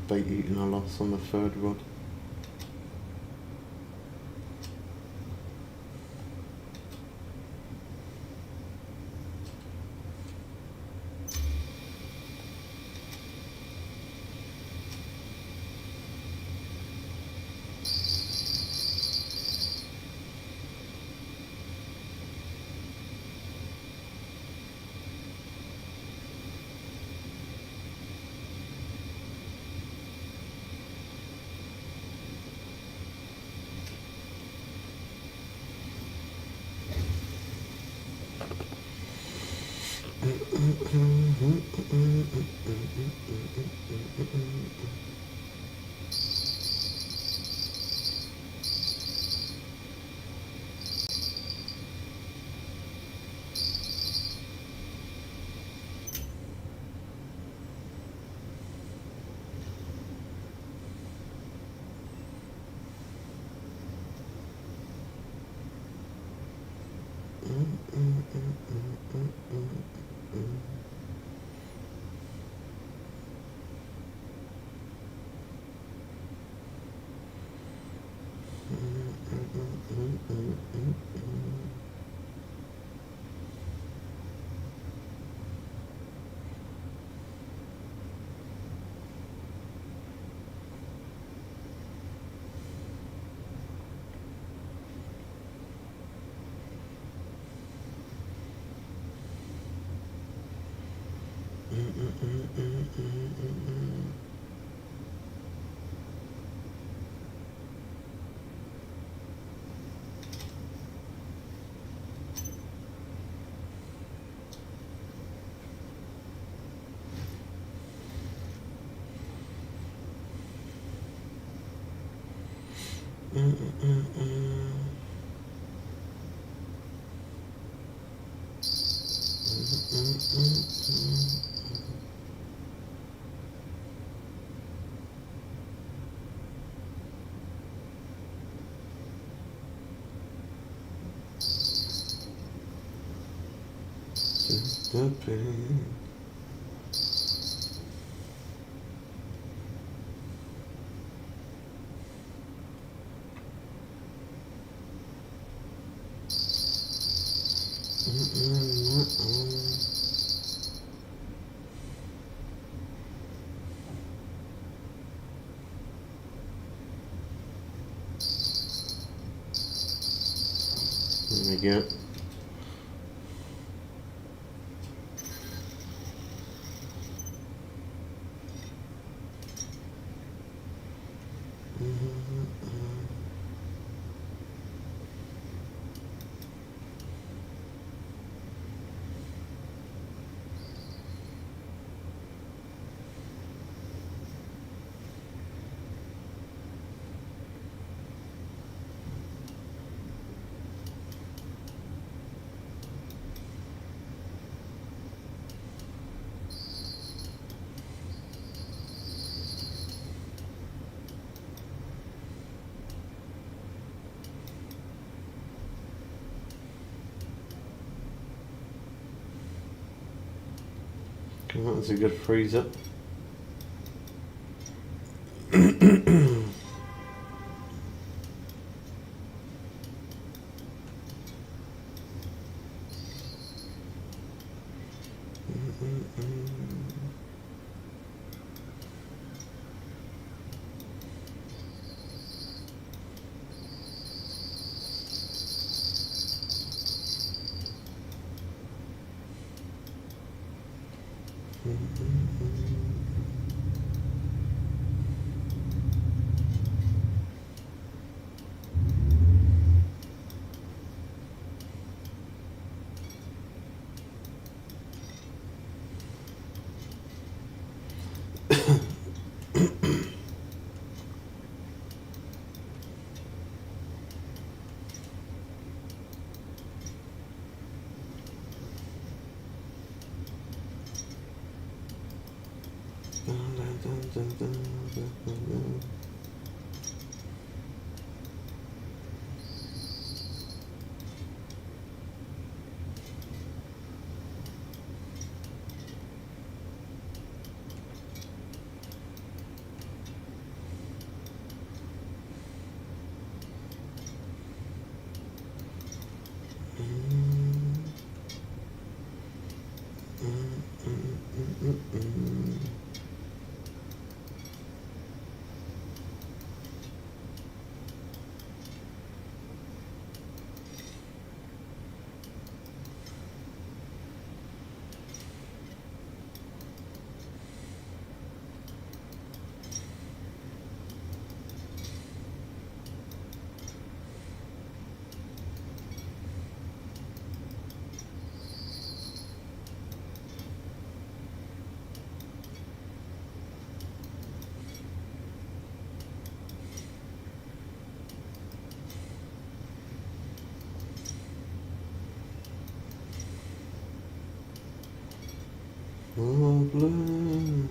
Bait eating a loss on the third rod. The pain. There we go. That was a good freeze up. Oh, blue.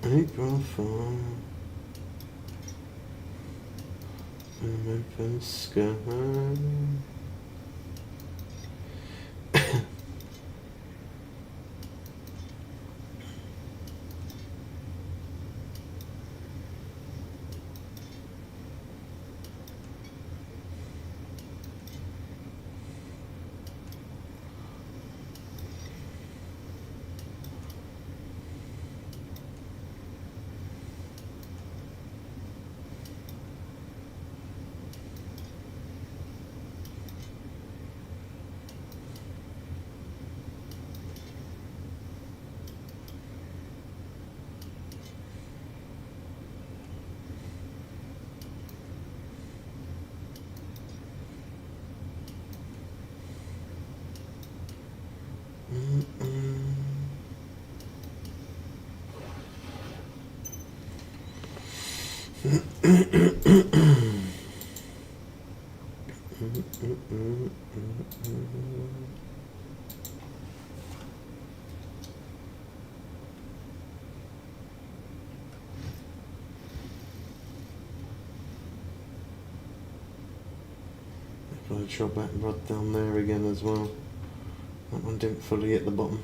April Fool, Memphis sky. I'll drop that rod down there again as well. That one didn't fully hit the bottom.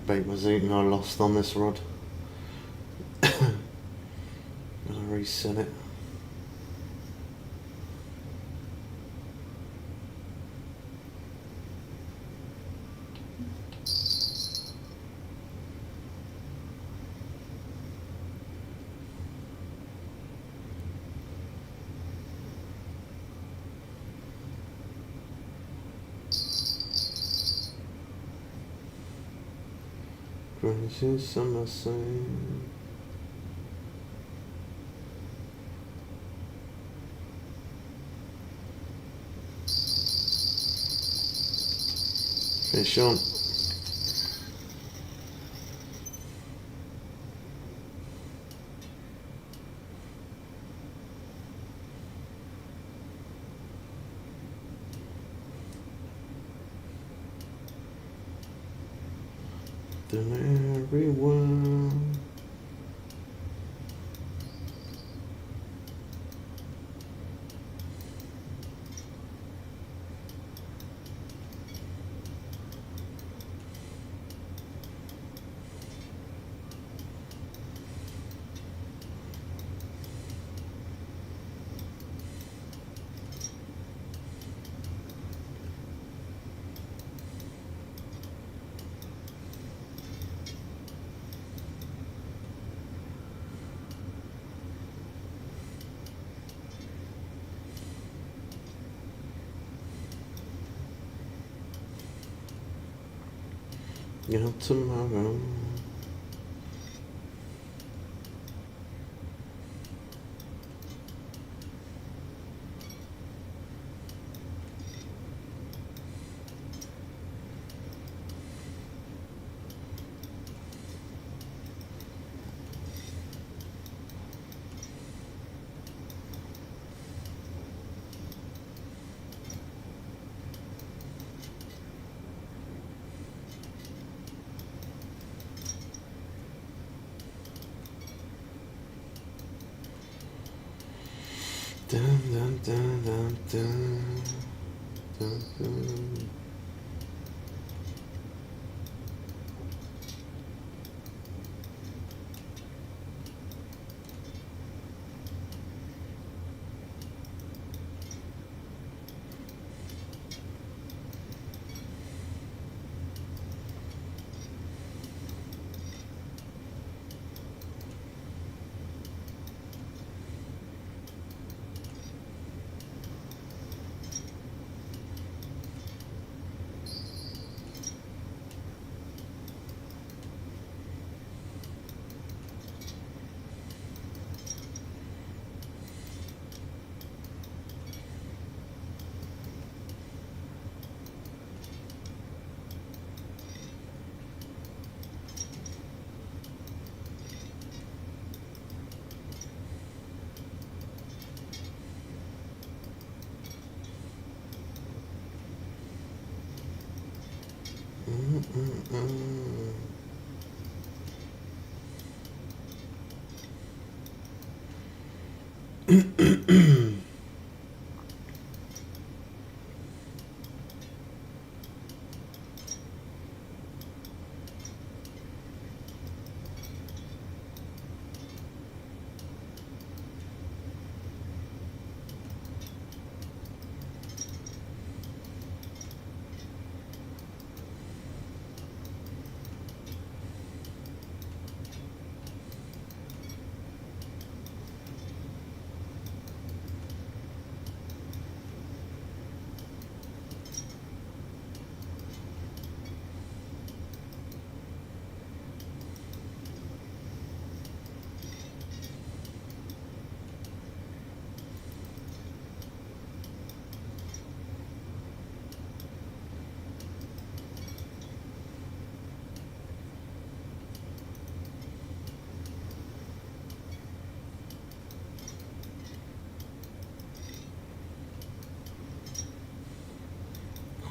Bait was eating I lost on this rod. Gonna reset it. Crazy summer sun. Fish on. Then everyone. Yeah, tomorrow. Dun, dun, dun, dun, dun, dun, dun.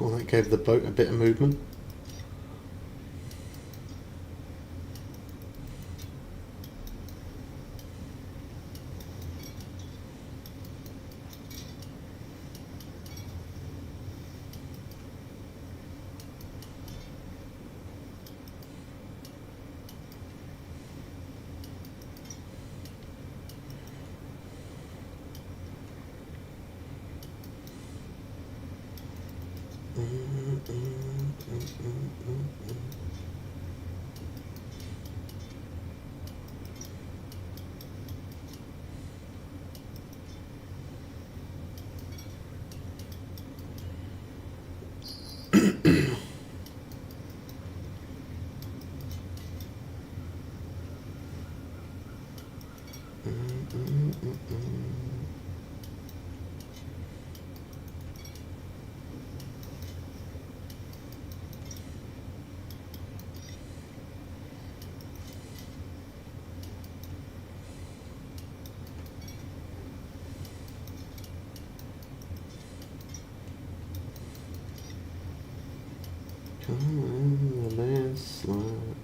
Well, that gave the boat a bit of movement. Come on, the landslide.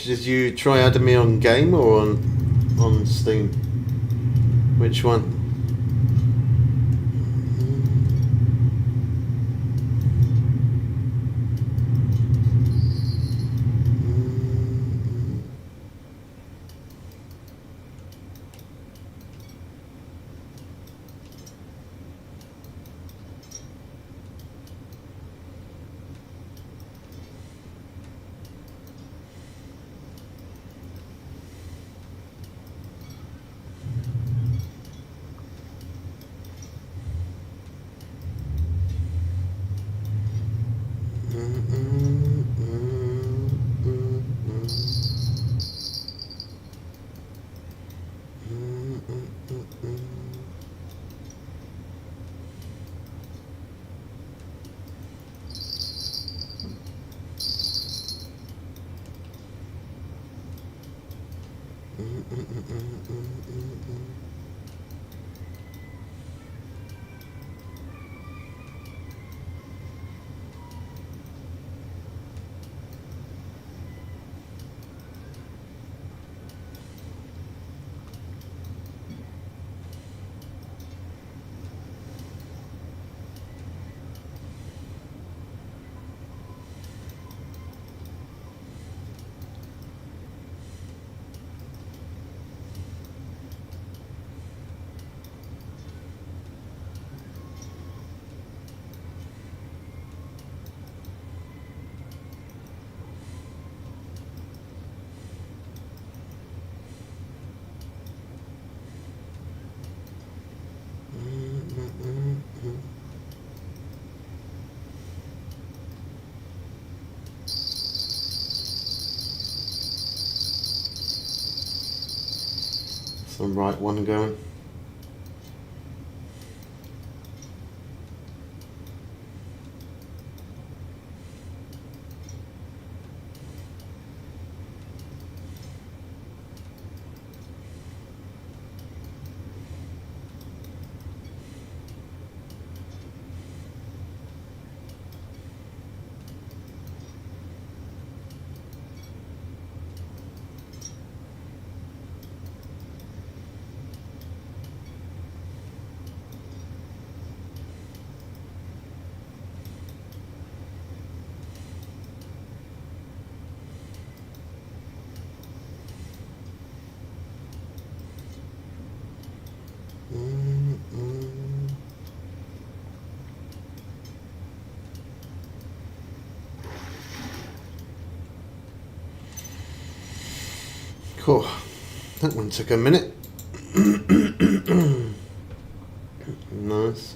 Did you try adding me on game or on Steam? Which one? Some right one going. Cool. That one took a minute. Nice.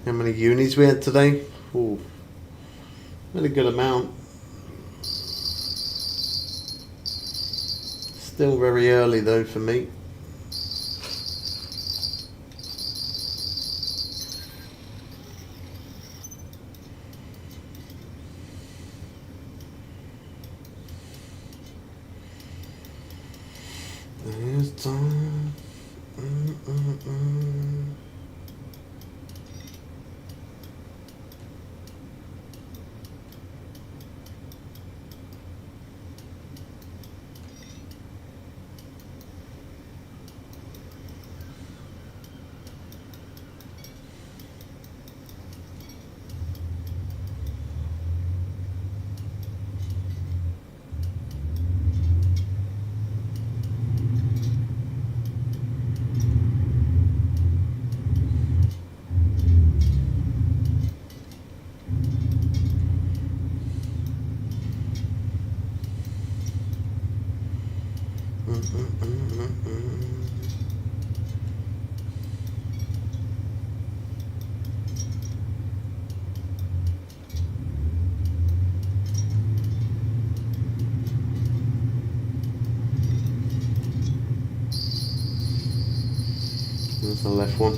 How many unis we had today? Ooh, had a good amount. Still very early though for me. There's time. There's the left one.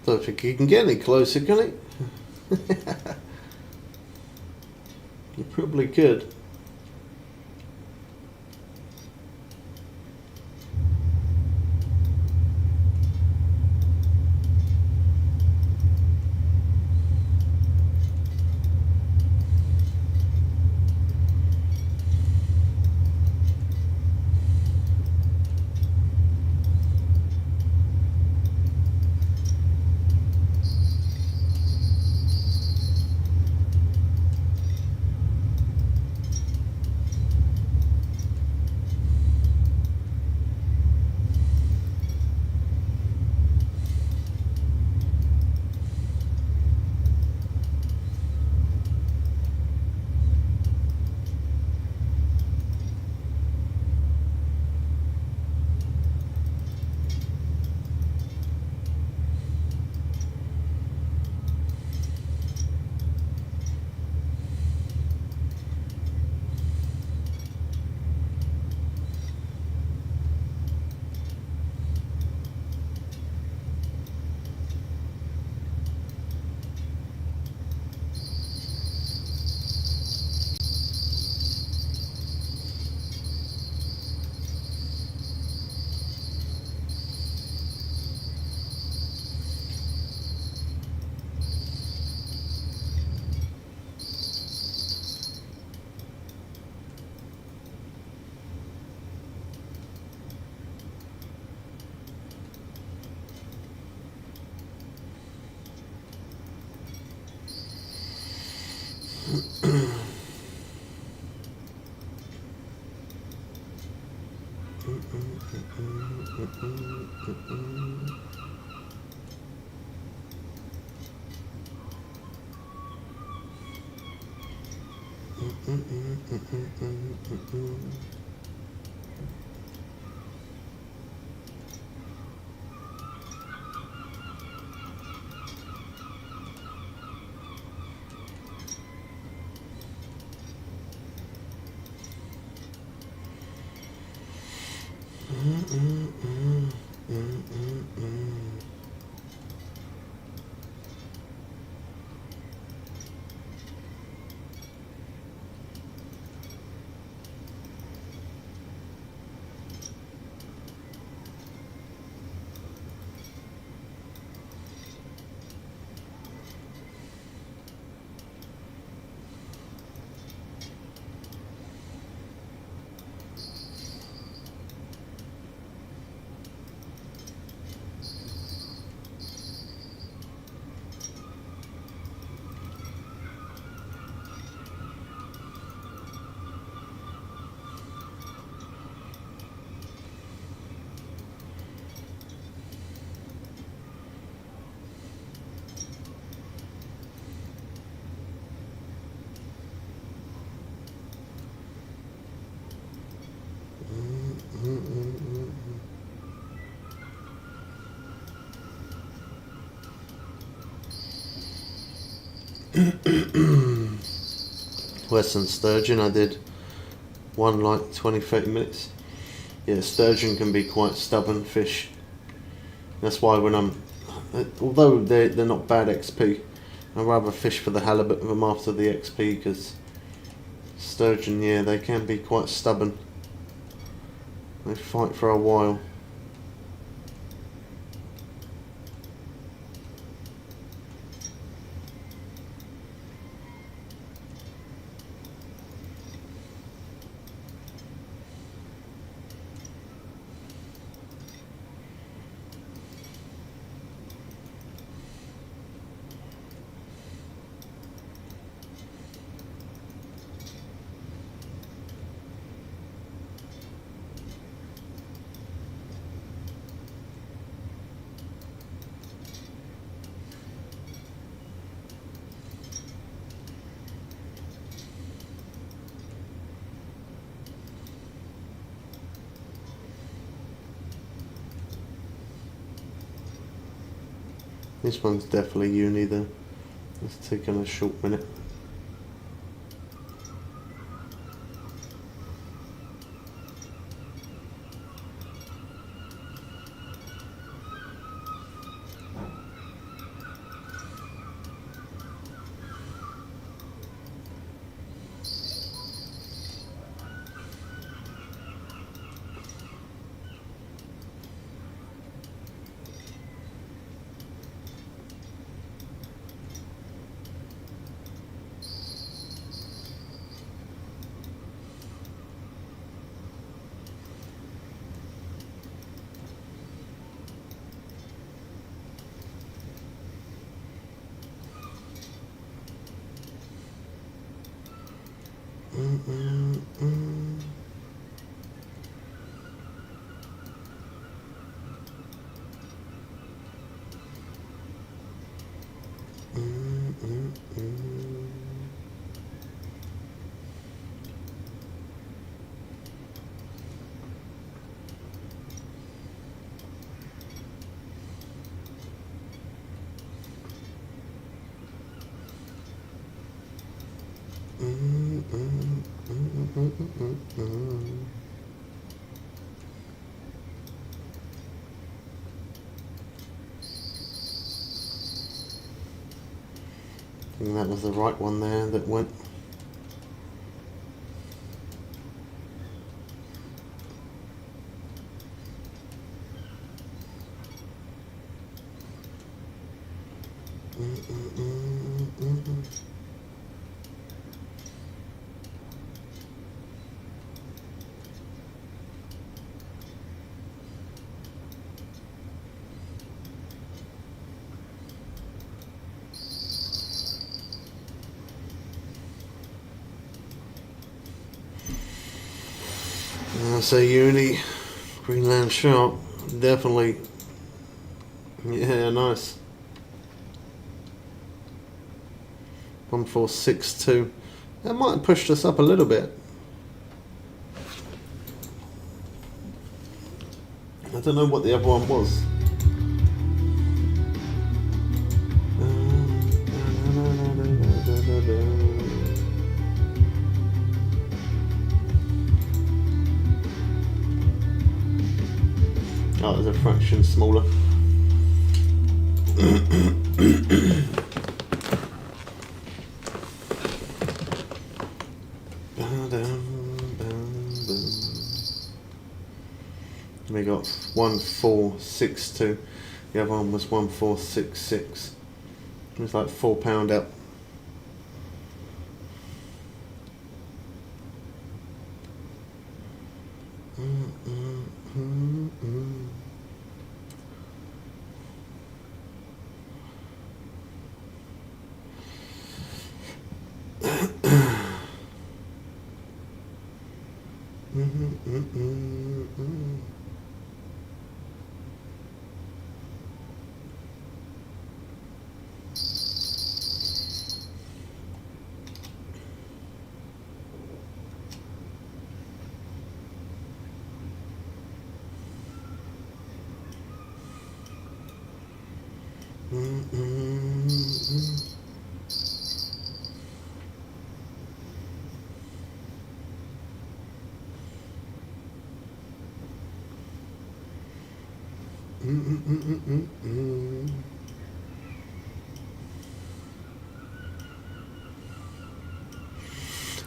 Don't think he can get any closer, can he? You probably could. Western sturgeon, I did one like 20-30 minutes. Yeah, sturgeon can be quite stubborn fish. That's why when although they're not bad XP, I'd rather fish for the halibut of them after the XP, because sturgeon, yeah, they can be quite stubborn. They fight for a while. This one's definitely uni though. Let's take on a short minute. I think that was the right one there that went. So uni, Greenland shark, definitely. Yeah, nice. 1462. That might have pushed us up a little bit. I don't know what the other one was. Oh, there's a fraction smaller. We got 1462. The other one was 1466. It was like £4 up.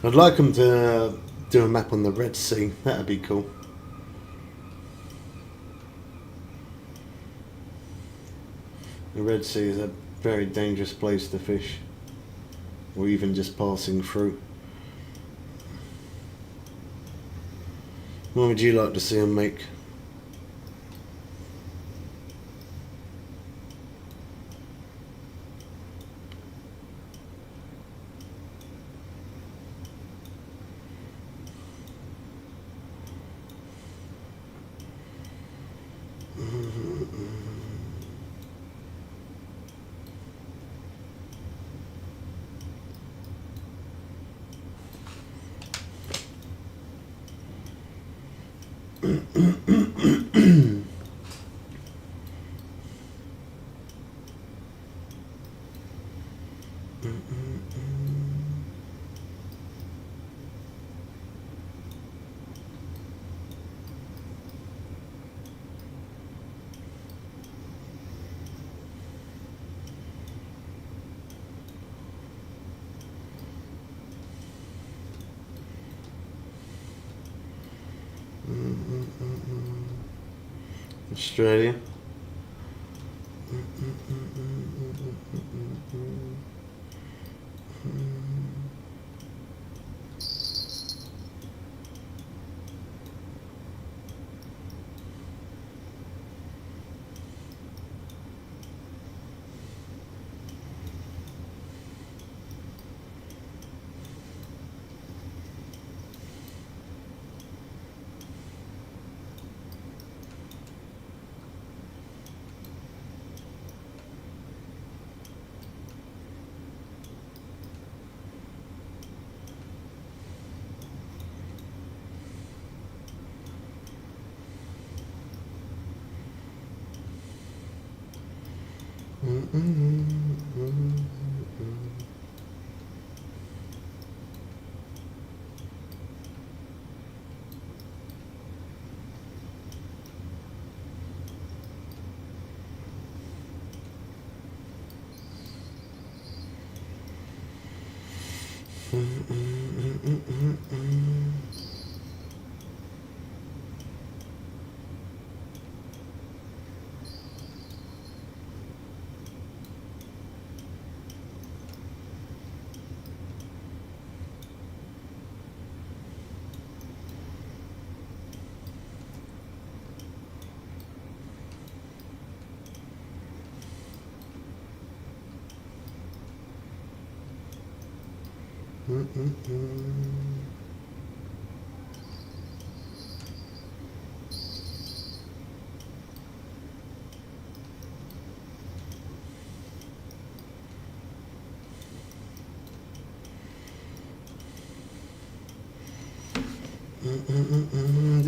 I'd like them to do a map on the Red Sea. That'd be cool. The Red Sea is a very dangerous place to fish, or even just passing through. What would you like to see them make? Australia.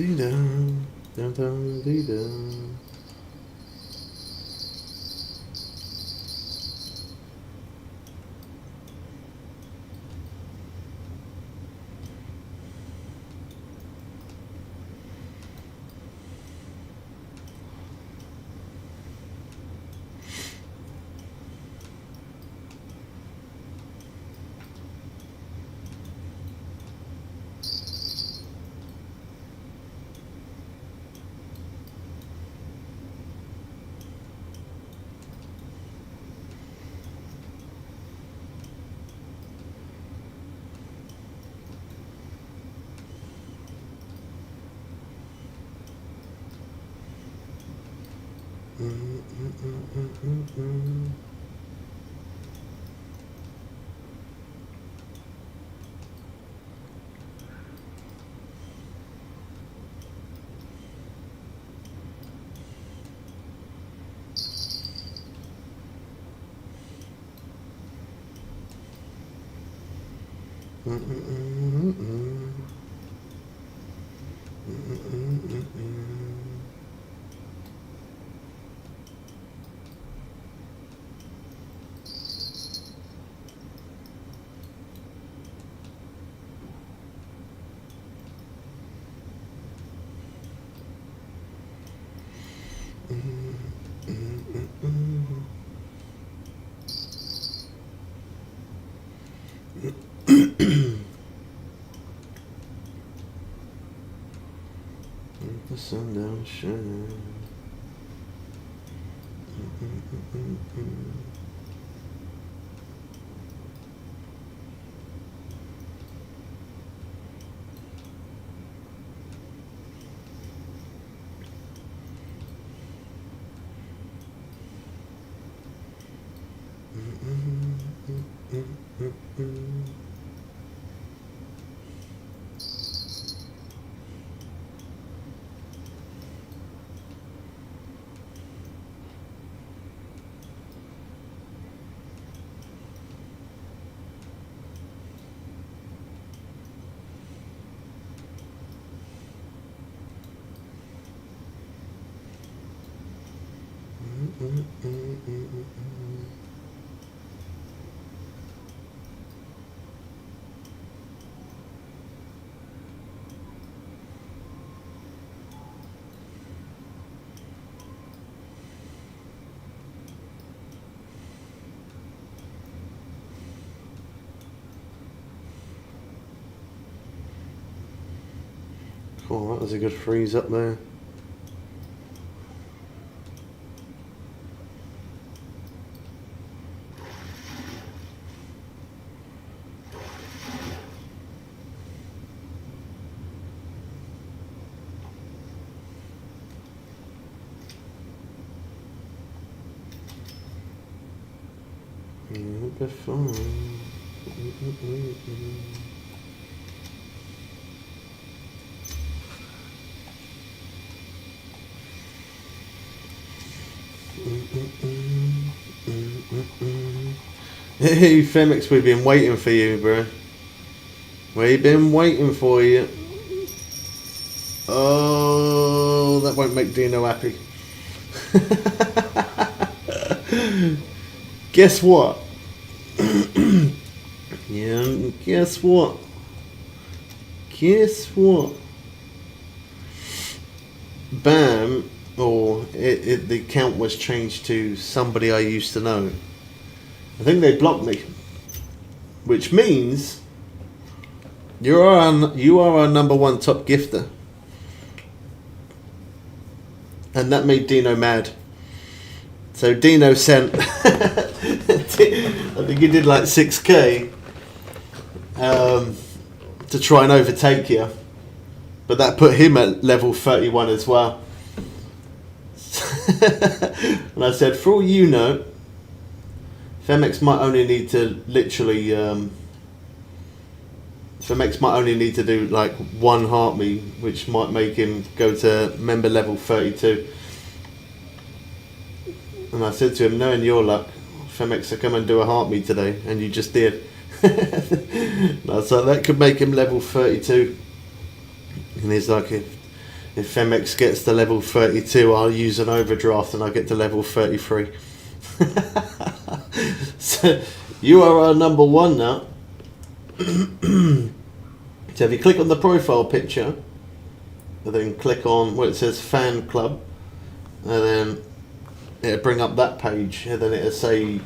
dee da, da da dee da. The sundown shining. Oh, that was a good freeze up there. It'll be fun. Hey Femix, we've been waiting for you, bro. We've been waiting for you. Oh, that won't make Dino happy. Guess what? Yeah, guess what? Guess what? Bam, or the account was changed to somebody I used to know. I think they blocked me, which means you are our number one top gifter, and that made Dino mad. So Dino sent, I think he did like 6k to try and overtake you, but that put him at level 31 as well. And I said, for all you know, Femex might only need to literally, Femex might only need to do like one heartbeat, which might make him go to member level 32. And I said to him, knowing your luck, Femex, come and do a heartbeat today, and you just did. And I was like, that could make him level 32. And he's like, if MX gets to level 32, I'll use an overdraft and I get to level 33. So you are our number one now. So if you click on the profile picture, and then click on where it says fan club, and then it'll bring up that page, and then it'll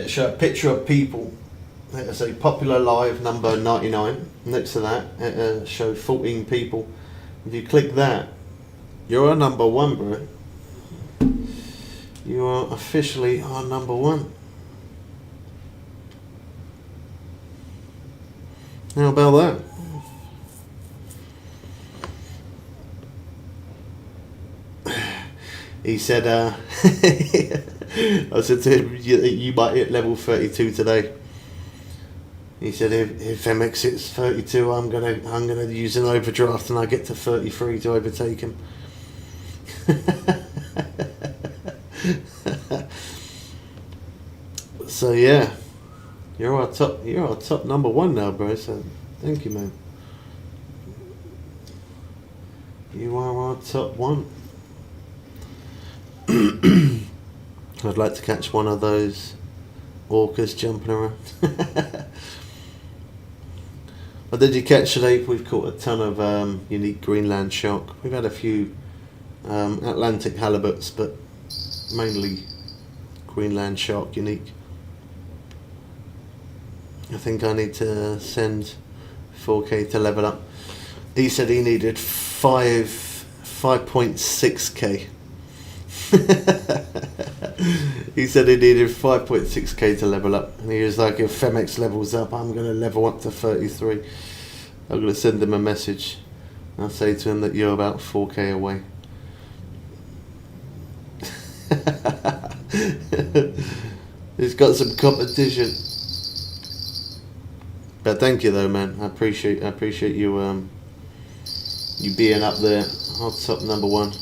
show a picture of people. It'll say popular live number 99. Next to that, it'll show 14 people. If you click that, you're our number one, bro. You are officially our number one. How about that? He said, I said to him, you might hit level 32 today. He said, if MX hits 32, I'm gonna use an overdraft and I get to 33 to overtake him. So yeah, you're our top number one now, bro. So thank you, man. You are our top one. I'd like to catch one of those orcas jumping around. What did you catch today? We've caught a ton of unique Greenland shark. We've had a few Atlantic halibuts, but mainly Greenland shark unique. I think I need to send 4K to level up. He said he needed 5.6K. He said he needed 5.6K to level up, and he was like, if FemX levels up, I'm going to level up to 33. I'm going to send him a message. I'll say to him that you're about 4K away. He's got some competition. But thank you though, man. I appreciate you you being up there, our top number one.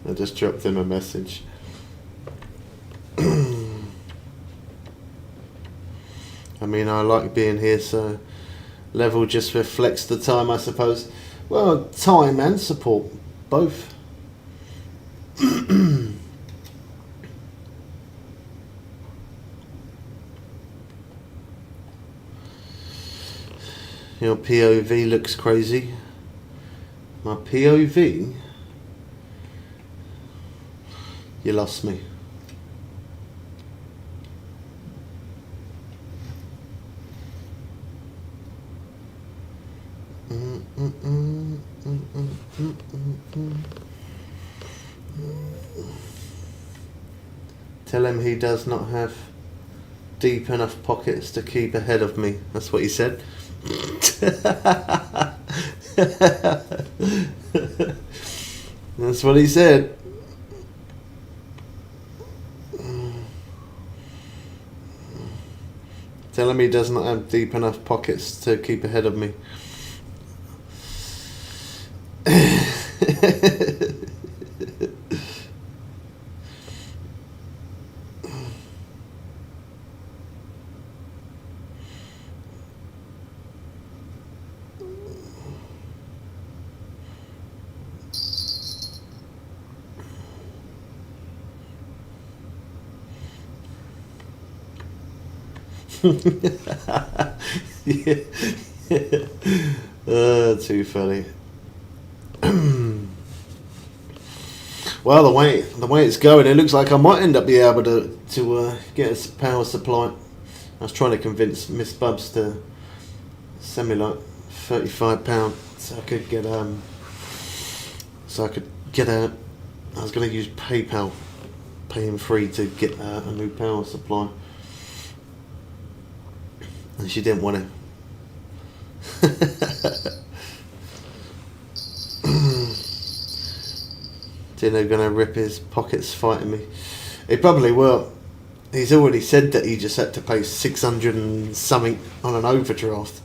I just dropped him a message. I mean, I like being here, so level just reflects the time, I suppose. Well, time and support, both. Your POV looks crazy. My POV? You lost me. Tell him he does not have deep enough pockets to keep ahead of me. That's what he said. That's what he said. Tell him he does not have deep enough pockets to keep ahead of me. Yeah. Too funny. Well, the way it's going, it looks like I might end up being able to get a power supply. I was trying to convince Miss Bubs to send me like £35 so I could get I was going to use PayPal paying free to get a new power supply, and she didn't want to. Dino gonna rip his pockets fighting me. He probably will. He's already said that he just had to pay 600 and something on an overdraft.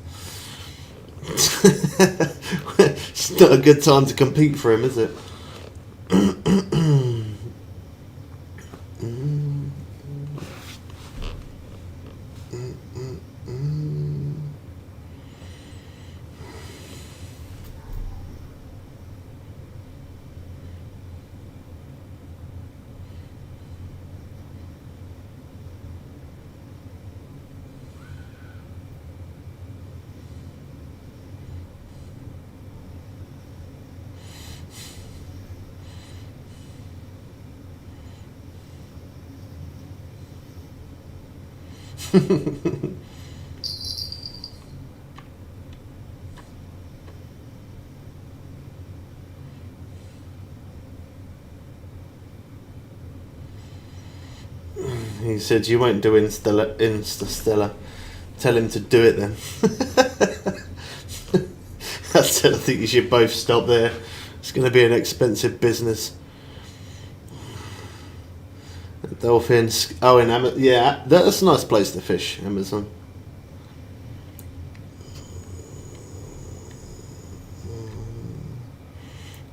It's not a good time to compete for him, is it? He said, "You won't do Insta-Stellar. Tell him to do it then." I said, "I think you should both stop there. It's going to be an expensive business." Dolphins. Oh, in Amazon. Yeah, that's a nice place to fish, Amazon.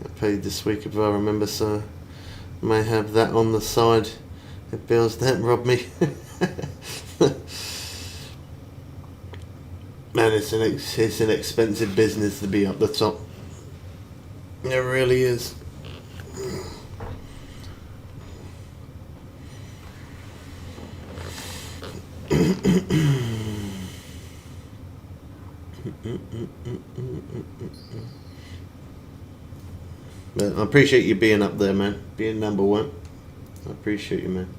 I paid this week if I remember, so I may have that on the side if bills don't rob me. Man, it's an expensive business to be up the top. It really is. But I appreciate you being up there, man. Being number one. I appreciate you, man.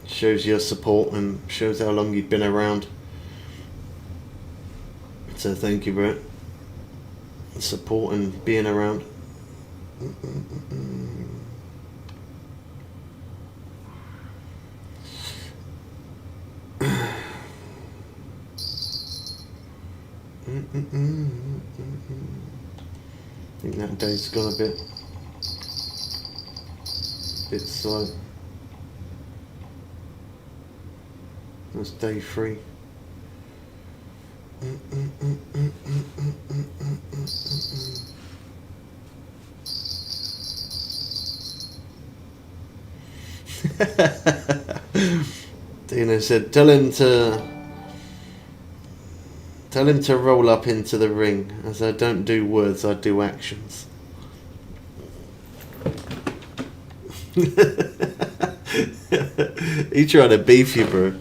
Shows your support and shows how long you've been around. So thank you, bro. Support and being around. I think that day's gone a bit slow. That's day 3. Dino said, tell him to roll up into the ring, as I don't do words, I do actions. He trying to beef you, bro.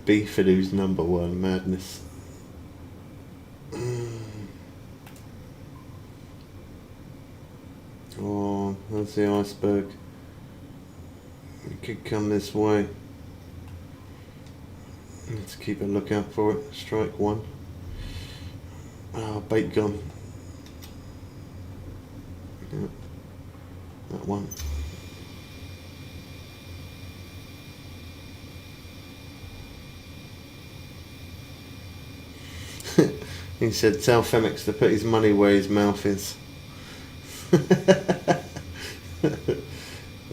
Beef at who's number one, madness. Oh, that's the iceberg. It could come this way. Let's keep a lookout for it. Strike 1. Oh, bait gone. Yeah, that one. He said, tell Femix to put his money where his mouth is.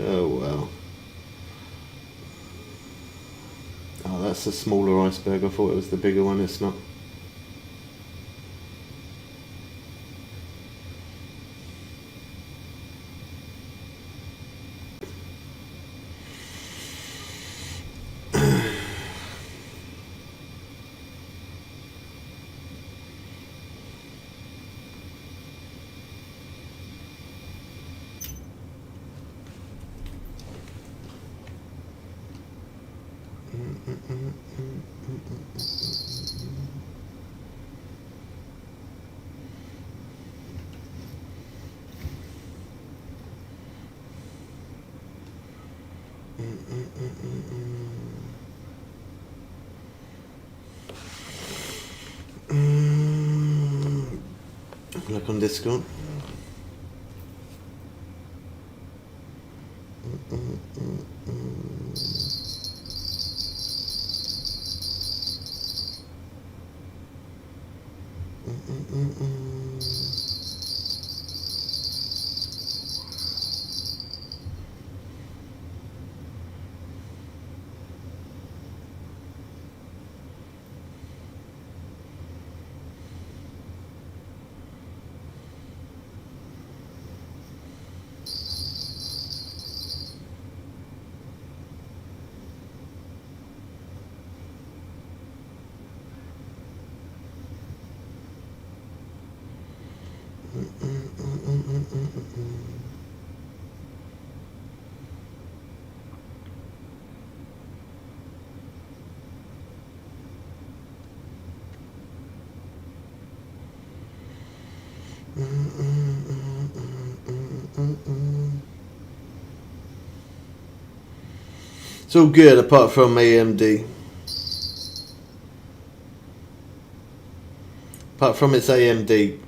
Oh, well. Oh, that's a smaller iceberg. I thought it was the bigger one. It's not. Look on Discord. It's all good apart from AMD. Apart from its AMD,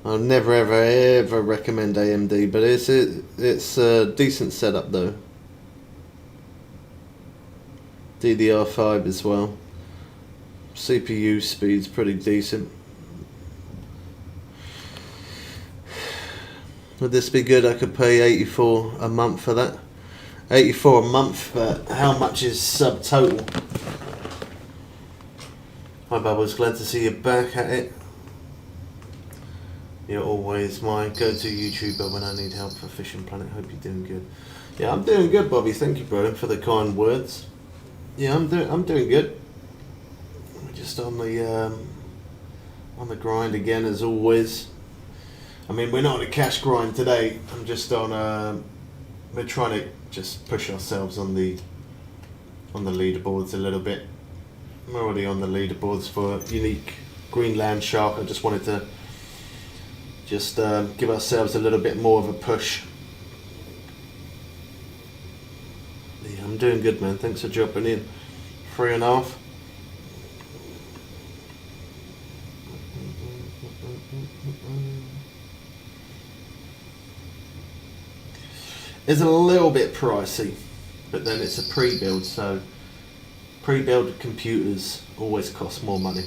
I'll never ever recommend AMD, but it's a decent setup though. DDR5 as well. CPU speed's pretty decent. Would this be good? I could pay 84 a month for that. 84 a month, but how much is subtotal? Hi Bubbles, glad to see you back at it. You're always my go-to YouTuber when I need help for Fishing Planet. Hope you're doing good. Yeah, I'm doing good, Bobby. Thank you, brother, for the kind words. Yeah, I'm doing good. We're just on the grind again as always. I mean, we're not on a cash grind today. I'm just on we're trying to just push ourselves on the leaderboards a little bit. I'm already on the leaderboards for unique Greenland shark. I just wanted to just give ourselves a little bit more of a push. Yeah, I'm doing good, man. Thanks for dropping in. 3.5. It's a little bit pricey, but then it's a pre-build, so pre-built computers always cost more money.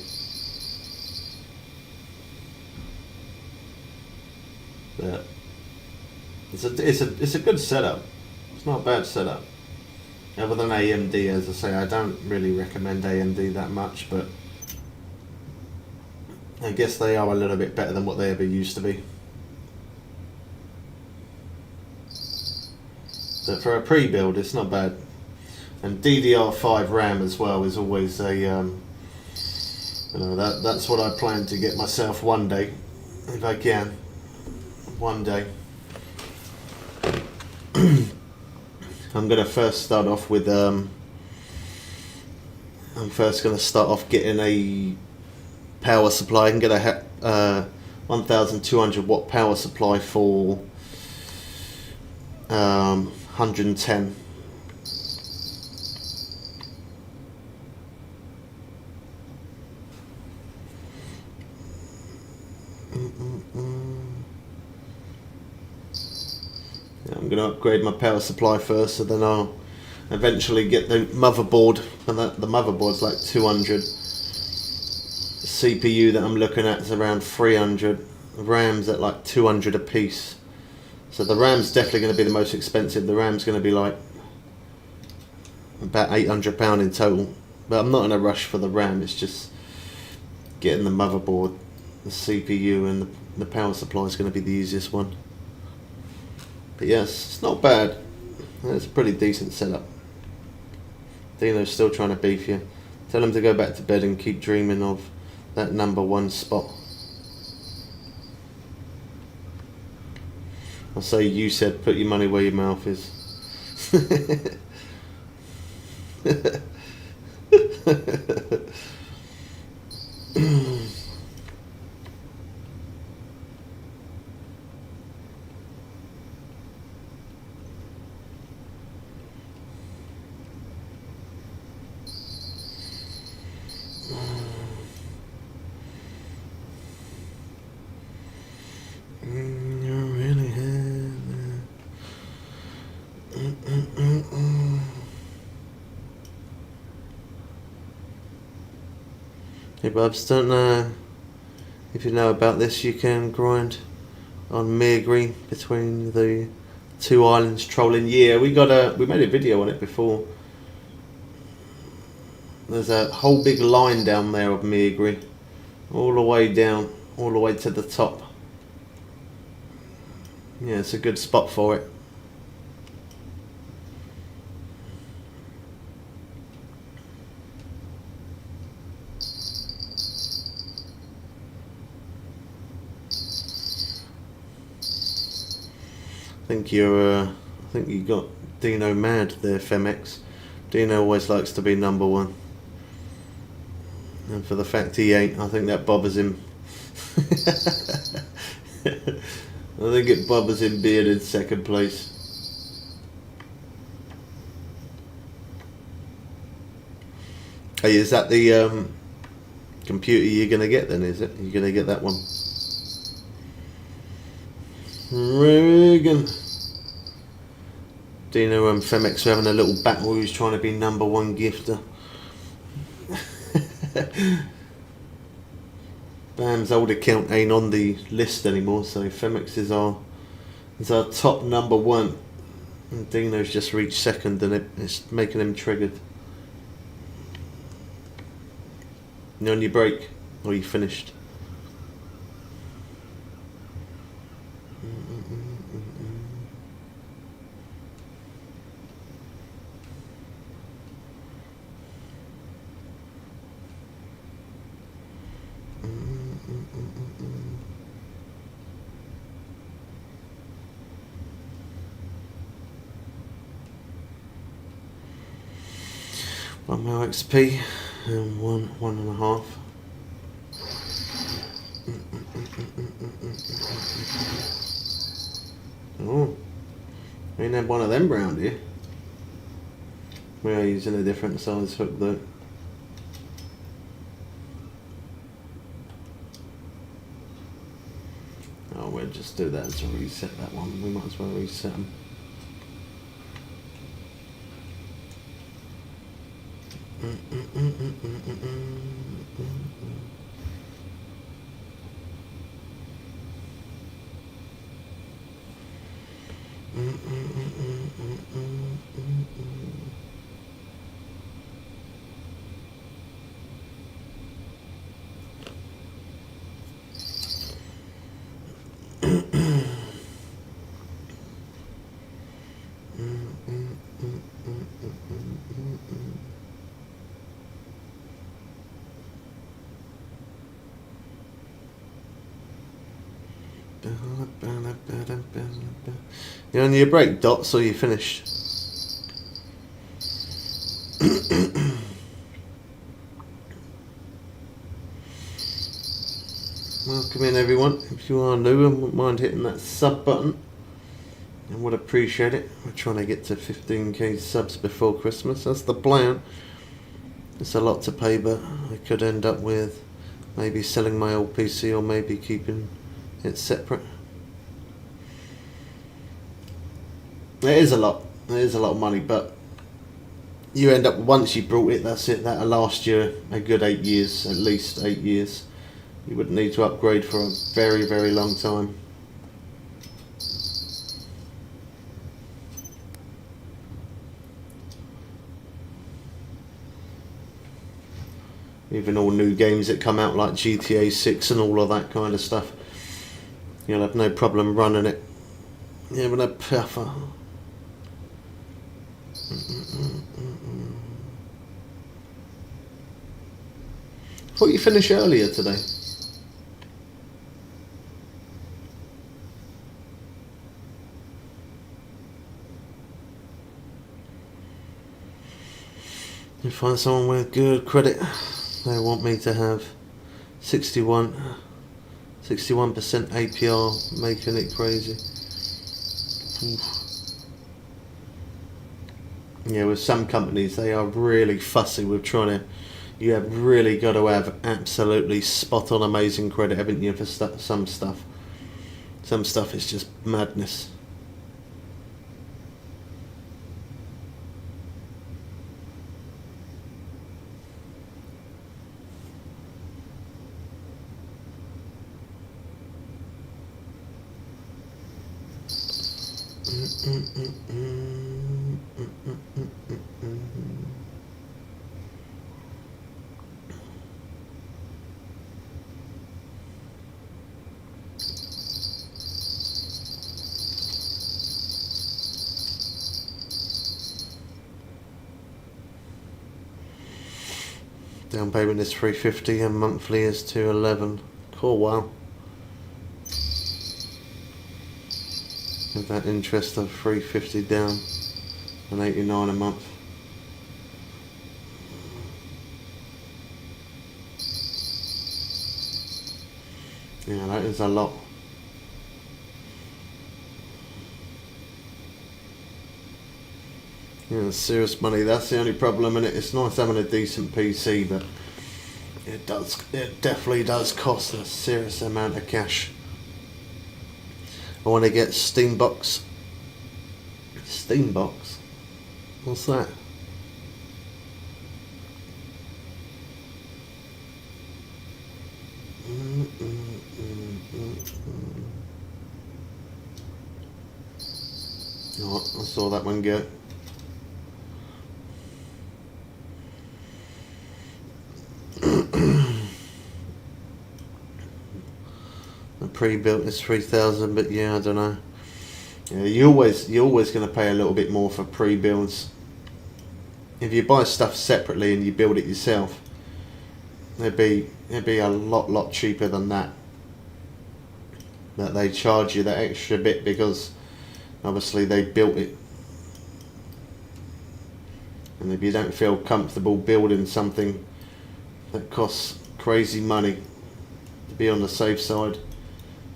But it's a good setup. It's not a bad setup. Other than AMD, as I say, I don't really recommend AMD that much, but I guess they are a little bit better than what they ever used to be. But for a pre-build, it's not bad. And DDR5 RAM as well is always a, that's what I plan to get myself one day, if I can. One day. I'm gonna first start off with I'm first gonna start off getting a power supply. I can get a 1200 watt power supply for 110. Yeah, I'm going to upgrade my power supply first, so then I'll eventually get the motherboard, and the motherboard's like 200. The CPU that I'm looking at is around 300. The RAM's at like 200 a piece. So the RAM's definitely going to be the most expensive. The RAM's going to be like about £800 in total. But I'm not in a rush for the RAM. It's just getting the motherboard, the CPU, and the power supply is going to be the easiest one. But yes, it's not bad. It's a pretty decent setup. Dino's still trying to beef you. Tell him to go back to bed and keep dreaming of that #1 spot. I'll say you said put your money where your mouth is. Hey Bubs, don't know if you know about this. You can grind on Meagri between the two islands trolling. Yeah, we made a video on it before. There's a whole big line down there of Meagri, all the way down, all the way to the top. Yeah, it's a good spot for it. I think you got Dino mad there, Femex. Dino always likes to be number one. And for the fact he ain't, I think that bothers him. I think it bothers him being in second place. Hey, is that the computer you're going to get then, is it? You're going to get that one? Reagan. Dino and Femex are having a little battle who's trying to be number one gifter. Bam's old account ain't on the list anymore, so Femex is our top number one. And Dino's just reached second, and it's making him triggered. You on your break? Or you finished? One more XP and one and a half. Oh, ain't had one of them round here. We are using a different size hook though. Oh, we'll just do that to reset that one. We might as well reset them. You on your break, Dots, or you finished? Welcome in, everyone. If you are new and wouldn't mind hitting that sub button, I would appreciate it. We're trying to get to 15k subs before Christmas. That's the plan. It's a lot to pay, but I could end up with maybe selling my old PC or maybe keeping it separate. It is a lot. It is a lot of money, but you end up, once you brought it, that's it. That'll last you a good 8 years, at least 8 years. You wouldn't need to upgrade for a very, very long time. Even all new games that come out like GTA 6 and all of that kind of stuff, you'll have no problem running it. Yeah, but a puffer. Thought you finished earlier today. You find someone with good credit. They want me to have 61% APR, making it crazy. Oof. Yeah, with some companies, they are really fussy with trying to. You have really got to have absolutely spot on amazing credit, haven't you, for some stuff. Some stuff is just madness. Down payment is $350 and monthly is $211. Cool, wow. With that interest of $350 down and $89 a month. Yeah, that is a lot. Yeah, it's serious money. That's the only problem in it. It's nice having a decent PC, but it definitely does cost a serious amount of cash. I want to get Steambox. Steambox? What's that? Oh, I saw that one go. The pre-built is 3,000, but yeah, I don't know. Yeah, you're always going to pay a little bit more for pre-builds. If you buy stuff separately and you build it yourself, it'd be a lot cheaper than that. That they charge you that extra bit because obviously they built it. And if you don't feel comfortable building something that costs crazy money, to be on the safe side,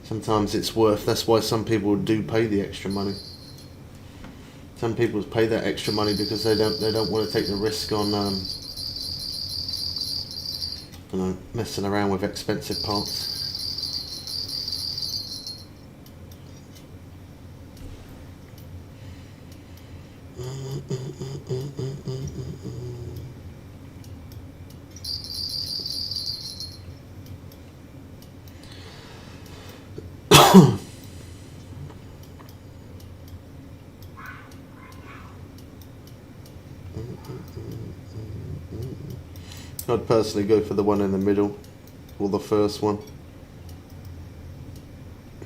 sometimes it's worth. That's why some people do pay the extra money. Some people pay that extra money because they don't want to take the risk on messing around with expensive parts. I'd personally go for the one in the middle, or the first one,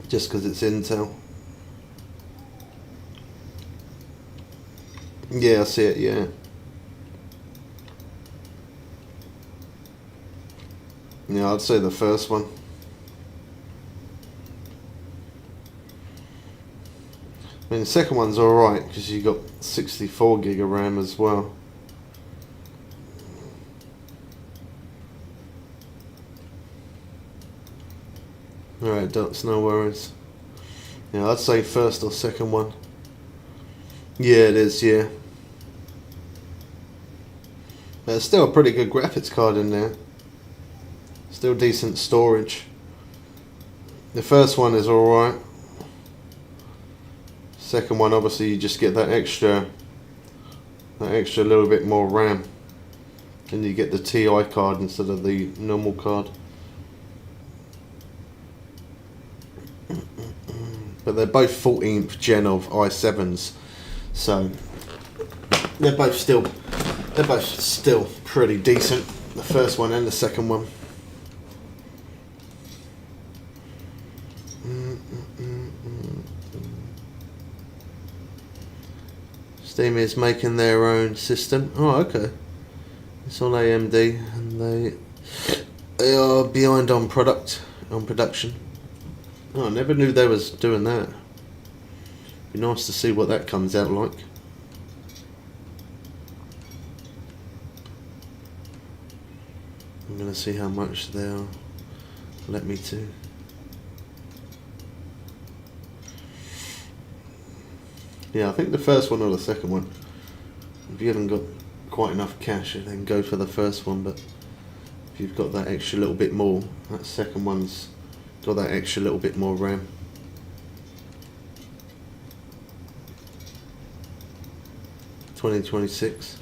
just because it's Intel. Yeah, I see it, yeah. Yeah, I'd say the first one. I mean, the second one's alright, because you got 64 gig of RAM as well. Alright, that's no worries. Yeah, I'd say first or second one. Yeah, it is, yeah. There's still a pretty good graphics card in there. Still decent storage. The first one is alright. Second one, obviously, you just get that extra little bit more RAM. And you get the TI card instead of the normal card. But they're both 14th gen of i7s, so they're both still pretty decent. The first one and the second one. Steam is making their own system. Oh, okay. It's on AMD, and they are behind on production. Oh, I never knew they was doing that. Be nice to see what that comes out like. I'm gonna see how much they'll let me to. Yeah, I think the first one or the second one. If you haven't got quite enough cash, then go for the first one. But if you've got that extra little bit more, that second one's got that extra little bit more RAM. $2026.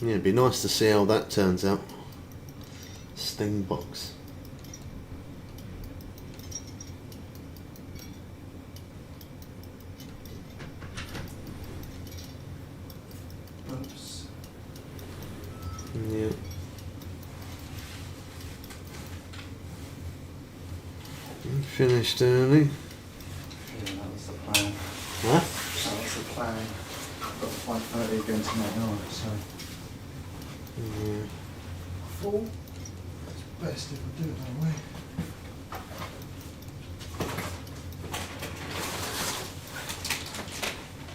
Yeah, it'd be nice to see how that turns out. Steambox. Yeah. Finished early.
Yeah, that was the plan.
Huh?
That was the plan. I've got 5:30 again tonight night, so.
Yeah.
Full. It's best if we do it that way.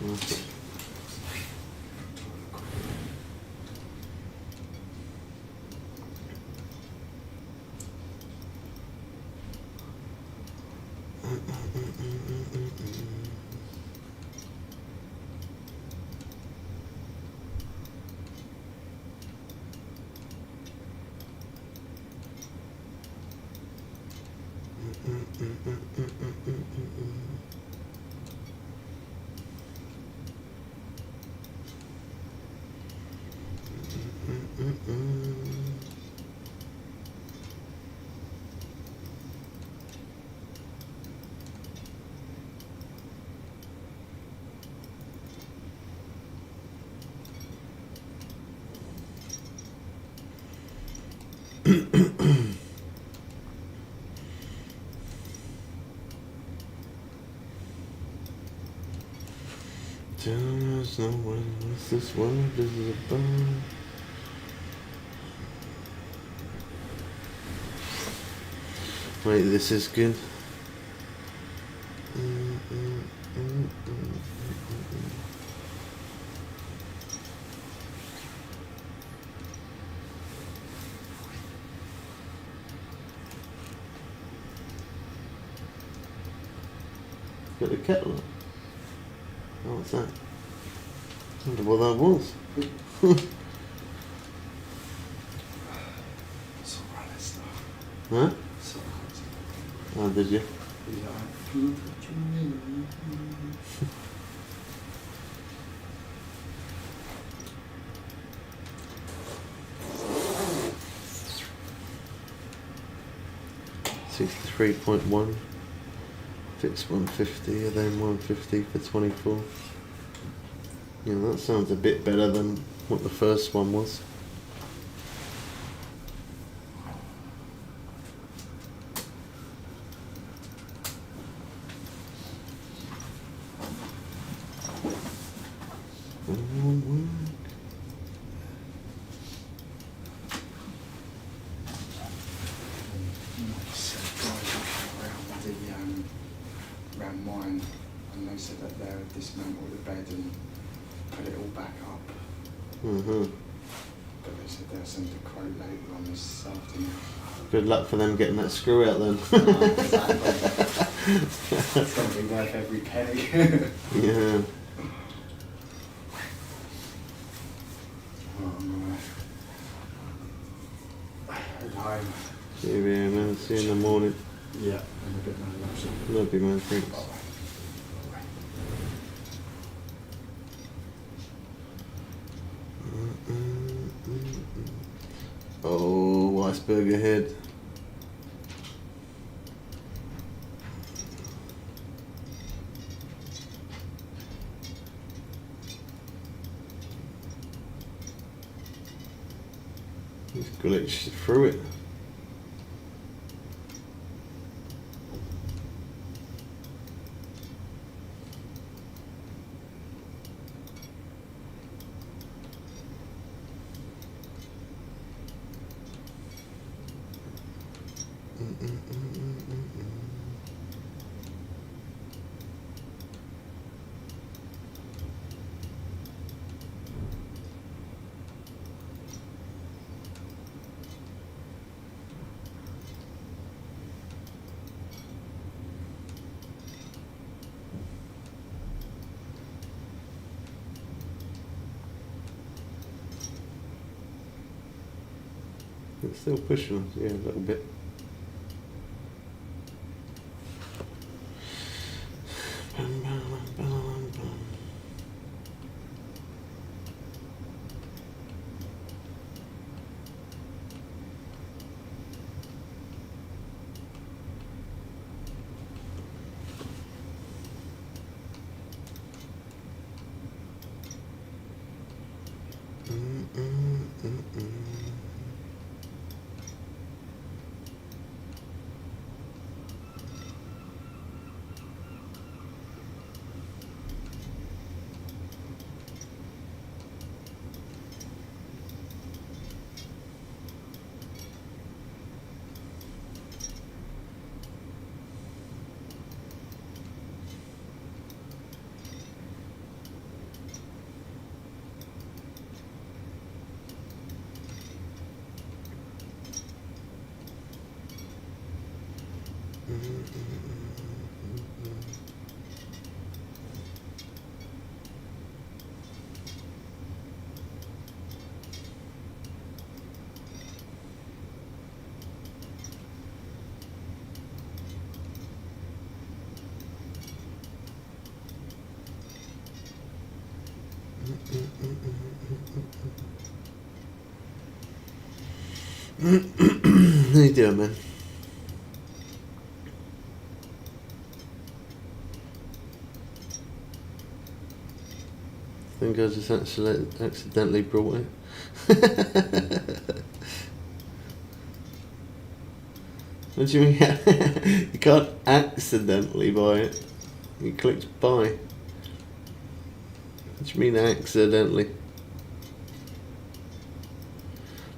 Okay. There's no one. What's this one? This is a bone. Wait, this is good. Got the kettle on. Oh, what's that? I wonder what that was.
It's alright, this stuff.
Huh?
It's alright.
Oh, did you?
Yeah.
$63.1. Fix 150, and then 150 for 24. Yeah, that sounds a bit better than what the first one was.
Around mine, and they said that they would dismantle the bed and put it all back up.
Mm-hmm.
But they said they'll send a quote later on this afternoon.
Good luck for them getting that screw out then.
Exactly. It's going to be worth every penny.
Yeah.
Oh no. At home.
See you here, man. See you in the morning.
Yeah, I'm a bit nervous.
Love you, man. Thanks. Oh, iceberg ahead. He's glitched through it. It's still pushing us, yeah, a little bit. Mm-mm-mm-mm. How you doing, man? I think I just accidentally brought it. What do you mean? You can't accidentally buy it. You clicked buy. What do you mean accidentally?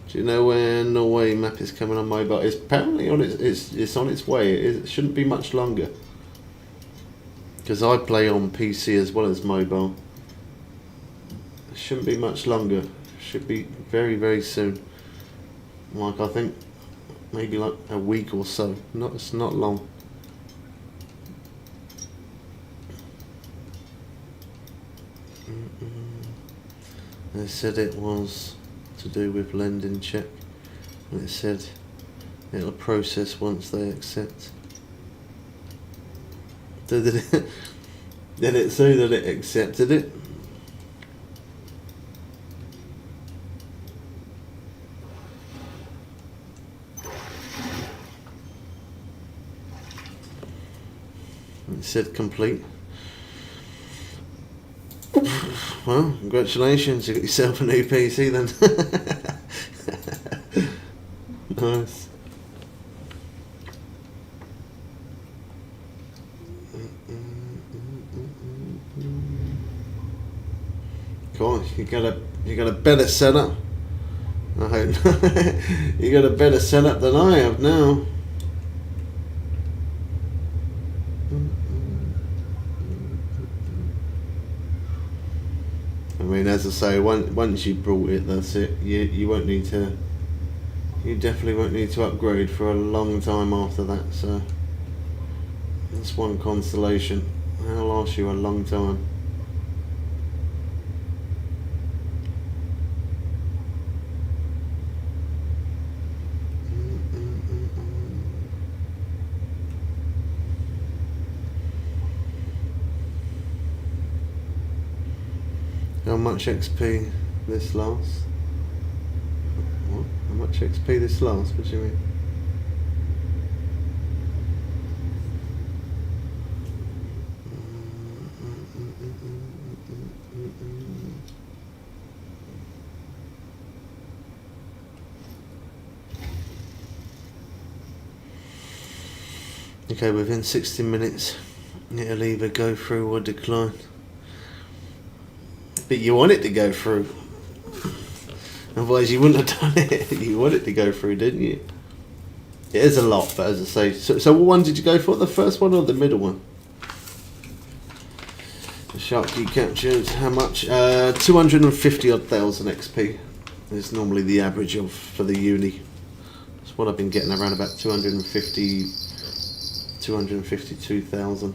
Do you know when Norway map is coming on mobile? It's apparently on it's on its way. It shouldn't be much longer. Because I play on PC as well as mobile. It shouldn't be much longer. It should be very, very soon. Like, I think maybe like a week or so. It's not long. They said it was to do with lending check, and it said it'll process once they accept. So did it say that it accepted it? It said complete. Well, congratulations, you got yourself a new PC then. Nice. Cool, you got a better setup. I hope you got a better setup than I have now. I mean, as I say, once you brought it, that's it. You won't need to. You definitely won't need to upgrade for a long time after that. So that's one consolation. That'll last you a long time. How much XP this lasts? What? How much XP this lasts? What do you mean? Okay, within 60 minutes, it'll either go through or decline. But you want it to go through. Otherwise you wouldn't have done it. You want it to go through, didn't you? It is a lot, but as I say, so what one did you go for? The first one or the middle one? The shark key captured, how much? 250 odd thousand XP is normally the average for the uni. That's what I've been getting, around about 252,000.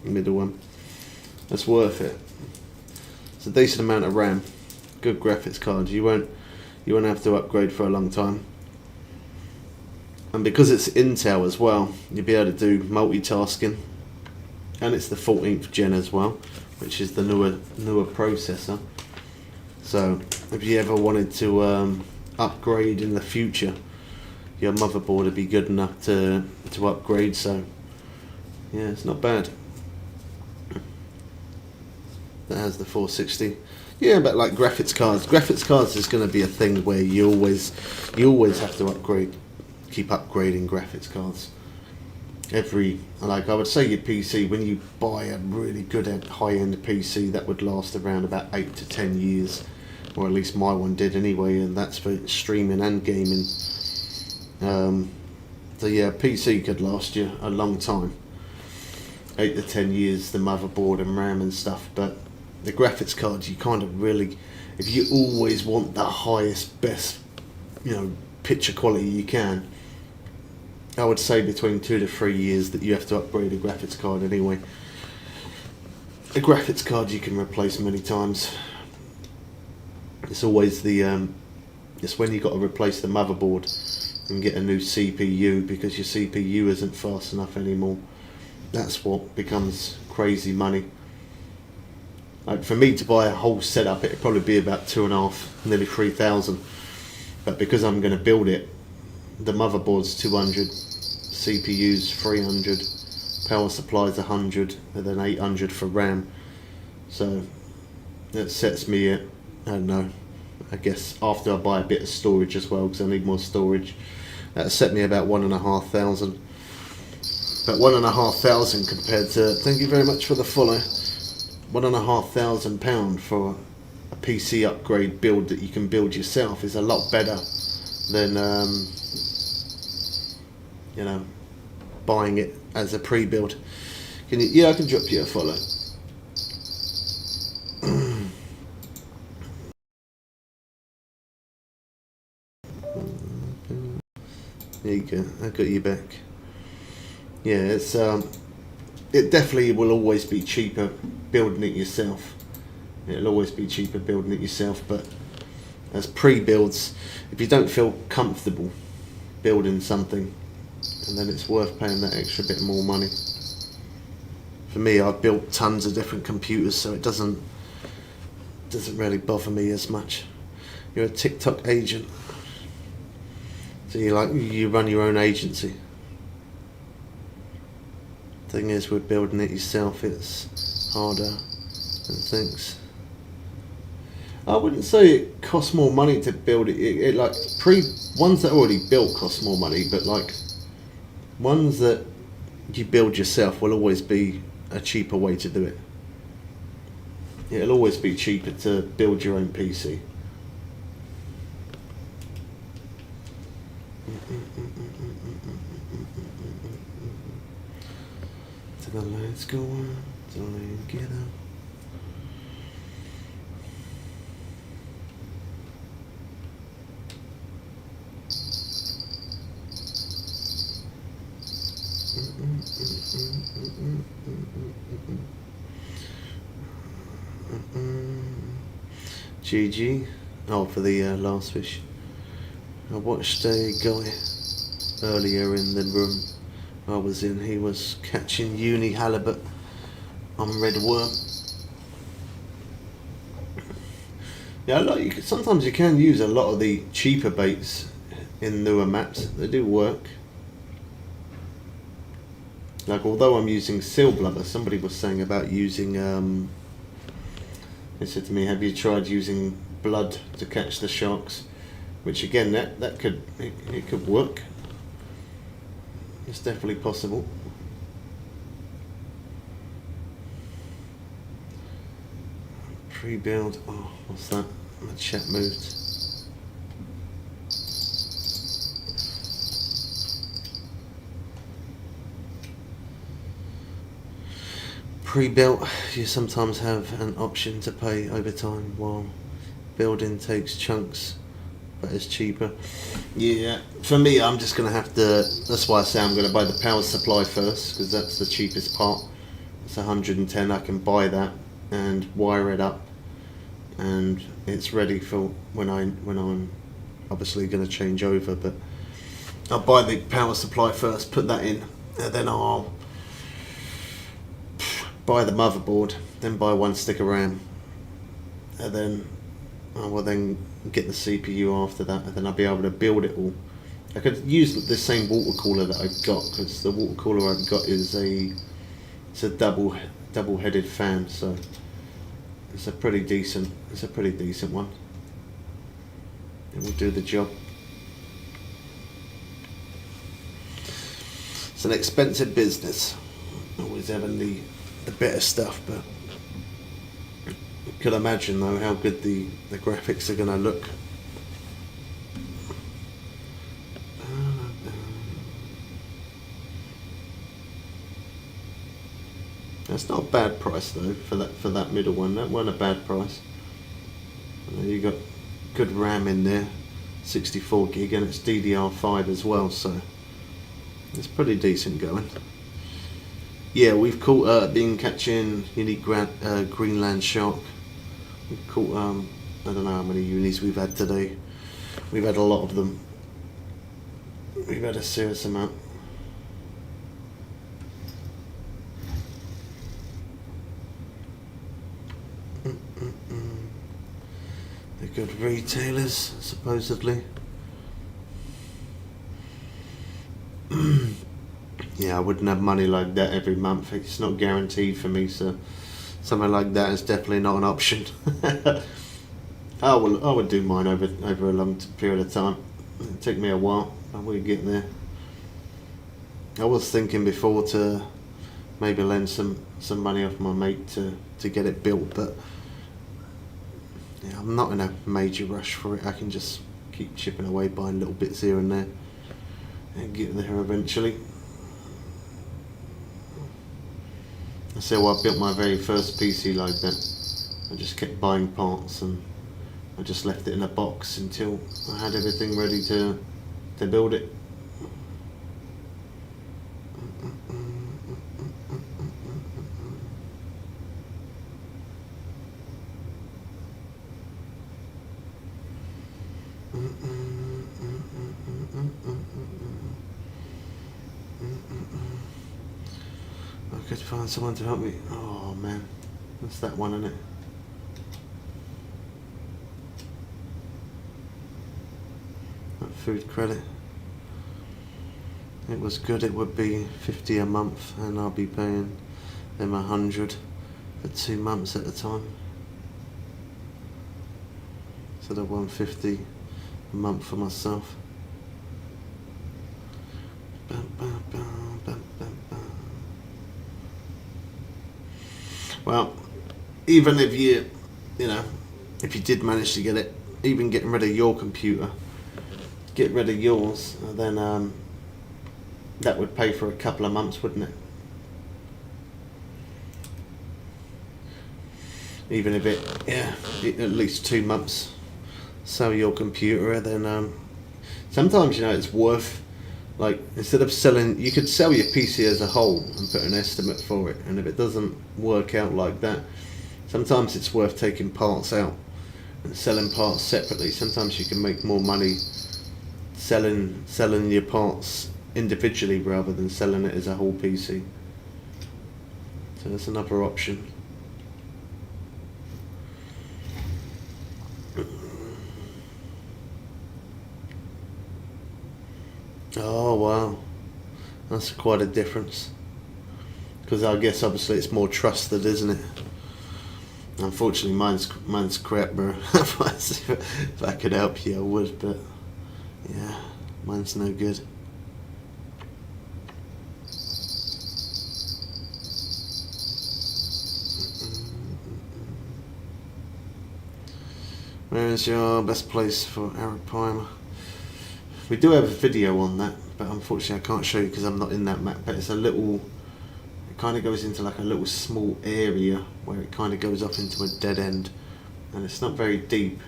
Middle one. That's worth it. It's a decent amount of RAM. Good graphics cards. You won't have to upgrade for a long time. And because it's Intel as well, you'll be able to do multitasking. And it's the 14th gen as well, which is the newer processor. So if you ever wanted to upgrade in the future, your motherboard would be good enough to upgrade. So yeah, it's not bad. That has the 460. Yeah, but like graphics cards is going to be a thing where you always have to upgrade, keep upgrading graphics cards. Like I would say your PC, when you buy a really good high-end PC, that would last around about 8 to 10 years, or at least my one did anyway, and that's for streaming and gaming. So yeah, PC could last you a long time, 8 to 10 years, the motherboard and RAM and stuff, but the graphics cards, you kind of really, if you always want the highest, best, picture quality you can, I would say between 2 to 3 years that you have to upgrade a graphics card anyway. A graphics card you can replace many times. It's always it's when you've got to replace the motherboard and get a new CPU because your CPU isn't fast enough anymore. That's what becomes crazy money. Like for me to buy a whole setup, it'd probably be about 2.5, nearly 3,000. But because I'm going to build it, the motherboard's 200, CPU's 300, power supply's 100, and then 800 for RAM. So that sets me at, I don't know, I guess after I buy a bit of storage as well, because I need more storage, that set me about 1,500. But 1,500 compared to, thank you very much for the follow, £1,500 for a PC upgrade build that you can build yourself is a lot better than buying it as a pre-build. Yeah, I can drop you a follow. There you go, I got you back. Yeah, it's it definitely will always be cheaper building it yourself. It'll always be cheaper building it yourself, but as pre-builds, if you don't feel comfortable building something, and then it's worth paying that extra bit more money. For me, I've built tons of different computers, so it doesn't really bother me as much. You're a TikTok agent, so you run your own agency. Thing is, with building it yourself, it's harder than things. I wouldn't say it costs more money to build it. Ones that are already built cost more money, but like ones that you build yourself will always be a cheaper way to do it. It'll always be cheaper to build your own PC. To the lights go on, together. GG. Oh, for the last fish. I watched a guy earlier in the room I was in. He was catching uni halibut on red worm. Yeah, sometimes you can use a lot of the cheaper baits in newer maps. They do work. Like, although I'm using seal blubber, somebody was saying about using, they said to me, have you tried using blood to catch the sharks? Which again, that could work. It's definitely possible. Pre-build, oh, what's that? My chat moved. Pre-built, you sometimes have an option to pay over time, while building takes chunks but is cheaper. Yeah, for me, I'm just going to have to, that's why I say I'm going to buy the power supply first, because that's the cheapest part. It's 110, I can buy that and wire it up, and it's ready for when I'm obviously going to change over. But I'll buy the power supply first, put that in, and then I'll buy the motherboard, then buy 1 stick of RAM, and then I will then get the CPU after that, and then I'll be able to build it all. I could use the same water cooler that I've got, because the water cooler I've got is a double-headed fan, so it's a pretty decent one. It will do the job. It's an expensive business, always having the better stuff, but you could imagine though how good the graphics are going to look. That's not a bad price though for that middle one. That wasn't a bad price. You got good RAM in there, 64 gig, and it's DDR5 as well, so it's pretty decent going. Yeah, we've caught been catching unique Greenland shark. We've caught I don't know how many unis we've had today. We've had a lot of them. We've had a serious amount. They're good retailers, supposedly. Yeah, I wouldn't have money like that every month. It's not guaranteed for me, so something like that is definitely not an option. I would do mine over a long period of time. It'd take me a while, but we'll get there. I was thinking before to maybe lend some money off my mate to get it built, but yeah, I'm not in a major rush for it. I can just keep chipping away, buying little bits here and there, and get there eventually. So I built my very first PC like that. I just kept buying parts and I just left it in a box until I had everything ready to build it. I could find someone to help me. Oh man, that's that one, isn't it? That food credit. It was good. It would be 50 a month, and I'll be paying them 100 for 2 months at a time. So the 150 a month for myself. Well, even if you did manage to get it, even getting rid of your computer, get rid of yours, then that would pay for a couple of months, wouldn't it? Even if at least 2 months, sell your computer, then sometimes it's worth, like, instead of selling, you could sell your PC as a whole and put an estimate for it, and if it doesn't work out like that, sometimes it's worth taking parts out and selling parts separately. Sometimes you can make more money selling your parts individually rather than selling it as a whole PC. So that's another option. Oh wow, that's quite a difference. Because I guess obviously it's more trusted, isn't it? Unfortunately, mine's crap, bro. If I could help you, I would, but yeah, mine's no good. Where is your best place for Arapaima? We do have a video on that, but unfortunately I can't show you because I'm not in that map. But it's it kind of goes into like a little small area where it kind of goes off into a dead end, and it's not very deep.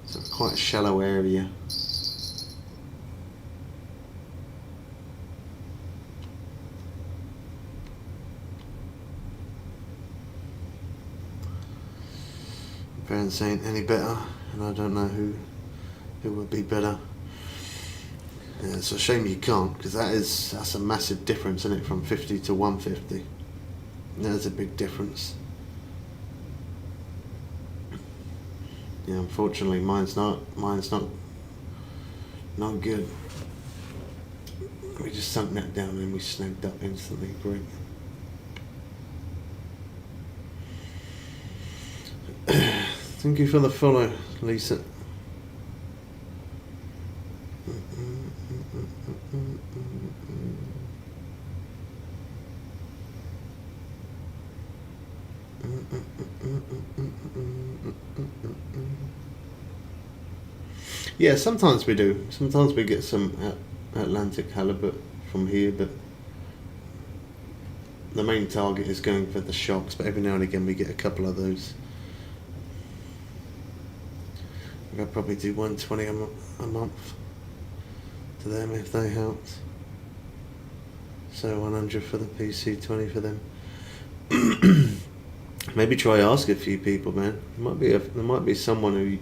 So it's quite a shallow area. Parents ain't any better, and I don't know who would be better. Yeah, it's a shame you can't, because that's a massive difference, isn't it, from 50 to 150. There's a big difference. Yeah, unfortunately mine's not good. We just sunk that down and we snagged up instantly. Great. Thank you for the follow, Lisa. Yeah, sometimes we do. Sometimes we get some Atlantic halibut from here, but the main target is going for the sharks, but every now and again we get a couple of those. I'd probably do 120 a month to them if they helped. So 100 for the PC, 20 for them. Maybe try ask a few people, man. There might be someone who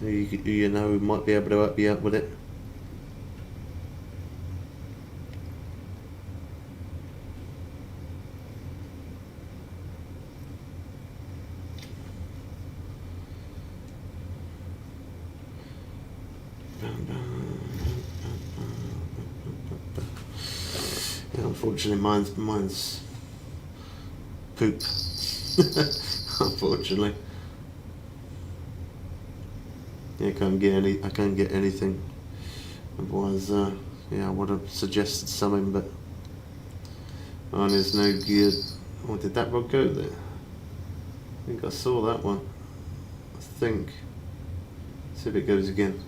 you know who might be able to help you out with it. Yeah, unfortunately, mine's poop. Unfortunately, yeah, I can't get anything. Otherwise, yeah, I would have suggested something, but mine is no good. Oh, did that rod go there? I think I saw that one. I think. See if it goes again.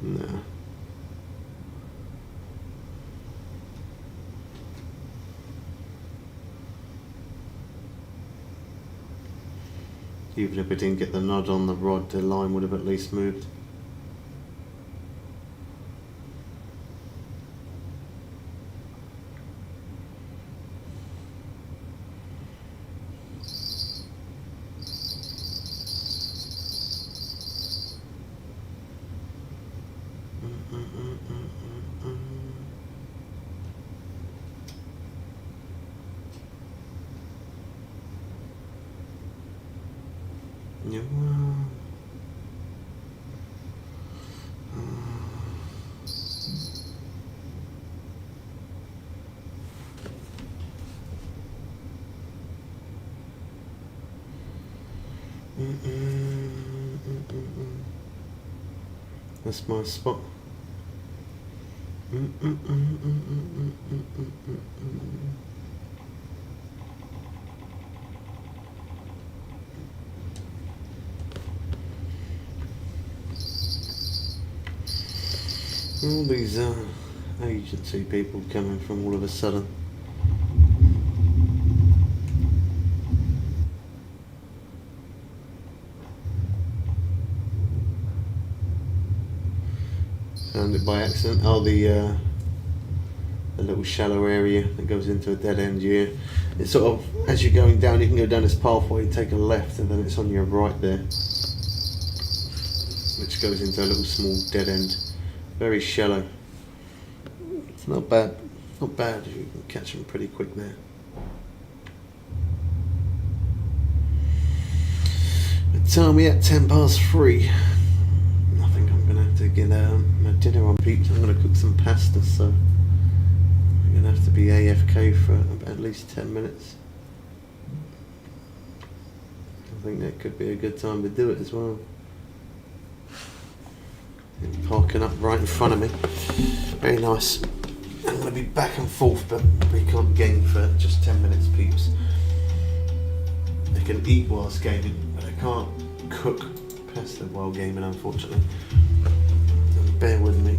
No. Even if it didn't get the nod on the rod, the line would have at least moved. Yeah. That's my spot. All these agency people coming from all of a sudden. Found it by accident. Oh, the little shallow area that goes into a dead end. Yeah, it's sort of as you're going down, you can go down this pathway, take a left, and then it's on your right there, which goes into a little small dead end. Very shallow. It's not bad. Not bad. You can catch them pretty quick there. But time we at 3:10. I think I'm gonna have to get my dinner on, peeps. I'm gonna cook some pasta, so I'm gonna have to be AFK for at least 10 minutes. I think that could be a good time to do it as well. Parking up right in front of me. Very nice. I'm going to be back and forth, but we can't game for just 10 minutes, peeps. I can eat whilst gaming, but I can't cook pasta while gaming, unfortunately. So bear with me.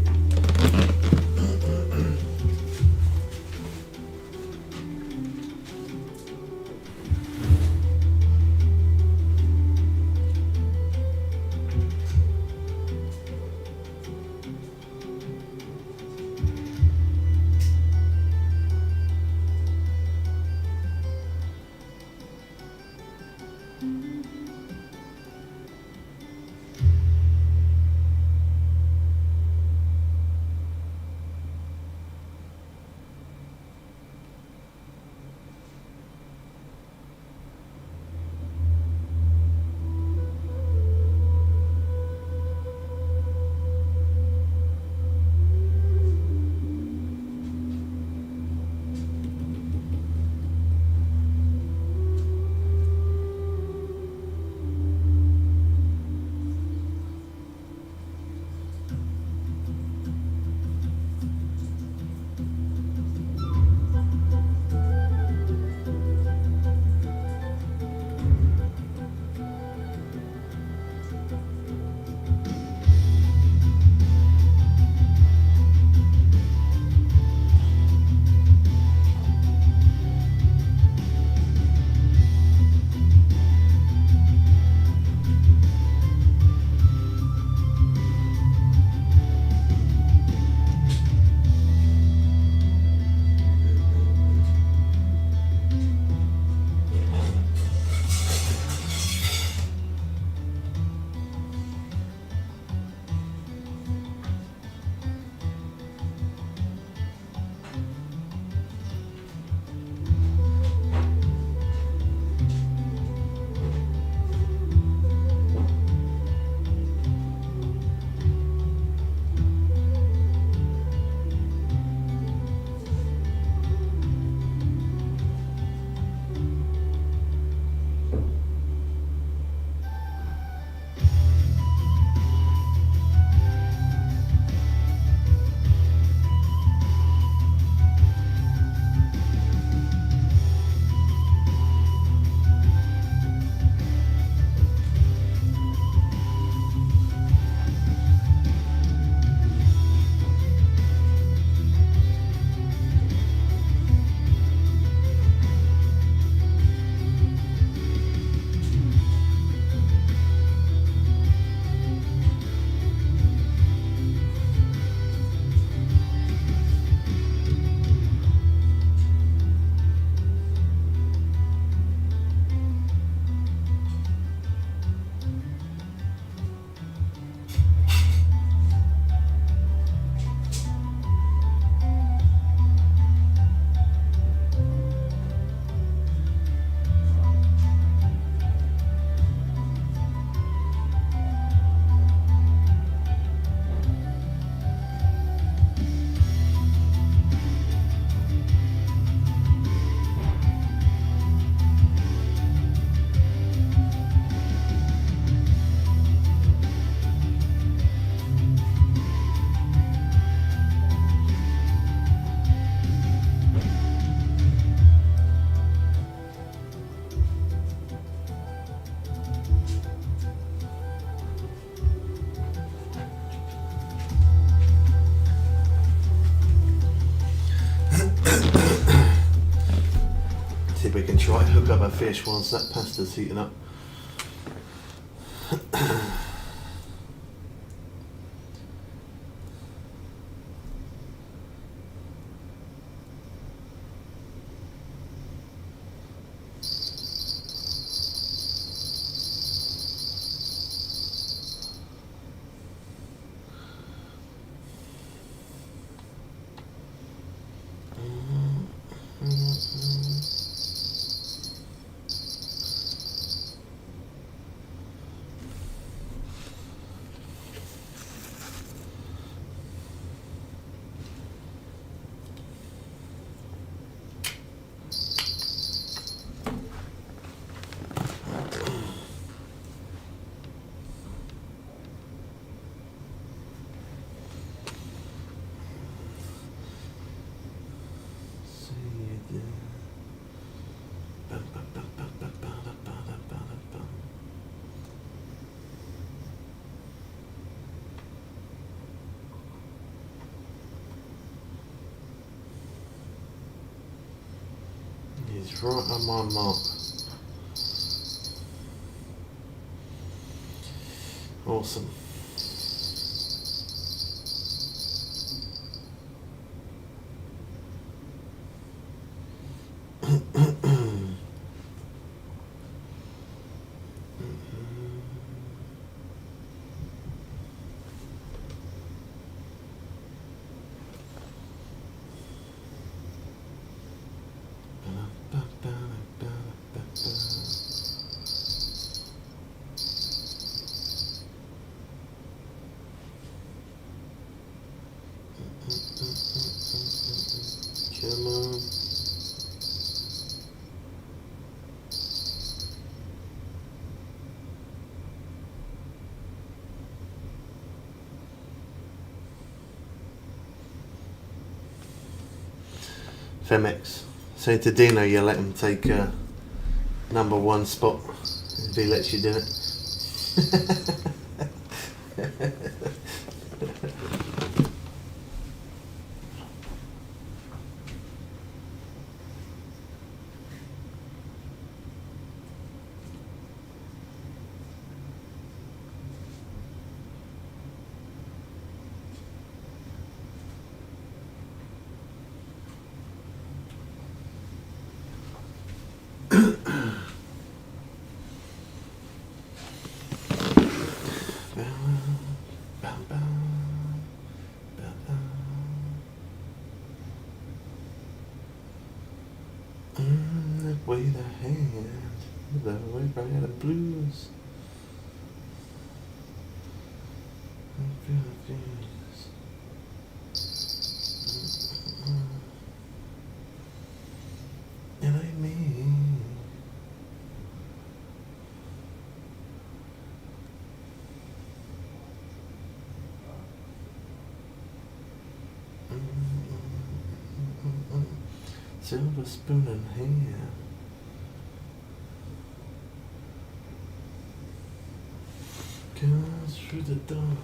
might hook up a fish whilst that pasta's heating up. He's right on my mark. Awesome. Come on. Femex, say to Dino you let him take #1 spot if he lets you do it. Way the hand, the way by the blues. It ain't me. Silver spoon in hand. Comes through the door.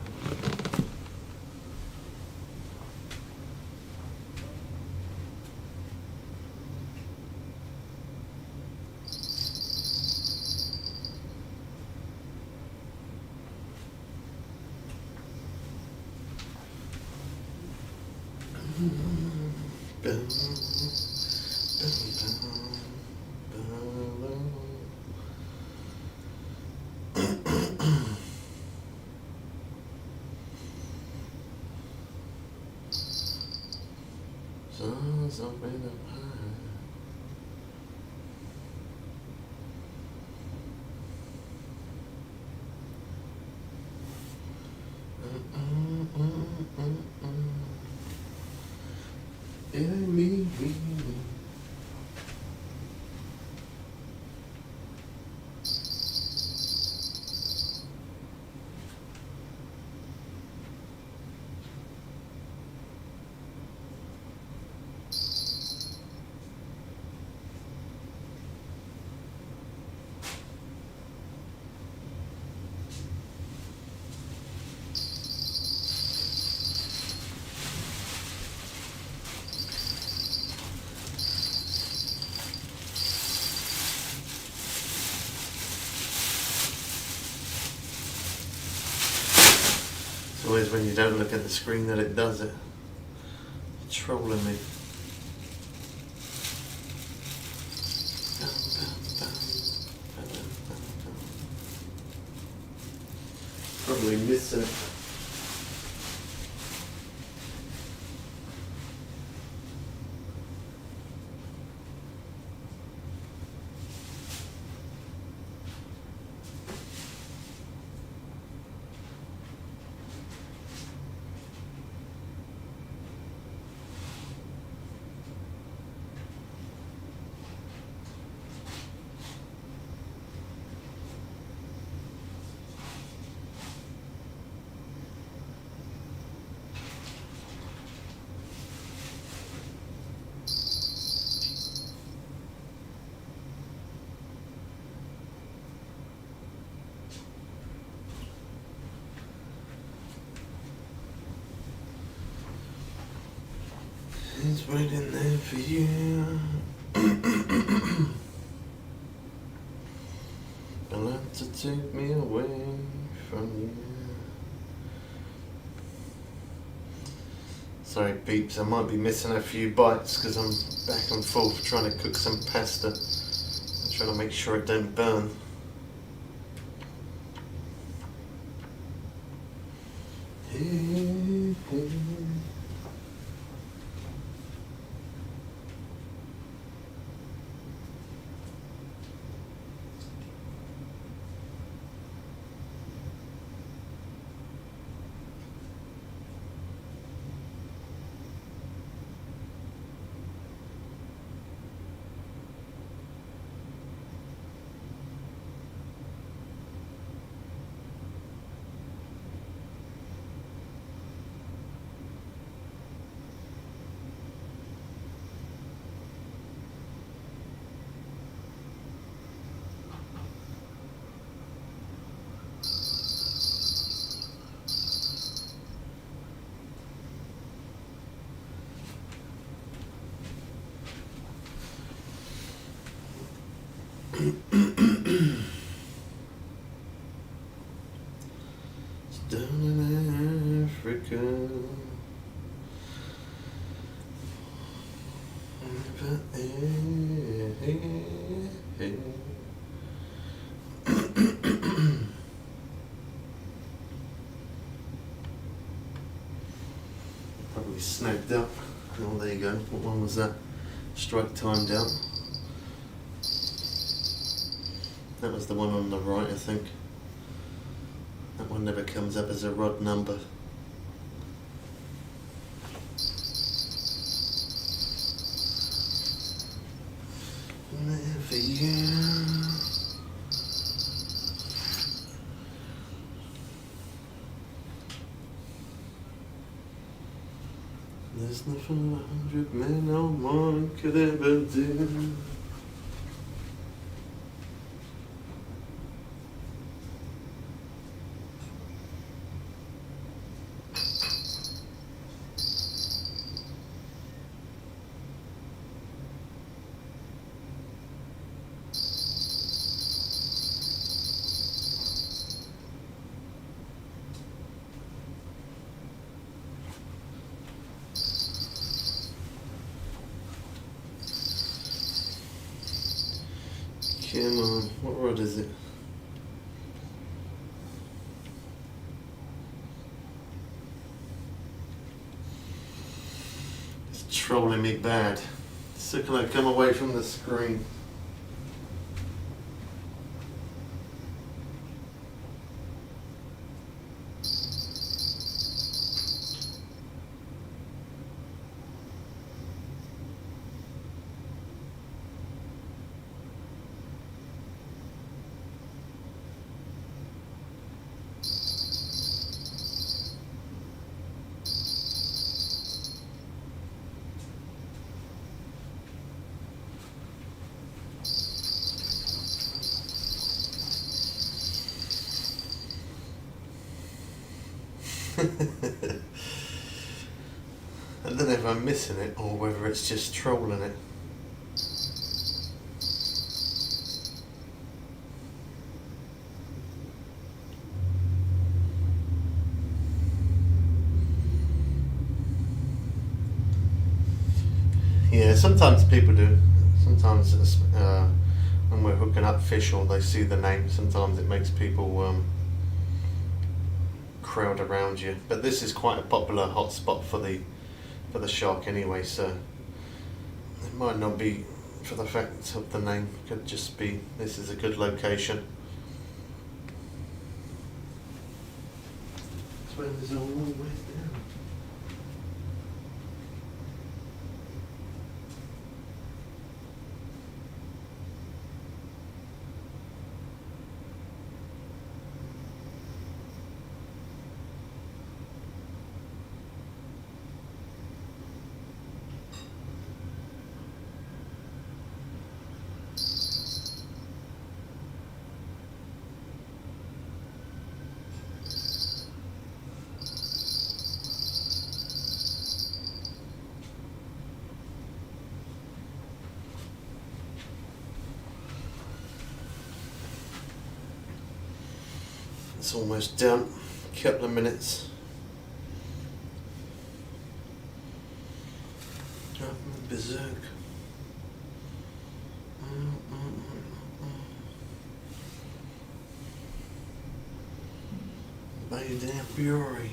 Sun's up in the pine. It ain't me. It's always when you don't look at the screen that it does it. It's trolling me. Probably missing it. It's waiting there for you. Don't have to take me away from you. Sorry peeps, I might be missing a few bites because I'm back and forth trying to cook some pasta. I'm trying to make sure it don't burn. It's down in Africa. Probably snagged up. Oh, there you go. What one was that? Strike timed out. That was the one on the right, I think. That one never comes up as a rod number. There for you. There's nothing 100 men or more could ever do. Come on, what rod is it? It's trolling me bad. So can I come away from the screen? I don't know if I'm missing it or whether it's just trolling it. Yeah, sometimes people do. Sometimes it's, when we're hooking up fish or they see the name, sometimes it makes people crowd around you. But this is quite a popular hotspot for the shark anyway, so it might not be for the fact of the name. It could just be this is a good location. That's where there's all the way down. It's almost done. Couple of minutes. Berserk. Bathed in fury.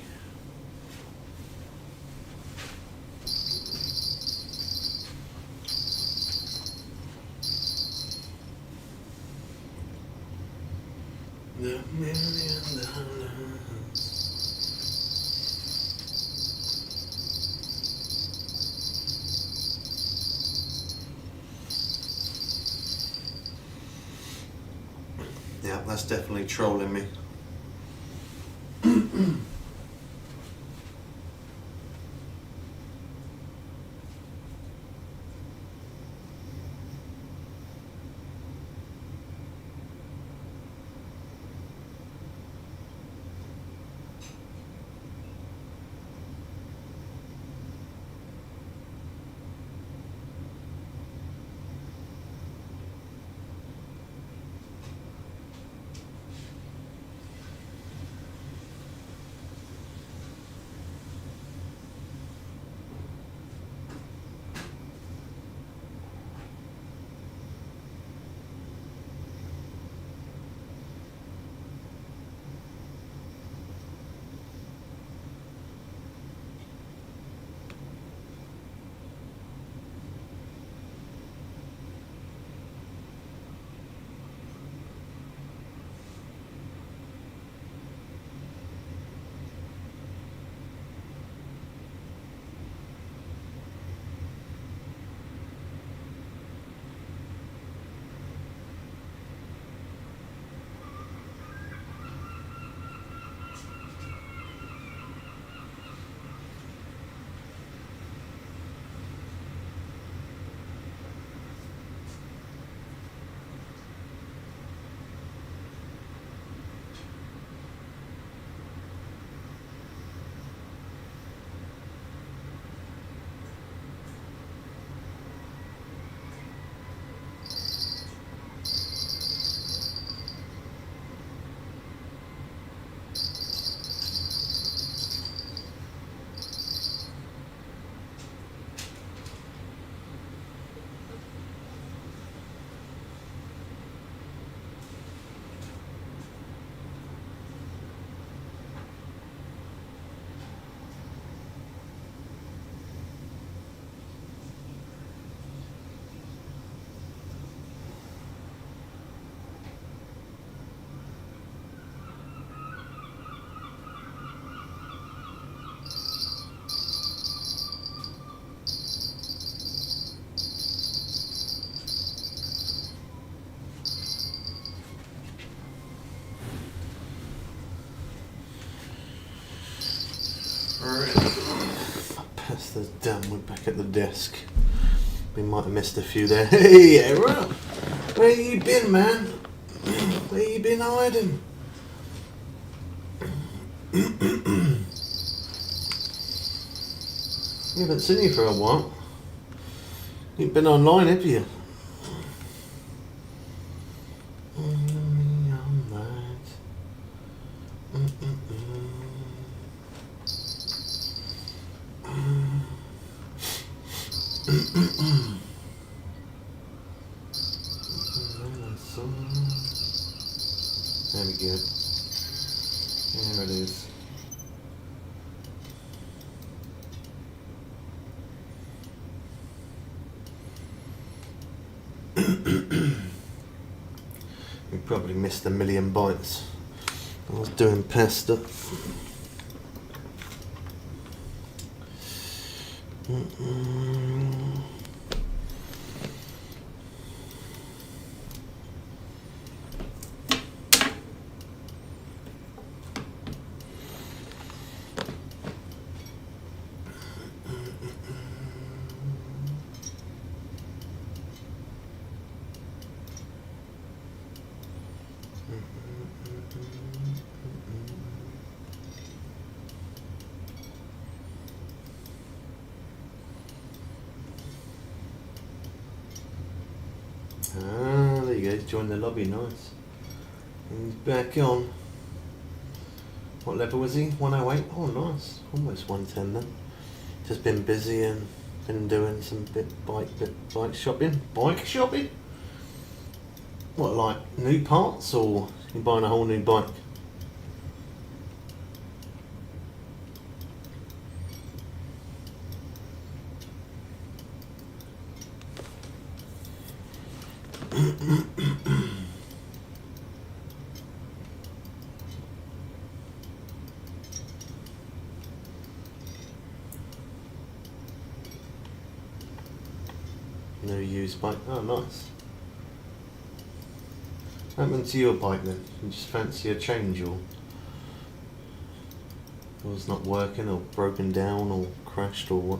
The $1,000,000. Yeah, that's definitely trolling me. Pasta's done. We're back at the desk. We might have missed a few there. Hey, Errol! Where you been, man? Where you been hiding? We haven't seen you for a while. You've been online, have you? There we go. There it is. We probably missed 1,000,000 bites. I was doing pasta. Ah, there you go, he's joined the lobby, nice. And he's back on. What level was he? 108? Oh, nice. Almost 110 then. Just been busy and been doing some bike shopping. Bike shopping? What, like new parts, or you buying a whole new bike? No used bike. Oh, nice. What happened to your bike then? You just fancy a change, or it was not working, or broken down, or crashed, or what?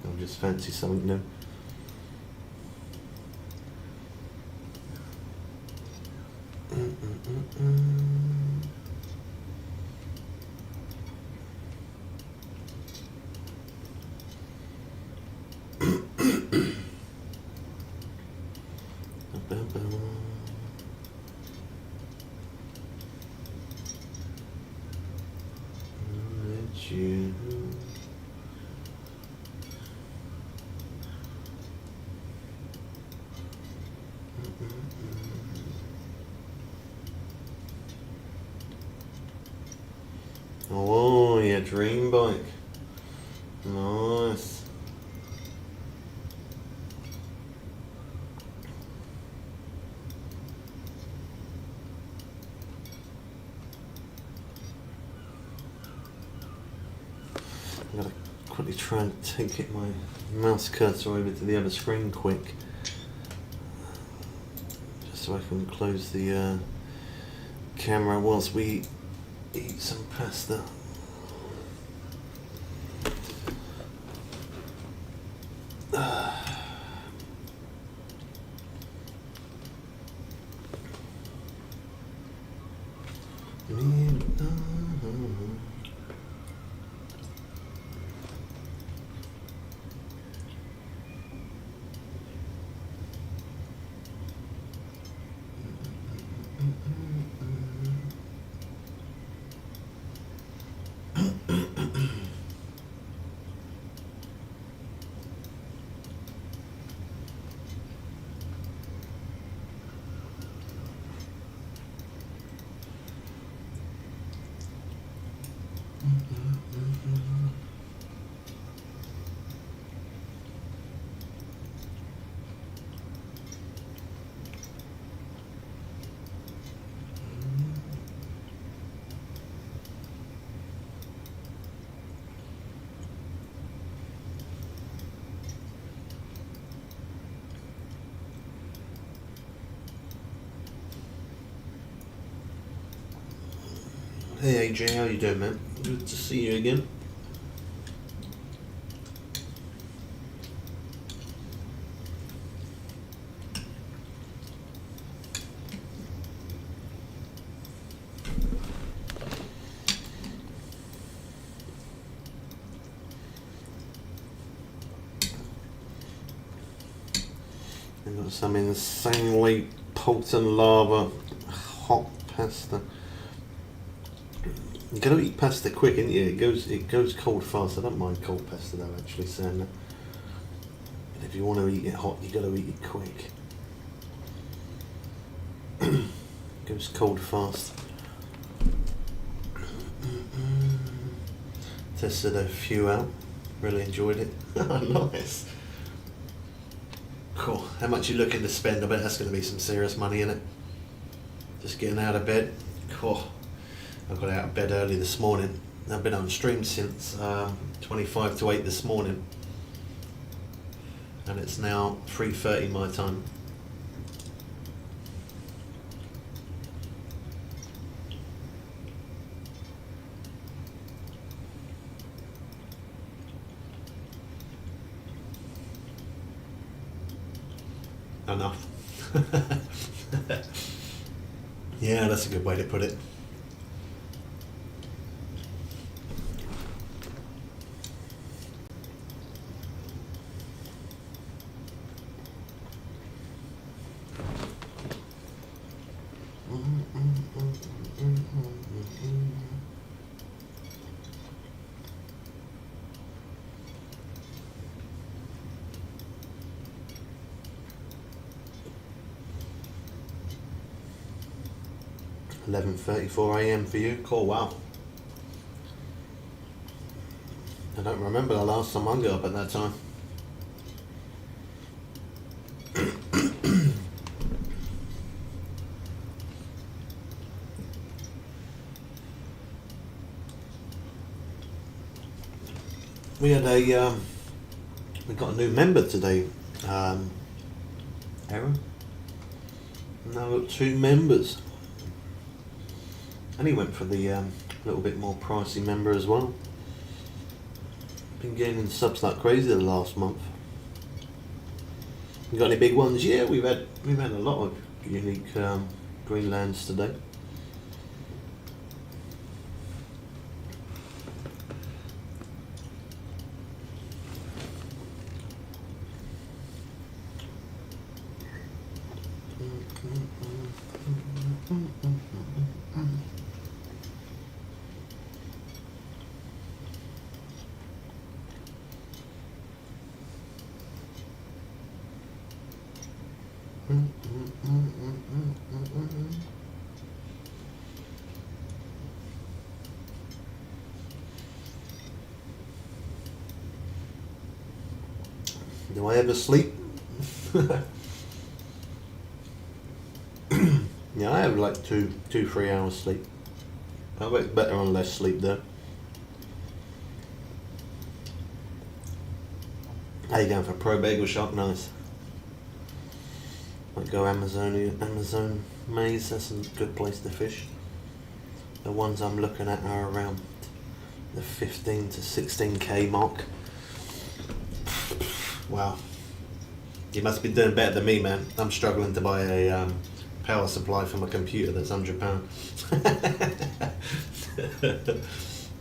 Or just fancy something new? You. Oh, yeah, dream bike. Nice. I'm gonna quickly try and take my mouse cursor over to the other screen quick, just so I can close the camera whilst we eat some pasta. Hey AJ, how you doing, man? Good to see you again. I've got some insanely potent lava hot pasta. You gotta eat pasta quick, ain't you? It goes cold fast. I don't mind cold pasta though, actually, saying that. But if you want to eat it hot, you gotta eat it quick. Goes cold fast. Tested a few out. Really enjoyed it. Nice. Cool. How much you looking to spend? I bet that's going to be some serious money in it. Just getting out of bed. Cool. I got out of bed early this morning. I've been on stream since 25 to 8 this morning. And it's now 3:30 my time. Enough. Yeah, that's a good way to put it. $11:34 a.m. for you. Cool. Wow. I don't remember the last time I got up at that time. We had we got a new member today, Aaron. Now we've got 2 members. And he went for the little bit more pricey member as well. Been gaining subs like crazy the last month. You got any big ones? Yeah, we've had a lot of unique Greenlands today. Do I ever sleep? Yeah, I have like 2-3 hours sleep. I work better on less sleep though. How you going for pro bagel shop? Nice. Might go Amazon maze, that's a good place to fish. The ones I'm looking at are around the 15 to 16k mark. Wow. You must be doing better than me, man. I'm struggling to buy a power supply for my computer that's £100.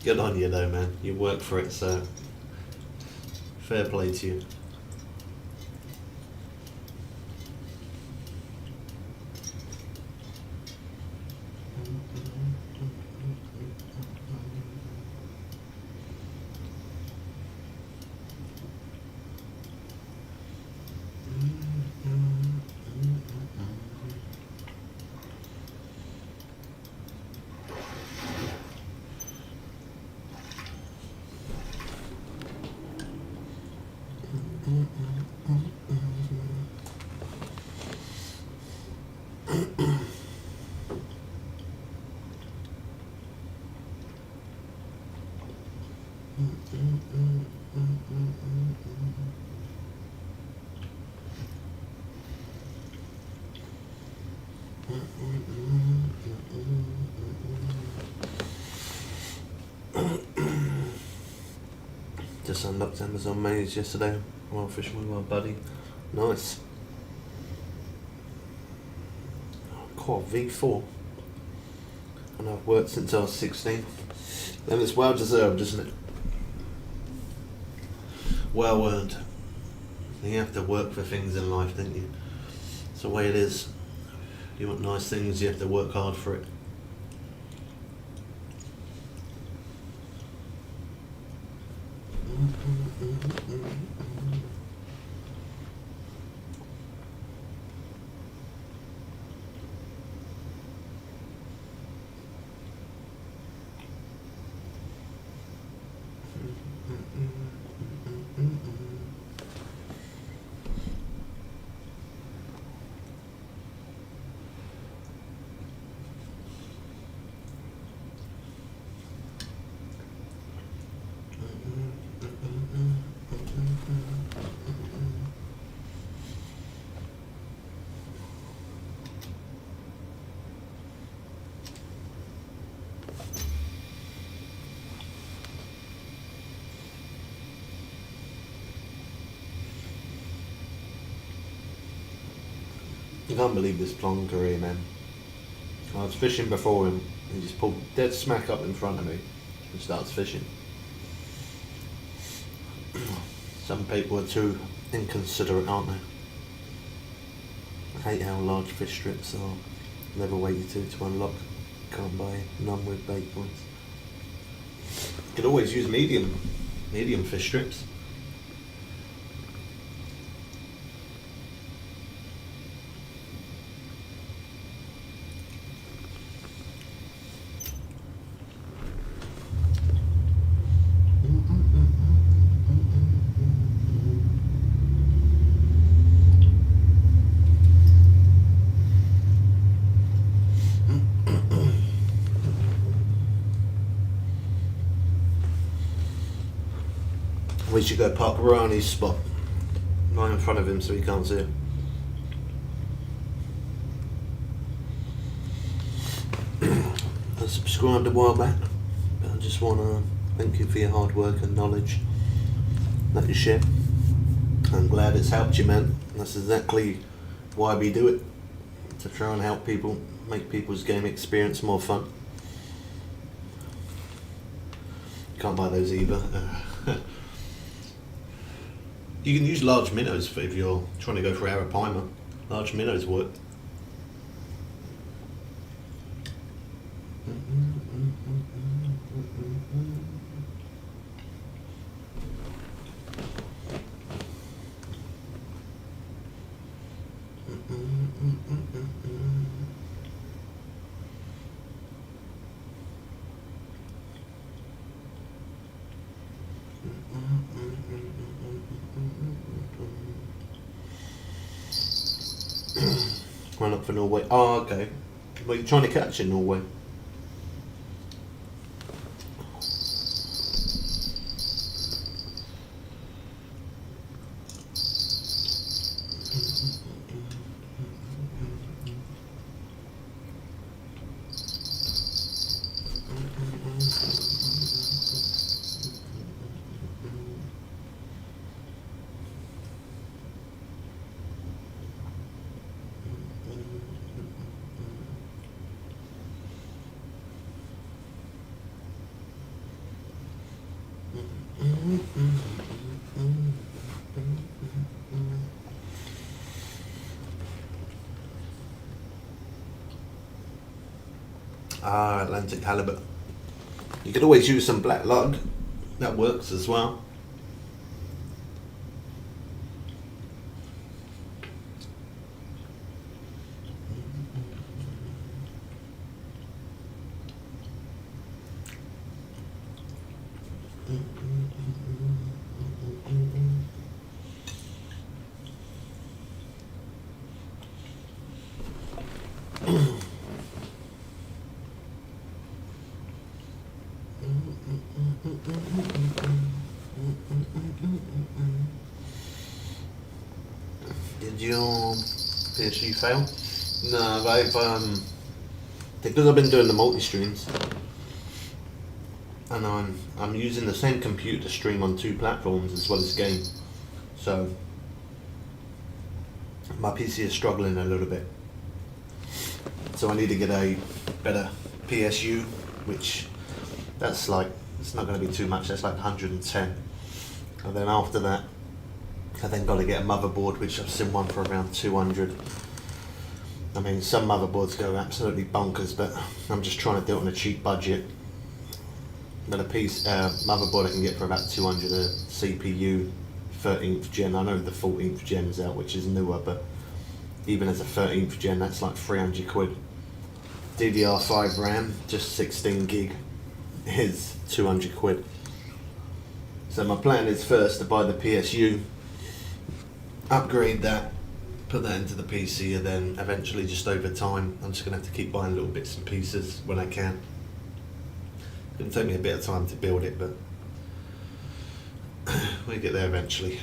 Good on you though, man. You work for it, so fair play to you. Just unlocked Amazon maze yesterday while fishing with my buddy. Nice. Quad V4. And I've worked since I was 16. And it's well deserved, isn't it? Well earned. You have to work for things in life, don't you? It's the way it is. You want nice things, you have to work hard for it. can't believe this plonker here, man. I was fishing before him. He just pulled dead smack up in front of me and starts fishing. Some people are too inconsiderate, aren't they? I hate how large fish strips are. Never waited to unlock. Can't buy none with bait points. You could always use medium fish strips. We should go park right on his spot, right in front of him so he can't see it. I subscribed a while back, but I just want to thank you for your hard work and knowledge that you share. I'm glad it's helped you, man. That's exactly why we do it, to try and help people, make people's game experience more fun. Can't buy those either. You can use large minnows if you're trying to go for arapaima. Large minnows work. Run up for Norway. Oh, okay. What are you trying to catch in Norway? Ah, Atlantic halibut. You could always use some black lug. That works as well. Did your PSU fail? No, I've because I've been doing the multi-streams, and I'm using the same computer to stream on 2 platforms as well as game, so my PC is struggling a little bit. So I need to get a better PSU, which that's like, it's not going to be too much, that's like 110. And then after that, I then got to get a motherboard, which I've seen one for around 200. I mean, some motherboards go absolutely bonkers, but I'm just trying to do it on a cheap budget. But a motherboard I can get for about 200, a CPU 13th gen. I know the 14th gen is out, which is newer, but even as a 13th gen, that's like 300 quid. DDR5 RAM, just 16 gig, is 200 quid. So my plan is first to buy the PSU, upgrade that, put that into the PC, and then eventually, just over time, I'm just going to have to keep buying little bits and pieces when I can. It'll take me a bit of time to build it, but we'll get there eventually.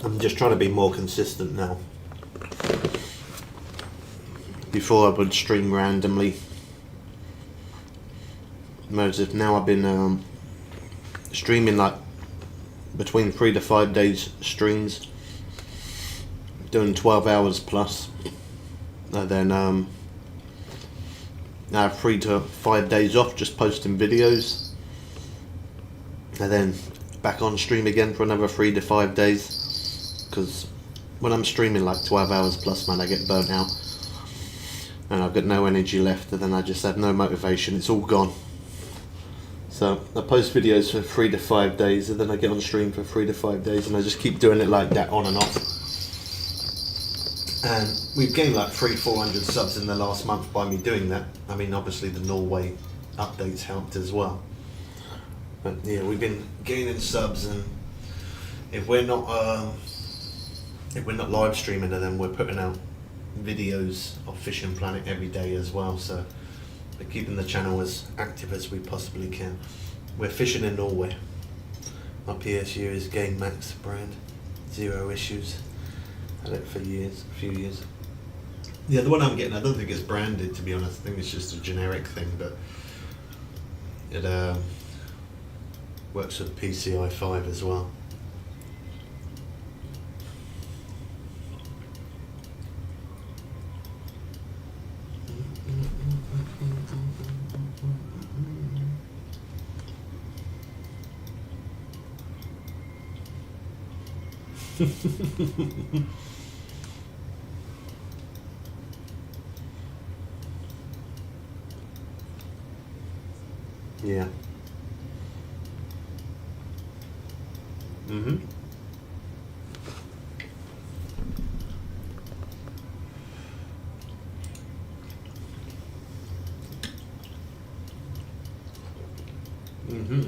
I'm I'm just trying to be more consistent now. Before I would stream randomly. Whereas now I've been streaming like between 3 to 5 days streams, doing 12 hours plus, and then I have 3 to 5 days off just posting videos, and then back on stream again for another 3 to 5 days, because when I'm streaming like 12 hours plus, man, I get burnt out and I've got no energy left, and then I just have no motivation, it's all gone. So I post videos for 3 to 5 days, and then I get on stream for 3 to 5 days, and I just keep doing it like that on and off. And we've gained like 300-400 subs in the last month by me doing that. I mean, obviously the Norway updates helped as well. But yeah, we've been gaining subs, and if we're not live streaming, then we're putting out videos of Fishing Planet every day as well. So we're keeping the channel as active as we possibly can. We're fishing in Norway. My PSU is Game Max brand, 0 issues. Had it for years, a few years. Yeah, the one I'm getting, I don't think it's branded, to be honest. I think it's just a generic thing, but it works with PCI 5 as well. Yeah. Mm-hmm. Mm-hmm.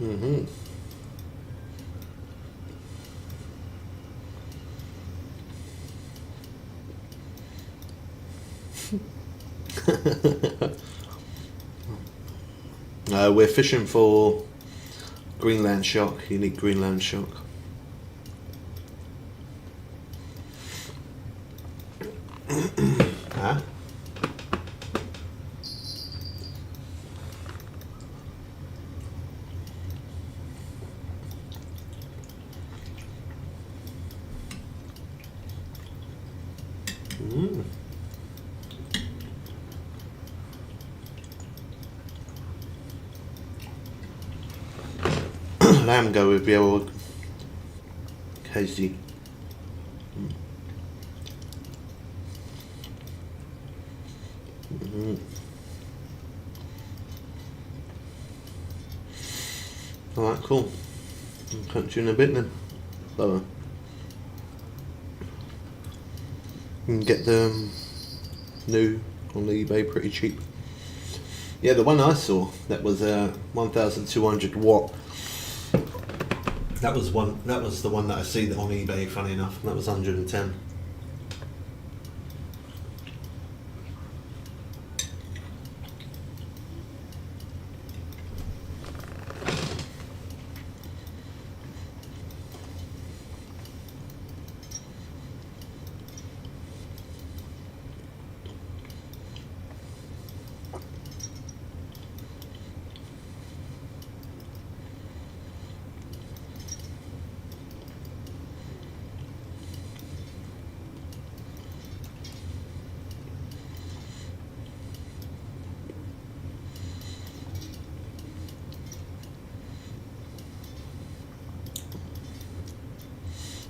Mm-hmm. We're fishing for Greenland shark, unique Greenland shark. Huh? Mm. Lamb go with the old Casey. Mm-hmm. Alright, cool. I'll catch you in a bit then. Bye. You can get them new on eBay pretty cheap. Yeah, the one I saw that was 1,200 watt. That was the one that I see on eBay. Funny enough, that was 110.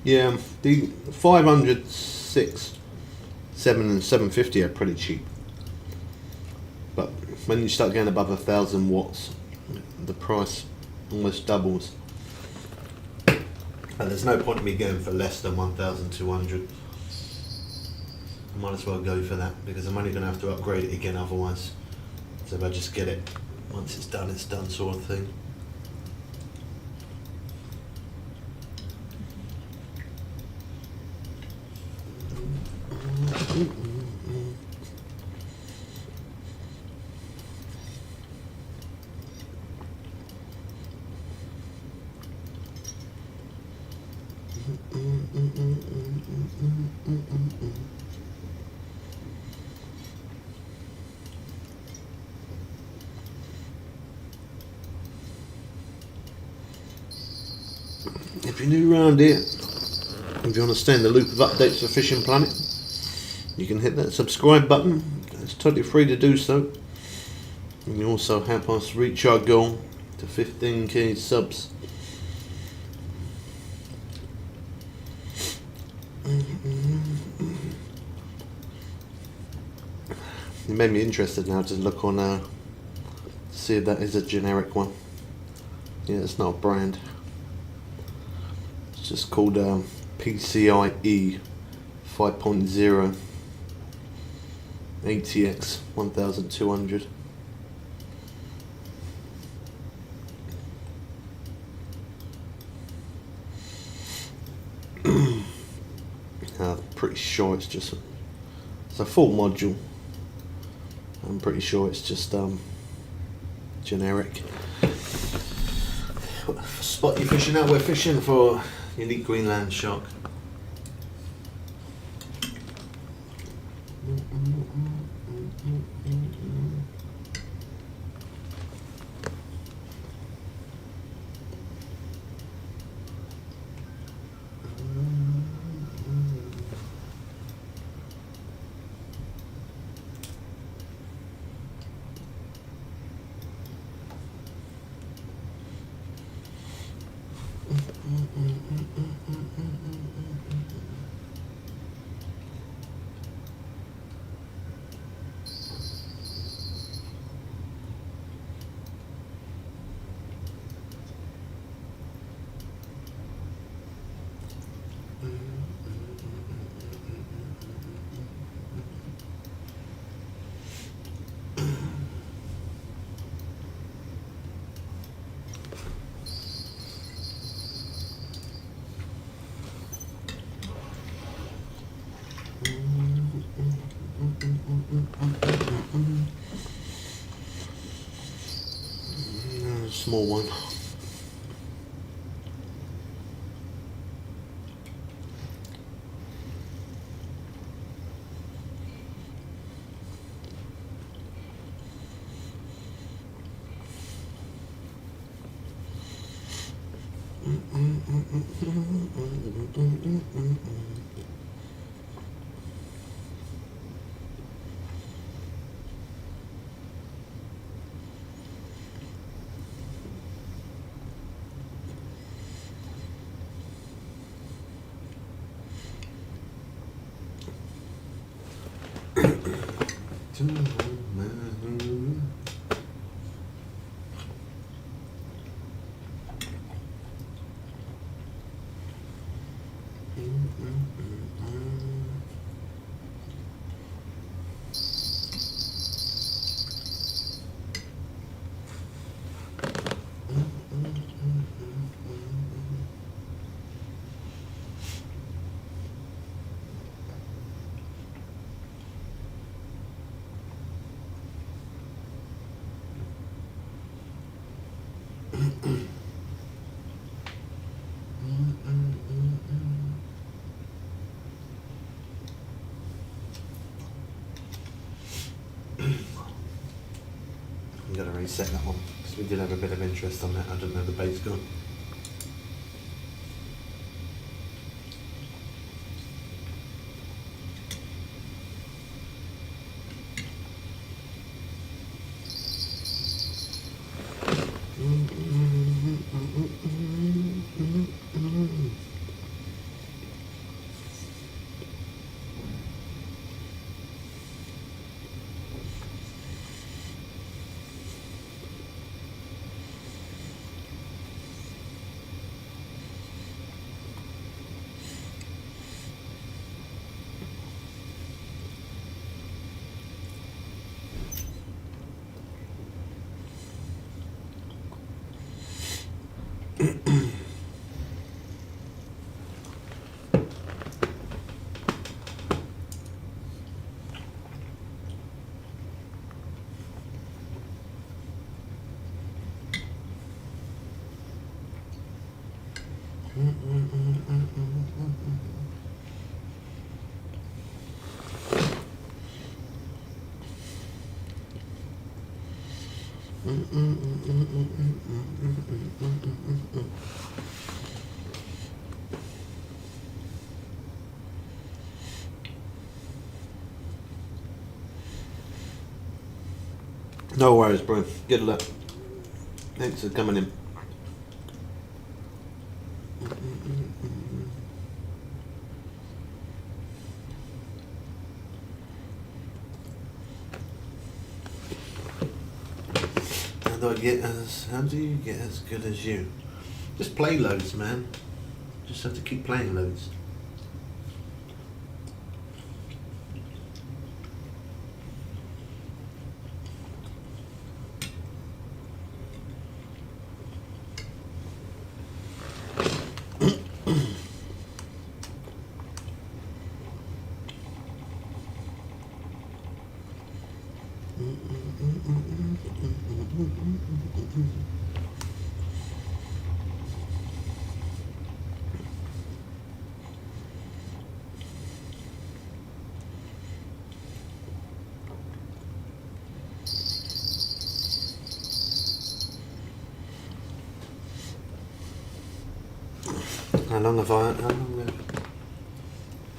Yeah, the 500, 6, 7 and 750 are pretty cheap. But when you start getting above 1,000 watts, the price almost doubles. And there's no point in me going for less than 1,200. I might as well go for that, because I'm only going to have to upgrade it again otherwise. So if I just get it, once it's done sort of thing. If you're new around here, if you want to stay in the loop of updates for Fishing Planet, you can hit that subscribe button. It's totally free to do so. And you also help us reach our goal to 15k subs. It made me interested now to look on, see if that is a generic one. Yeah, it's not a brand. It's just called PCIe 5.0 ATX 1200. I'm pretty sure it's just it's a full module. I'm pretty sure it's just generic. What spot you fishing at? We're fishing for unique Greenland shark. Small one. I'm going to reset that one because we did have a bit of interest on that. I don't know the bait's gone. No worries, bro. Good luck. Thanks for coming in. How do you get as good as you? Just play loads, man. Just have to keep playing loads.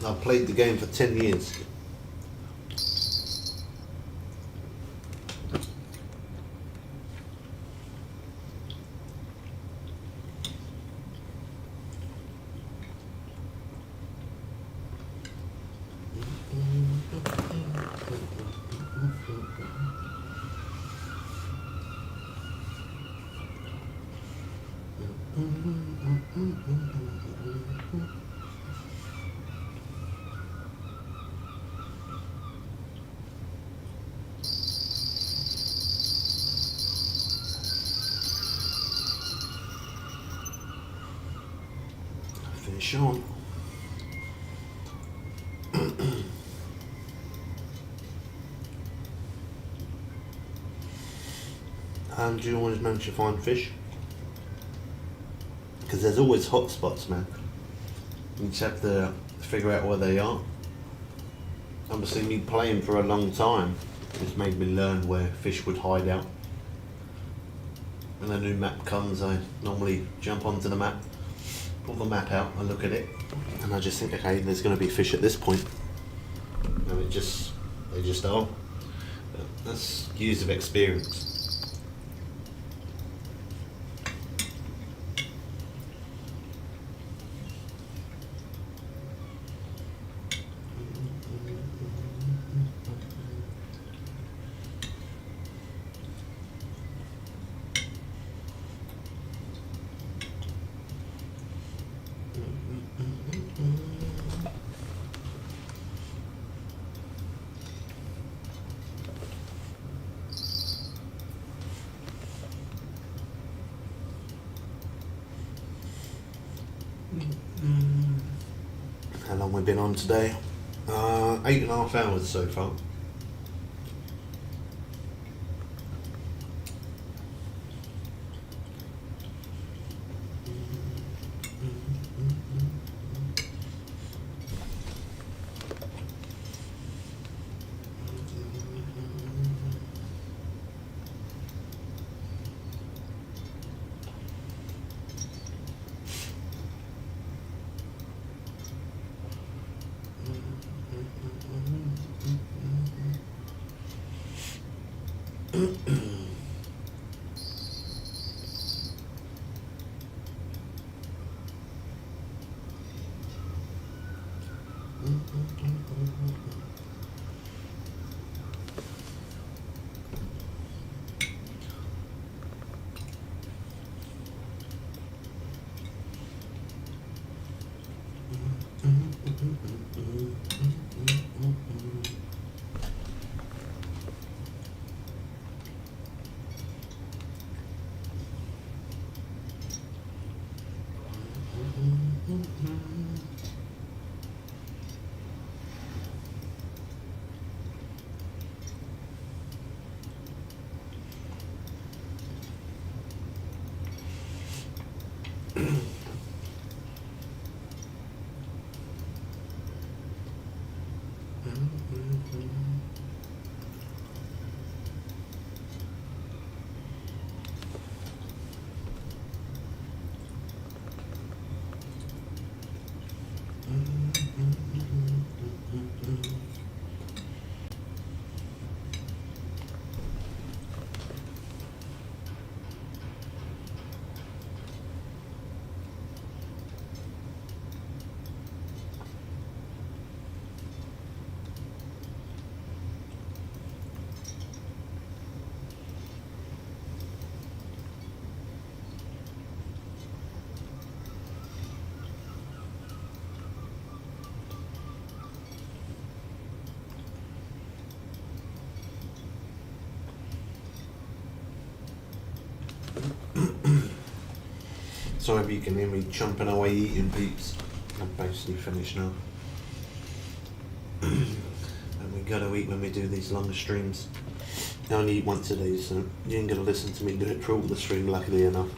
I've played the game for 10 years. Finish on. Do you always manage to find fish? Because there's always hot spots, man. You just have to figure out where they are. Obviously, me playing for a long time just made me learn where fish would hide out. When a new map comes, I normally jump onto the map, pull the map out, and look at it, and I just think, okay, there's going to be fish at this point, and they just are. But that's years of experience. How long we've been on today? 8.5 hours so far. So maybe you can hear me chomping away eating, peeps. I'm basically finished now. And we gotta eat when we do these longer streams. I only eat once a day, so you ain't gonna listen to me do it through all the stream, luckily enough.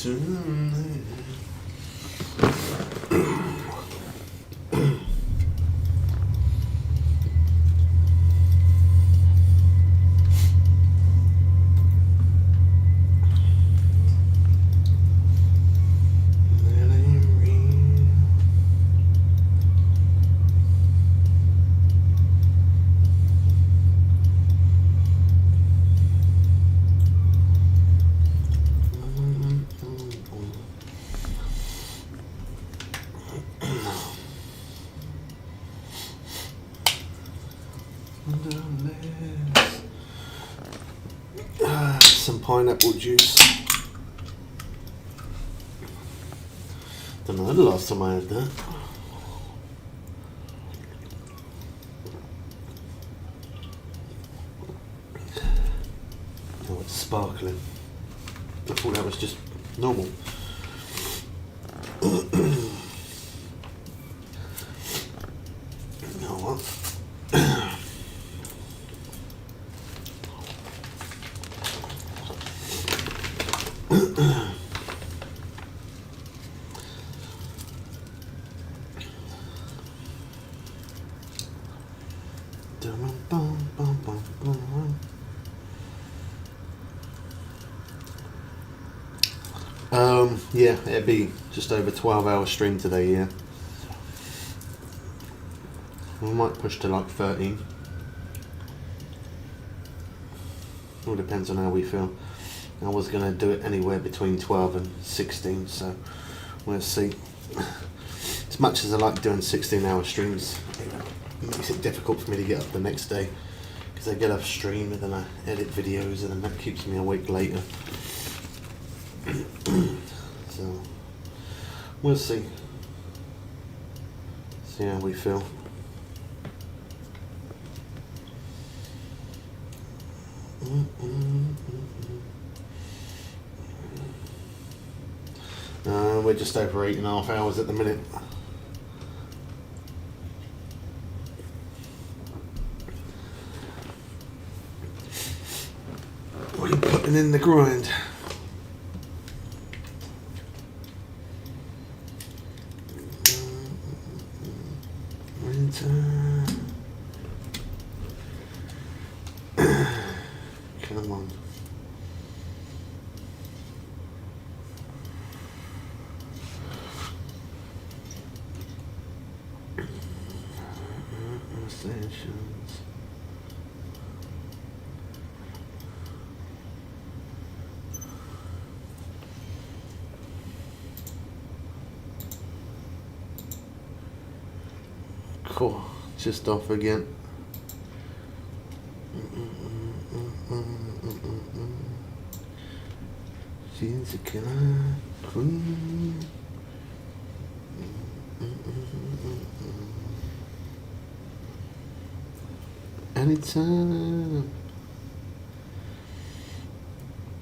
Tonight. Some pineapple juice. Don't know the last time I had that. Oh, it's sparkling. I thought that was just normal. You know what? Yeah, it'd be just over 12-hour stream today, yeah. We might push to like 13. All depends on how we feel. I was going to do it anywhere between 12 and 16, so we'll see. As much as I like doing 16-hour streams, it makes it difficult for me to get up the next day, because I get off stream and then I edit videos and then that keeps me awake later. So we'll see. See how we feel. We're just over 8.5 hours at the minute. What are you putting in the grind? Winter. Come on. Stations. Cool. Just off again. She's a killer queen. Anytime.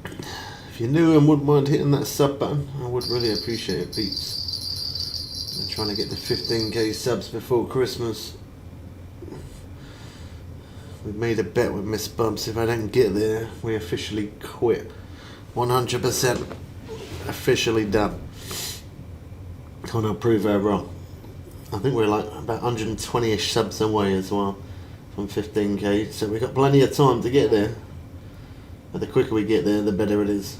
If you're new and wouldn't mind hitting that sub button, I would really appreciate it, peeps. I'm trying to get to 15k subs before Christmas. We've made a bet with Miss Bumps. If I don't get there, we officially quit. 100% officially done. And I'll prove her wrong. I think we're like about 120ish subs away as well from 15k, so we've got plenty of time to get there. But the quicker we get there, the better it is.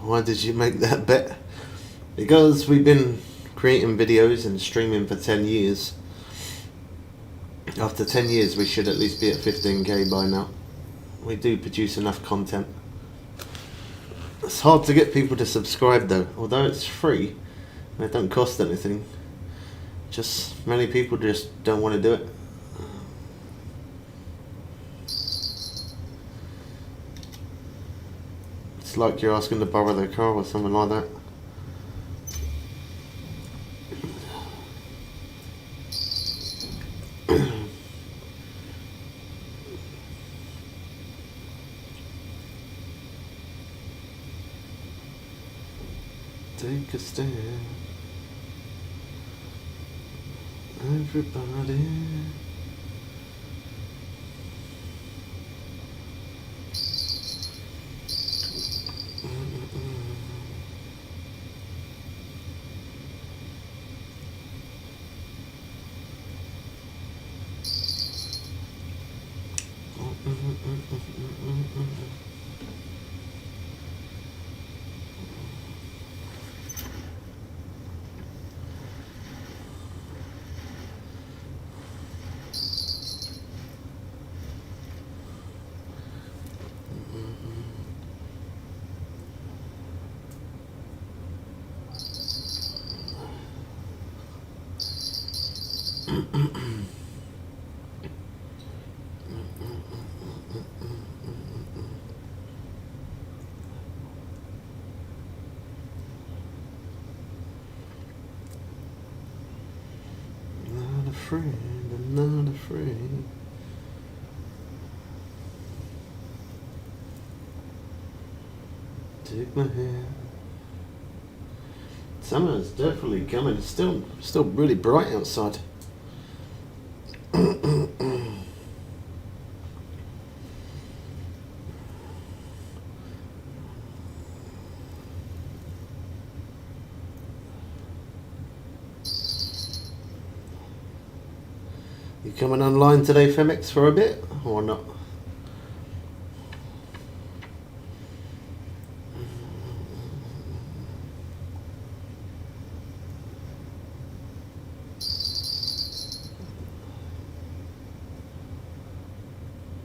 Why did you make that bet? Because we've been creating videos and streaming for 10 years. After 10 years we should at least be at 15k by now. We do produce enough content. It's hard to get people to subscribe though, although it's free and it don't cost anything. Just many people just don't want to do it. It's like you're asking to borrow their car or something like that. Take a stand, everybody. Not afraid, I'm not afraid. Take my hand. Summer is definitely coming. It's still really bright outside. You coming online today, Femix, for a bit or not?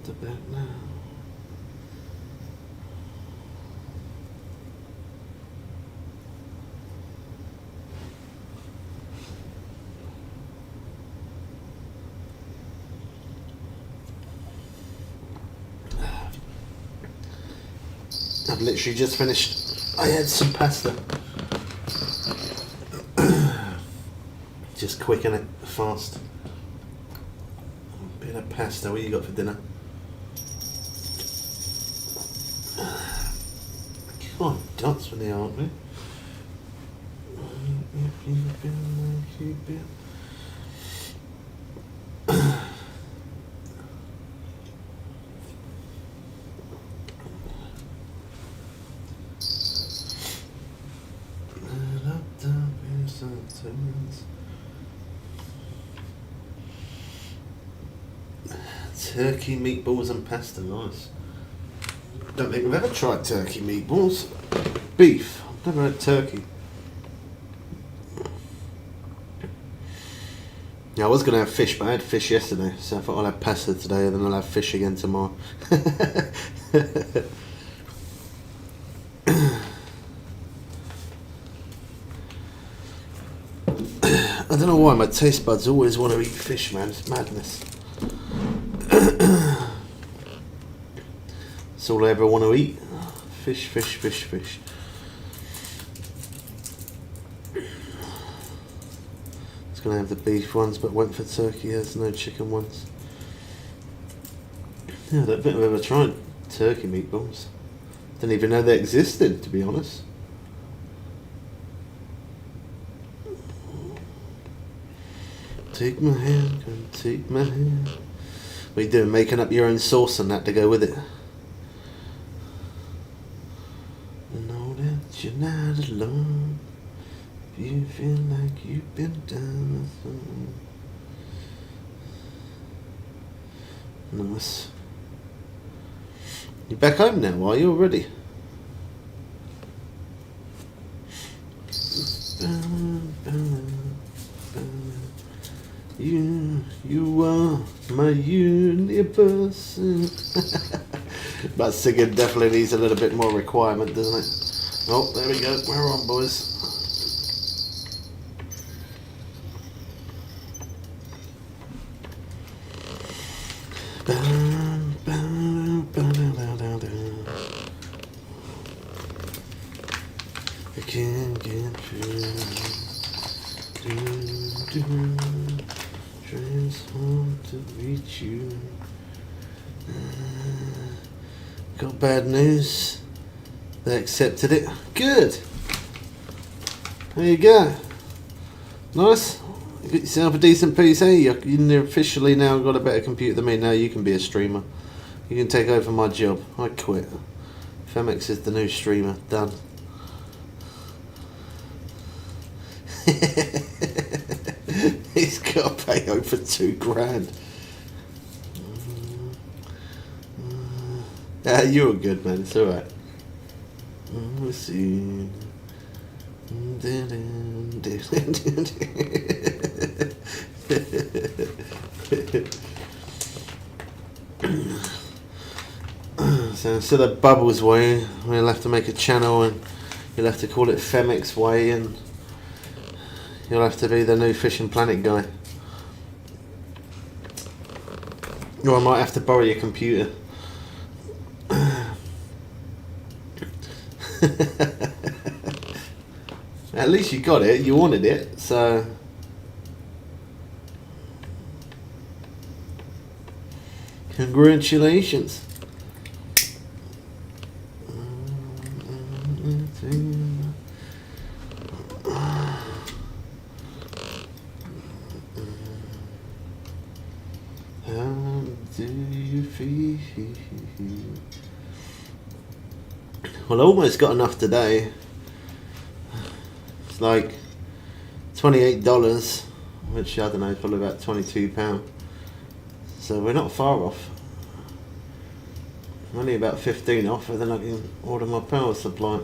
the back now. I've literally just finished. I had some pasta. Just quicken it fast. A bit of pasta. What you got for dinner? Come on, dots with the aren't we? Turkey meatballs and pasta, nice. Don't think we've ever tried turkey meatballs. Beef, I've never had turkey. Yeah, I was going to have fish, but I had fish yesterday, so I thought I'll have pasta today and then I'll have fish again tomorrow. I don't know why my taste buds always want to eat fish, man. It's madness. That's all I ever want to eat. Fish, fish, fish, fish. I was going to have the beef ones, but went for turkey. There's no chicken ones. Yeah, I don't think I've ever tried turkey meatballs. Didn't even know they existed, to be honest. Take my hand, come take my hand. What are you doing? Making up your own sauce and that to go with it? Know that you're not alone. You feel like you've been down. Nice. You're back home now, are you already? You are my universe. But singing definitely needs a little bit more requirement, doesn't it? Oh, there we go. We're on, boys. I can't get through. Trains home to reach you. Got bad news. They accepted it. Good. There you go. Nice. You got yourself a decent PC. You've officially now got a better computer than me. Now you can be a streamer. You can take over my job. I quit. Femex is the new streamer. Done. He's got to pay over $2,000. Yeah, you were good, man. It's alright. Let's see. So instead of Bubbles Way, we'll have to make a channel and you'll have to call it Femex Way and you'll have to be the new Fishing Planet guy. Or I might have to borrow your computer. At least you got it, you wanted it, so... Congratulations. How do you feel? Well, I almost got enough today. It's like $28, which I don't know, is probably about £22. So we're not far off. I'm only about 15 off, and then I can order my power supply.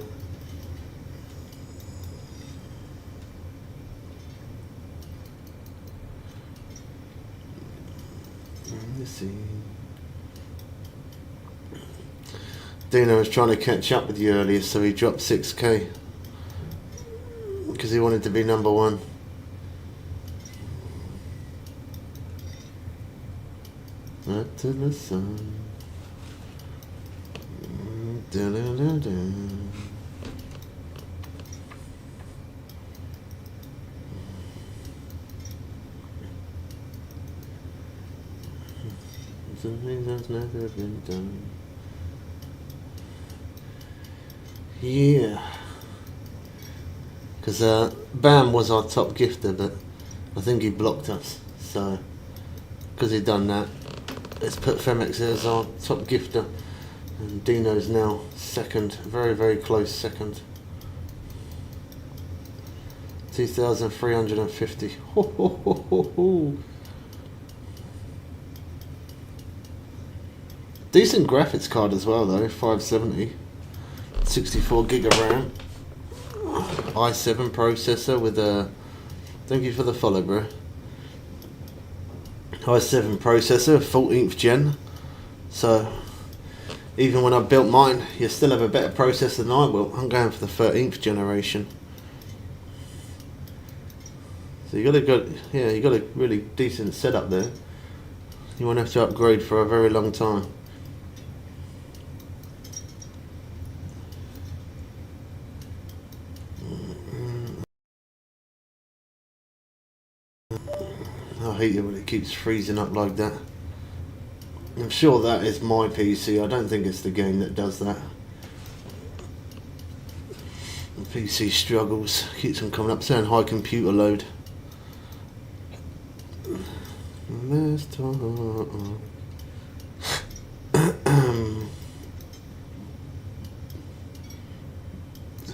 Let's see. Dino was trying to catch up with you earlier, so he dropped 6k because he wanted to be number one. Up to the sun. Da-da-da-da. Something that's never been done. Yeah. Because Bam was our top gifter, but I think he blocked us. So, because he'd done that, let's put Femex as our top gifter. And Dino's now second. Very, very close second. 2,350. Ho, ho, ho, ho, ho. Decent graphics card as well though, 570, 64 gig of RAM, i7 processor with a, thank you for the follow bro, i7 processor, 14th gen, so even when I built mine, you still have a better processor than I will. I'm going for the 13th generation. So you got a really decent setup there. You won't have to upgrade for a very long time. I hate it when it keeps freezing up like that. I'm sure that is my PC. I don't think it's the game that does that. The PC struggles. Keeps on coming up saying high computer load. Let's talk.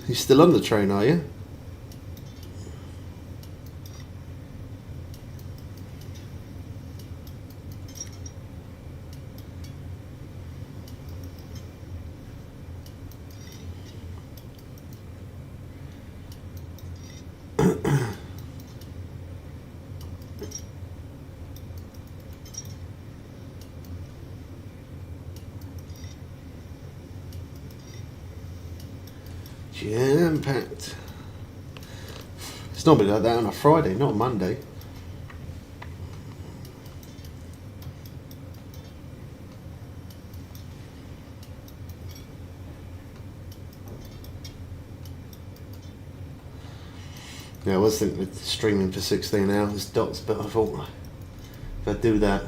You still on the train, are you? Jam-packed. It's normally like that on a Friday, not a Monday. Yeah, I was thinking of streaming for 16 hours dots, but I thought if I do that,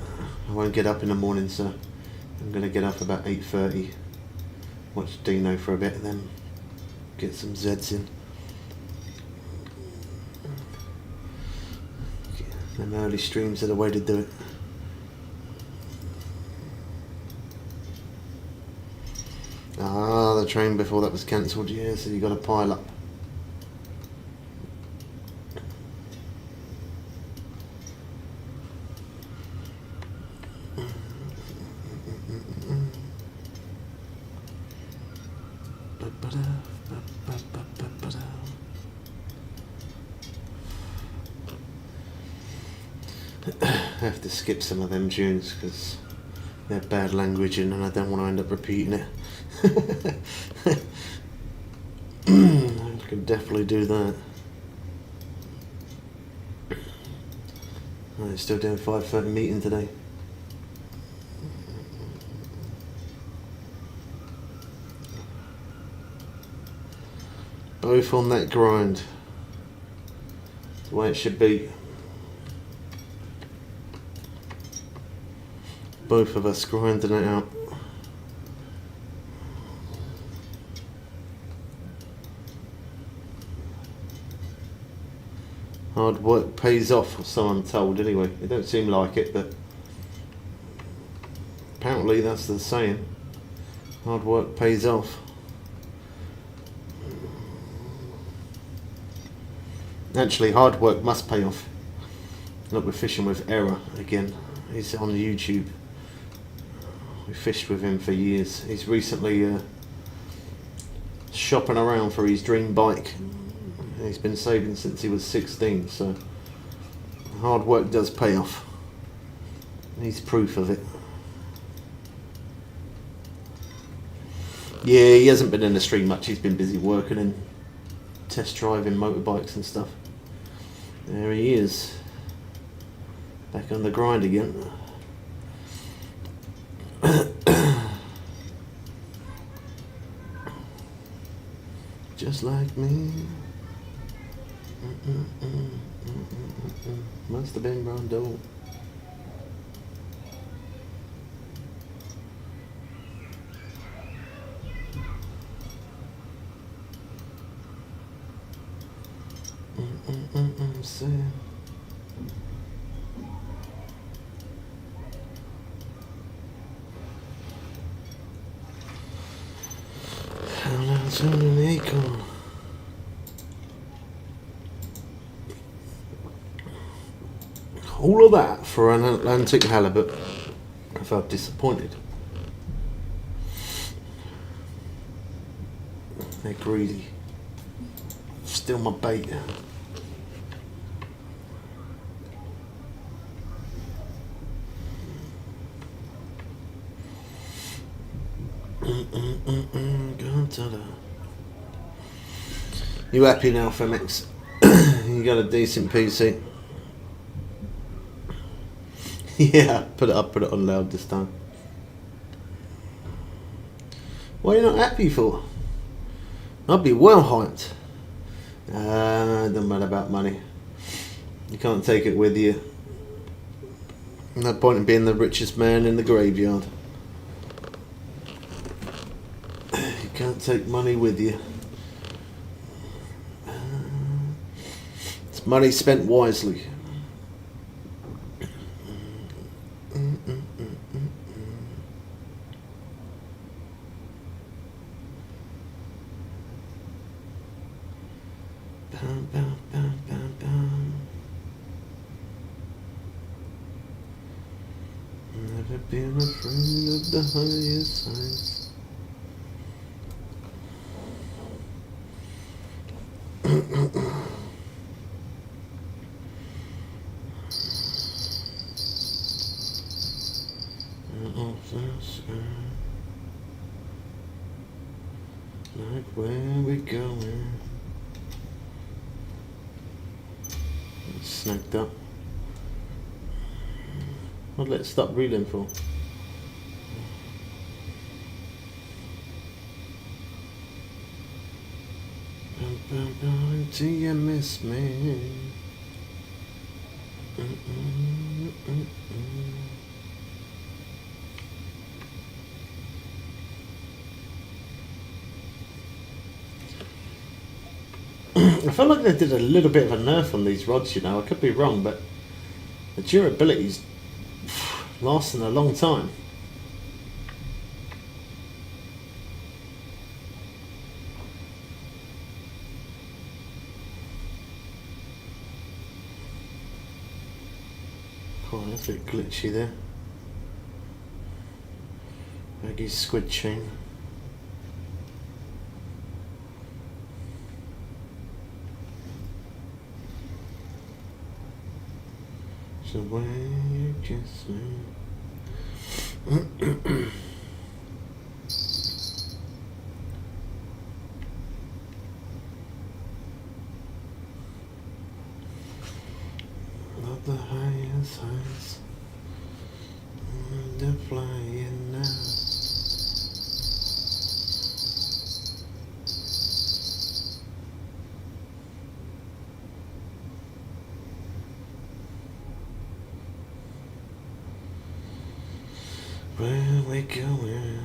I won't get up in the morning, so I'm going to get up about 8:30, watch Dino for a bit, and then get some Zeds in. Them early streams are the way to do it. Ah, the train before that was cancelled, yeah, so you got to pile up. I have to skip some of them tunes because they're bad language and I don't want to end up repeating it. I could definitely do that. Right, still doing 5:30 meeting today. Both on that grind. The way it should be. Both of us grinding it out. Hard work pays off, so I'm told anyway. It don't seem like it, but apparently that's the saying. Hard work pays off. Actually, hard work must pay off. Look, we're fishing with Error again. He's on YouTube. We fished with him for years. He's recently shopping around for his dream bike. He's been saving since he was 16, so hard work does pay off. He's proof of it. Yeah, he hasn't been in the stream much. He's been busy working and test driving motorbikes and stuff. There he is. Back on the grind again. Just like me. Must have been Rondo. Sam. How an acorn. All of that for an Atlantic halibut. I felt disappointed. They're greedy. Still my bait. You happy now, Femix? You got a decent PC? Yeah, put it on loud this time. What are you not happy for? I'd be well hyped. Don't matter about money. You can't take it with you. No point in being the richest man in the graveyard. You can't take money with you. It's money spent wisely. Never been afraid of the highest heights. Like where we going? Snagged up. I'd let it stop reading for. Do you miss me? I feel like they did a little bit of a nerf on these rods, you know. I could be wrong, but the durability's lasting a long time. Oh, that's a bit glitchy there. Maggie's squid chain. The way you kiss me. Not the highest heights. They're flying now. Where we going?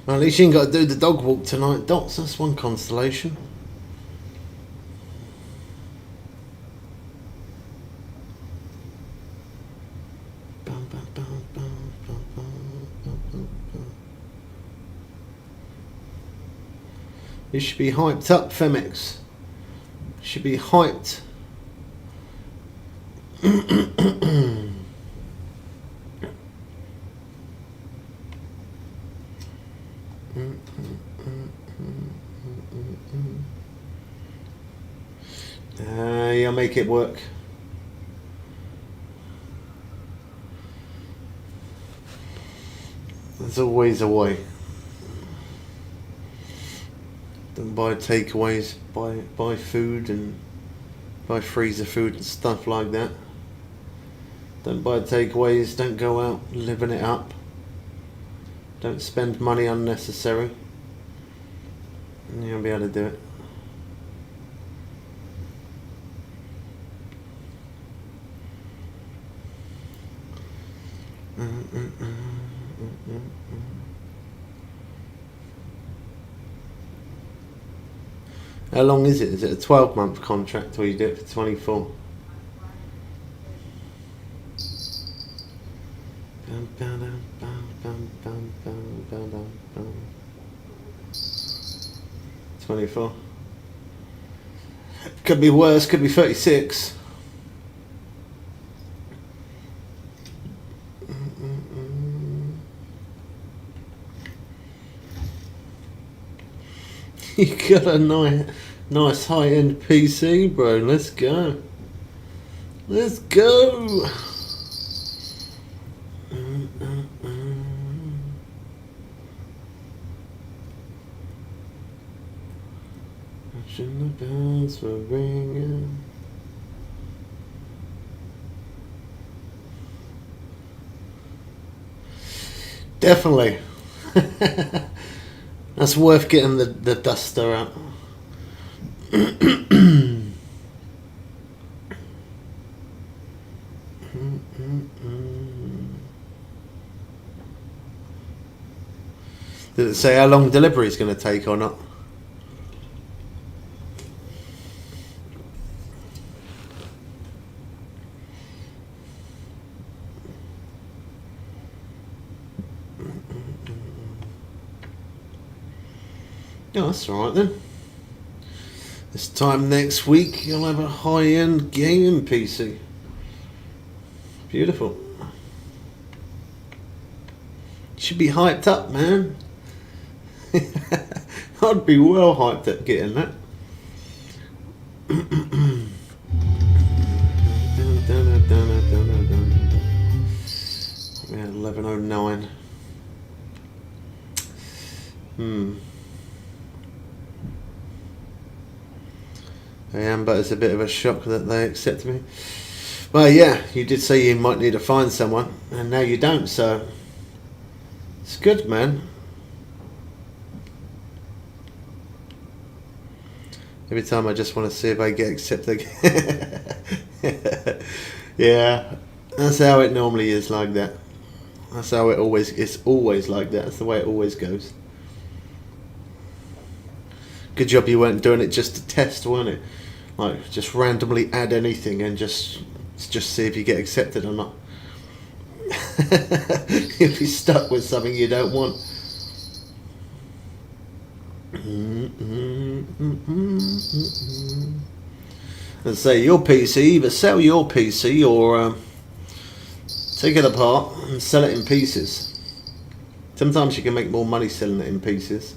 Well, at least you ain't got to do the dog walk tonight, Dots. That's one constellation. You should be hyped up, Femex. You should be hyped. You'll make it work. There's always a way. Don't buy takeaways, buy food and buy freezer food and stuff like that. Don't buy takeaways, don't go out living it up. Don't spend money unnecessary. And you'll be able to do it. How long is it? Is it a 12-month contract or you do it for 24? Bum, ba-dum, bum, bum, bum, bum, ba-dum, bum. 24. Could be worse, could be 36. You got a nice high-end PC, bro. Let's go. Let's go. The bells were ringing. Definitely. That's worth getting the duster out. Did it say how long delivery is going to take or not? Yeah, that's alright then. This time next week you'll have a high-end gaming PC. Beautiful. Should be hyped up, man. I'd be well hyped up getting that. Yeah, 11:09. I am, but it's a bit of a shock that they accept me. Well, yeah, you did say you might need to find someone, and now you don't, so it's good, man. Every time I just want to see if I get accepted. Yeah, that's how it normally is, like that. That's how it's always like that. That's the way it always goes. Good job you weren't doing it just to test, weren't it? Like, just randomly add anything and just see if you get accepted or not. You'll be stuck with something you don't want. And say your PC, either sell your PC or take it apart and sell it in pieces. Sometimes you can make more money selling it in pieces.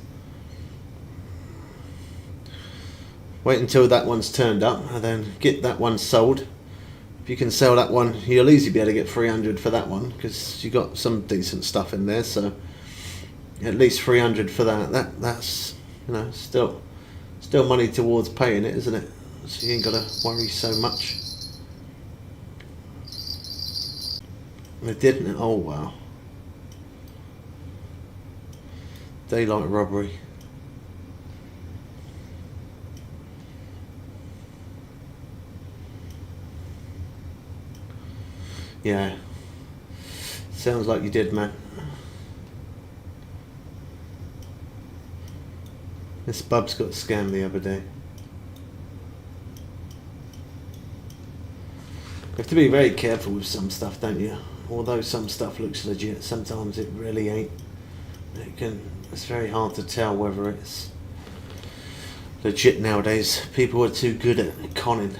Wait until that one's turned up and then get that one sold. If you can sell that one, you'll easily be able to get 300 for that one because you got some decent stuff in there. So at least 300 for that. That's, you know, still money towards paying it, isn't it? So you ain't got to worry so much. It didn't. Oh wow. Daylight robbery. Yeah. Sounds like you did, man. This bub's got scammed the other day. You have to be very careful with some stuff, don't you? Although some stuff looks legit, sometimes it really ain't. It's very hard to tell whether it's legit nowadays. People are too good at conning.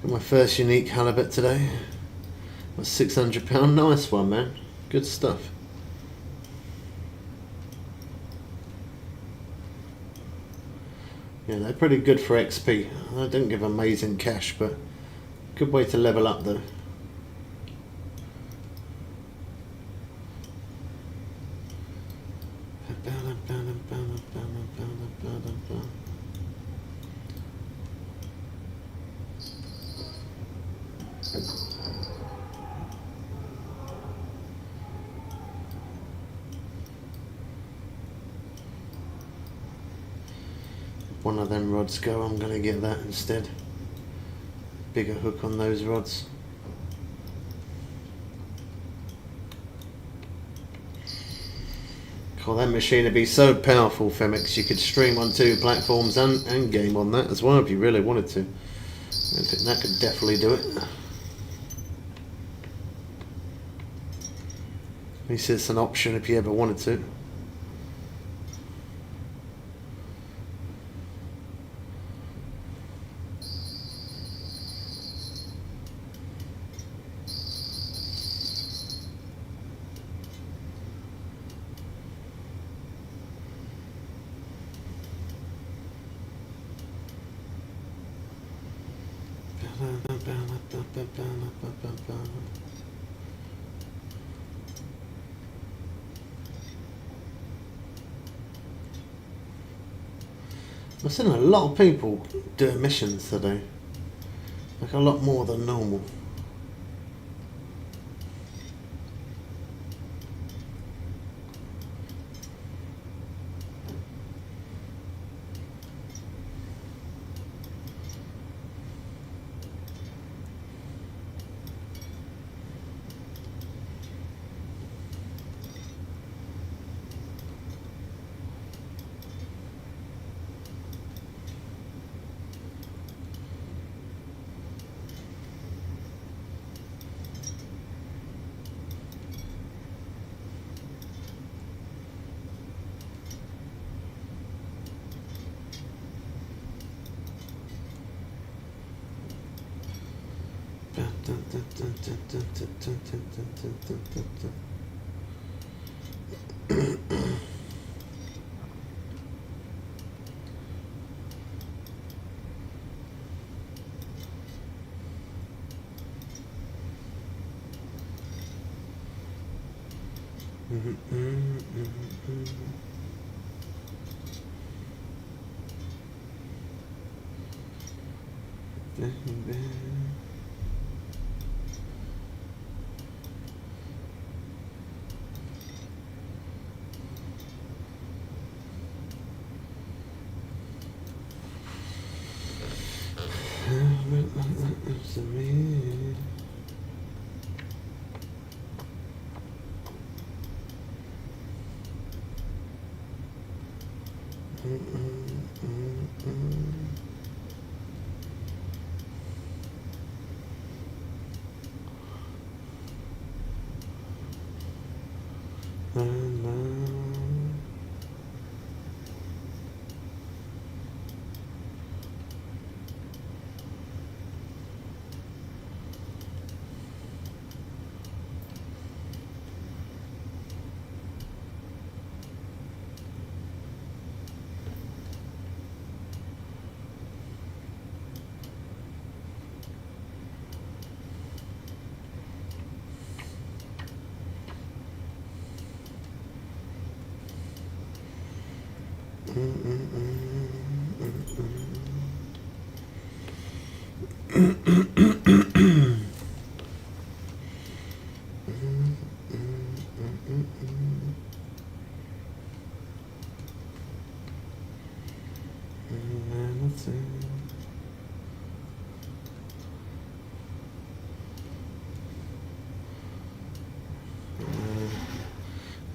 Got my first unique halibut today. A £600, nice one, man. Good stuff. Yeah, they're pretty good for XP. They don't give amazing cash, but good way to level up though. One of them rods go, I'm going to get that instead. Bigger hook on those rods. God, that machine would be so powerful, Femix. You could stream on 2 platforms and game on that as well if you really wanted to. I think that could definitely do it. At least it's an option if you ever wanted to. I've seen a lot of people doing missions today, like a lot more than normal.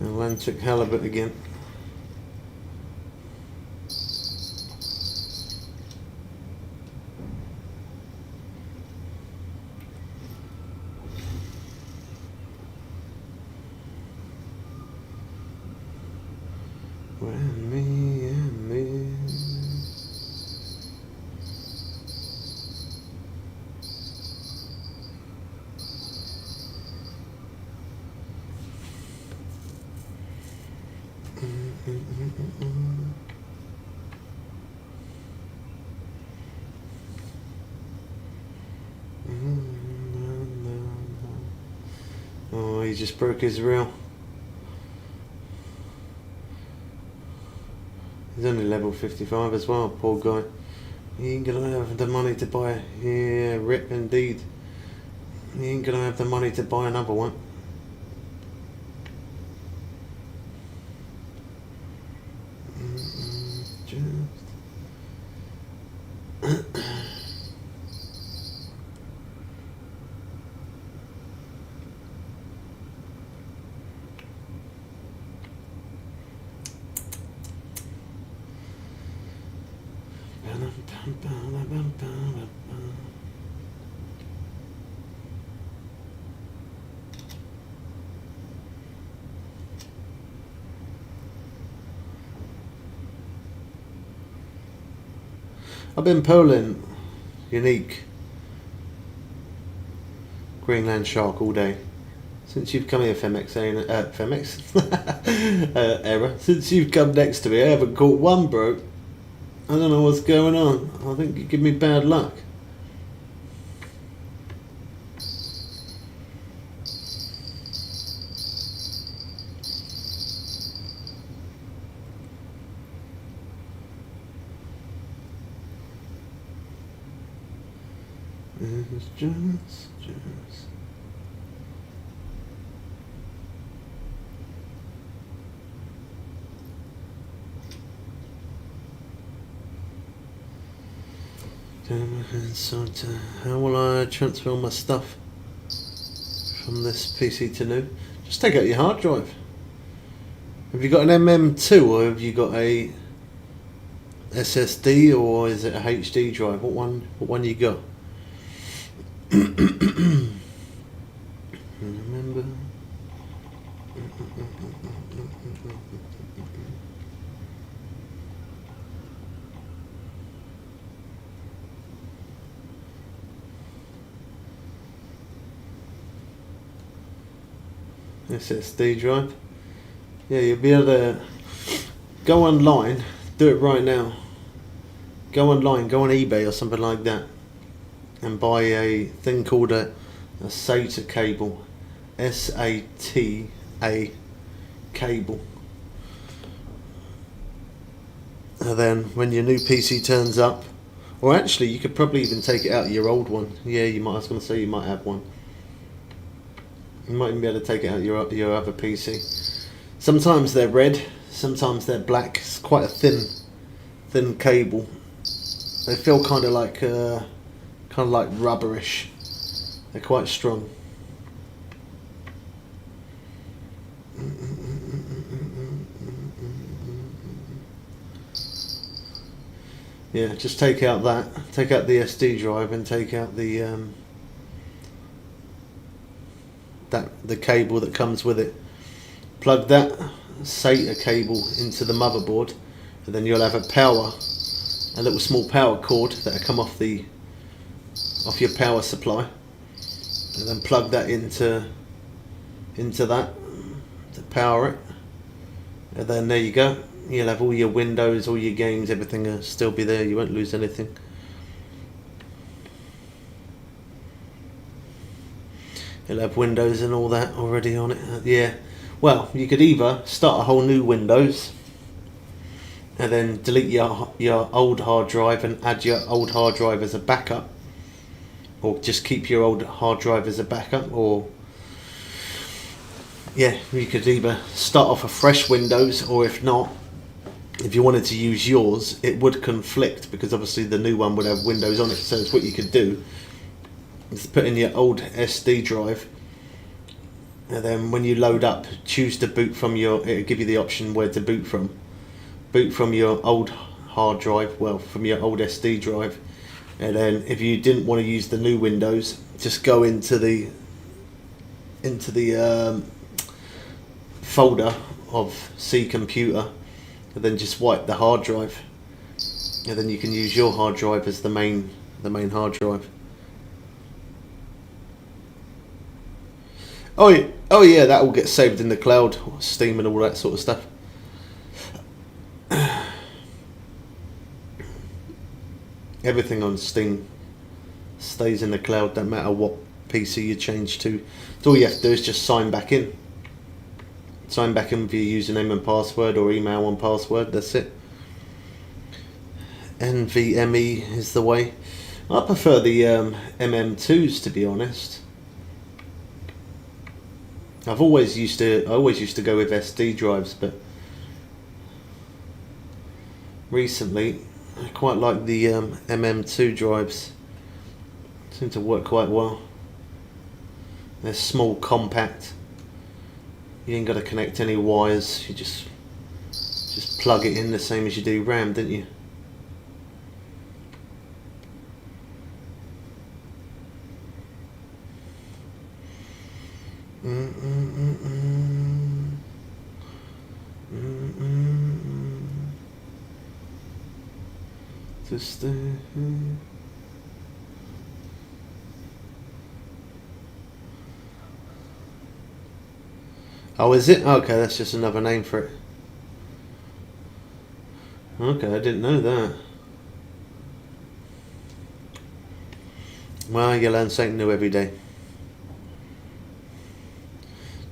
Atlantic halibut again. he just broke his reel. He's only level 55 as well, poor guy. He ain't gonna have the money to buy. Yeah, rip indeed. He ain't gonna have the money to buy another one. I've been polling unique Greenland shark all day. Since you've come here, Femex, error. Since you've come next to me, I haven't caught one, bro. I don't know what's going on. I think you give me bad luck. It's just. So how will I transfer my stuff from this PC to new? Just take out your hard drive. Have you got an MM2 or have you got a SSD or is it a HD drive? What one you got? Remember. SSD drive. Yeah, you'll be able to go online, do it right now. Go online, go on eBay or something like that, and buy a thing called a SATA cable. SATA cable. And then when your new PC turns up, or actually you could probably even take it out of your old one. Yeah, you might. I was going to say you might have one. You might even be able to take it out of your other PC. Sometimes they're red, sometimes they're black. It's quite a thin cable. They feel kind of like rubberish. They're quite strong. Yeah, just take out that. Take out the SD drive and take out the the cable that comes with it. Plug that SATA cable into the motherboard, and then you'll have a little small power cord that'll come off your power supply, and then plug that into that to power it, and then there you go. You'll have all your Windows, all your games, everything will still be there. You won't lose anything. You'll have Windows and all that already on it. Yeah. Well, you could either start a whole new Windows and then delete your old hard drive and add your old hard drive as a backup, or just keep your old hard drive as a backup, or yeah, you could either start off a fresh Windows, or if not, if you wanted to use yours, it would conflict because obviously the new one would have Windows on it. So it's what you could do is put in your old SD drive, and then when you load up, choose to boot from it'll give you the option where to boot from. Boot from your old hard drive, well, from your old SD drive, and then if you didn't want to use the new Windows, just go into the folder of C computer, and then just wipe the hard drive, and then you can use your hard drive as the main hard drive. Oh yeah, that will get saved in the cloud, Steam and all that sort of stuff. Everything on Steam stays in the cloud, don't matter what PC you change to. So all you have to do is just sign back in. Sign back in with your username and password, or email and password. That's it. NVMe is the way. I prefer the MM2s, to be honest. I always used to go with SD drives, but recently I quite like the MM2 drives. Seem to work quite well. They're small, compact. You ain't got to connect any wires. You just plug it in the same as you do RAM, didn't you? Just oh, is it? Okay, that's just another name for it. Okay, I didn't know that. Well, you learn something new every day.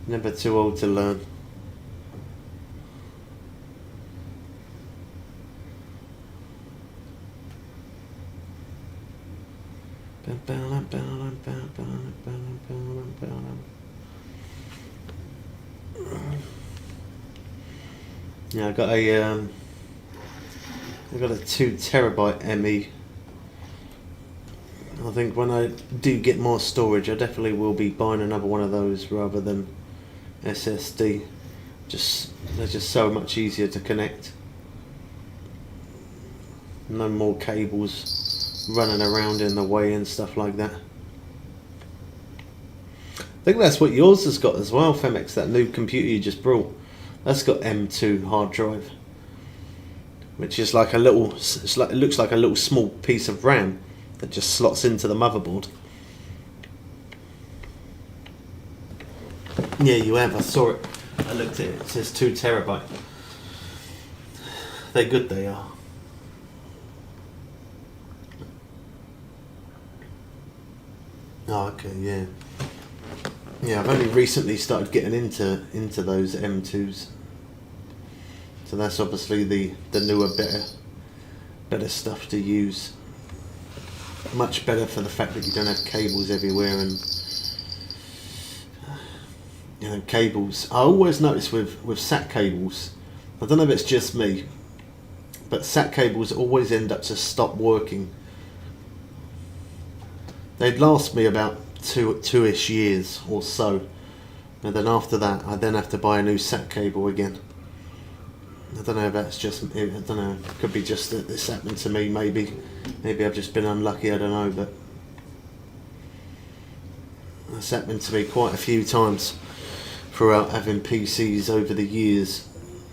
Never too old to learn. Yeah, I got a 2 terabyte ME. I think when I do get more storage, I definitely will be buying another one of those rather than SSD. They're just so much easier to connect. No more cables running around in the way and stuff like that. I think that's what yours has got as well, Femex, that new computer you just brought. That's got M2 hard drive, which is like a little, it looks like a little small piece of RAM that just slots into the motherboard. Yeah, you have. I saw it. I looked at it. It says 2 terabyte. They're good, they are. Oh, okay, yeah. Yeah, I've only recently started getting into those M2s. So that's obviously the newer, better stuff to use. Much better for the fact that you don't have cables everywhere, and you know, cables. I always notice with SAT cables, I don't know if it's just me, but SAT cables always end up to stop working. They'd last me about two-ish years or so, and then after that I then have to buy a new SAT cable again. I don't know if that's just, I don't know, it could be just that this happened to me, maybe I've just been unlucky, I don't know, but it's happened to me quite a few times throughout having PCs over the years.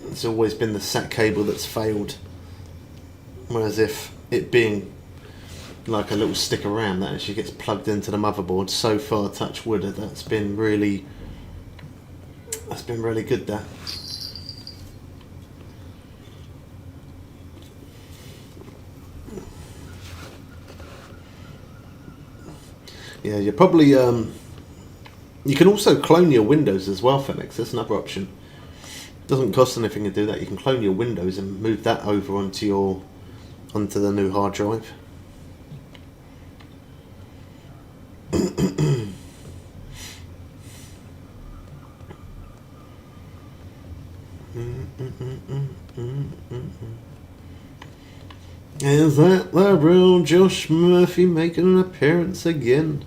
It's always been the SAT cable that's failed, whereas if it being like a little stick of RAM that actually gets plugged into the motherboard, so far, touch wood, that's been really good, that. Yeah, you're probably you can also clone your Windows as well, Femex. That's another option. Doesn't cost anything to do that. You can clone your Windows and move that over onto the new hard drive. Is that the real Josh Murphy making an appearance again?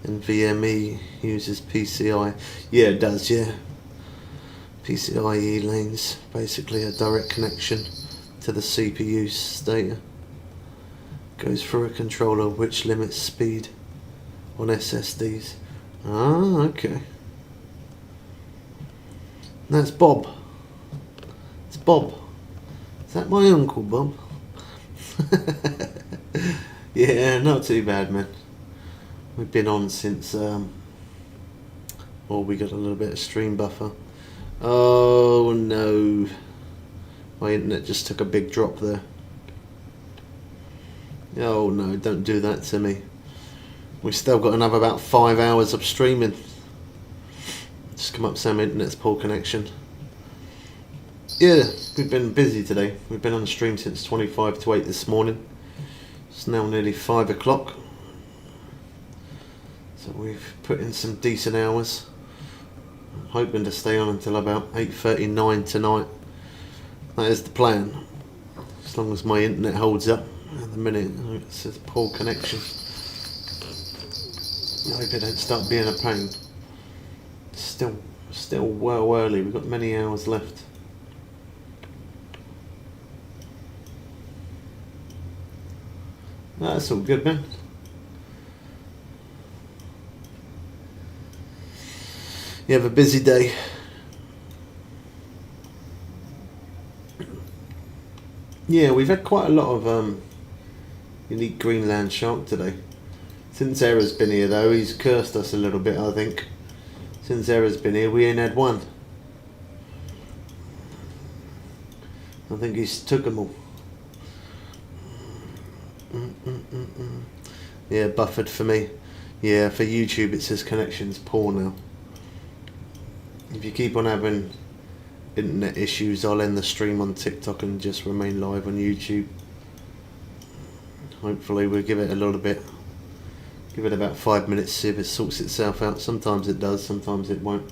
And VME uses PCI. Yeah, it does, yeah. PCIe lanes, basically a direct connection to the CPU data. Goes through a controller which limits speed on SSDs. Ah, okay. That's Bob. It's Bob. Is that my uncle, Bob? Yeah, not too bad, man. We've been on since, well, we got a little bit of stream buffer. Oh no. My internet just took a big drop there. Oh no, don't do that to me. We've still got another about 5 hours of streaming. Just come up saying my internet's poor connection. Yeah, we've been busy today. We've been on stream since 25 to 8 this morning. It's now nearly 5 o'clock. So we've put in some decent hours. I'm hoping to stay on until about 8:39 tonight. That is the plan. As long as my internet holds up. At the minute it says poor connection. I hope it don't start being a pain. Still well early. We've got many hours left. That's all good, man. You have a busy day. Yeah, we've had quite a lot of unique Greenland shark today. Since Era's been here though, he's cursed us a little bit, I think. Since Era's been here, we ain't had one. I think he's took them all. Yeah, buffered for me. Yeah, for YouTube it says connection's poor now. If you keep on having internet issues, I'll end the stream on TikTok and just remain live on YouTube. Hopefully we'll give it a little bit. Give it about 5 minutes, see if it sorts itself out. Sometimes it does, sometimes it won't.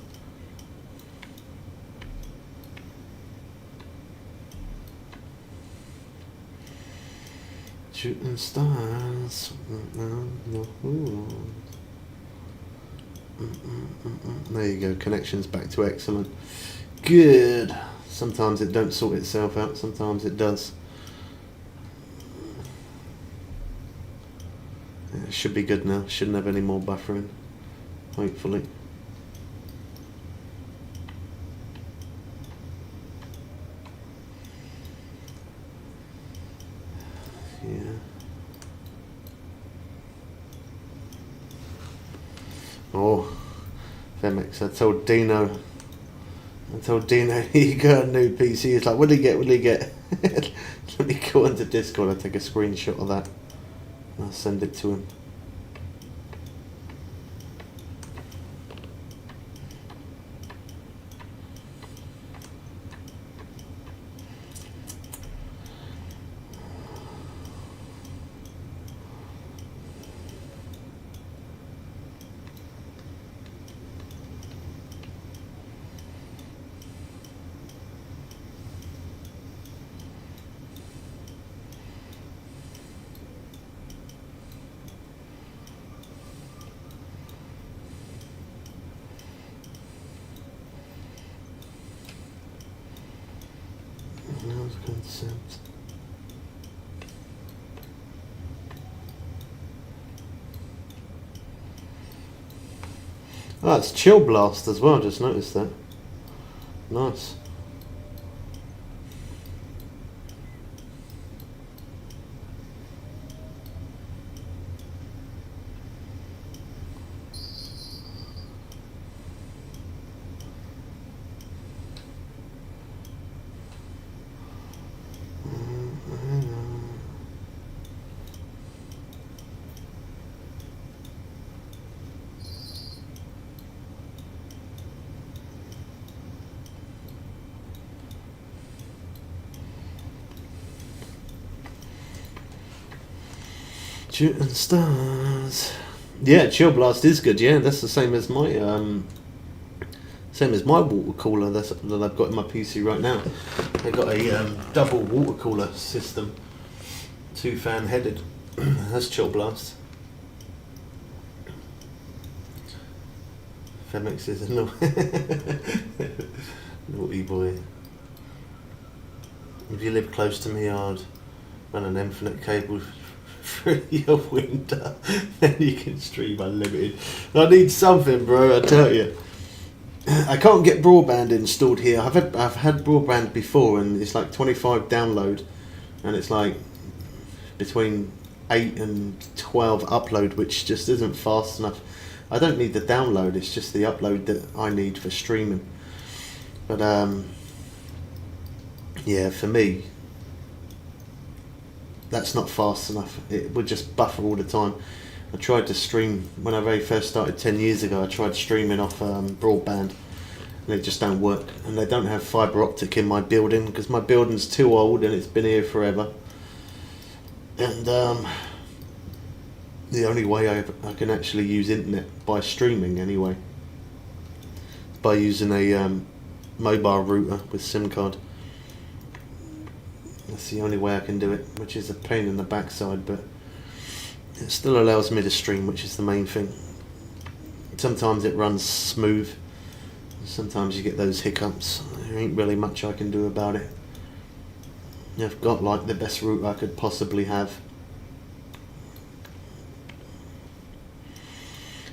Shooting stars. There you go, connection's back to excellent. Good. Sometimes it don't sort itself out, sometimes it does. It should be good now, shouldn't have any more buffering, hopefully. Yeah. Oh, Femix, I told Dino he got a new PC. He's like, what did he get? Let me go into Discord and take a screenshot of that. I'll send it to him. Consent. Oh, it's Chill Blast as well, just noticed that. Nice. Shooting stars. Yeah, Chill Blast is good. Yeah, that's the same as my water cooler that I've got in my PC right now. I got a double water cooler system, 2-fan headed. That's Chill Blast. Femix is a naughty boy. If you live close to me, I'd run an infinite cable through your window, then you can stream unlimited. I need something, bro, I tell you. I can't get broadband installed here. I've had broadband before, and it's like 25 download, and it's like between 8 and 12 upload, which just isn't fast enough. I don't need the download, it's just the upload that I need for streaming. But yeah, for me, that's not fast enough. It would just buffer all the time. I tried to stream when I very first started 10 years ago. I tried streaming off broadband, and it just don't work. And they don't have fibre optic in my building because my building's too old and it's been here forever. And the only way I can actually use internet by streaming anyway, by using a mobile router with SIM card. That's the only way I can do it, which is a pain in the backside, but it still allows me to stream, which is the main thing. Sometimes it runs smooth, sometimes you get those hiccups. There ain't really much I can do about it. I've got like the best router I could possibly have.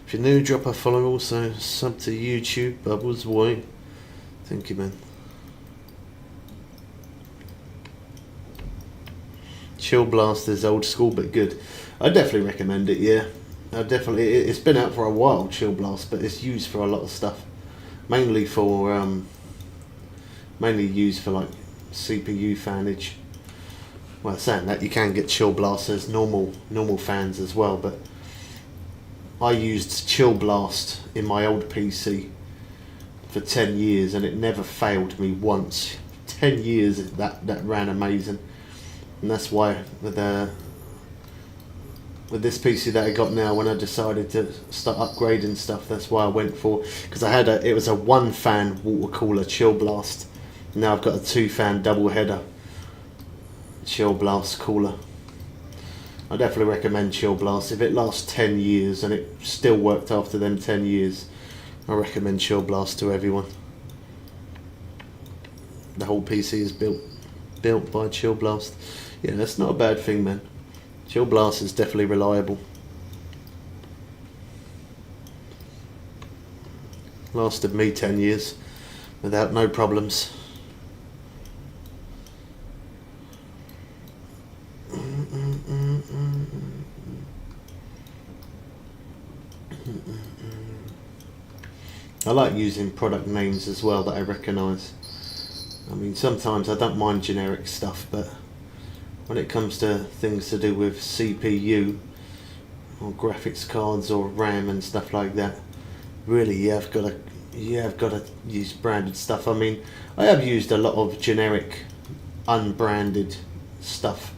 If you're new, drop a follow, also sub to YouTube, Bubbles Boy. Thank you, man. Chill Blast is old school but good. I definitely recommend it, yeah. It's been out for a while, Chill Blast, but it's used for a lot of stuff. Mainly used for like CPU fanage. Well, saying that, you can get Chill Blast as normal fans as well, but I used Chill Blast in my old PC for 10 years and it never failed me once. 10 years that ran amazing. And that's why with this PC that I got now, when I decided to start upgrading stuff, that's why I went for, because it was a 1-fan water cooler Chill Blast. Now I've got a 2-fan double header Chill Blast cooler. I definitely recommend Chill Blast. If it lasts 10 years and it still worked after them 10 years, I recommend Chill Blast to everyone. The whole PC is built by Chill Blast. Yeah, that's not a bad thing, man. Chill Blast is definitely reliable. Lasted me 10 years without no problems. I like using product names as well that I recognise. I mean, sometimes I don't mind generic stuff, but when it comes to things to do with CPU or graphics cards or RAM and stuff like that, really you have got to use branded stuff. I mean, I have used a lot of generic unbranded stuff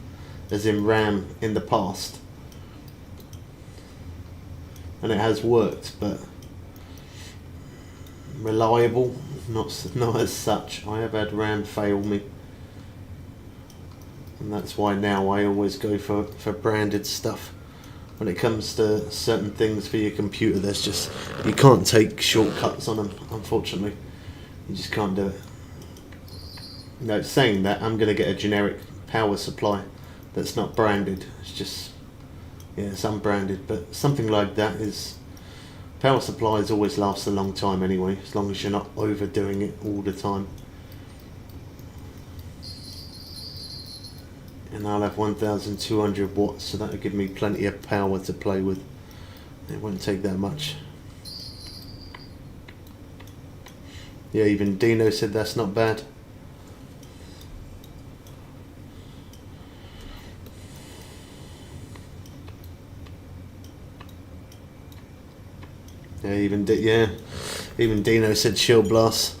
as in RAM in the past, and it has worked, but reliable, not as such. I have had RAM fail me, and that's why now I always go for branded stuff. When it comes to certain things for your computer, you can't take shortcuts on them, unfortunately. You just can't do it. Now, saying that, I'm going to get a generic power supply that's not branded. It's just, yeah, it's unbranded, but something like that is... Power supplies always last a long time anyway, as long as you're not overdoing it all the time. And I'll have 1,200 watts, so that'll give me plenty of power to play with. It won't take that much. Yeah, even Dino said that's not bad. Yeah, even Dino said Chill Blast.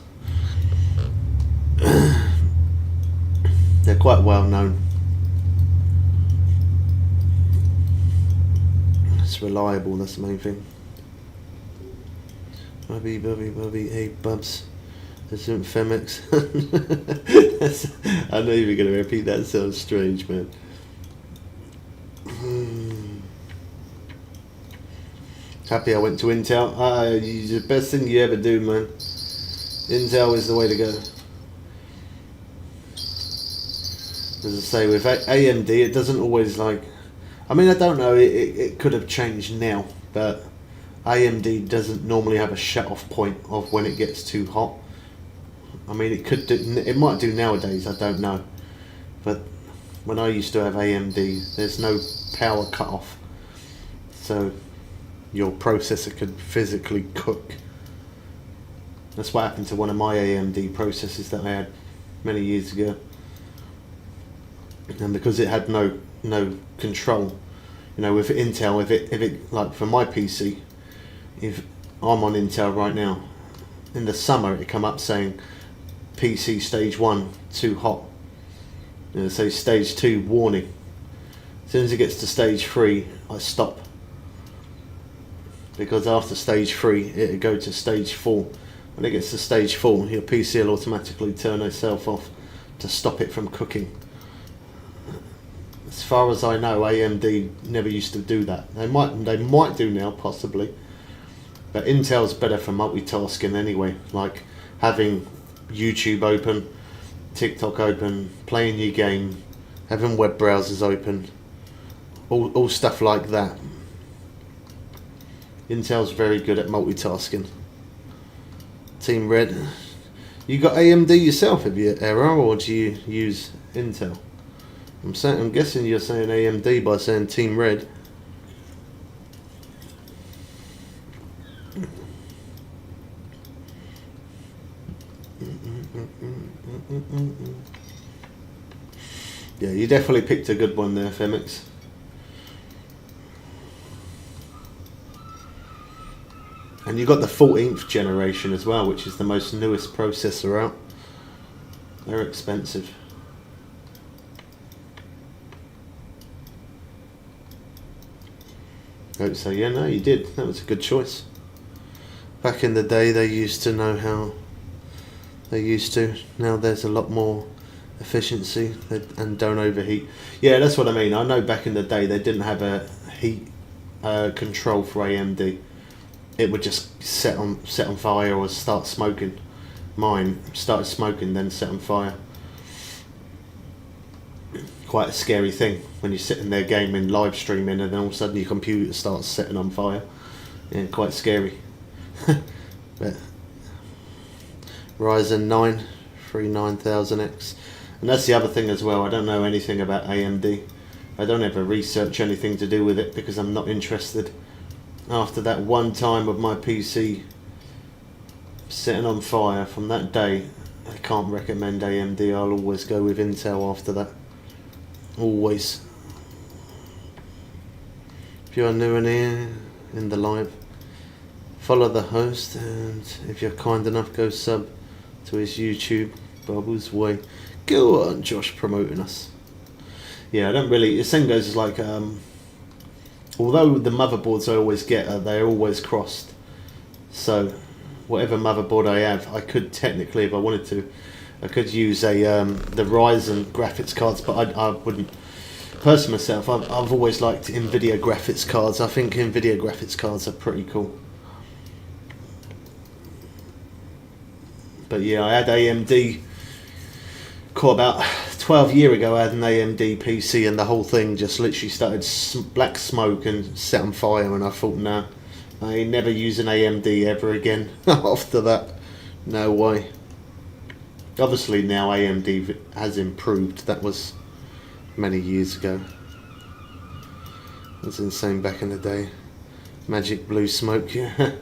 They're quite well known. It's reliable, that's the main thing. Bubby, hey Bubs. This isn't Femex. I know you were going to repeat that, sounds strange, man. Happy I went to Intel. The best thing you ever do, man. Intel is the way to go. As I say, with AMD, it doesn't always like... I mean, I don't know, it could have changed now, but AMD doesn't normally have a shut-off point of when it gets too hot. I mean, it might do nowadays, I don't know. But when I used to have AMD, there's no power cut-off. So... your processor could physically cook. That's what happened to one of my AMD processors that I had many years ago. and because it had no control, you know, with Intel, if it like for my PC, if I'm on Intel right now, in the summer it come up saying PC stage 1 too hot, you know, say stage 2 warning. As soon as it gets to stage 3, I stop, because after stage 3 it'll go to stage 4. When it gets to stage 4, your PC will automatically turn itself off to stop it from cooking. As far as I know, AMD never used to do that. They might do now, possibly. But Intel's better for multitasking anyway, like having YouTube open, TikTok open, playing your game, having web browsers open, all stuff like that. Intel's very good at multitasking. Team Red, you got AMD yourself, have you, Error, or do you use Intel? I'm guessing you're saying AMD by saying Team Red. Yeah, you definitely picked a good one there, Femix. And you got the 14th generation as well, which is the most newest processor out. They're expensive. So yeah, no, you did. That was a good choice. Back in the day, they used to know how they used to. Now there's a lot more efficiency and don't overheat. Yeah, that's what I mean. I know back in the day they didn't have a heat control for AMD. It would just set on fire or start smoking. Mine started smoking, then set on fire. Quite a scary thing when you're sitting there gaming, live streaming, and then all of a sudden your computer starts setting on fire. Yeah, quite scary. But Ryzen 9 39000X, and that's the other thing as well. I don't know anything about AMD. I don't ever research anything to do with it because I'm not interested. After that one time of my PC setting on fire, from that day I can't recommend AMD. I'll always go with Intel after that. Always. If you are new in here in the live, follow the host, and if you're kind enough, go sub to his YouTube, Bubbles Way. Go on, Josh, promoting us. Yeah, I don't really. The same goes as like, although the motherboards I always get, they're always crossed. So, whatever motherboard I have, I could technically, if I wanted to, I could use the Ryzen graphics cards, but I wouldn't. Personally, myself, I've always liked NVIDIA graphics cards. I think NVIDIA graphics cards are pretty cool. But yeah, I had AMD. About 12 years ago, I had an AMD PC, and the whole thing just literally started black smoke and set on fire. And I thought, nah, I ain't never use an AMD ever again. After that, no way. Obviously now AMD has improved. That was many years ago. That's insane back in the day. Magic blue smoke, yeah.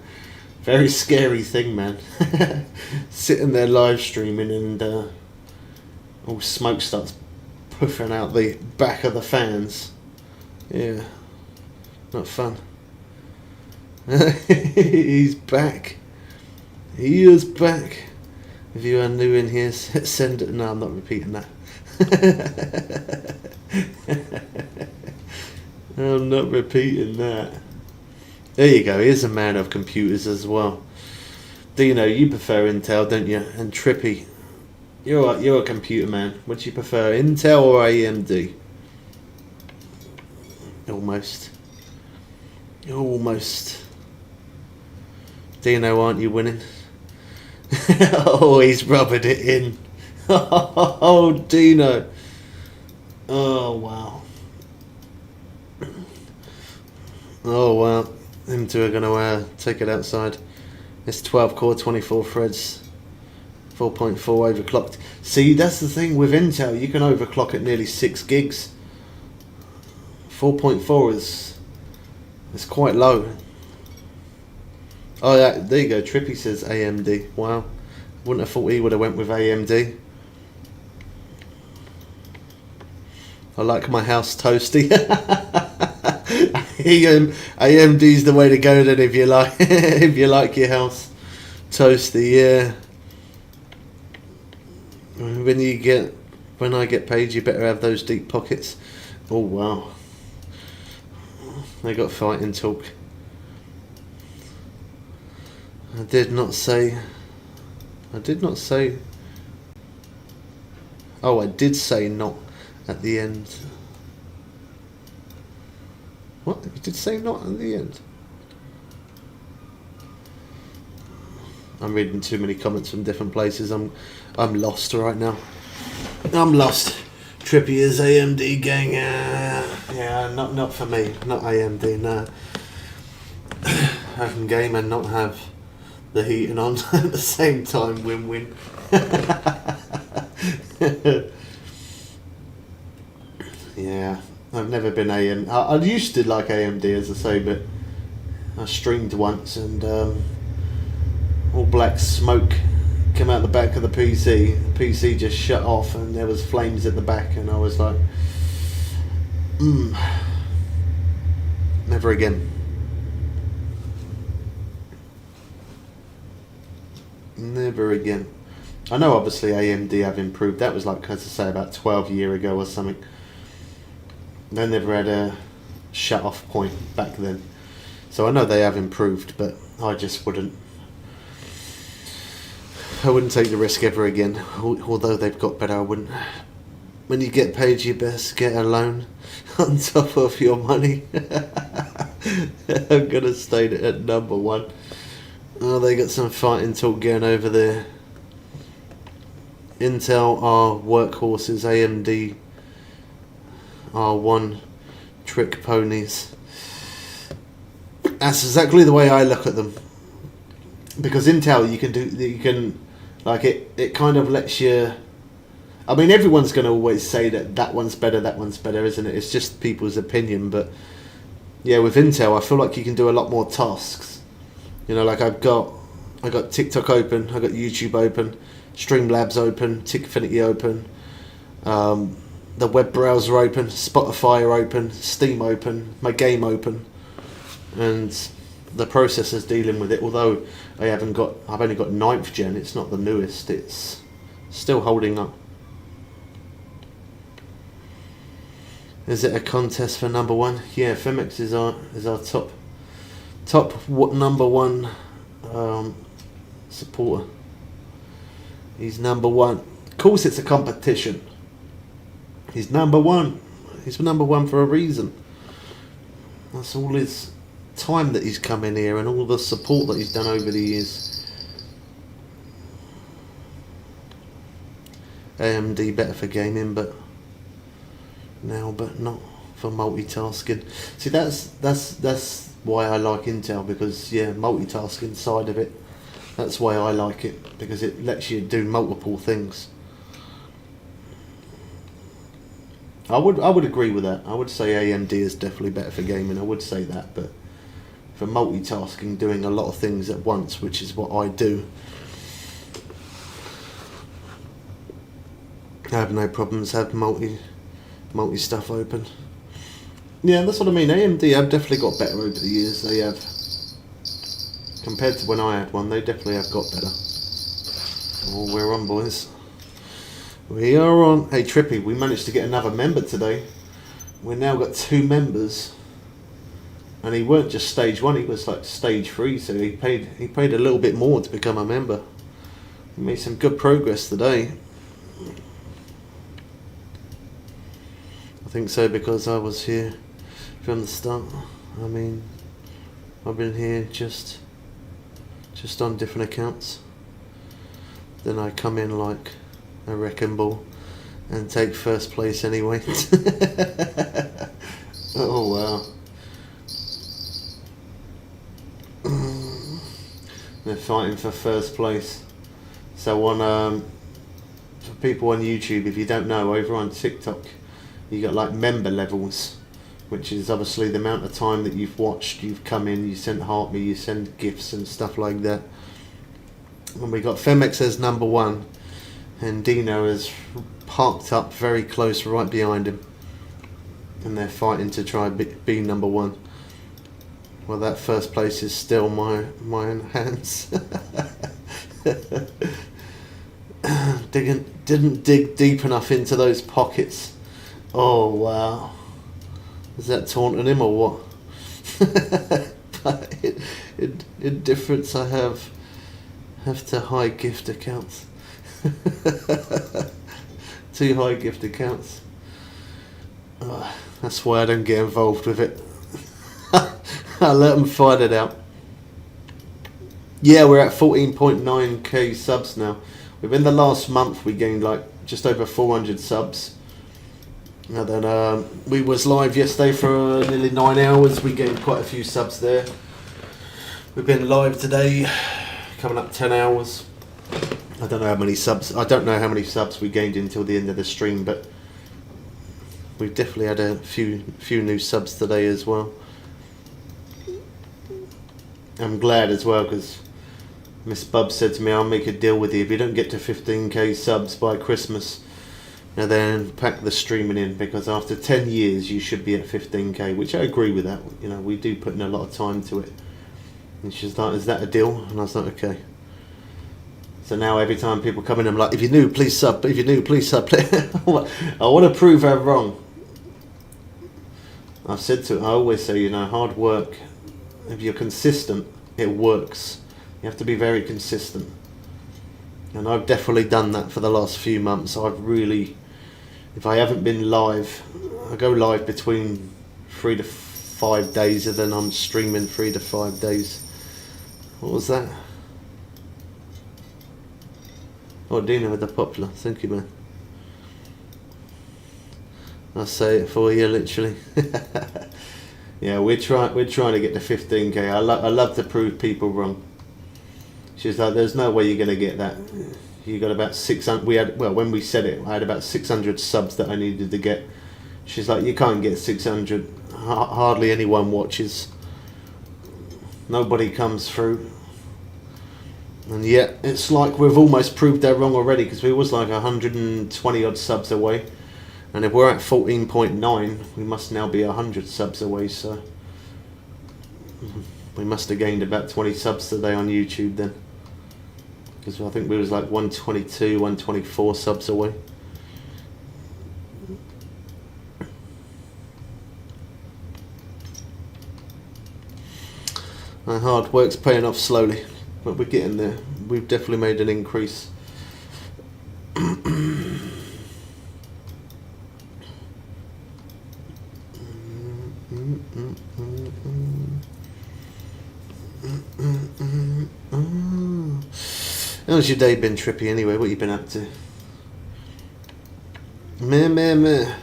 Very scary thing, man. Sitting there live streaming and all smoke starts puffing out the back of the fans. Yeah, not fun. He's back. He is back. If you are new in here, send it. No, I'm not repeating that. I'm not repeating that. There you go. Here's a man of computers as well. Dino, you prefer Intel, don't you? And Trippy, you're a computer man. What do you prefer, Intel or AMD? Almost. Dino, aren't you winning? Oh, he's rubbing it in. Oh, Dino. Oh, wow. Oh, wow. Them two are going to take it outside. It's 12 core, 24 threads. 4.4 overclocked. See, that's the thing with Intel. You can overclock at nearly 6 gigs. 4.4 is quite low. Oh, yeah, there you go. Trippy says AMD. Wow. Wouldn't have thought he would have went with AMD. I like my house toasty. AMD's the way to go then if you like if you like your house toasty, yeah. When I get paid, you better have those deep pockets. Oh wow. They got fighting talk. I did not say. Oh, I did say not at the end. What? You did say not at the end? I'm reading too many comments from different places. I'm lost right now. I'm lost. Trippier's AMD gang. Yeah, not for me. Not AMD. No. I can game and not have the heating on at the same time. Win-win. Yeah, I've never been AMD. I used to like AMD, as I say, but I streamed once and all black smoke came out the back of the PC. The PC just shut off and there was flames at the back, and I was like, never again. Never again. I know obviously AMD have improved. That was like, as I say, about 12 years ago or something. They never had a shut off point back then. So I know they have improved, but I just wouldn't take the risk ever again. Although they've got better, I wouldn't. When you get paid, you best get a loan on top of your money. I'm gonna state it at number one. Oh, they got some fighting talk going over there. Intel are workhorses, AMD are one trick ponies. That's exactly the way I look at them. Because Intel, it kind of lets you. I mean, everyone's going to always say that one's better, isn't it? It's just people's opinion. But yeah, with Intel, I feel like you can do a lot more tasks. You know, like I got TikTok open, I got YouTube open, Streamlabs open, Tickfinity open, the web browser open, Spotify open, Steam open, my game open, and the processor's dealing with it. Although I've only got 9th gen, it's not the newest. It's still holding up. Is it a contest for number one? Yeah, Femex is our top number one supporter. He's number one. Of course, it's a competition. He's number one. He's number one for a reason. That's all his time that he's come in here and all the support that he's done over the years. AMD better for gaming, but not for multitasking. See, that's why I like Intel, because yeah, multitasking side of it. That's why I like it, because it lets you do multiple things. I would agree with that. I would say AMD is definitely better for gaming. I would say that, but for multitasking, doing a lot of things at once, which is what I do, I have no problems. Have multi stuff open. Yeah, that's what I mean. AMD have definitely got better over the years. They have. Compared to when I had one, they definitely have got better. Oh, we're on, boys. We are on. Hey, Trippy, we managed to get another member today. We've now got 2 members. And he weren't just stage 1, he was like stage 3, so he paid a little bit more to become a member. We made some good progress today. I think so, because I was here from the start. I mean, I've been here just on different accounts. Then I come in like a wrecking ball and take first place anyway. Oh wow. They're fighting for first place. So on for people on YouTube, if you don't know, over on TikTok you got like member levels, which is obviously the amount of time that you've watched, you've come in, you send heart me, you send gifts and stuff like that. And we got Femex as number 1, and Dino is parked up very close right behind him. and they're fighting to try be number one. Well, that first place is still my own hands. Didn't dig deep enough into those pockets. Oh wow, is that taunting him or what? But in difference, I have to hide gift accounts. 2 high gift accounts. That's why I don't get involved with it. I let them fight it out. Yeah, we're at 14.9k subs now. Within the last month, we gained like just over 400 subs. And then we was live yesterday for nearly 9 hours. We gained quite a few subs there. We've been live today, coming up 10 hours. I don't know how many subs. I don't know how many subs we gained until the end of the stream, but we've definitely had a few new subs today as well. I'm glad as well because Miss Bub said to me, "I'll make a deal with you. If you don't get to 15k subs by Christmas, and then pack the streaming in, because after 10 years you should be at 15k." Which I agree with that. You know, we do put in a lot of time to it. And she's like, "Is that a deal?" And I was like, "Okay." So now every time people come in, I'm like, "If you're new, please sub. If you're new, please sub." I want to prove her wrong. I've said to her, I always say, you know, hard work, if you're consistent, it works. You have to be very consistent. And I've definitely done that for the last few months. I've really, if I haven't been live, I go live between 3 to 5 days, and then I'm streaming 3 to 5 days. What was that? Oh, Dina with the popular. Thank you, man. I'll say it for you, literally. Yeah, we're trying to get to 15k. I love to prove people wrong. She's like, "There's no way you're going to get that. You got about 600. When we said it, I had about 600 subs that I needed to get." She's like, "You can't get 600. Hardly anyone watches. Nobody comes through." And yet, it's like we've almost proved her wrong already, because we was like 120 odd subs away. And if we're at 14.9, we must now be 100 subs away, so we must have gained about 20 subs today on YouTube then. Because I think we was like 122, 124 subs away. Our hard work's paying off slowly, but we're getting there. We've definitely made an increase. How's your day been, Trippy, anyway? What you been up to? Meh.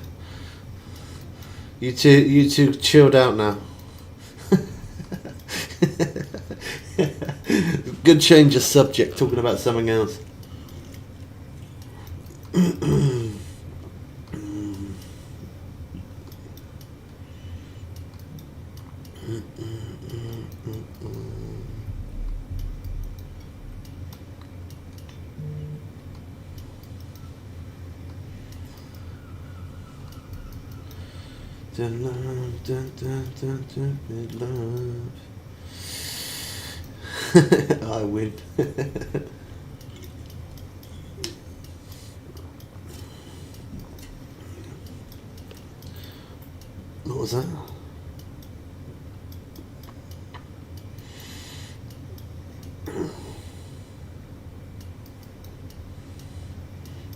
You two chilled out now. Good change of subject, talking about something else. Love. I win. What was that?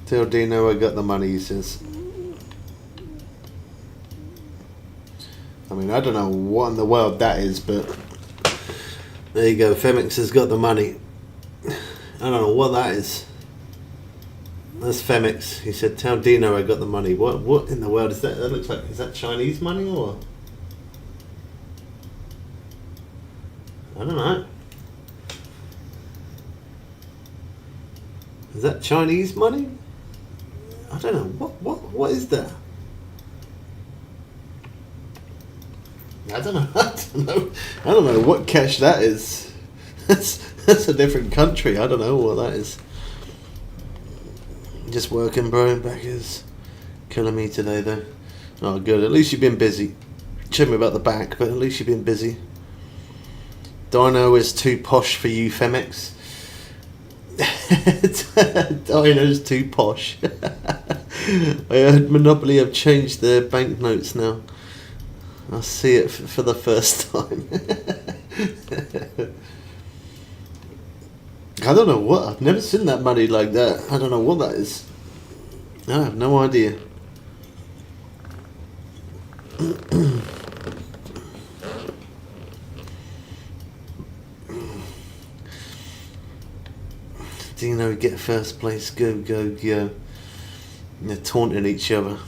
Tell Dino I got the money, he says. I mean, I don't know what in the world that is, but there you go. Femix has got the money. I don't know what that is. That's Femix. He said, "Tell Dino I got the money." What in the world is that? That looks like, is that Chinese money or? I don't know. Is that Chinese money? I don't know. What is that? I don't know. I don't know what cash that is. That's a different country. I don't know what that is. Just working, bro. Back is killing me today, though. Oh, good. At least you've been busy. Showed me about the back, but at least you've been busy. Dino is too posh for you, Femix. Dino's too posh. I heard Monopoly have changed their banknotes now. I see it for the first time. I don't know what. I've never seen that money like that. I don't know what that is. I have no idea. Dino get first place. Go, go, go. And they're taunting each other.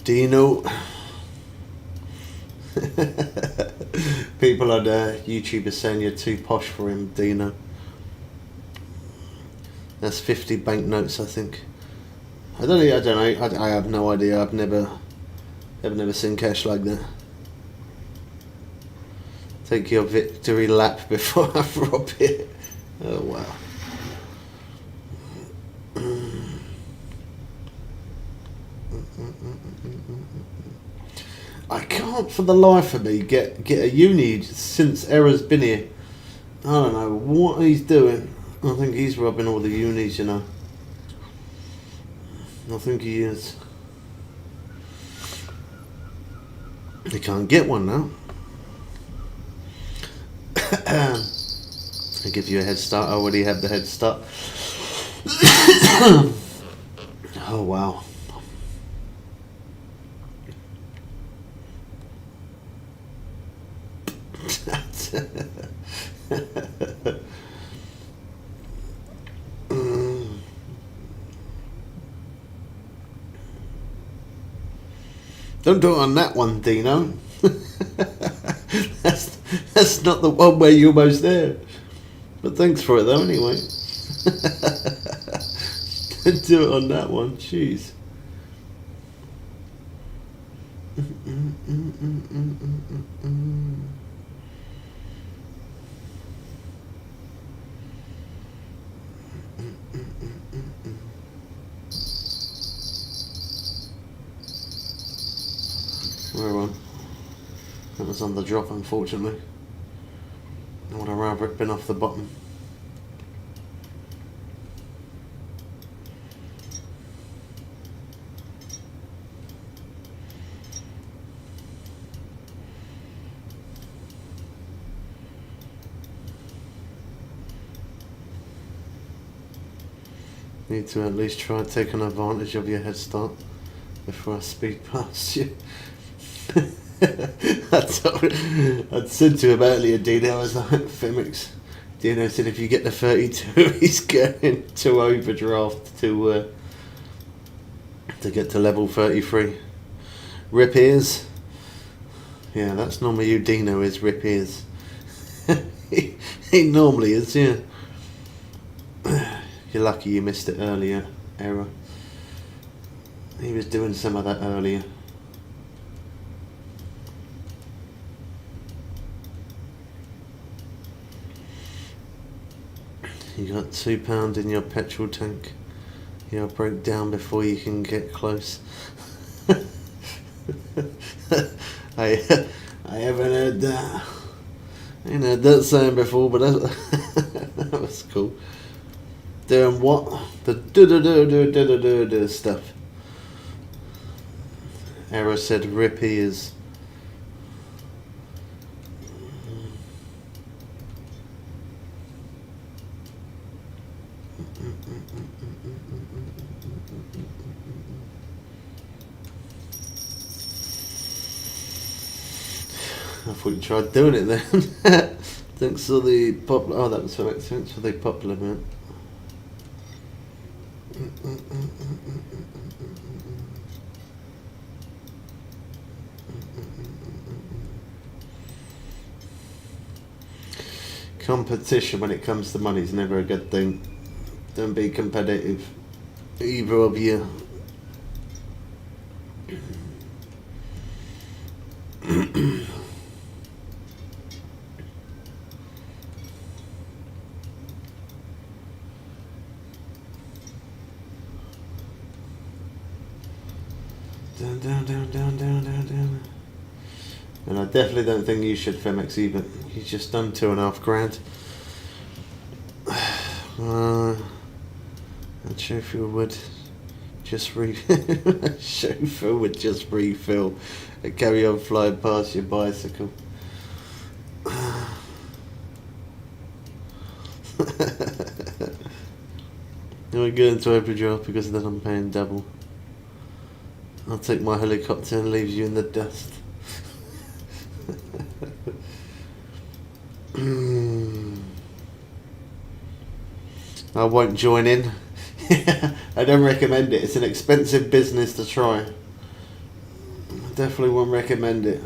Dino. People on YouTube are saying you're too posh for him, Dino. That's 50 banknotes, I think. I don't know. I have no idea. I've never seen cash like that. Take your victory lap before I rob it. Oh wow. I can't for the life of me get a uni since Era's been here. I don't know what he's doing. I think he's robbing all the unis, you know. I think he is. He can't get one now. I give you a head start. I already have the head start. Oh wow. Don't do it on that one, Dino. That's not the one where you're almost there. But thanks for it though, anyway. Don't do it on that one, jeez. Where on? That was on the drop, unfortunately. I would have rather it been off the bottom. Need to at least try taking advantage of your head start before I speed past you. I'd said to him earlier, Dino, I was like, Femix. Dino said if you get the 32, he's going to overdraft to get to level 33. Rip ears. Yeah, that's normally who Dino is, rip ears. he normally is, yeah. You're lucky you missed it earlier, Error. He was doing some of that earlier. You got £2 in your petrol tank. You'll break down before you can get close. I haven't heard that. I ain't heard that saying before, but that was cool. Doing what? The do stuff. Error said rip ears. I thought you tried doing it then. Thanks for the popular. Oh, that was for thanks for the popular man. Competition when it comes to money is never a good thing. Don't be competitive, either of you. Down, down, down, down, down, down, down. And I definitely don't think you should, Femex, either. You just done $2.5 grand. And chauffeur would just chauffeur would just refill and carry on flying past your bicycle. We're going to overdraft because then I'm paying double. I'll take my helicopter and leave you in the dust. I won't join in. I don't recommend it. It's an expensive business to try. I definitely won't recommend it.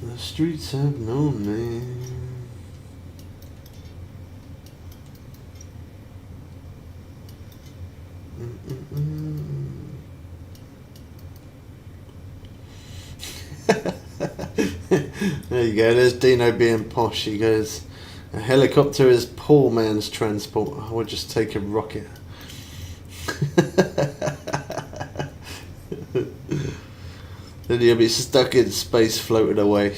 The streets have no name. There you go, there's Dino being posh. He goes, a helicopter is poor man's transport. I would just take a rocket. Then you'll be stuck in space floating away.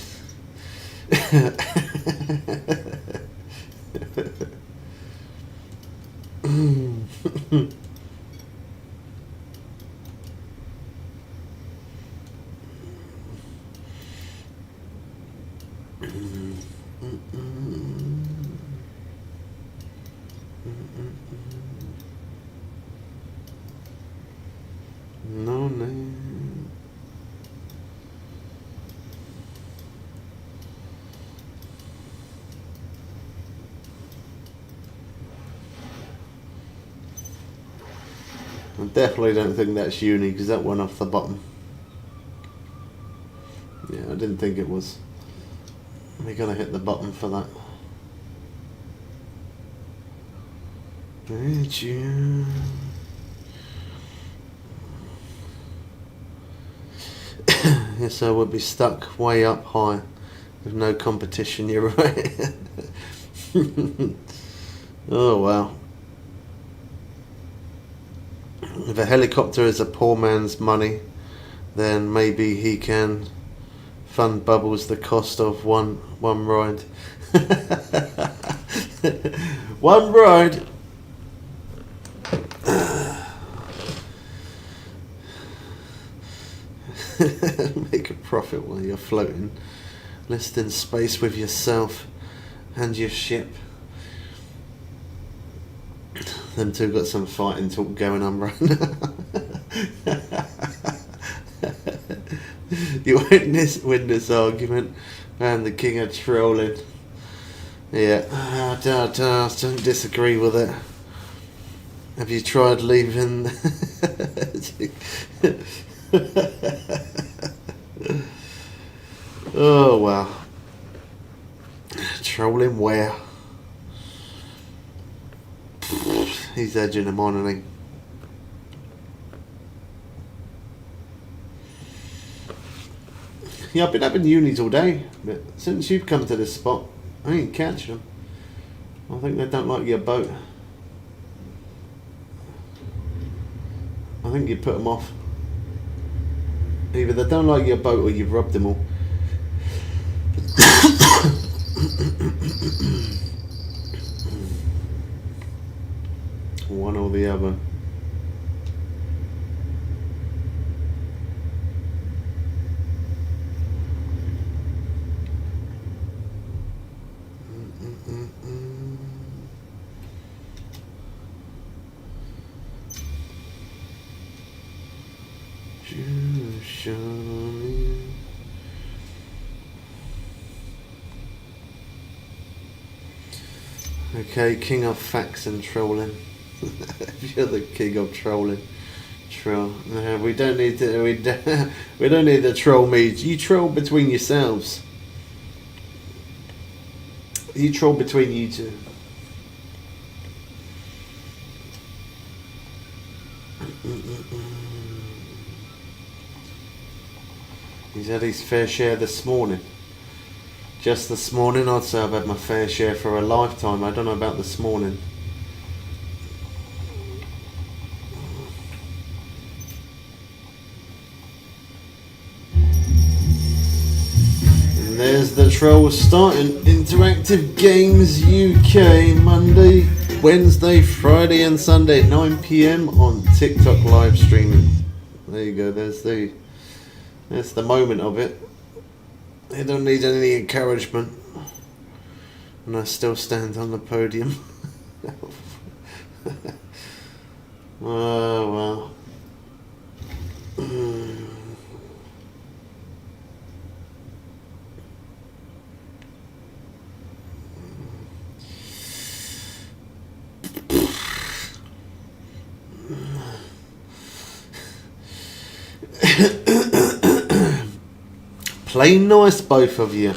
No name. I definitely don't think that's uni because that went off the bottom. Yeah, I didn't think it was. We're gonna hit the bottom for that. Did you? Yes, I would be stuck way up high with no competition. You're right. Oh wow. If a helicopter is a poor man's money, then maybe he can fund Bubbles the cost of one ride. One ride. Make a profit while you're floating, list in space with yourself and your ship. Them two got some fighting talk going on right now. You win this argument. I'm the king of trolling. Yeah, I don't disagree with it. Have you tried leaving? Oh wow. Trolling where? He's edging him on, isn't he? Yeah, I've been having unis all day, but since you've come to this spot, I ain't catching them. I think they don't like your boat. I think you put them off. Either they don't like your boat or you've robbed them all. One or the other. Show me. Okay, king of facts and trolling. You're the king of trolling. Troll. We don't need to. We don't need to troll me. You troll between yourselves. You troll between you two. He's had his fair share this morning. Just this morning, I'd say I've had my fair share for a lifetime. I don't know about this morning. And there's the Trolls starting Interactive Games UK Monday, Wednesday, Friday and Sunday at 9 PM on TikTok live streaming. There you go, there's the moment of it. They don't need any encouragement. And I still stand on the podium. Oh well. Play nice, both of you.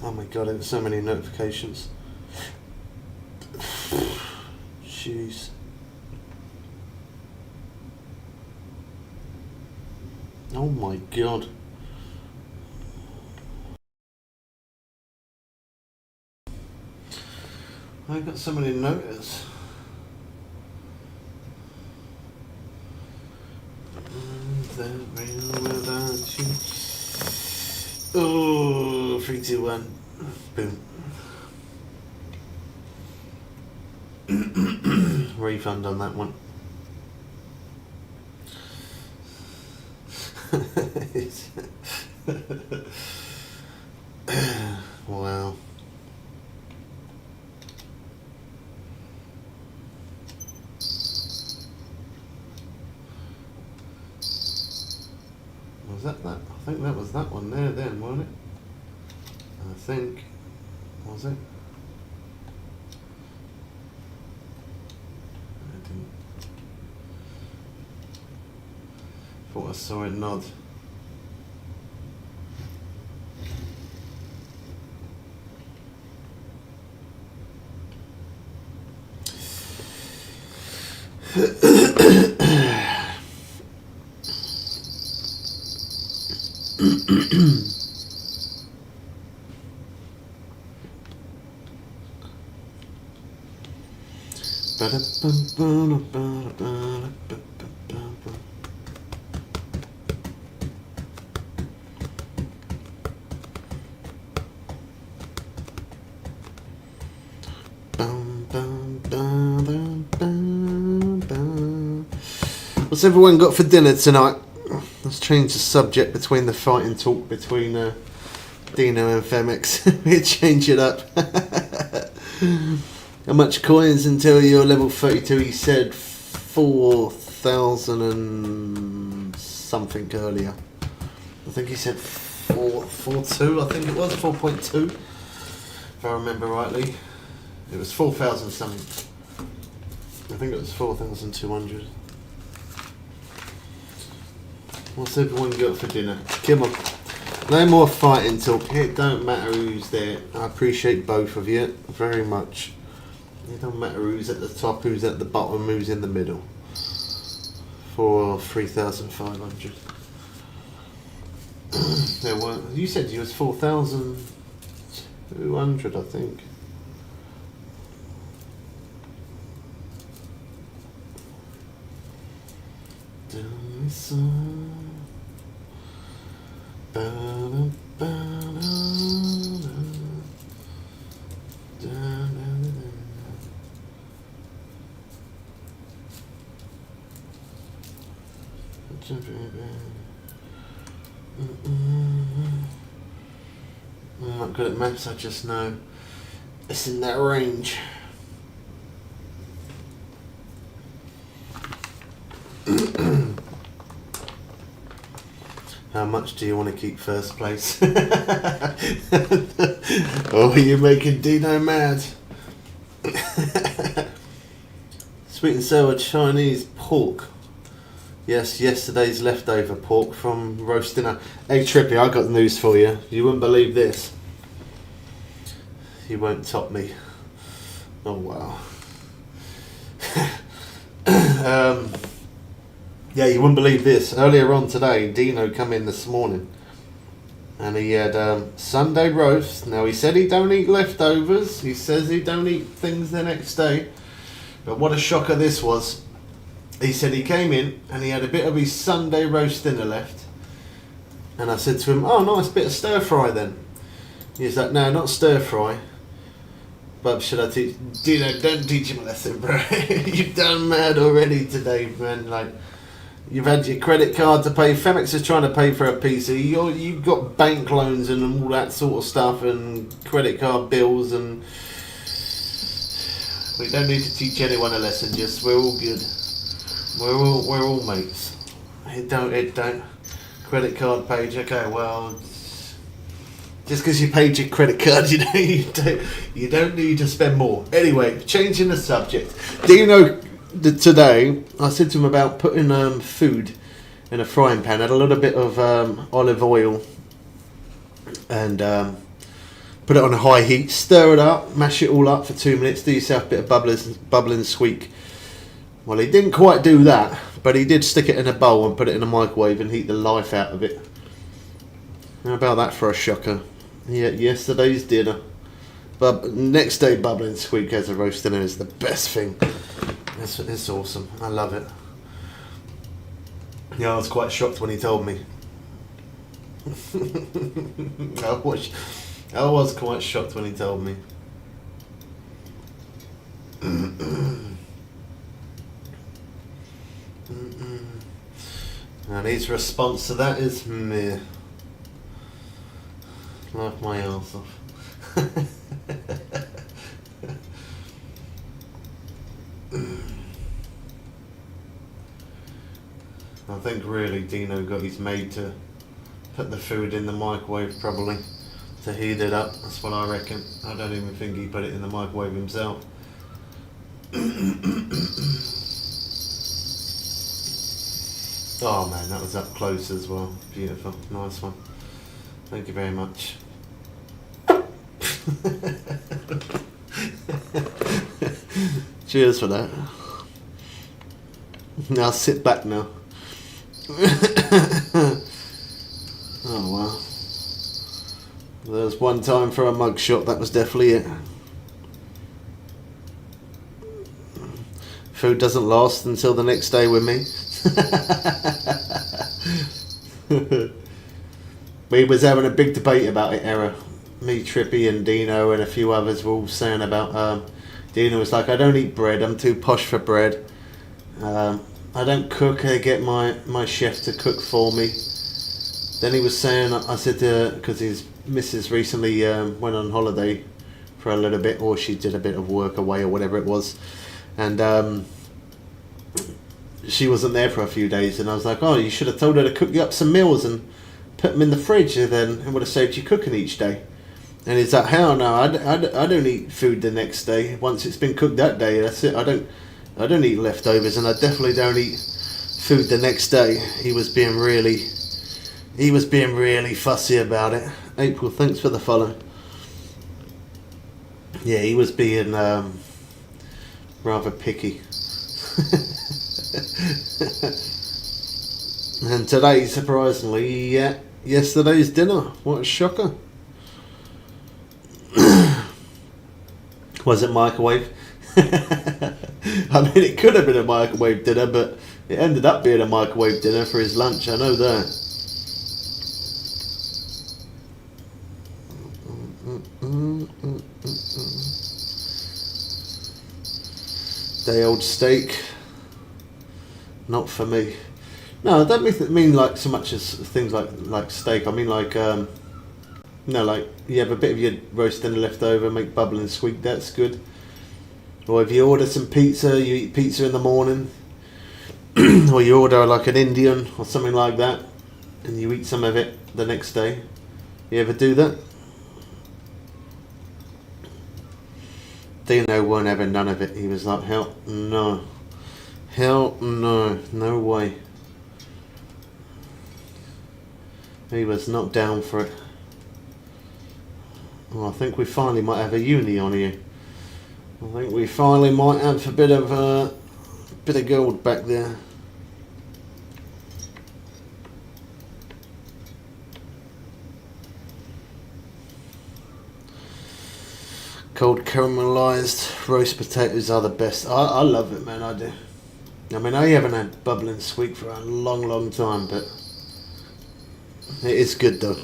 Oh my god, there's so many notifications. Jeez. Oh my god. I got so many notices. Oh, 3, 2, 1. Boom. Refund on that one. Wow. Was that? I think that was that one there then, wasn't it? I think. Was it? I didn't. Thought I saw it nod. What's everyone got for dinner tonight? Let's change the subject between the fighting talk between Dino and Femex. We change it up. How much coins until you're level 32? He said 4,000 and something earlier. I think he said 4.2. I think it was 4.2, if I remember rightly. It was 4,000 something. I think it was 4,200. What's everyone got for dinner? Come on. No more fighting talk. It don't matter who's there. I appreciate both of you very much. It don't matter who's at the top, who's at the bottom, who's in the middle. For 3,500. There were. You said you was 4,200, I think. I'm not good at maths, I just know it's in that range. How much do you want to keep first place? Oh, you're making Dino mad. Sweet and sour Chinese pork. Yes, yesterday's leftover pork from roast dinner. Hey Trippy, I got the news for you. You wouldn't believe this. You won't top me. Oh wow. Yeah, you wouldn't believe this. Earlier on today, Dino come in this morning and he had Sunday roast. Now he said he don't eat leftovers. He says he don't eat things the next day. But what a shocker this was. He said he came in and he had a bit of his Sunday roast dinner left. And I said to him, oh nice bit of stir fry then. He's like, no, not stir fry. Bub, should I teach? Dino, don't teach him a lesson, bro. You've done mad already today, man. Like, you've had your credit card to pay. Femex is trying to pay for a PC. You've got bank loans and all that sort of stuff and credit card bills, and we don't need to teach anyone a lesson. Just we're all good. We're all mates. It don't. Credit card page. Okay, well. Just because you paid your credit card, you don't need to spend more. Anyway, changing the subject. Dino, today, I said to him about putting food in a frying pan. Add a little bit of olive oil and put it on a high heat. Stir it up, mash it all up for 2 minutes. Do yourself a bit of bubbling squeak. Well, he didn't quite do that, but he did stick it in a bowl and put it in a microwave and heat the life out of it. How about that for a shocker? Yeah, yesterday's dinner. Next day, bubbling squeak as a roast dinner is the best thing. It's awesome. I love it. Yeah, I was quite shocked when he told me. I was quite shocked when he told me. And his response to that is meh. Laugh my arse off. I think really Dino got his maid to put the food in the microwave probably to heat it up. That's what I reckon. I don't even think he put it in the microwave himself. Oh man, that was up close as well. Beautiful. Nice one. Thank you very much. Cheers for that. Now sit back now. Oh well. There was one time for a mug shot, that was definitely it. Food doesn't last until the next day with me. We was having a big debate about it, Era. Me, Trippy and Dino and a few others were all saying about Dino was like, I don't eat bread, I'm too posh for bread. I don't cook, I get my chef to cook for me. Then he was saying, I said, because his missus recently went on holiday for a little bit, or she did a bit of work away or whatever it was. And she wasn't there for a few days, and I was like, oh, you should have told her to cook you up some meals and put them in the fridge, and then it would have saved you cooking each day. And he's like, hell no, I don't eat food the next day. Once it's been cooked that day, that's it. I don't eat leftovers, and I definitely don't eat food the next day. He was being really fussy about it. April, thanks for the follow. Yeah, he was being rather picky. And today, surprisingly, yeah, yesterday's dinner. What a shocker. Was it microwave? I mean, it could have been a microwave dinner, but it ended up being a microwave dinner for his lunch, I know that. Day old steak. Not for me. No, I don't mean like so much as things like steak. I mean like like you have a bit of your roast dinner left over, make bubble and squeak. That's good. Or if you order some pizza, you eat pizza in the morning, or you order like an Indian or something like that, and you eat some of it the next day. You ever do that? Dino weren't having none of it. He was like, hell no, no way. He was not down for it. Well, I think we finally might have a uni on here. I think we finally might have a bit of gold back there. Cold caramelised roast potatoes are the best. I love it, man. I do. I mean, I haven't had bubbling squeak for a long time, but it is good though.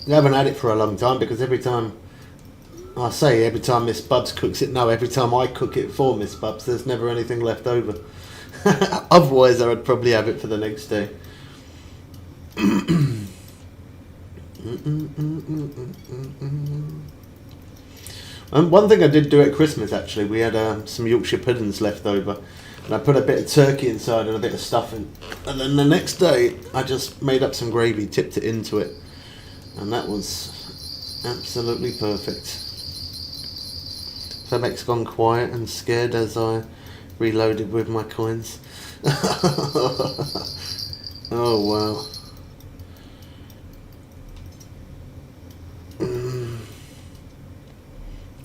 I haven't had it for a long time because every time Miss Bubs cooks it, no, every time I cook it for Miss Bubs, there's never anything left over. Otherwise, I would probably have it for the next day. And one thing I did do at Christmas, actually, we had some Yorkshire puddings left over, and I put a bit of turkey inside and a bit of stuffing, and then the next day I just made up some gravy, tipped it into it, and that was absolutely perfect. Febek's gone quiet and scared as I reloaded with my coins. Oh wow.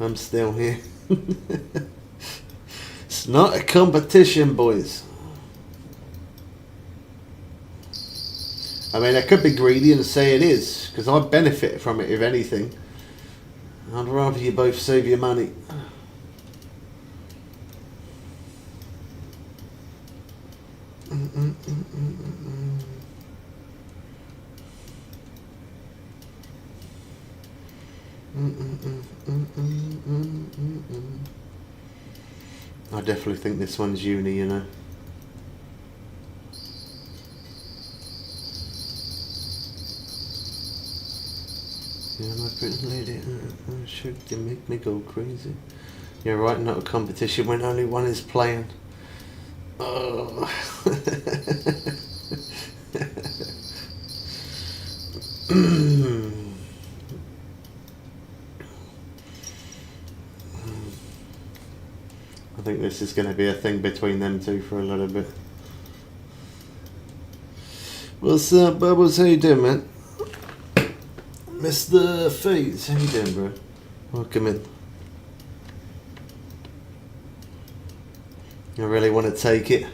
I'm still here. It's not a competition, boys. I mean, I could be greedy and say it is, because I benefit from it, if anything. I'd rather you both save your money. I definitely think this one's uni, you know. Yeah, my pretty lady, should you make me go crazy? You're right, not a competition when only one is playing. Oh. I think this is going to be a thing between them two for a little bit. What's up, Bubbles? How you doing, man? Mr. Faze, how you doing, bro? Welcome in. I really want to take it.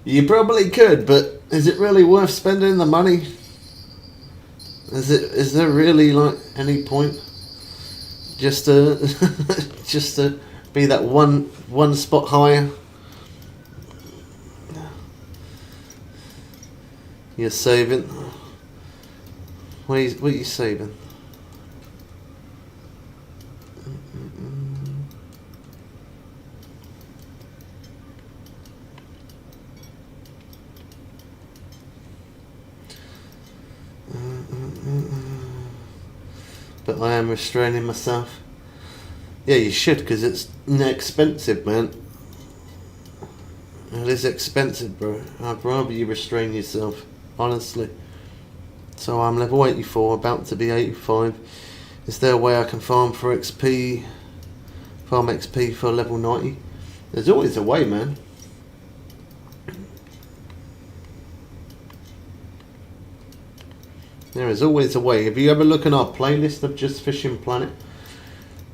You probably could, but is it really worth spending the money? Is there really like any point? Just to just to be that one spot higher. You're saving. What are you saving? But I am restraining myself. Yeah, you should, because it's expensive, man. It is expensive, bro. I'd rather you restrain yourself, honestly. So I'm level 84, about to be 85. Is there a way I can farm for XP? Farm XP for level 90? There's always a way, man. There is always a way. If you ever look at our playlist of Just Fishing Planet,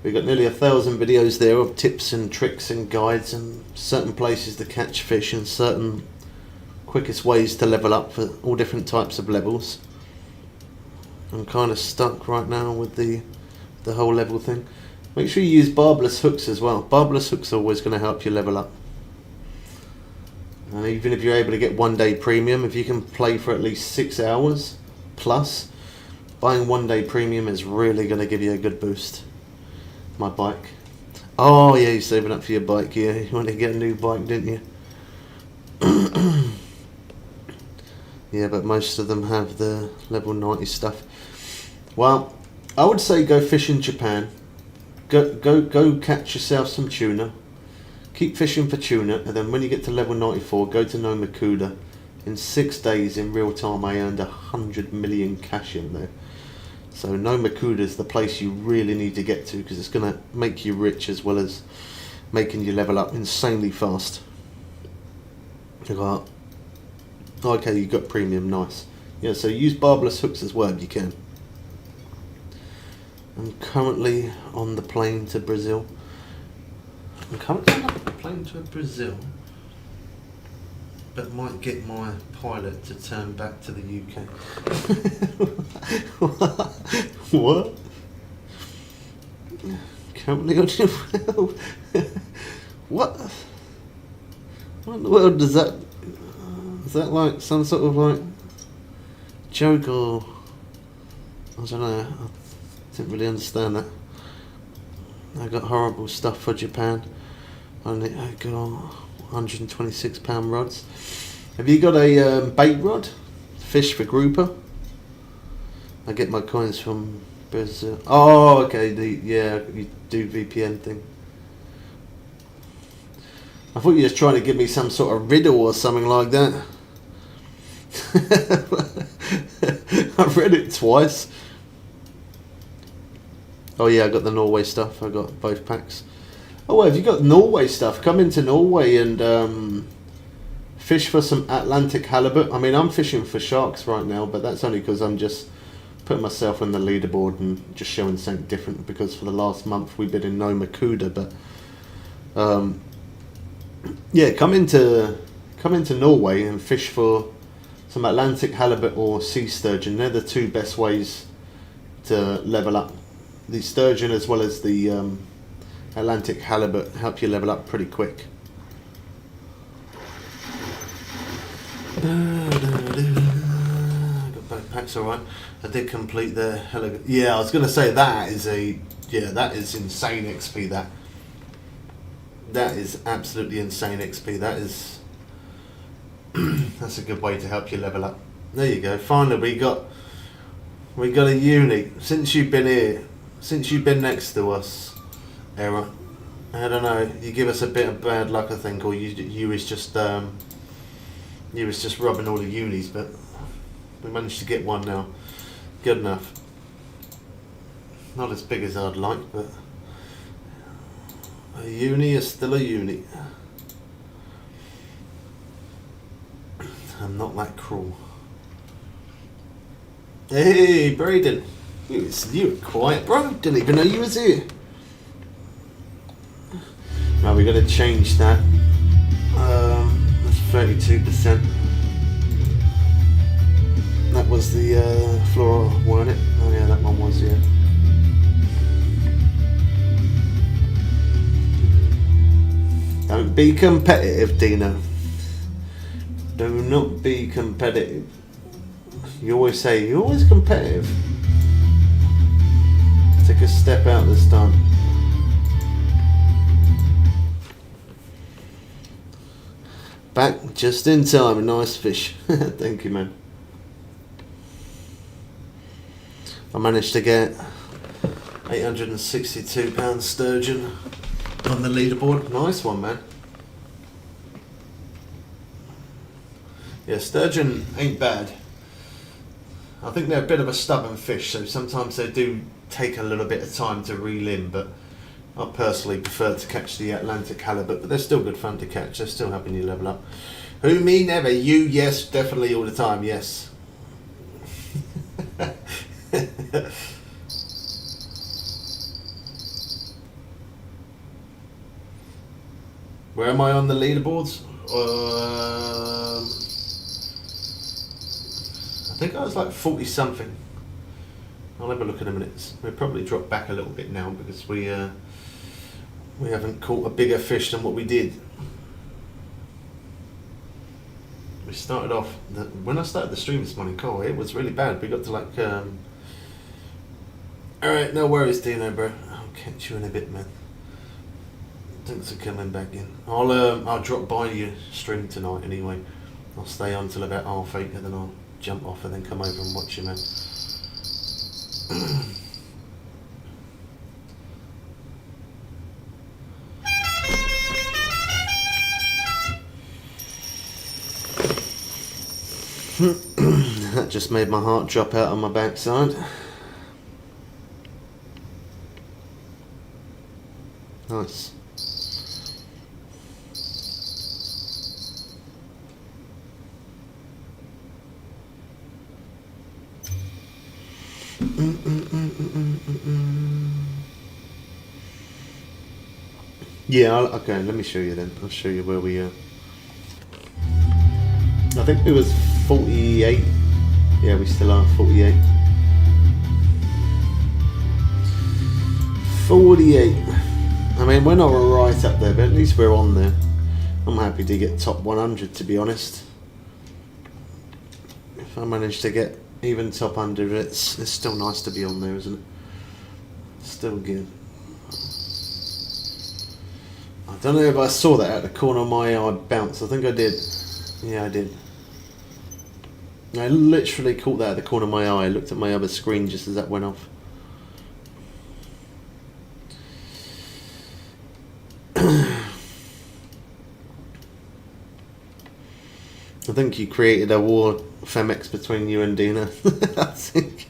we've got nearly 1,000 videos there of tips and tricks and guides and certain places to catch fish and certain quickest ways to level up for all different types of levels. I'm kind of stuck right now with the whole level thing. Make sure you use barbless hooks as well. Barbless hooks are always going to help you level up. And even if you're able to get 1 day premium, if you can play for at least 6 hours plus, buying 1 day premium is really going to give you a good boost. My bike. Oh yeah, you're saving up for your bike. Yeah, you wanted to get a new bike, didn't you? Yeah, but most of them have the level 90 stuff. Well, I would say go fish in Japan. Go catch yourself some tuna. Keep fishing for tuna, and then when you get to level 94, go to Nomakuda. In 6 days, in real time, I earned 100 million cash in there. So Nomakuda is the place you really need to get to, because it's going to make you rich as well as making you level up insanely fast. I got Okay, you got premium, nice. Yeah, so use barbless hooks as well if you can. I'm currently on the plane to Brazil. But might get my pilot to turn back to the UK. What? Currently on your What? What in the world does that? Is that like some sort of like joke or I don't know? I didn't really understand that. I got horrible stuff for Japan. I got £126 rods. Have you got a bait rod? Fish for grouper? I get my coins from Brazil. Oh, okay. Yeah, you do VPN thing. I thought you were trying to give me some sort of riddle or something like that. I've read it twice. Oh yeah, I got the Norway stuff. I got both packs. Oh, well, have you got Norway stuff? Come into Norway and fish for some Atlantic halibut. I mean, I'm fishing for sharks right now, but that's only because I'm just putting myself on the leaderboard and just showing something different. Because for the last month we've been in no Makuda, but yeah, come into Norway and fish for some Atlantic halibut or sea sturgeon. They're the two best ways to level up. The sturgeon as well as the Atlantic halibut help you level up pretty quick. Got both packs, alright. I did complete the yeah, I was gonna say that is insane XP. That is absolutely insane XP. That is that's a good way to help you level up. There you go. Finally we got a uni. Since you've been here, since you've been next to us, Era, I don't know, you give us a bit of bad luck, I think, or you was just robbing all the unis, but we managed to get one now. Good enough. Not as big as I'd like, but a uni is still a uni. I'm not that cruel. Hey, Braden. You were quiet, bro. Didn't even know you was here. Right, we got to change that. That's 32%. That was the floral, weren't it? Oh yeah, that one was, yeah. Don't be competitive, Dino. Do not be competitive. You always say, you're always competitive. Take a step out this time. Back just in time. Nice fish. Thank you, man. I managed to get £862 sturgeon on the leaderboard. Nice one, man. Yeah, sturgeon ain't bad. I think they're a bit of a stubborn fish, so sometimes they do take a little bit of time to reel in, but I personally prefer to catch the Atlantic halibut, but they're still good fun to catch. They're still helping you level up. Who, me, never. You, yes, definitely all the time, yes. Where am I on the leaderboards? I think I was like 40 something. I'll have a look in a minute. We'll probably drop back a little bit now because we haven't caught a bigger fish than what we did. We started off when I started the stream this morning, Cole, it was really bad. We got to like alright, no worries, Dino, bro. I'll catch you in a bit, man. Thanks for coming back in. I'll drop by your stream tonight anyway. I'll stay on till about 8:30 and then I'll jump off and then come over and watch you, man. That just made my heart drop out on my backside. Nice. Yeah, okay, let me show you then. I'll show you where we are. I think it was 48. Yeah, we still are 48. 48. I mean, we're not right up there, but at least we're on there. I'm happy to get top 100, to be honest. If I manage to get even top 100, it's still nice to be on there, isn't it? Still good. I don't know if I saw that out the corner of my eye bounce. I think I did. Yeah, I did. I literally caught that at the corner of my eye. I looked at my other screen just as that went off. I think you created a war, Femex, between you and Dina. I think.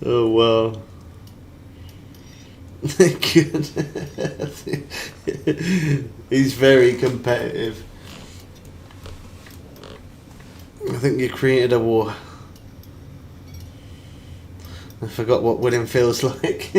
Oh, wow. Good. He's very competitive. I think you created a war. I forgot what winning feels like.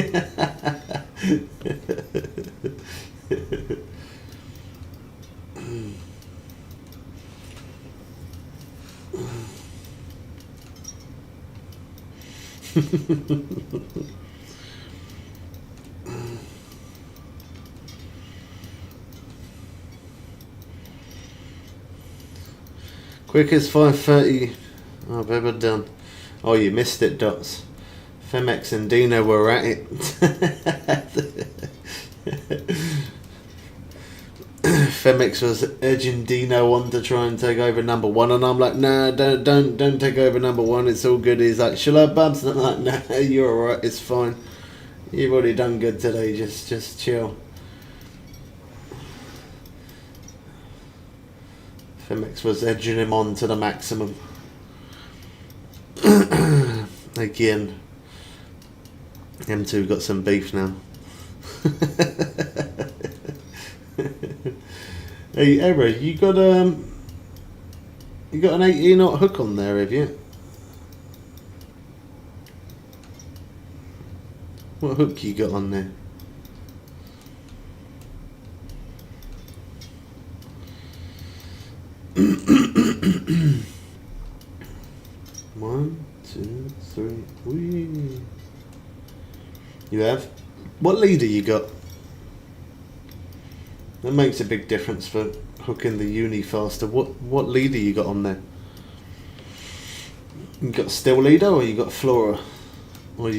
Quickest 5:30 I've ever done. Oh, you missed it, Dots. Femex and Dino were at it. Femex was edging Dino on to try and take over number one, and I'm like, nah, don't take over number one. It's all good. He's like, shall I, Bubs? And I'm like, nah, you're alright. It's fine. You've already done good today. Just chill. Femex was edging him on to the maximum. Again, them two got some beef now. Hey, Era, you got an 18-knot hook on there, have you? What hook you got on there? One, two, three. Whee. You have? What leader you got? That makes a big difference for hooking the uni faster. What leader you got on there? You got still leader, or you got flora, or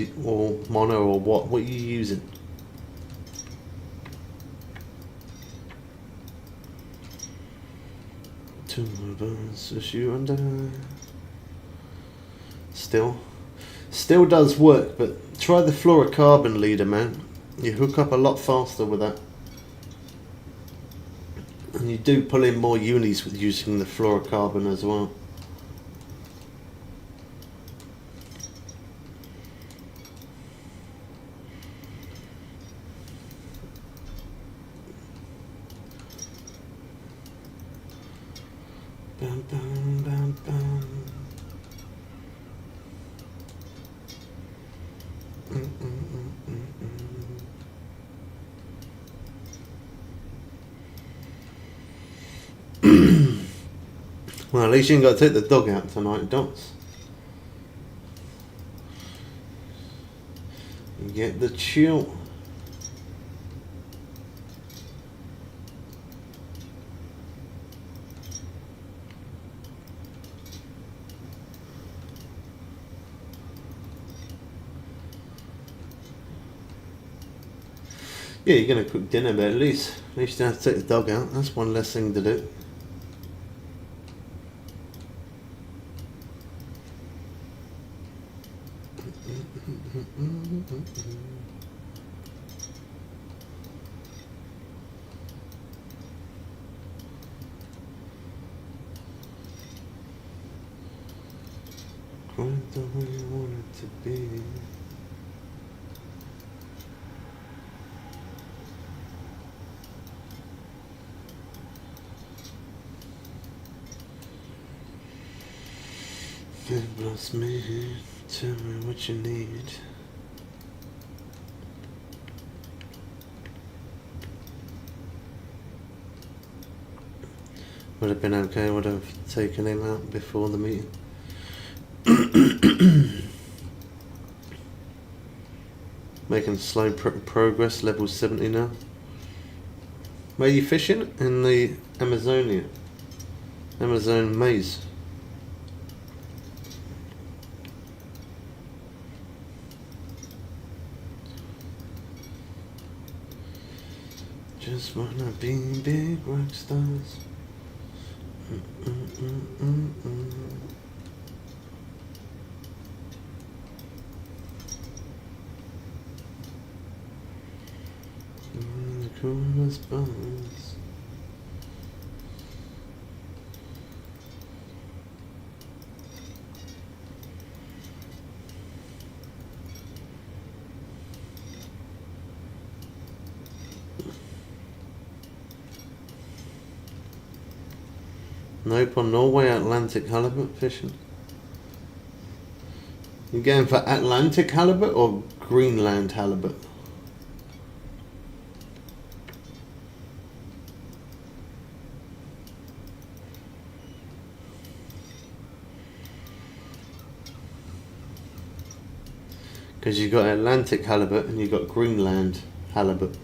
mono, or what? What are you using? Two birds, a shoe and still does work, but try the fluorocarbon leader, man. You hook up a lot faster with that. And you do pull in more unis with using the fluorocarbon as well. Bam, bam, bam, bam. Well, at least you ain't got to take the dog out tonight, Dots. You get the chill. Yeah, you're gonna cook dinner, but at least you don't have to take the dog out. That's one less thing to do. Quite the way you want it to be. It bless me. Tell me what you need. Would have been okay, would have taken him out before the meeting. Making slow progress, level 70 now. Where are you fishing? In the Amazonia. Amazon maze. Just wanna be big rock stars. The coolest bars. Nope, on Norway Atlantic halibut fishing. You going for Atlantic halibut or Greenland halibut? Because you got Atlantic halibut and you got Greenland halibut.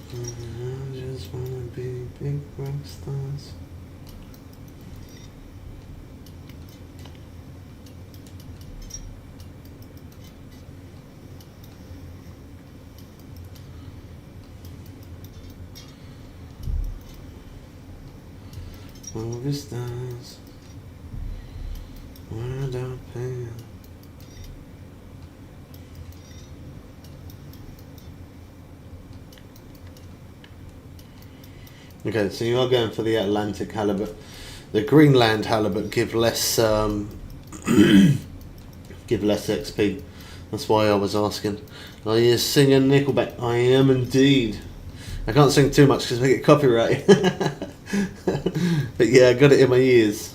I just wanna be big rock stars. All the stars without pain. Okay, so you are going for the Atlantic halibut. The Greenland halibut give less give less XP. That's why I was asking. Are you singing Nickelback? I am indeed. I can't sing too much because I get copyright. But yeah, I got it in my ears.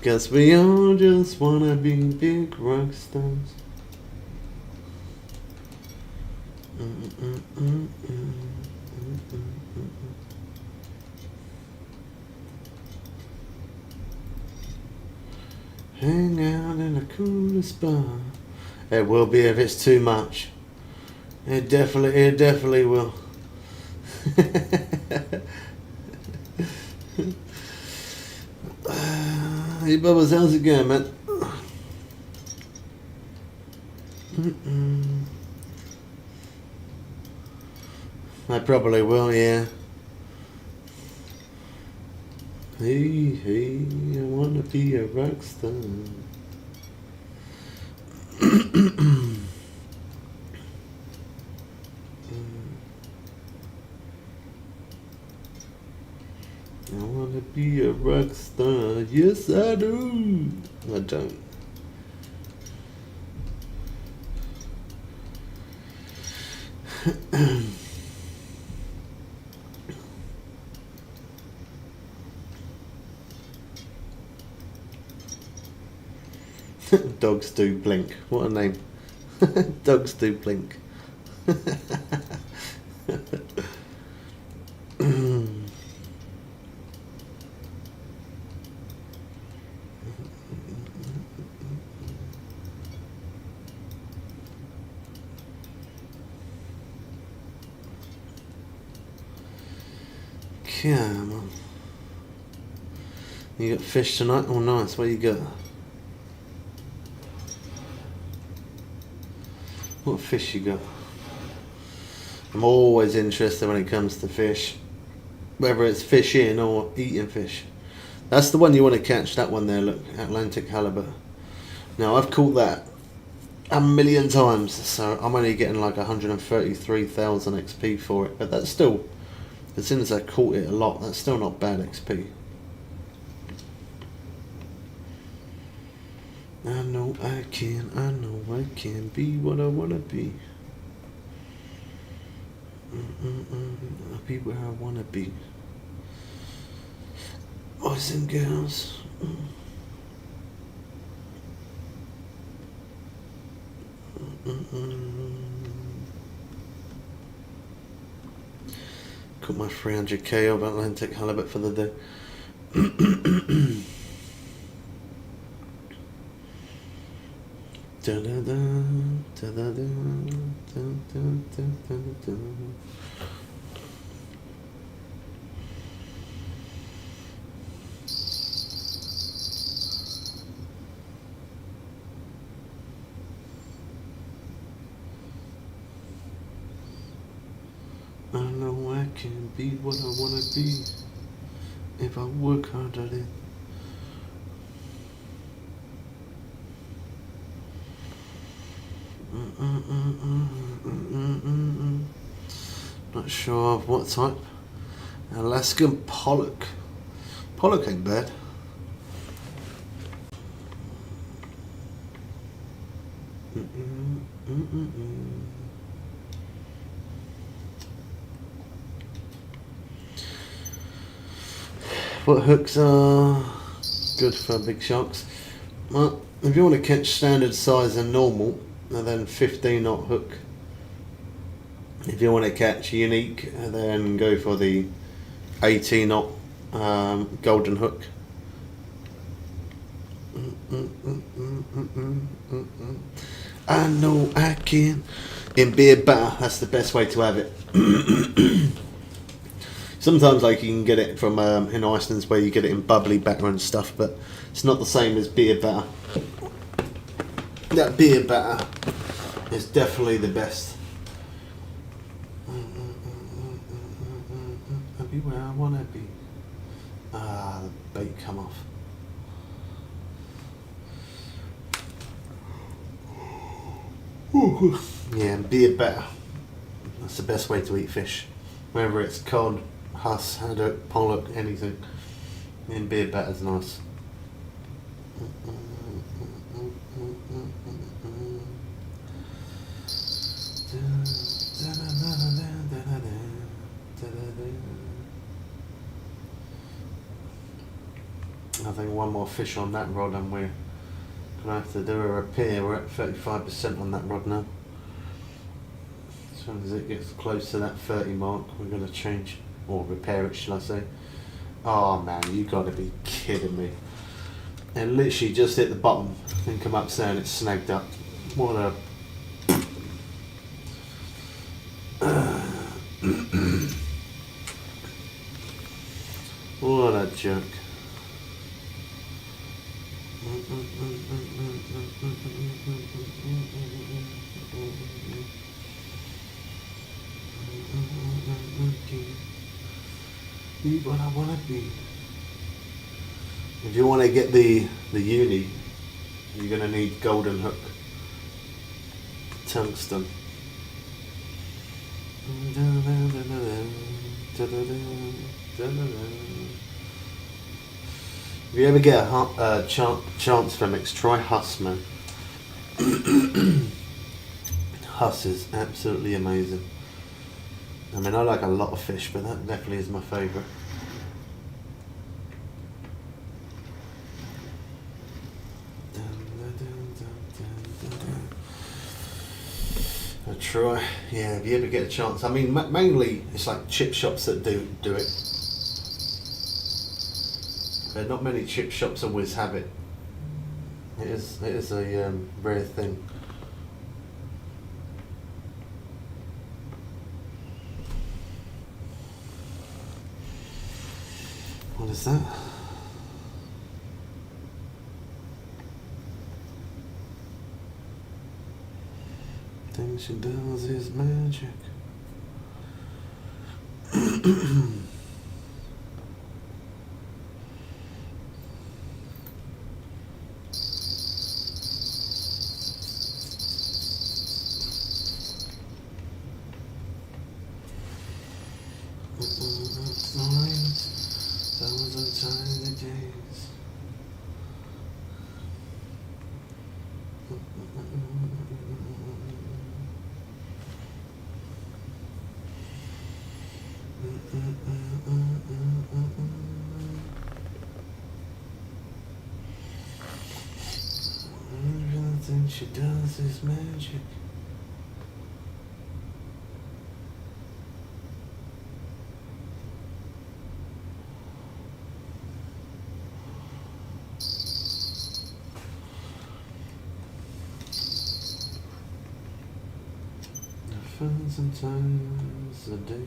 Guess we all just wanna be big rock stars. Hang out in the coolest bar. It will be if it's too much. It definitely will. Hey Bubbles, how's it going, man? I probably will, yeah. Hey, I wanna be a rock star. I wanna be a rock star. Yes, I do. I don't. Dogs do blink. What a name. Dogs do blink. Come on. You got fish tonight? Oh nice, what you got? What fish you got? I'm always interested when it comes to fish. Whether it's fishing or eating fish. That's the one you want to catch, that one there, look. Atlantic halibut. Now I've caught that a million times, so I'm only getting like 133,000 XP for it, but that's still As soon as I caught it a lot, that's still not bad XP. I know I can be what I wanna be. I'll be where I wanna be. Boys and girls. Got my 300k of Atlantic halibut for the day. I know I can be what I wanna be if I work hard at it. Not sure of what type. Alaskan pollock. Pollock ain't bad. What hooks are good for big sharks? Well, if you want to catch standard size and normal, then 15-knot hook. If you want to catch unique, then go for the 18-knot golden hook. I know I can. In beer batter, that's the best way to have it. Sometimes like you can get it from in Iceland where you get it in bubbly batter and stuff, but it's not the same as beer batter. That beer batter is definitely the best. I'll be where I wanna be. Ah, the bait come off. Yeah, beer batter. That's the best way to eat fish. Whether it's cod, huss, haddock, pollock, anything. And beer batter's nice. I think one more fish on that rod and we're gonna have to do a repair. We're at 35% on that rod now. As soon as it gets close to that 30 mark, we're gonna change or repair it, shall I say. Oh man, you gotta be kidding me. And literally just hit the bottom and come up saying it's snagged up. What a what a jerk. Be what I wanna be. If you want to get the uni, you're gonna need golden hook, tungsten. If you ever get a chance for mix, try Huss, man. Huss is absolutely amazing. I mean, I like a lot of fish, but that definitely is my favourite. I try, yeah, if you ever get a chance. I mean, mainly it's like chip shops that do it. But not many chip shops always have it. It is a rare thing. What is that? Thing she does is magic. Everything she does is magic. A thousand times a day.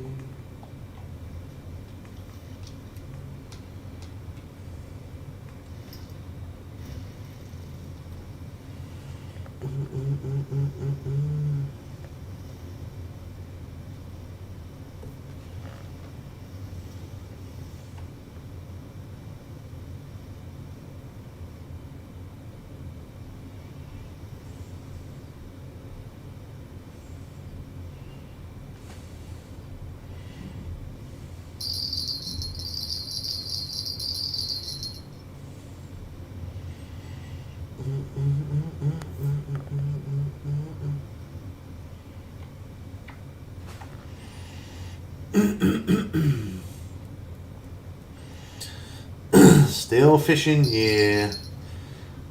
Still fishing, yeah.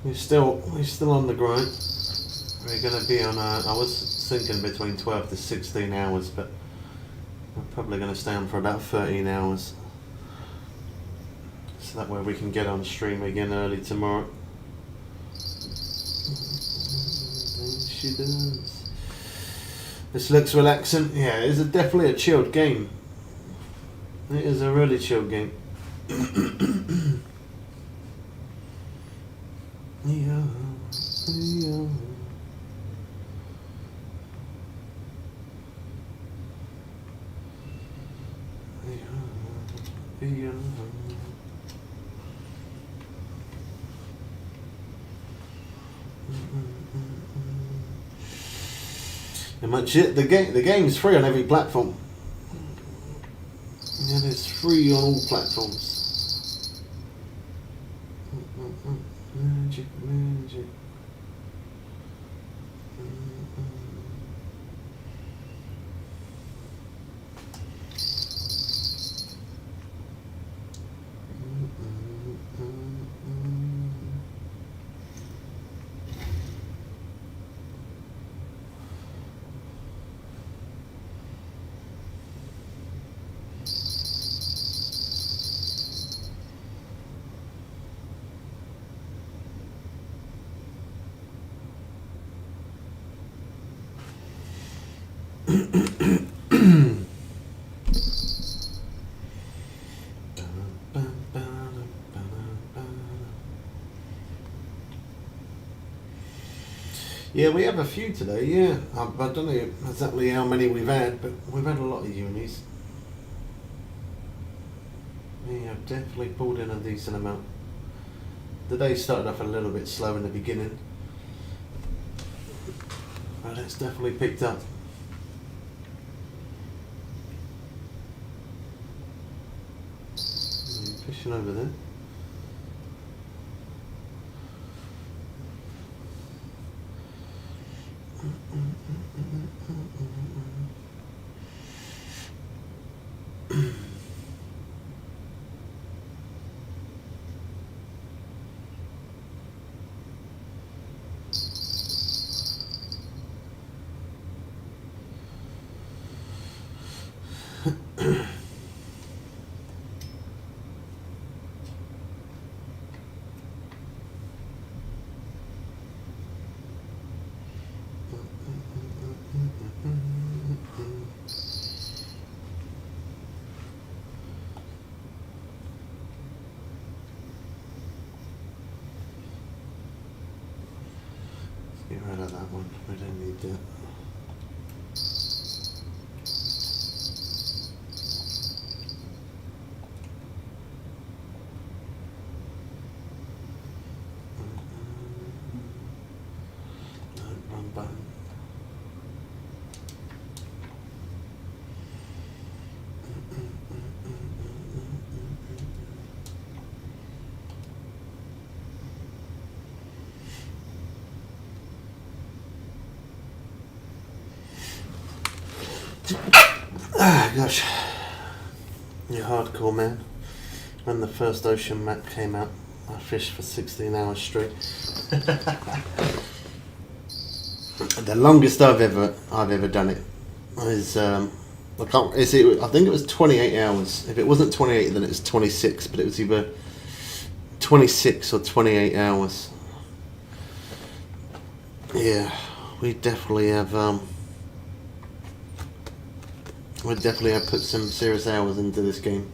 We're still on the grind. We're going to be on. I was thinking between 12 to 16 hours, but we're probably going to stay on for about 13 hours. So that way we can get on stream again early tomorrow. She does. This looks relaxing. Yeah, it's definitely a chilled game. It is a really chilled game. Yeah, yeah. Yeah. And much it. The game is free on every platform. It is free on all platforms. Magic, magic. Yeah, we have a few today, yeah. I don't know exactly how many we've had, but we've had a lot of unis. We have definitely pulled in a decent amount. The day started off a little bit slow in the beginning, but it's definitely picked up. Fishing over there. Get rid of that one. We don't need that. No, wrong button. Ah, gosh. You're hardcore, man. When the first ocean map came out, I fished for 16 hours straight. The longest I've ever done it is I think it was 28 hours. If it wasn't 28, then it was 26. But it was either 26 or 28 hours. Yeah, we definitely have put some serious hours into this game.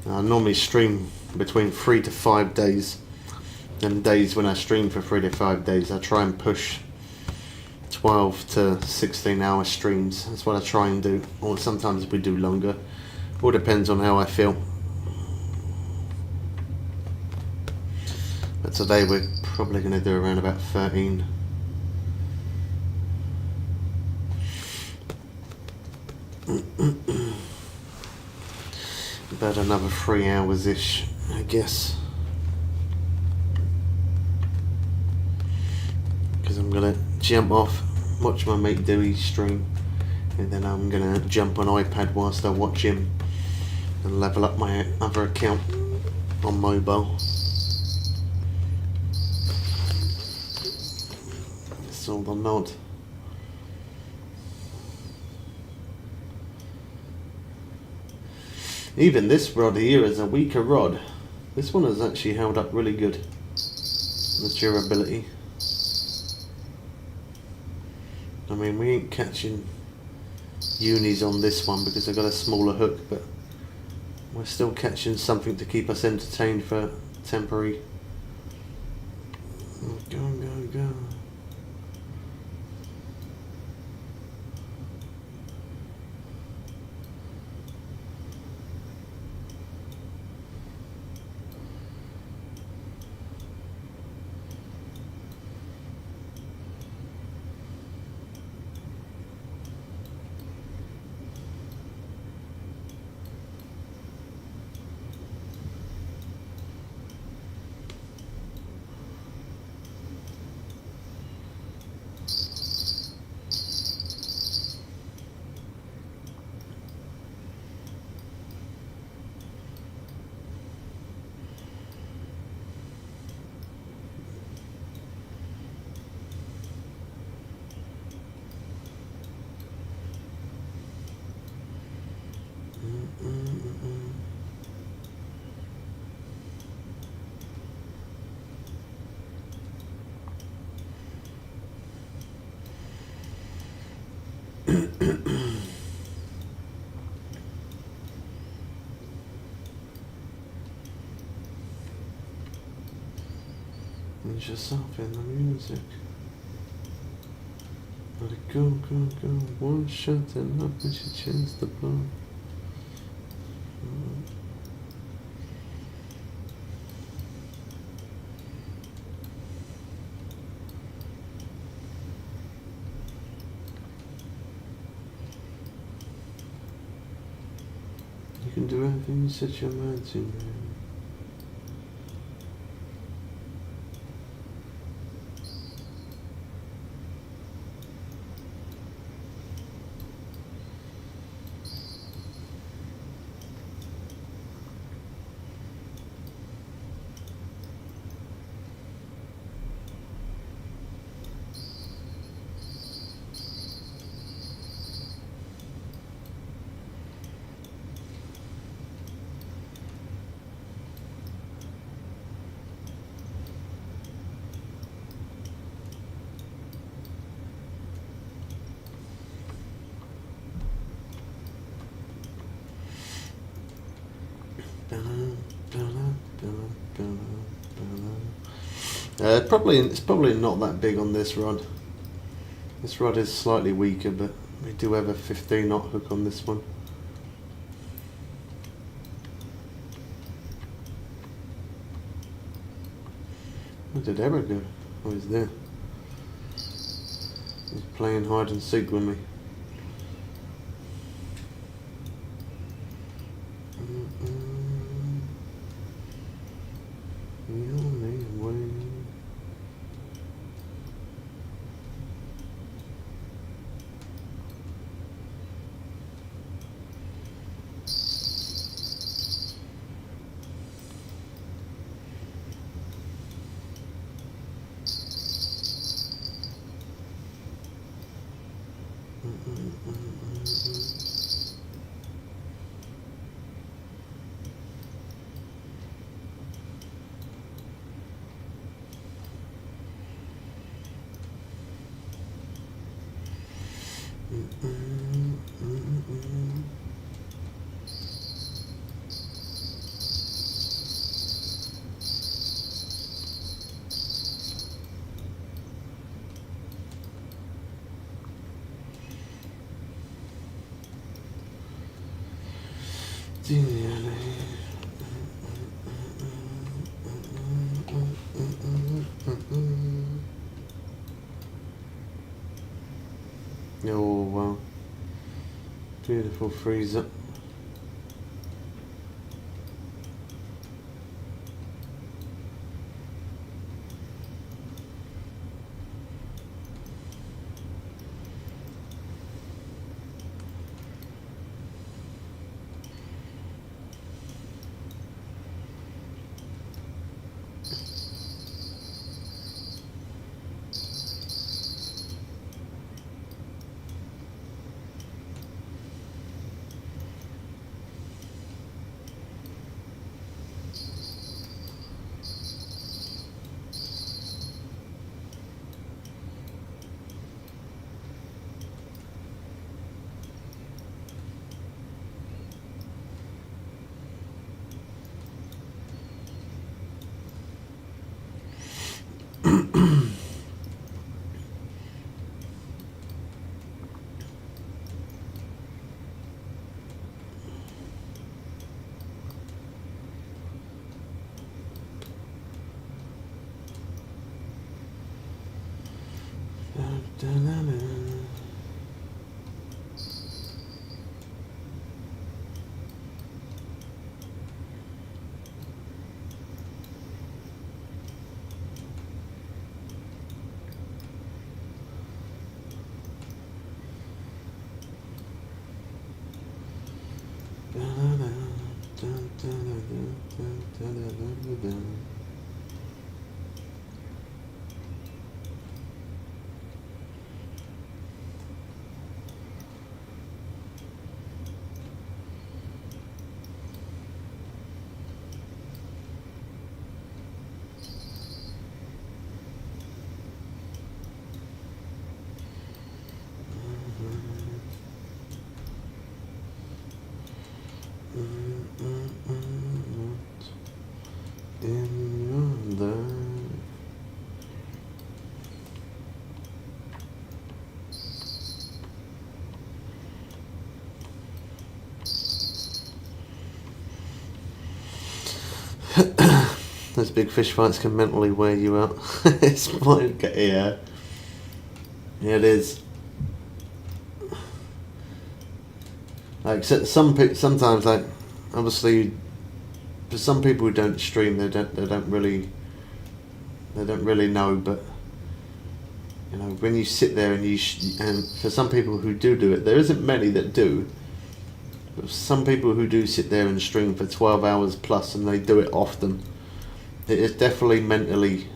I normally stream between 3 to 5 days. Them days when I stream for 3 to 5 days, I try and push 12 to 16 hour streams. That's what I try and do. Or sometimes we do longer. All depends on how I feel. But today we're probably going to do around about 13. About another 3 hours ish, I guess. Because I'm going to jump off, watch my mate do his stream, and then I'm going to jump on iPad whilst I watch him and level up my other account on mobile. It's all the nod. Even this rod here is a weaker rod. This one has actually held up really good. The durability. I mean, we ain't catching unis on this one because I got a smaller hook, but we're still catching something to keep us entertained for temporary. Go, go, go. Lose yourself in the music. Let it go, go, go. One shot and up when she changed the blow. You can do anything you set your mind to, man. It's probably not that big on this rod. This rod is slightly weaker, but we do have a 15-knot hook on this one. Where did Eric go? Oh, he's there. He's playing hide and seek with me. Beautiful freezer. In the those big fish fights can mentally wear you out. It's like, yeah, it is. Like sometimes, like obviously, for some people who don't stream, they don't really know. But you know, when you sit there and and for some people who do it, there isn't many that do. But some people who do sit there and stream for 12 hours plus, and they do it often, it is definitely mentally.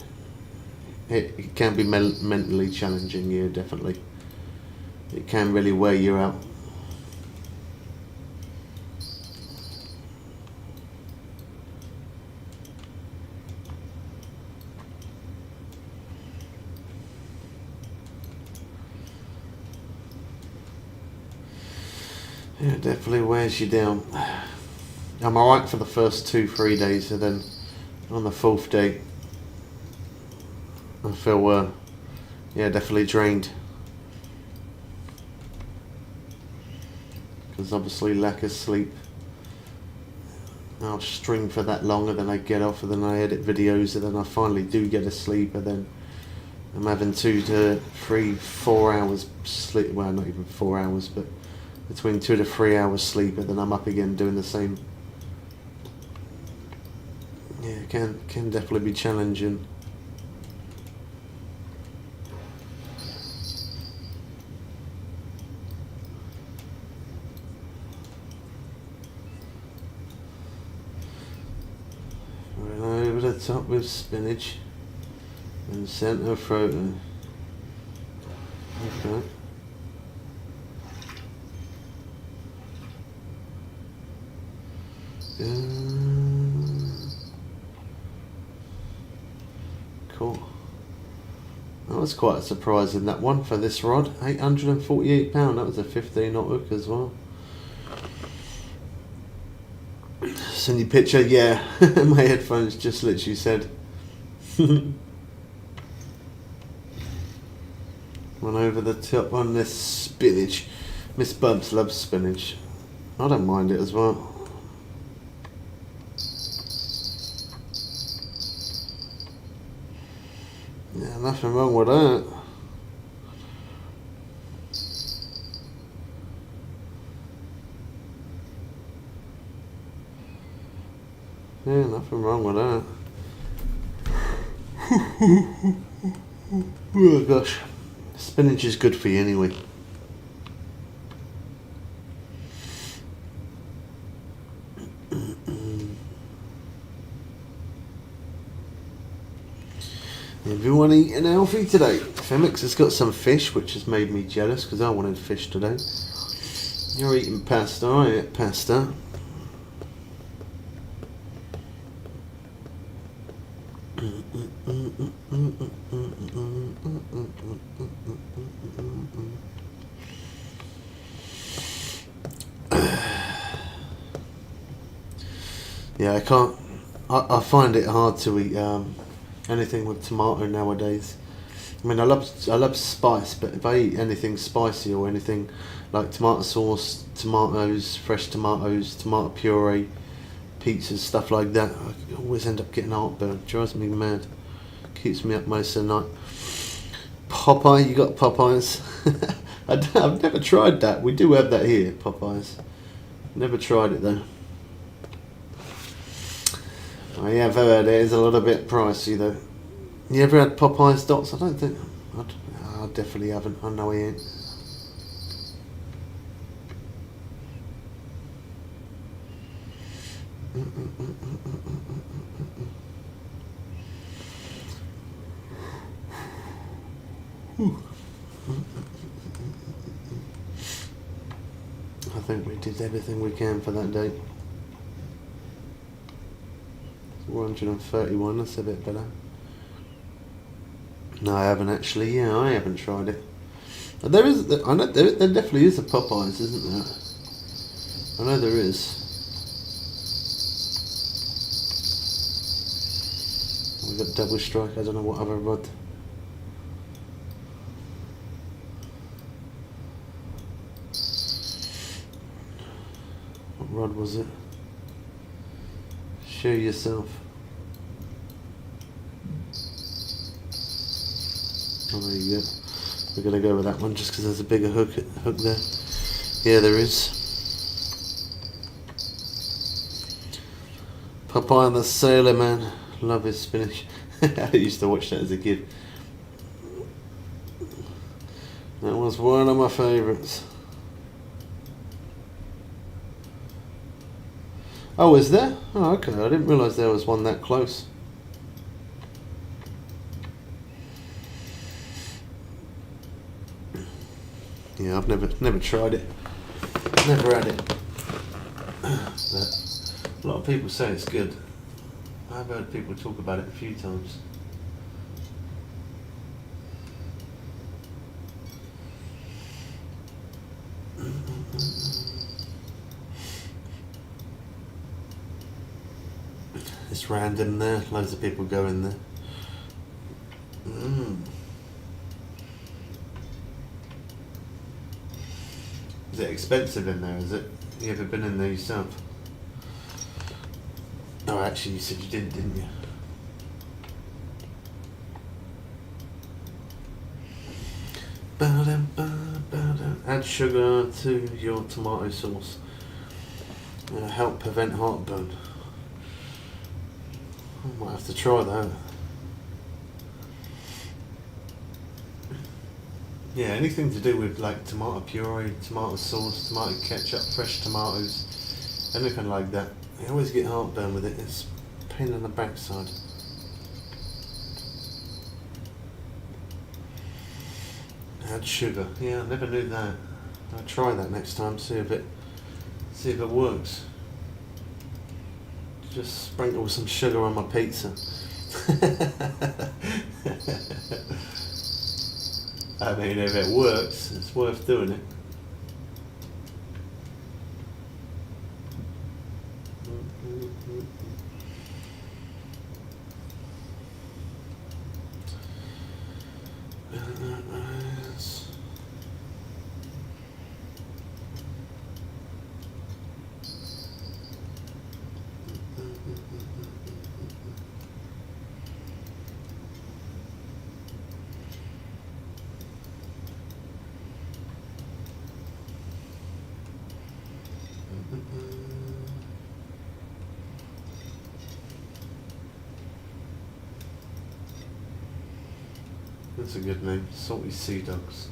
It can be mentally challenging. Yeah, definitely. It can really wear you out. Yeah, it definitely wears you down. I'm alright for the first 2-3 days, and then on the 4th day, I feel, yeah, definitely drained. Because obviously lack of sleep. I'll stream for that long, and then I get off, and then I edit videos, and then I finally do get a sleep, and then I'm having 2 to 3, 4 hours sleep. Well, not even 4 hours, but between 2 to 3 hours sleep, and then I'm up again doing the same. Yeah, it can definitely be challenging. Right over the top with spinach and centre fruit. Okay. Cool. That was quite a surprise in that one for this rod. £848. That was a 15-knot hook as well. Send you picture, yeah. My headphones just literally said. Went over the top on this spinach. Miss Bubs loves spinach. I don't mind it as well. Yeah, nothing wrong with that. Yeah, nothing wrong with that. Oh gosh, spinach is good for you anyway. Everyone eating healthy today. Femix has got some fish, which has made me jealous because I wanted fish today. You're eating pasta, I ate pasta. Yeah, I can't. I find it hard to eat anything with tomato nowadays. I mean, I love spice, but if I eat anything spicy or anything like tomato sauce, tomatoes, fresh tomatoes, tomato puree, pizzas, stuff like that, I always end up getting heartburn. It drives me mad. Keeps me up most of the night. Popeye, you got Popeyes? I've never tried that. We do have that here, Popeyes. Never tried it though. I have heard it is a little bit pricey though. You ever had Popeyes dots? I don't think. I definitely haven't. I know he ain't. I think we did everything we can for that day. 131, that's a bit better. No, I haven't actually. Yeah, I haven't tried it. But there is. I know there definitely is a Popeyes, isn't there? I know there is. We've got double strike. I don't know what other rod. What rod was it? Show yourself. Oh, there you go. We're going to go with that one just because there's a bigger hook there. Yeah, there is. Popeye and the Sailor Man. Love his spinach. I used to watch that as a kid. That was one of my favourites. Oh, is there? Oh, okay. I didn't realise there was one that close. Yeah, I've never tried it. Never had it. But a lot of people say it's good. I've heard people talk about it a few times. It's random there. Loads of people go in there. Is it expensive in there, is it? You ever been in there yourself? Oh, actually, you said you didn't you? Add sugar to your tomato sauce. Help prevent heartburn. I might have to try that. Yeah, anything to do with like tomato puree, tomato sauce, tomato ketchup, fresh tomatoes, anything like that. I always get heartburn with it. It's a pain in the backside. Add sugar. Yeah, I never knew that. I'll try that next time. See if it works. Just sprinkle some sugar on my pizza. I mean, if it works, it's worth doing it. That's a good name. Salty Sea Dogs.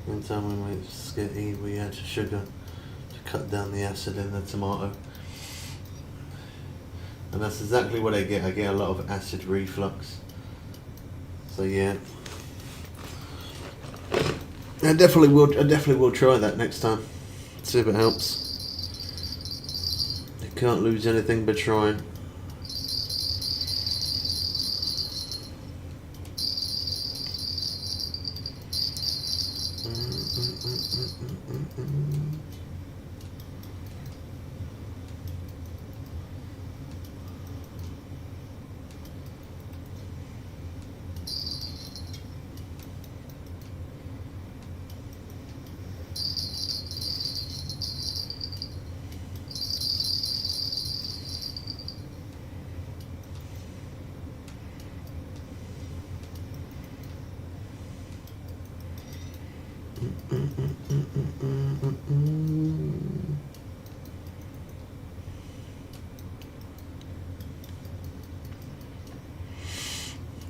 One time we made skitty, we add sugar to cut down the acid in the tomato. And that's exactly what I get. I get a lot of acid reflux. So yeah. I definitely will try that next time. See if it helps. You can't lose anything by trying.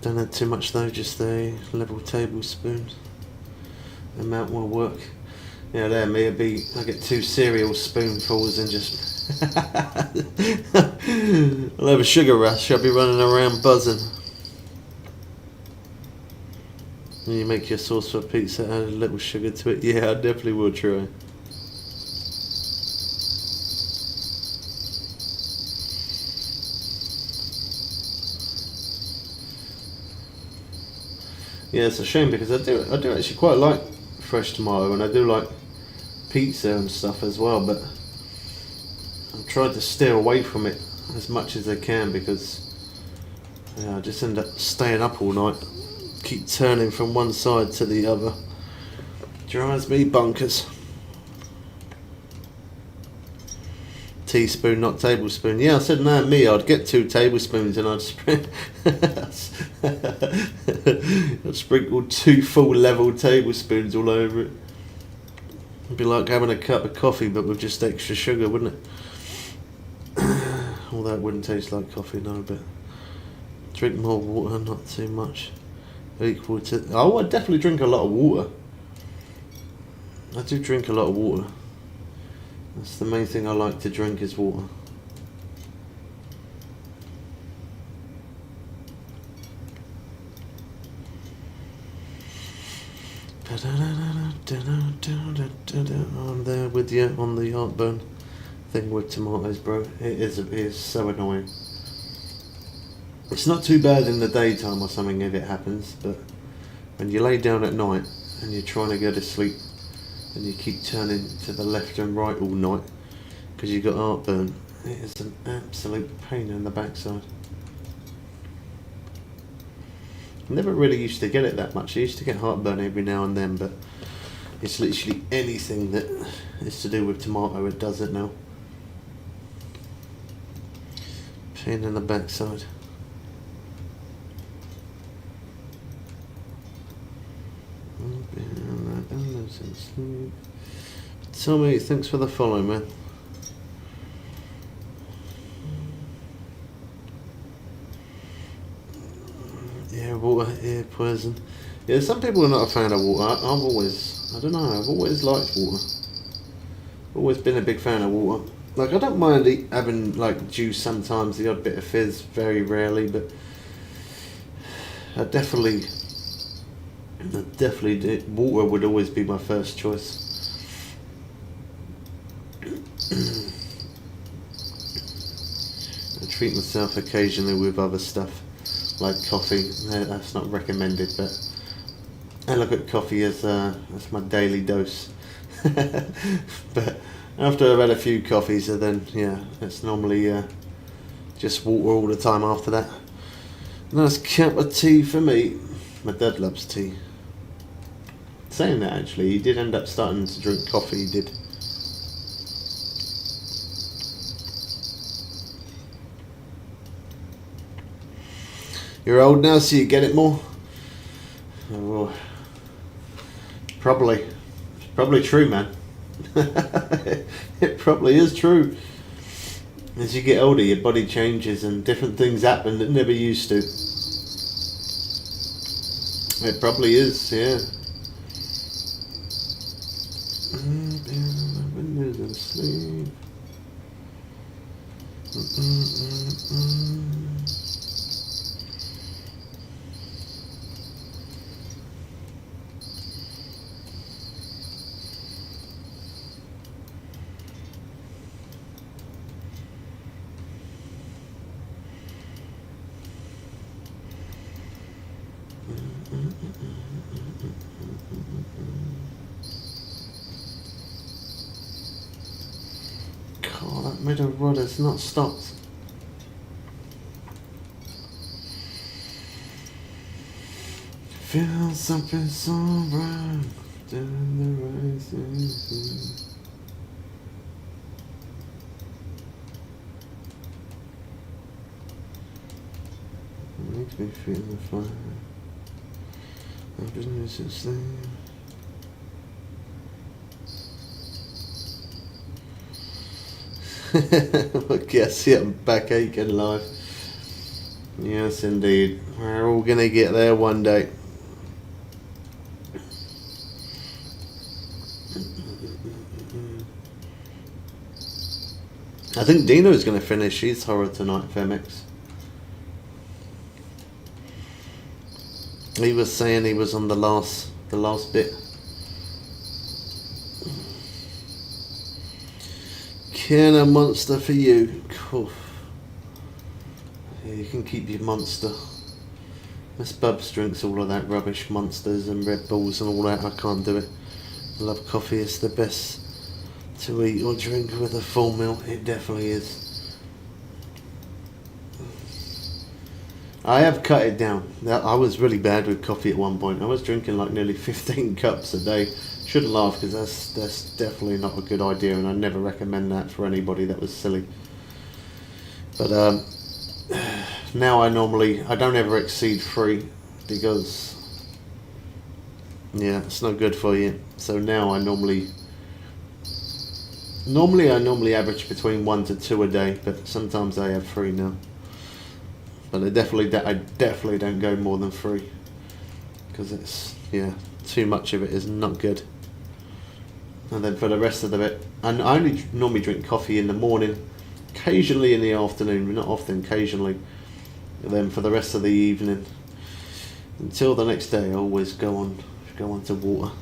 Don't add too much though, just a level tablespoon amount will work. Yeah, there me, I get 2 cereal spoonfuls and just I'll have a sugar rush. I'll be running around buzzing. And you make your sauce for pizza, add a little sugar to it. Yeah, I definitely will try. Yeah, it's a shame because I do actually quite like fresh tomato, and I do like pizza and stuff as well, but I'm trying to steer away from it as much as I can because I just end up staying up all night, keep turning from one side to the other. Drives me bonkers. Teaspoon, not tablespoon. Yeah, I said no, me, I'd get 2 tablespoons and I'd I'd sprinkle 2 full level tablespoons all over it. It'd be like having a cup of coffee but with just extra sugar, wouldn't it? Although it wouldn't taste like coffee, no, but drink more water, not too much. Equal to, I definitely drink a lot of water. I do drink a lot of water. That's the main thing I like to drink is water. I'm there with you on the heartburn thing with tomatoes, bro. It is so annoying. It's not too bad in the daytime or something if it happens, but when you lay down at night and you're trying to go to sleep and you keep turning to the left and right all night because you've got heartburn, it is an absolute pain in the backside. I never really used to get it that much. I used to get heartburn every now and then, but it's literally anything that is to do with tomato, it does it now. Pain in the backside. Tommy, thanks for the follow, man. Yeah, water, ear poison. Yeah, some people are not a fan of water. I don't know, I've always liked water. Always been a big fan of water. Like, I don't mind having, like, juice sometimes, the odd bit of fizz, very rarely, but I definitely water would always be my first choice. I treat myself occasionally with other stuff like coffee. That's not recommended, but I look at coffee as that's my daily dose. But after I've had a few coffees, then yeah, it's normally just water all the time after that. Nice cup of tea for me. My dad loves tea. Saying that, actually, he did end up starting to drink coffee, he did. You're old now, so you get it more? Oh, probably true, man. It probably is true. As you get older, your body changes and different things happen that never used to. It probably is, yeah. Windows and sleep. God, that middle rod has not stopped. Feel something so bright down the rising sun. Makes me feel the fire. I've been missing sleep. I guess yeah, I'm back aching life. Yes, indeed. We're all gonna get there one day. I think Dino's gonna finish his horror tonight, Femix. He was saying he was on the last bit. Can a monster for you? Cool. Yeah, you can keep your monster. Miss Bubs drinks all of that rubbish, Monsters and Red Bulls and all that. I can't do it. I love coffee. It's the best to eat or drink with a full meal. It definitely is. I have cut it down. I was really bad with coffee at one point. I was drinking like nearly 15 cups a day. Shouldn't laugh because that's definitely not a good idea, and I never recommend that for anybody. That was silly. But now I don't ever exceed 3 because yeah, it's not good for you. So now I normally average between 1 to 2 a day, but sometimes I have 3 now. But I definitely don't go more than 3 because it's too much of it is not good. And then for the rest of the bit, and I only normally drink coffee in the morning, occasionally in the afternoon, not often, occasionally. And then for the rest of the evening, until the next day, I always go on to water.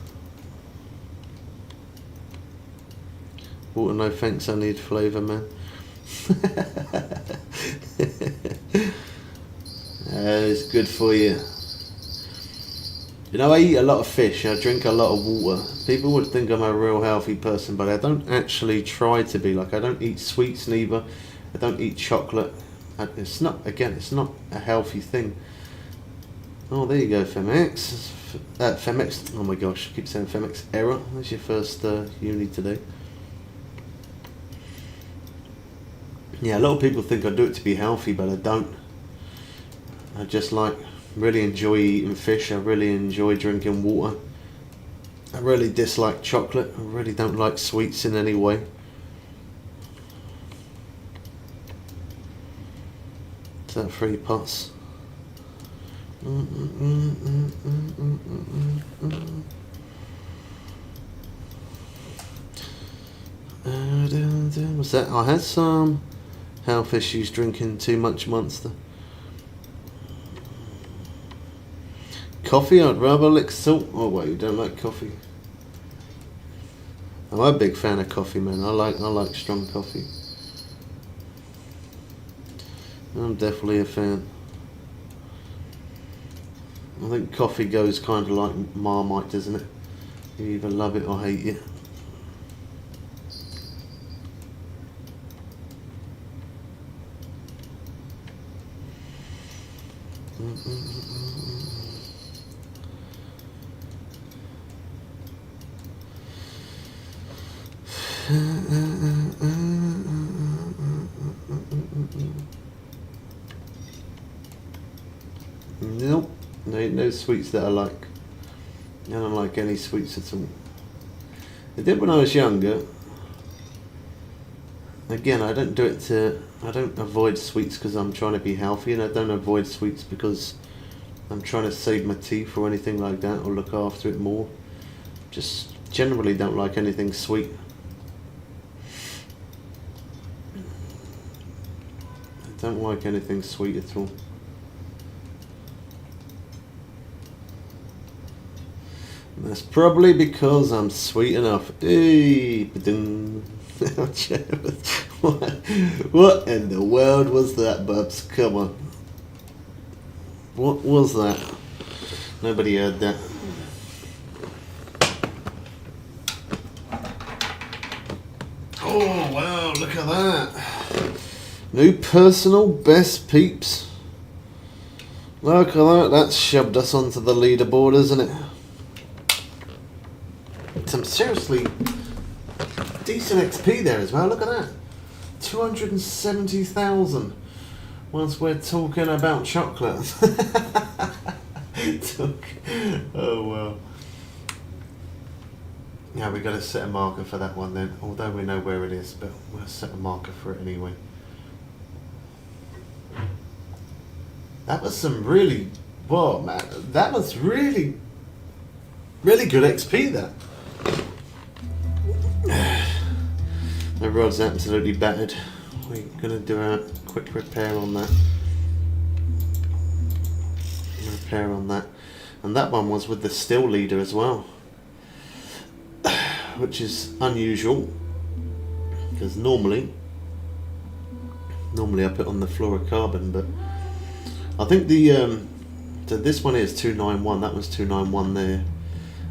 Water, no thanks. I need flavour, man. It's good for you. You know, I eat a lot of fish, I drink a lot of water. People would think I'm a real healthy person, but I don't actually try to be. Like, I don't eat sweets neither. I don't eat chocolate. It's not a healthy thing. Oh, there you go, Femex. Femex, oh my gosh, I keep saying Femex error. That's your first uni today. Yeah, a lot of people think I do it to be healthy, but I don't. I just really enjoy eating fish. I really enjoy drinking water. I really dislike chocolate. I really don't like sweets in any way. Is that 3 pots? What's that? I had some health issues drinking too much Monster. Coffee, I'd rather lick salt. Oh wait, you don't like coffee? I'm a big fan of coffee, man. I like strong coffee. I'm definitely a fan. I think coffee goes kind of like Marmite, doesn't it? You either love it or hate it. Nope, there ain't no sweets that I like. I don't like any sweets at all. I did when I was younger. Again, I don't avoid sweets because I'm trying to be healthy, and I don't avoid sweets because I'm trying to save my teeth or anything like that, or look after it more. Just generally don't like anything sweet. I don't like anything sweet at all. And that's probably because I'm sweet enough. Hey, ba-ding. What in the world was that, Bubs? Come on. What was that? Nobody heard that. Oh wow, look at that. New personal best, peeps. Look at that, that's shoved us onto the leaderboard, isn't it? Some seriously decent XP there as well, look at that. 270,000 once we're talking about chocolate. Oh well. Yeah, we got to set a marker for that one then, although we know where it is, but we'll set a marker for it anyway. That was some really, whoa man, that was really good XP there. The rod's absolutely battered. We're going to do a quick repair on that. And that one was with the still leader as well, which is unusual because normally I put on the fluorocarbon, but I think so this one is 291, that was 291 there.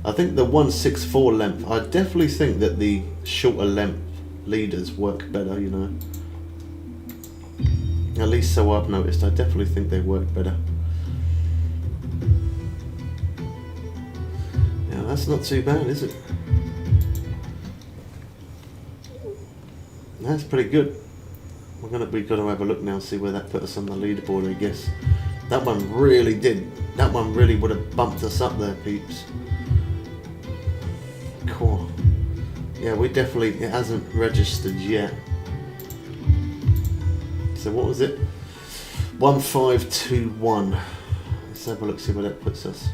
I think the 164 length, I definitely think that the shorter length leaders work better, you know. At least so I've noticed. I definitely think they work better. Yeah, that's not too bad, is it? That's pretty good. We've got to have a look now and see where that put us on the leaderboard, I guess. That one really would have bumped us up there, peeps. Cool. Yeah, it hasn't registered yet. So what was it? 1521. Let's have a look, see where that puts us.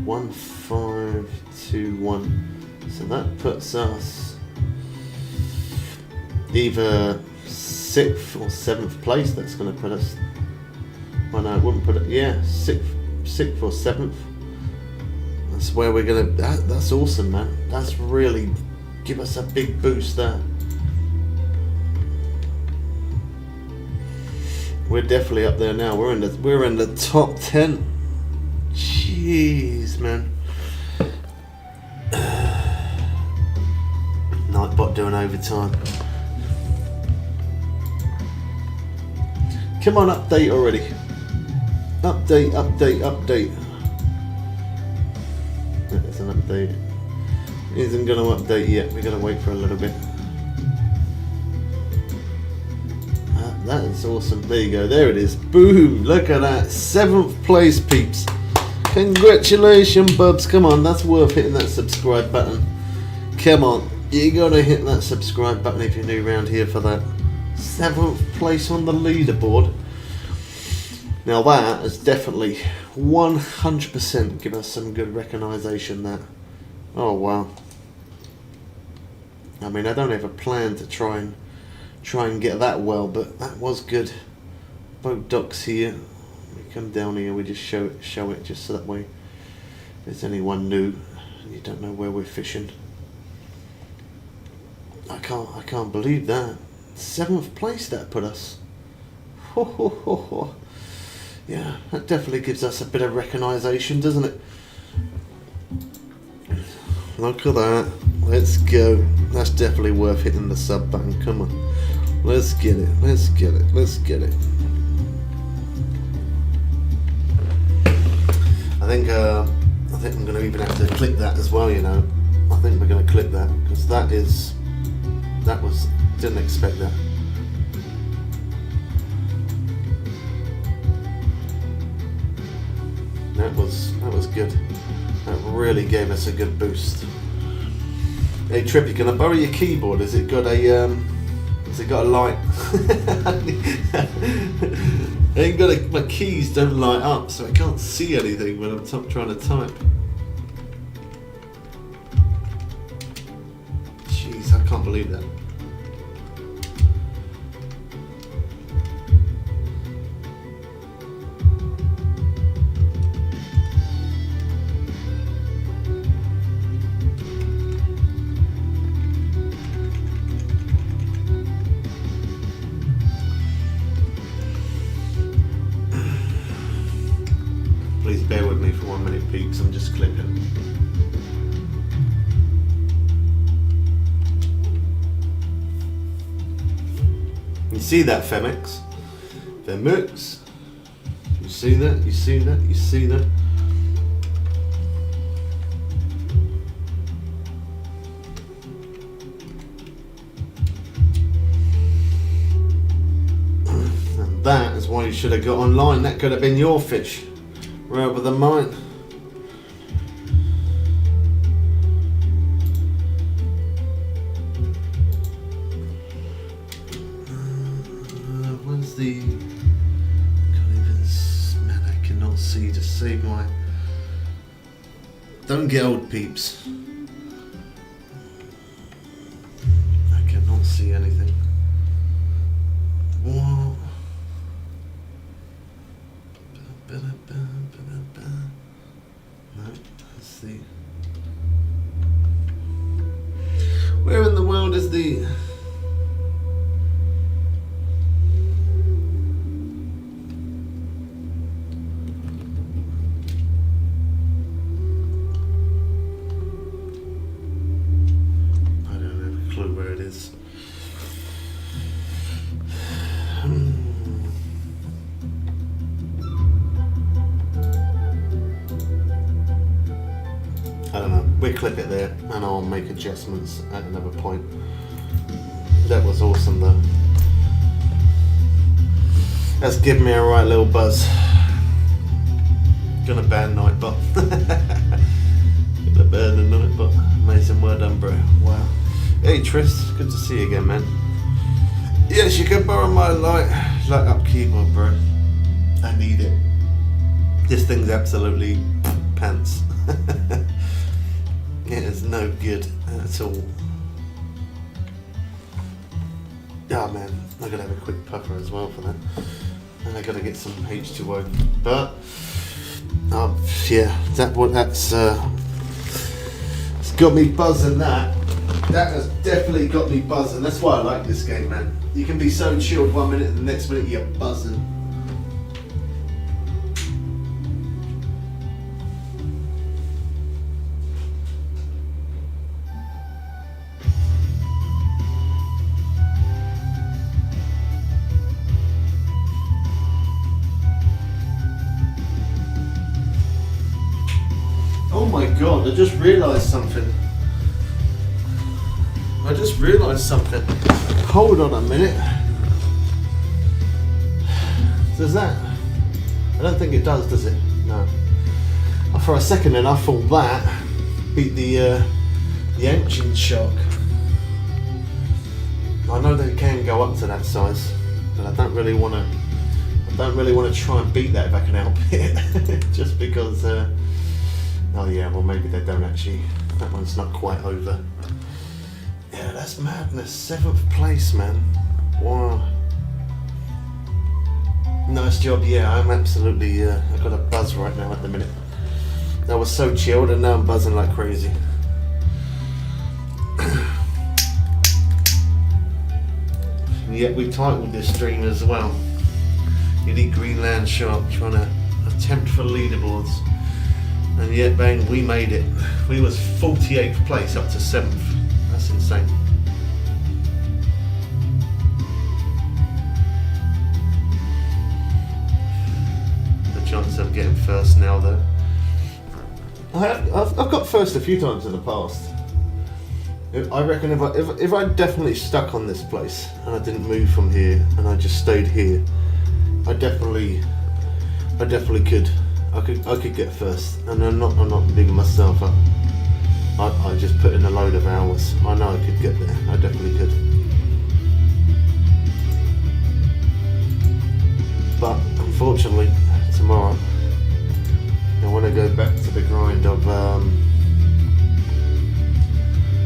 1521. So that puts us either 6th or 7th place. That's going to put us. Well, no, it wouldn't put it. Yeah, 6th or 7th. That's where we're gonna. That's awesome, man. That's really give us a big boost there. We're definitely up there now. We're in the top 10. Jeez, man. Nightbot doing overtime. Come on, update already. Update. That's an update. It isn't going to update yet. We're going to wait for a little bit. That is awesome. There you go. There it is. Boom. Look at that. 7th place, peeps. Congratulations, bubs. Come on. That's worth hitting that subscribe button. Come on. You got to hit that subscribe button if you're new around here for that. 7th place on the leaderboard. Now that is definitely 100% give us some good recognition there. Oh wow. I mean, I don't have a plan to try and get that well, but that was good. Boat docks here. We come down here, we just show it just so that way if there's anyone new and you don't know where we're fishing. I can't believe that. 7th place that put us. Ho ho ho ho. Yeah, that definitely gives us a bit of recognition, doesn't it? Look at that. Let's go. That's definitely worth hitting the sub button. Come on. Let's get it. Let's get it. Let's get it. I think I'm going to even have to click that as well, you know. I think we're going to click that because didn't expect that. That was good. That really gave us a good boost. Hey Trippy, can I borrow your keyboard? Has it got a light? My keys don't light up, so I can't see anything when I'm trying to type. Jeez, I can't believe that. Please bear with me for 1 minute, peeps. I'm just clipping. You see that, Femix? Femix? You see that? You see that? You see that? And that is why you should have got online. That could have been your fish rather than mine. Where's the... Can't even... Man, I cannot see to save my... Don't get old, peeps. I cannot see anything. What? No, let's see. Where in the world is the... I don't have a clue where it is. I don't know, we'll clip it there and I'll make adjustments at another point. That was awesome though. That's given me a right little buzz. Gonna ban Nightbot. Gonna ban the Nightbot. Amazing word done, bro. Wow. Hey Tris, good to see you again, man. Yes, you can borrow my light up keyboard, bro. I need it. This thing's absolutely pants. It is no good at all. Oh man, I gotta have a quick puffer as well for that. And I gotta get some H2O. But yeah, that's it's got me buzzing. That has definitely got me buzzing. That's why I like this game, man. You can be so chilled 1 minute and the next minute you're buzzing. Oh my god, I just realised something. Hold on a minute. Does that? I don't think it does it? No. For a second then I thought that beat the engine shock. I know they can go up to that size, but I don't really want to try and beat that if I can help it. Just because oh yeah, well maybe they don't actually. That one's not quite over. Yeah, that's madness. 7th place, man. Wow. Nice job. Yeah, I'm absolutely. I've got a buzz right now at the minute. I was so chilled, and now I'm buzzing like crazy. And yet we titled this stream as well. Unique Greenland Shark trying to attempt for leaderboards. And yet, bang, we made it. We was 48th place up to 7th. That's insane. The chance of getting first now, though. I've got first a few times in the past. I reckon if I definitely stuck on this place and I didn't move from here and I just stayed here, I definitely could. I could get first, and I'm not bigging myself up. I just put in a load of hours. I know I could get there. I definitely could. But unfortunately, tomorrow I want to go back to the grind of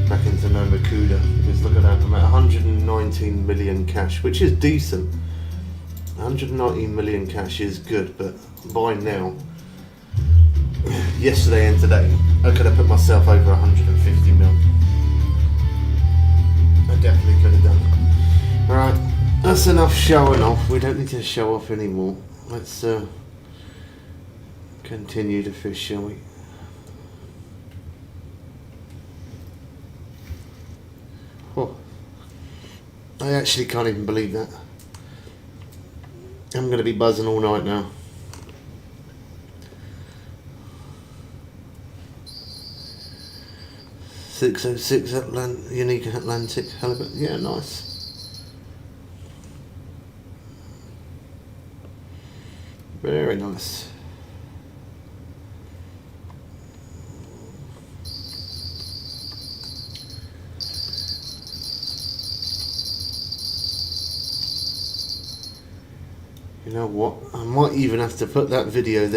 back into Nomakuda, because look at that, I'm at 119 million cash, which is decent. 119 million cash is good, but by now, yesterday and today, I could have put myself over 150 mil. I definitely could have done. Alright, that's enough showing off. We don't need to show off anymore. Let's continue to fish, shall we? Oh, I actually can't even believe that. I'm going to be buzzing all night now. .606 unique Atlantic halibut. Yeah, nice. Very nice. You know what? I might even have to put that video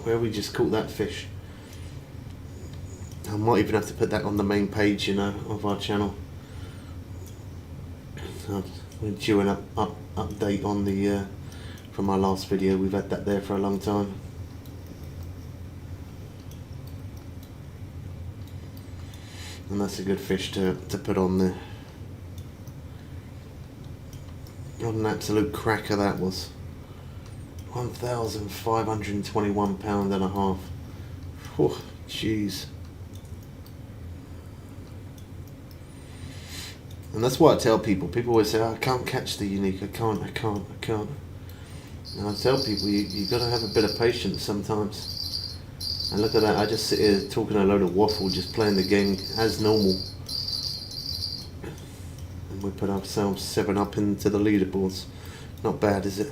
where we just caught that fish. I might even have to put that on the main page, you know, of our channel. We're due an update on the from our last video. We've had that there for a long time. And that's a good fish to put on there. What an absolute cracker that was. 1,521 pound and a half. Oh, jeez. And that's why I tell people. People always say, oh, I can't catch the unique. I can't. And I tell people, you got to have a bit of patience sometimes. And look at that. I just sit here talking a load of waffle, just playing the game as normal. And we put ourselves 7 up into the leaderboards. Not bad, is it?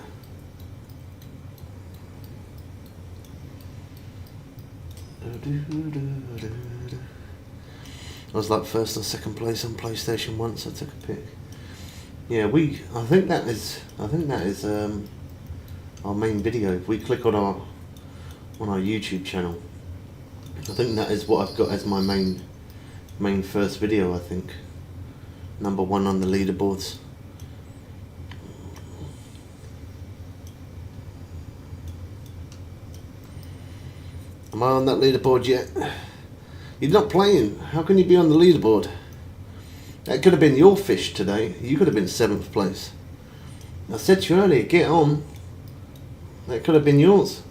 I was like first or second place on PlayStation once. I took a pic. Yeah, I think that is our main video. If we click on our YouTube channel, I think that is what I've got as my main first video. I think number 1 on the leaderboards. Am I on that leaderboard yet? You're not playing. How can you be on the leaderboard? That could have been your fish today. You could have been 7th place. I said to you earlier, get on. That could have been yours.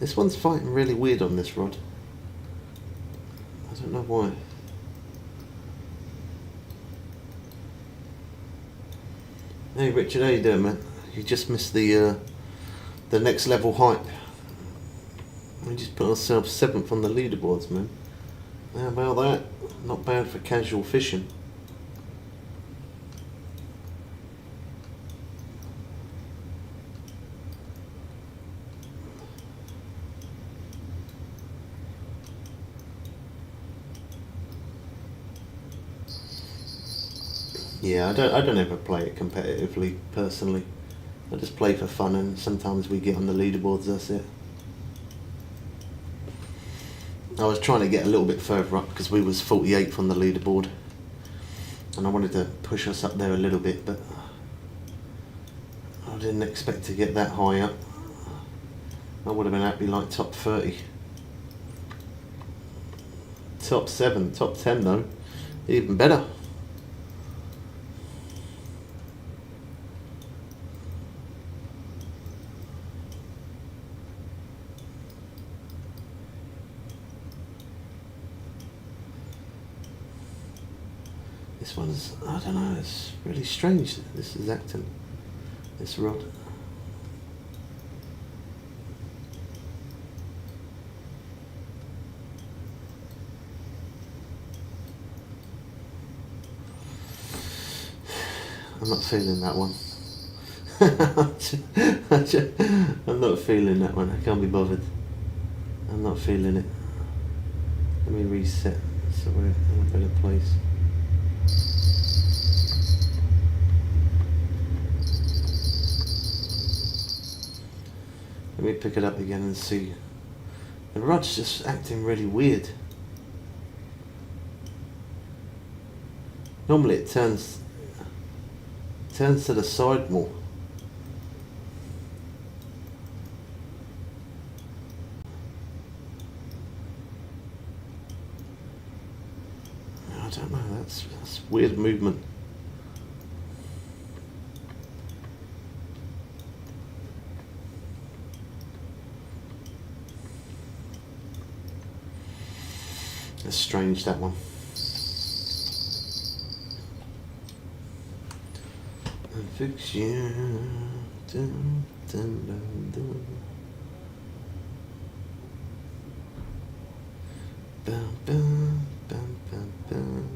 This one's fighting really weird on this rod. I don't know why. Hey Richard, how you doing, man? You just missed the next level hype. We just put ourselves 7th on the leaderboards, man. How about that? Not bad for casual fishing. Yeah, I don't ever play it competitively, personally. I just play for fun, and sometimes we get on the leaderboards, that's it. I was trying to get a little bit further up because we was 48th on the leaderboard. And I wanted to push us up there a little bit, but I didn't expect to get that high up. I would have been happy like top 30. Top 7, top 10 though. Even better. This one's, I don't know, it's really strange. This is acting, this rod. I'm not feeling that one. I'm not feeling that one. I can't be bothered. I'm not feeling it. Let me reset so we're in a better place. Let me pick it up again and see. The rod's just acting really weird. Normally it turns to the side more. I don't know, that's weird movement. It's strange, that one. Fix you. Dun, dun, dun, dun. Bum, bum, bum, bum, bum.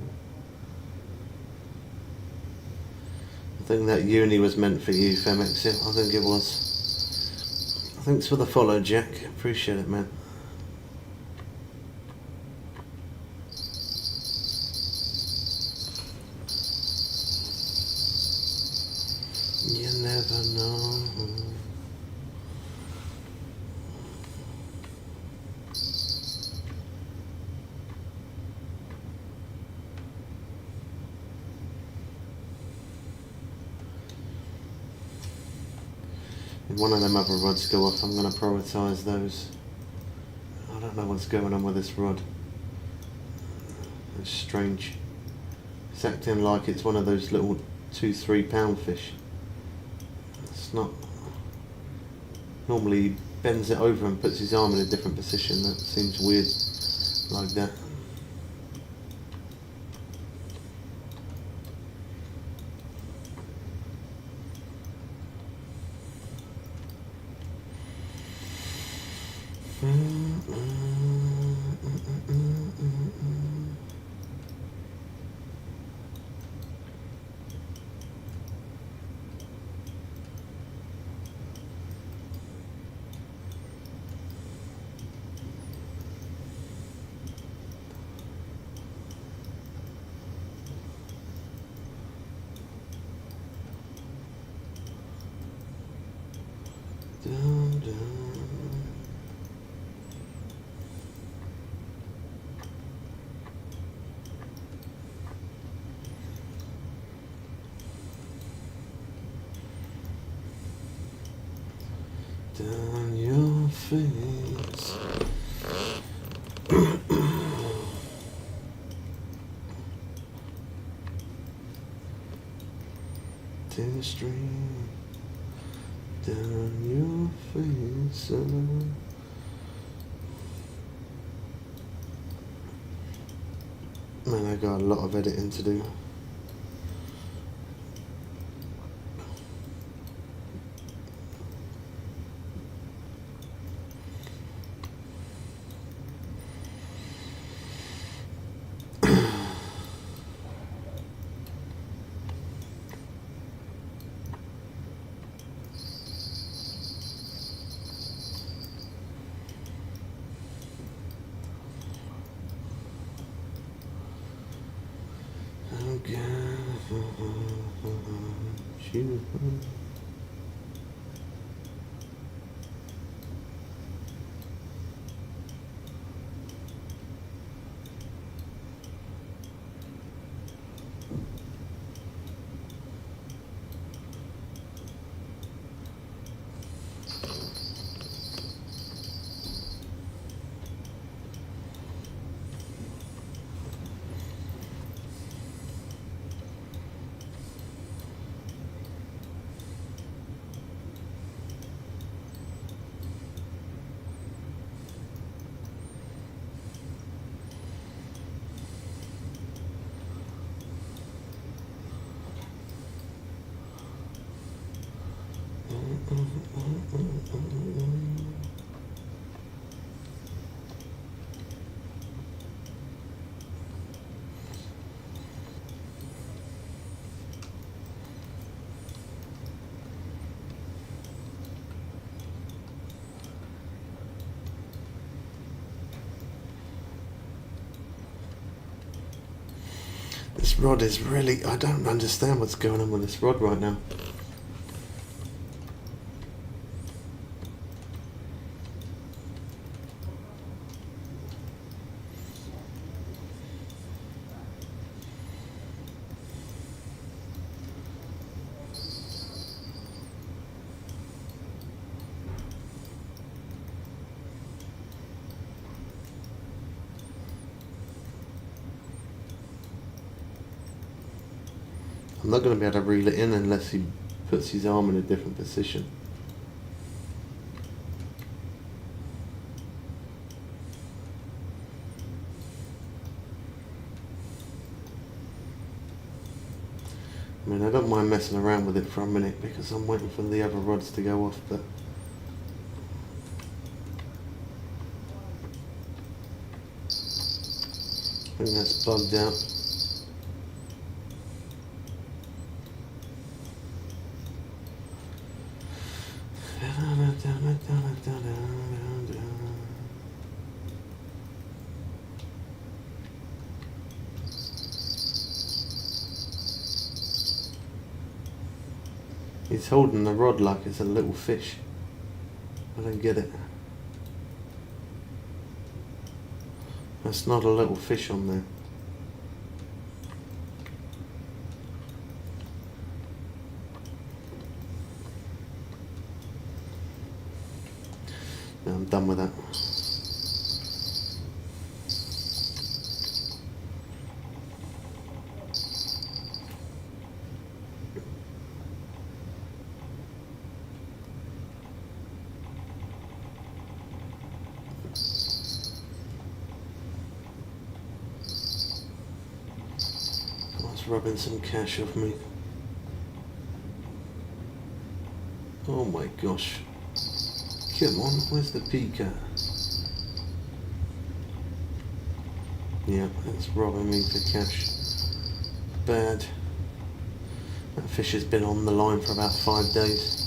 I think that uni was meant for you, Femix. Yeah, I think it was. Thanks for the follow, Jack. Appreciate it, man. You never know. If one of them other rods go off, I'm going to prioritise those. I don't know what's going on with this rod. It's strange. It's acting like it's one of those little 2-3 pound fish. It's not. Normally he bends it over and puts his arm in a different position. That seems weird like that. Dun, dun. Down your face. To the stream. Down your face. Man, I got a lot of editing to do. This rod is really... I don't understand what's going on with this rod right now. I'm not going to be able to reel it in unless he puts his arm in a different position. I mean, I don't mind messing around with it for a minute because I'm waiting for the other rods to go off, but I think that's bugged out. He's holding the rod like it's a little fish. I don't get it. That's not a little fish on there. No, I'm done with that. Rubbing some cash off me. Oh my gosh. Come on, where's the peacock? Yeah, it's robbing me for cash. Bad. That fish has been on the line for about 5 days.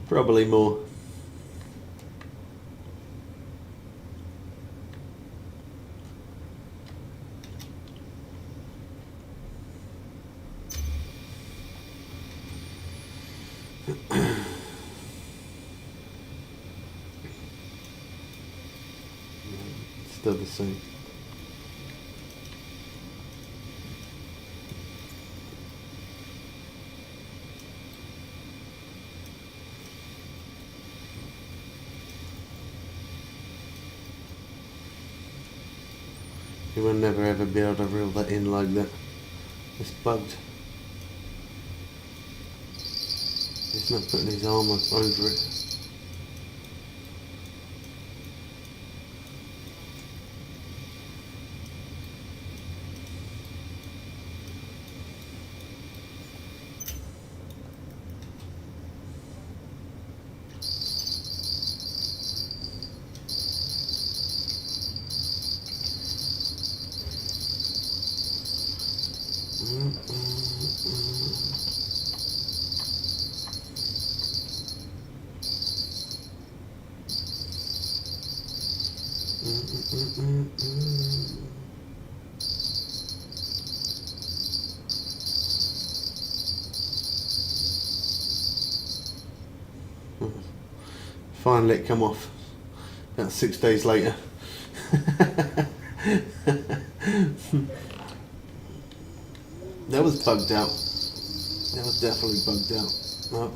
Probably more. Still the same. You will never ever be able to reel that in like that. It's bugged. He's not putting his arm over it. Finally it come off about 6 days later. That was bugged out. That was definitely bugged out. Oh.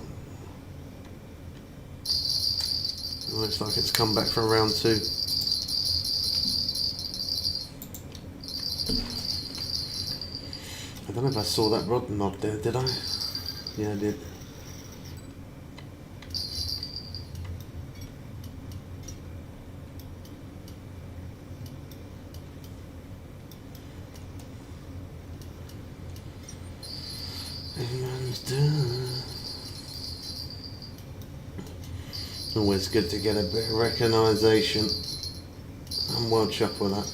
It looks like it's come back for round 2. I don't know if I saw that rod nod there, did I? Yeah, I did. Always good to get a bit of recognition. I'm well chuffed with that.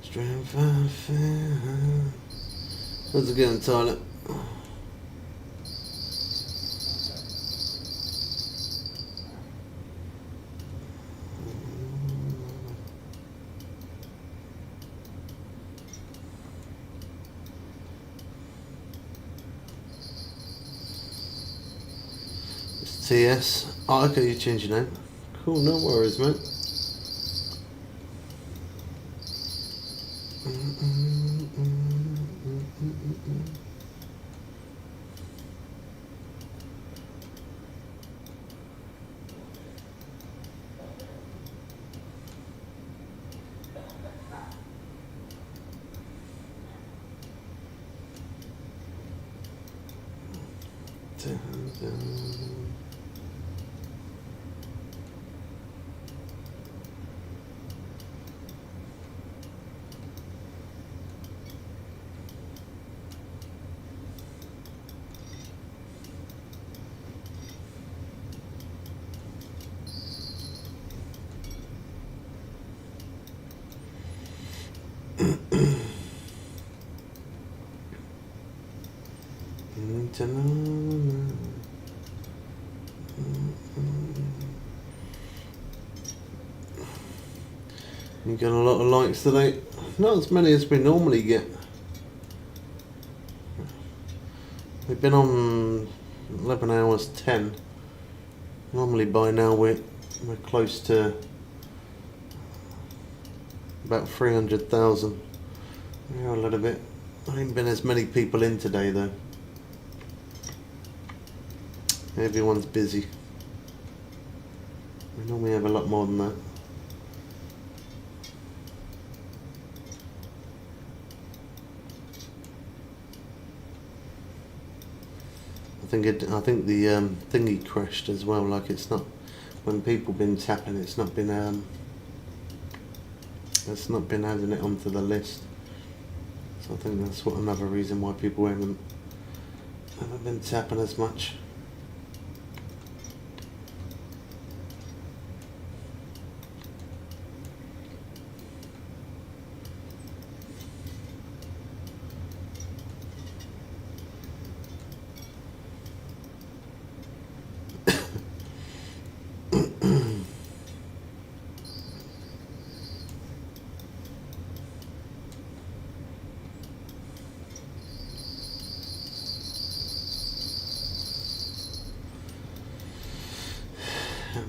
Strength and fear. How's it going, Tyler? TS. Oh, okay, you changed your name. Cool, no worries, mate. You get a lot of likes today. Not as many as we normally get. We've been on 11 hours 10. Normally by now we're close to about 300,000. Yeah, a little bit. There ain't been as many people in today though. Everyone's busy. We normally have a lot more than that. I think the thingy crashed as well. Like it's not, when people been tapping, it's not been adding it onto the list. So I think that's another reason why people haven't been tapping as much.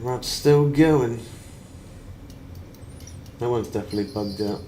Rod's still going. That one's definitely bugged out.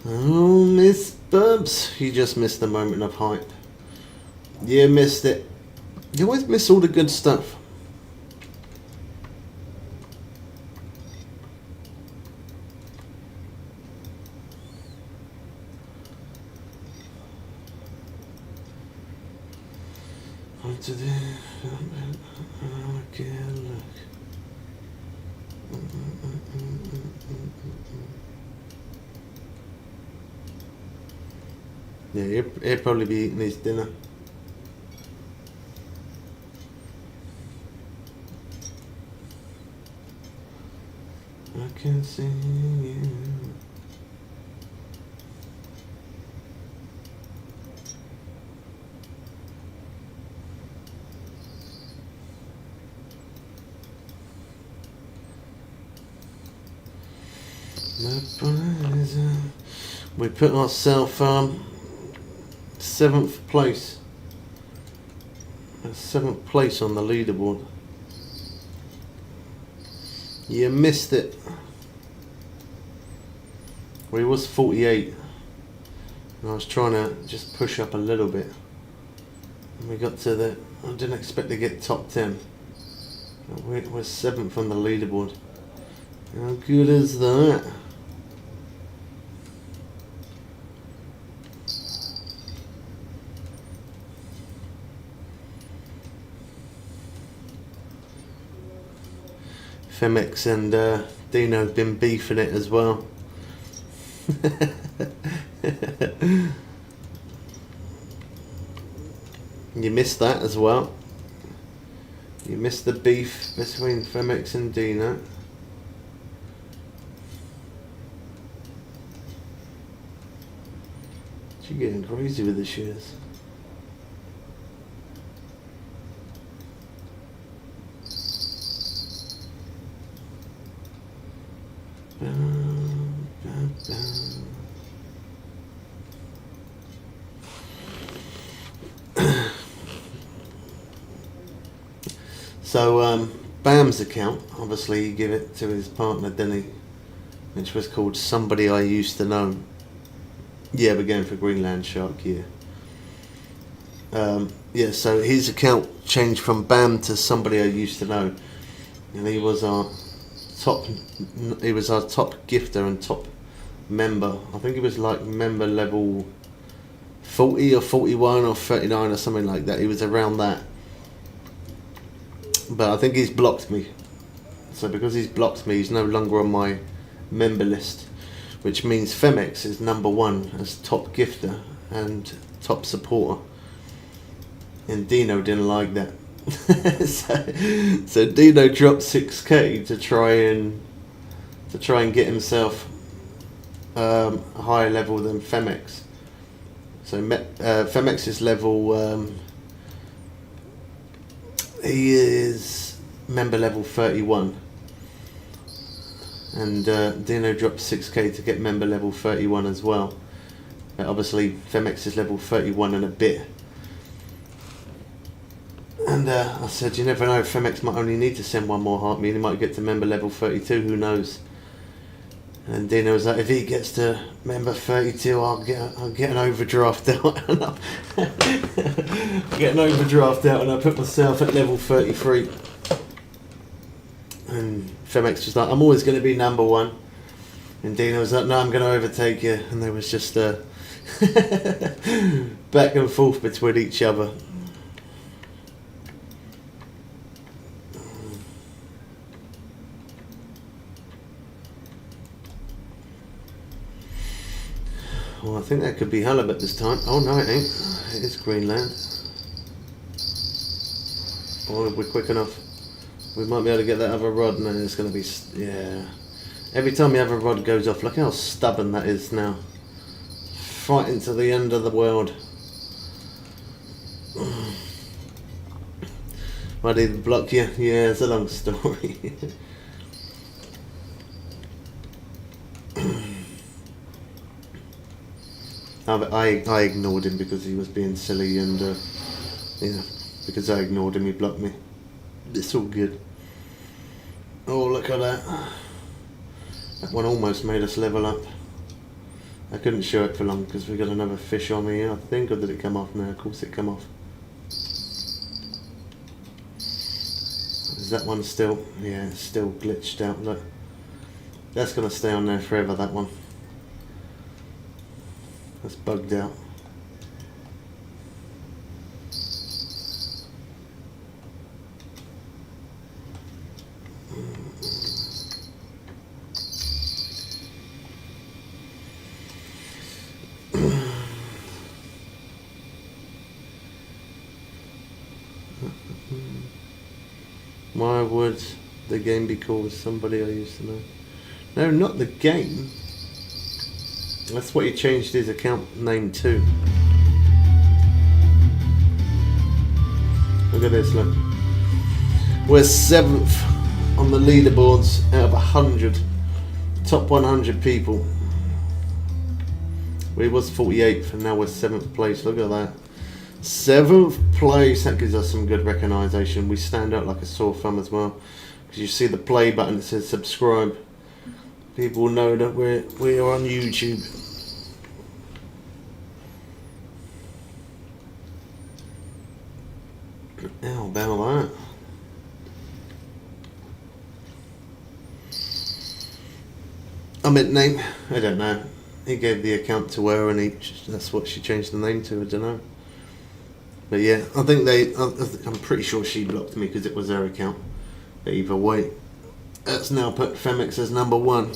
Oh, Miss Bubs, you just missed the moment of hype. You missed it. You always miss all the good stuff. Yeah, he'll probably be eating his dinner. I can see you. We put ourselves 7th place. 7th place on the leaderboard. You missed it. Well, he was 48. And I was trying to just push up a little bit. And we got to the... I didn't expect to get top 10. We're 7th on the leaderboard. How good is that? Femex and Dino have been beefing it as well. You missed that as well. You missed the beef between Femex and Dino. You're getting crazy with the shares. So Bam's account, obviously he gave it to his partner, didn't he? Which was called Somebody I Used to Know. Yeah, we're going for Greenland shark here. Yeah, so his account changed from Bam to Somebody I Used to Know, and he was our top gifter and top member. I think he was like member level 40 or 41 or 39 or something like that. He was around that. But I think he's blocked me. So because he's blocked me, he's no longer on my member list, which means Femex is number 1 as top gifter and top supporter. And Dino didn't like that. so Dino dropped 6k to try and get himself a higher level than Femex. So Femex is level. He is member level 31, and Dino dropped 6k to get member level 31 as well. Obviously, Femex is level 31 and a bit. And I said, you never know, Femex might only need to send one more heart. I mean, he might get to member level 32, who knows? And Dino was like, if he gets to member 32, I'll get an overdraft out. And I'll get an overdraft out, and I put myself at level 33. And Femex was like, I'm always going to be number 1. And Dino was like, no, I'm going to overtake you. And there was just back and forth between each other. Well, I think that could be halibut this time. Oh no, it ain't. It is Greenland. Oh, we're quick enough. We might be able to get that other rod. No, it's going to be... Yeah. Every time the other rod goes off, look how stubborn that is now. Fighting to the end of the world. Why did it block you? Yeah, it's a long story. I ignored him because he was being silly, and because I ignored him, he blocked me. It's all good. Oh, look at that. That one almost made us level up. I couldn't show it for long because we got another fish on me, I think, or did it come off? No, of course it come off. Is that one still? Yeah, it's still glitched out. Look, that's gonna stay on there forever, that one. That's bugged out. Why would the game be called somebody I used to know? No, not the game. That's what he changed his account name to. Look at this, look. We're 7th on the leaderboards out of 100. Top 100 people. We was 48th and now we're 7th place. Look at that. 7th place. That gives us some good recognition. We stand out like a sore thumb as well. Because you see the play button that says subscribe. People know that we're on YouTube. How about that? I meant name. I don't know. He gave the account to her, and that's what she changed the name to. I don't know. But yeah, I think I'm pretty sure she blocked me because it was her account. But either way, that's now put Femix as number 1.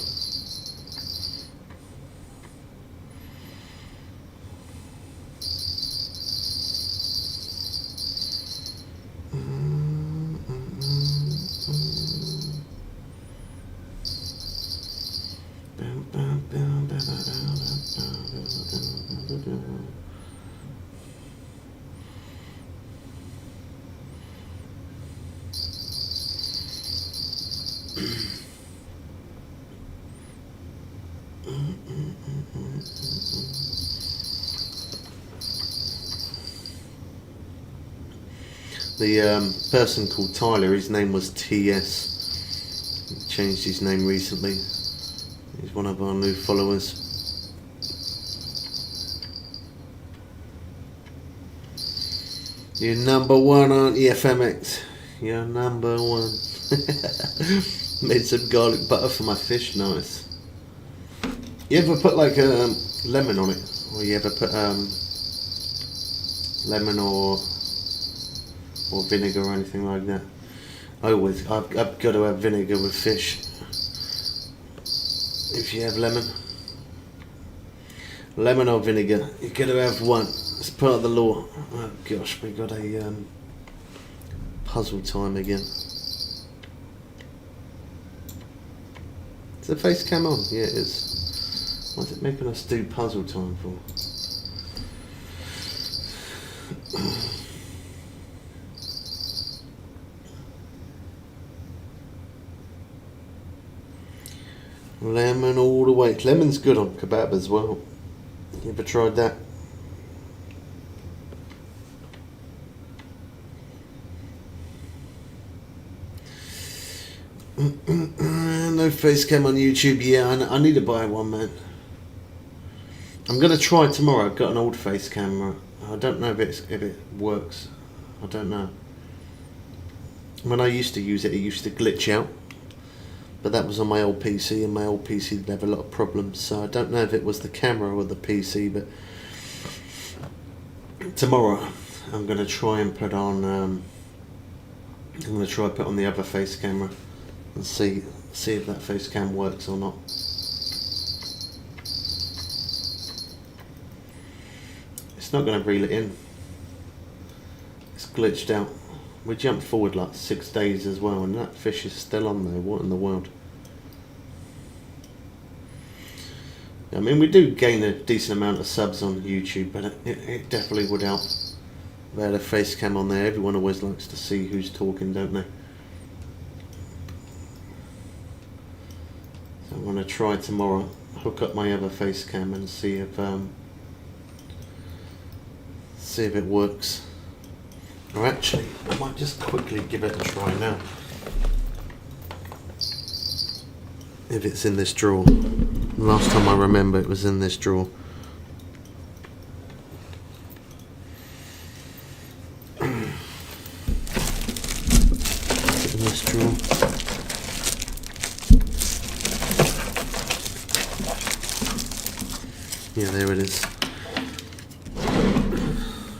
The person called Tyler, his name was TS. He changed his name recently. He's one of our new followers. You're number 1, aren't you, FMX? You're number 1. Made some garlic butter for my fish, nice. You ever put like a lemon on it? Or you ever put lemon or vinegar or anything like that? I've got to have vinegar with fish. If you have lemon or vinegar, you've got to have one. It's part of the law. Oh gosh, we got a puzzle time again. Is the face cam on? Yeah, it is. What's it making us do puzzle time for? Lemon all the way. Lemon's good on kebab as well. You ever tried that? No face cam on YouTube. Yeah, I need to buy one, man. I'm gonna try tomorrow. I've got an old face camera. I don't know if it works. I don't know. When I used to use it, it used to glitch out. But that was on my old PC, and my old PC did have a lot of problems. So I don't know if it was the camera or the PC. But tomorrow, I'm gonna try and put on. I'm gonna try put on the other face camera and see if that face cam works or not. It's not going to reel it in. It's glitched out. We jumped forward like 6 days as well, and that fish is still on there. What in the world? I mean, we do gain a decent amount of subs on YouTube, but it definitely would help. They had a face cam on there. Everyone always likes to see who's talking, don't they? So I'm going to try tomorrow, hook up my other face cam and see if it works. Or actually, I might just quickly give it a try now. If it's in this drawer. Last time I remember, it was in this drawer. In this drawer. Yeah, there it is.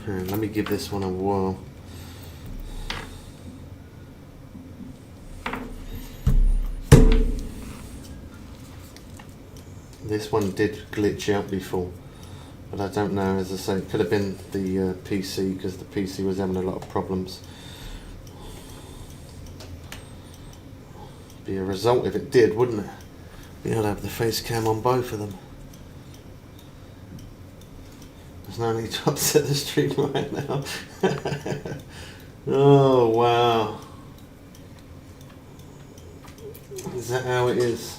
Right, let me give this one a whirl. This one did glitch out before, but I don't know, as I say, it could have been the PC, because the PC was having a lot of problems. Be a result if it did, wouldn't it? Be able to have the face cam on both of them. There's no need to upset the stream right now. Oh wow. Is that how it is?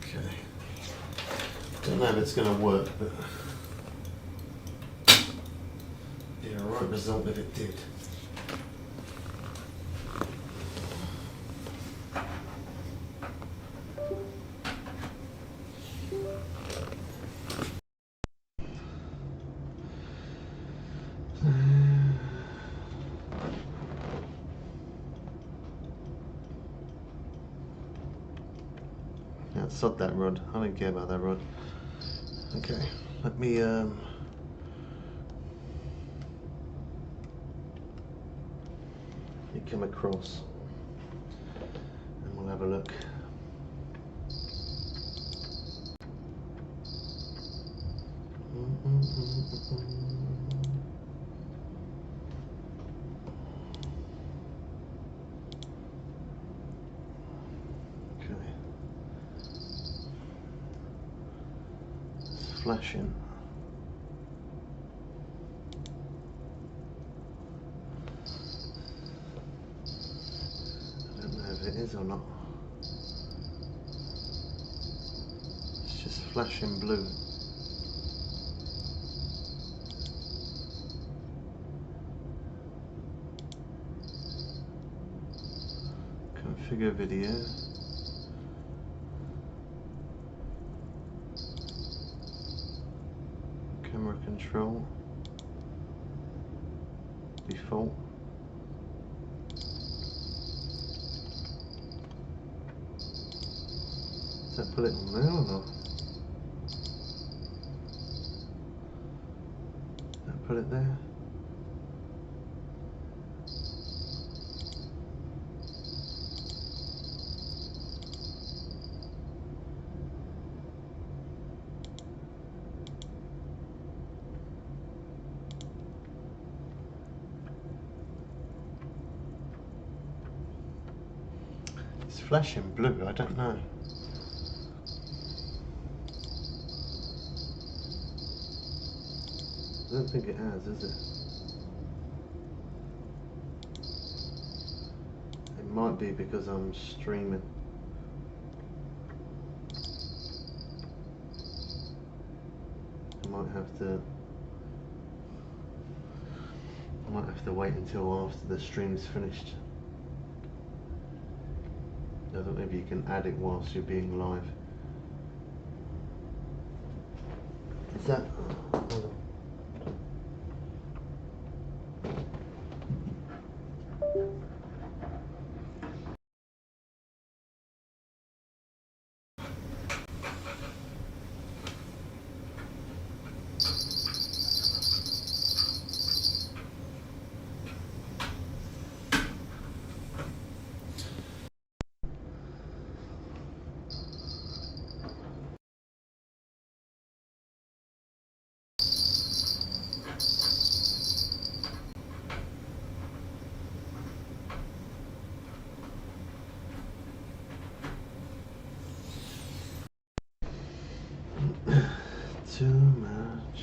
Okay. Don't know if it's going to work, but be a right result if it did. Yeah, sod that rod. I don't care about that rod. Okay, let me come across and we'll have a look. Okay. It's flashing. I don't know if it is or not. It's just flashing blue. Configure video. Camera control. Default. Does that put it on there or not? Does that put it there? It's flashing blue, I don't know. I don't think it has, is it? It might be because I'm streaming. I might have to wait until after the stream's finished. I don't know if you can add it whilst you're being live. Is that? Hold on. Too much.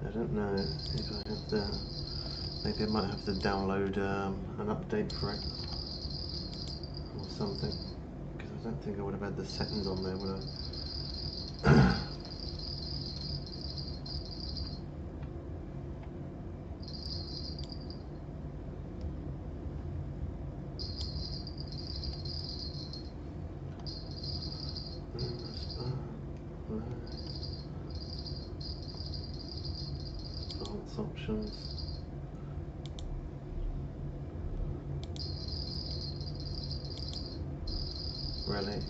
I don't know if I have to. Maybe I might have to download an update for it or something. Because I don't think I would have had the settings on there, would I? Advanced options. Relic.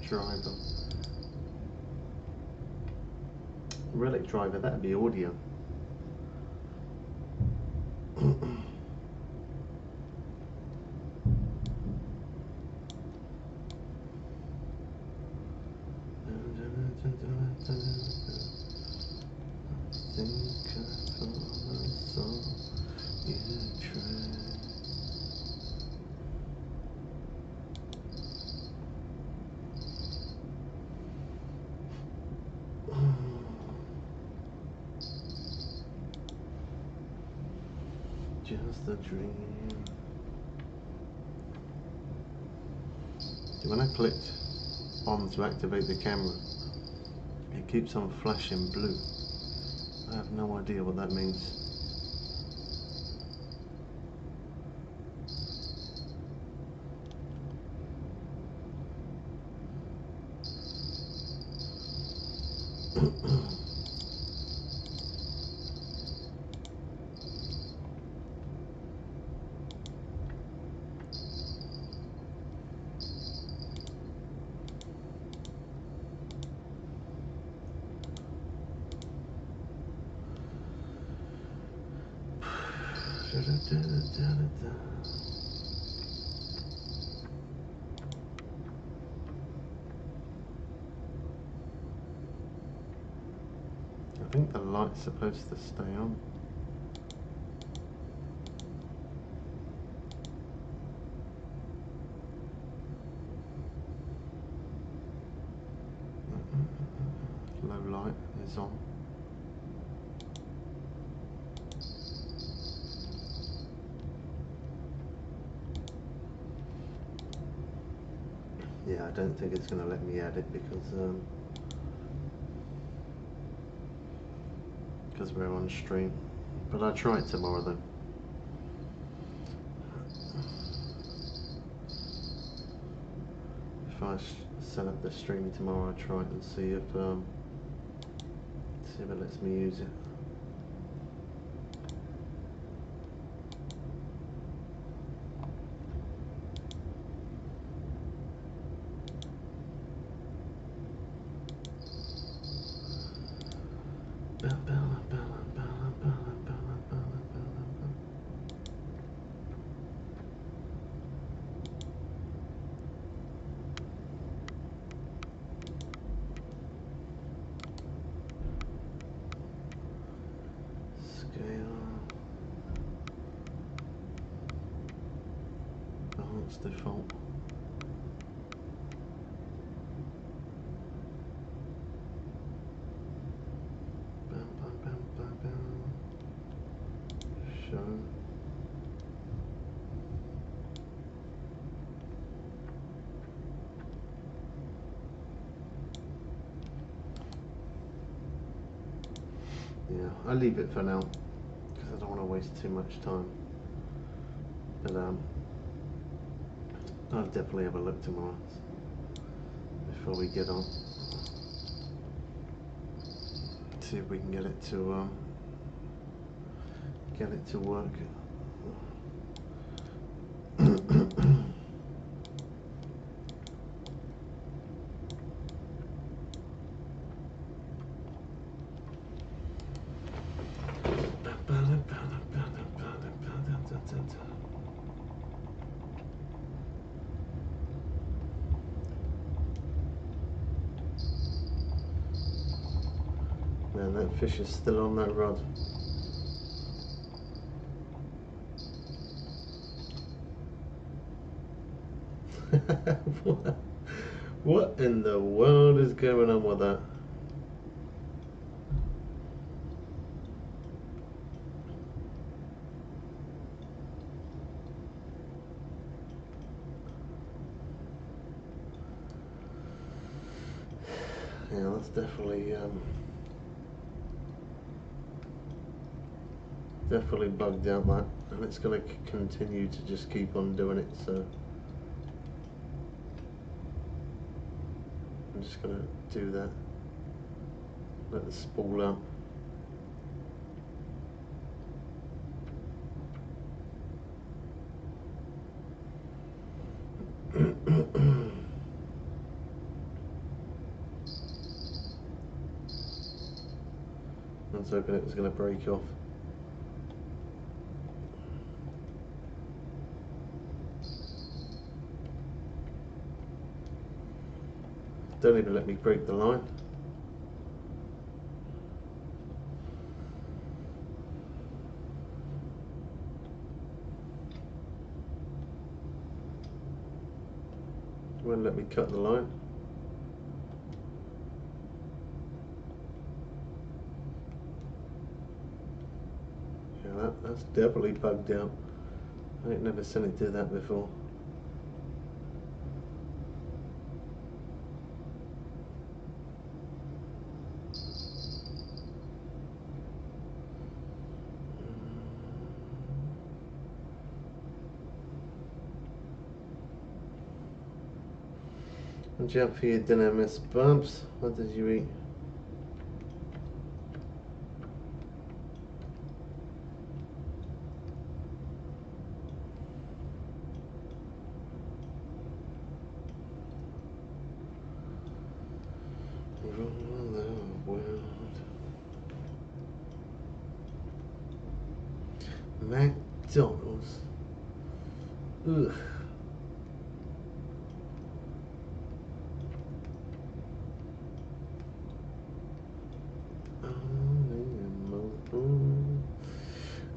Driver. Relic driver, that'd be audio. think I finally saw you try. Just a dream. When I clicked on to activate the camera, it keeps on flashing blue. I have no idea what that means. I think the light's supposed to stay on. Low light is on. Yeah, I don't think it's going to let me add it because we're on stream. But I'll try it tomorrow then. If I set up the stream tomorrow, I'll try it and see if it lets me use it. Balance default. Show. Yeah, I'll leave it for now because I don't want to waste too much time. But I'll definitely have a look tomorrow before we get on. See if we can get it to work. Man, that fish is still on that rod. What in the world is going on with that? Yeah, that's definitely bugged out that, and it's going to continue to just keep on doing it, so I'm just going to do that, let the spool out. I was hoping it was going to break off. Don't even let me break the line. Won't let me cut the line. Yeah, that's definitely bugged out. I ain't never seen it do that before. What'd you have for your dinner, Miss Bumps? What did you eat? Rule the world. McDonald's. Ugh.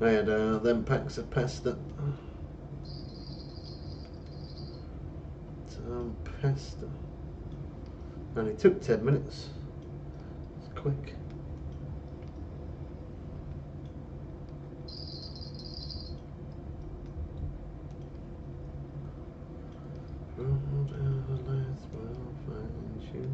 I had them packs of pasta. Some pasta. Only took 10 minutes. It's quick. Lights will find you.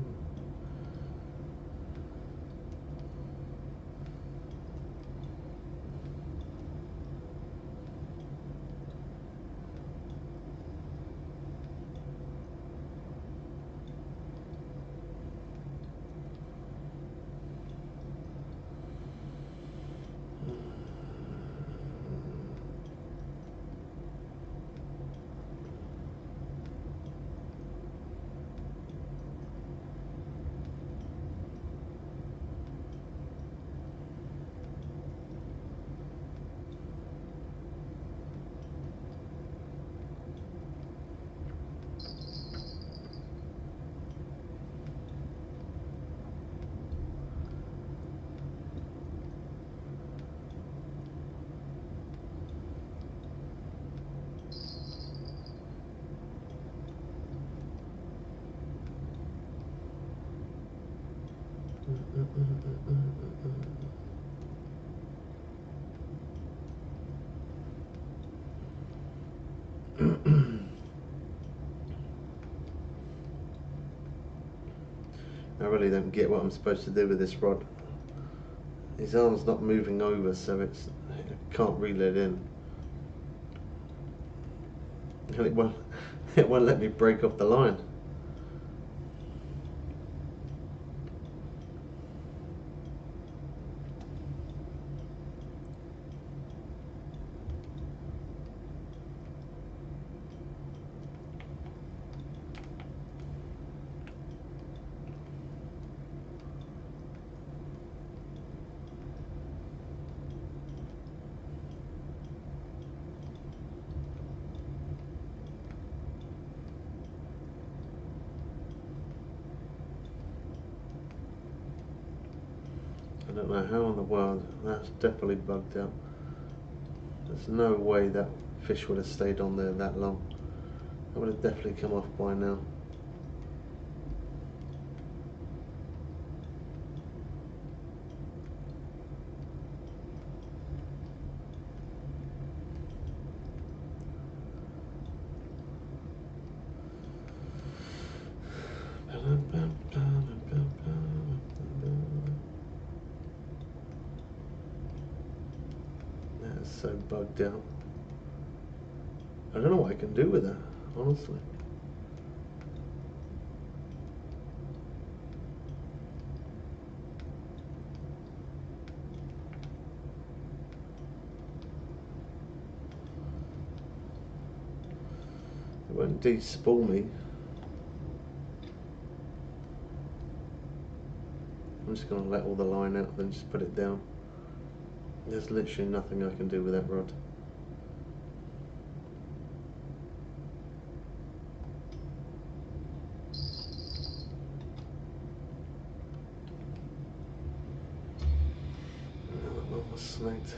I really don't get what I'm supposed to do with this rod. His arm's not moving over, so I can't reel it in. And it won't let me break off the line. I don't know how in the world. That's definitely bugged out. There's no way that fish would have stayed on there that long. It would have definitely come off by now. That's so bugged out. I don't know what I can do with that, honestly. It won't de-spool me. I'm just going to let all the line out, then just put it down. There's literally nothing I can do with that rod. That one was snagged.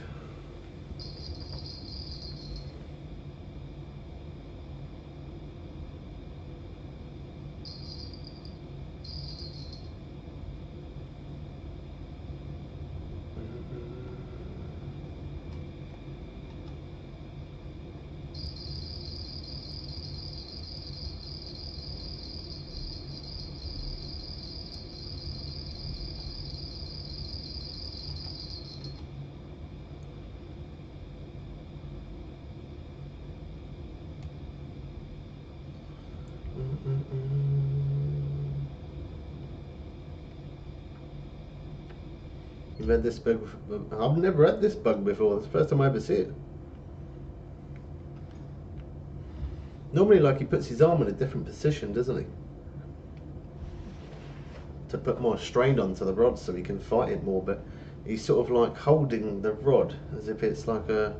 You've had this bug? I've never had this bug before. It's the first time I ever see it. Normally, like, he puts his arm in a different position, doesn't he? To put more strain onto the rod so he can fight it more, but he's sort of like holding the rod as if it's like a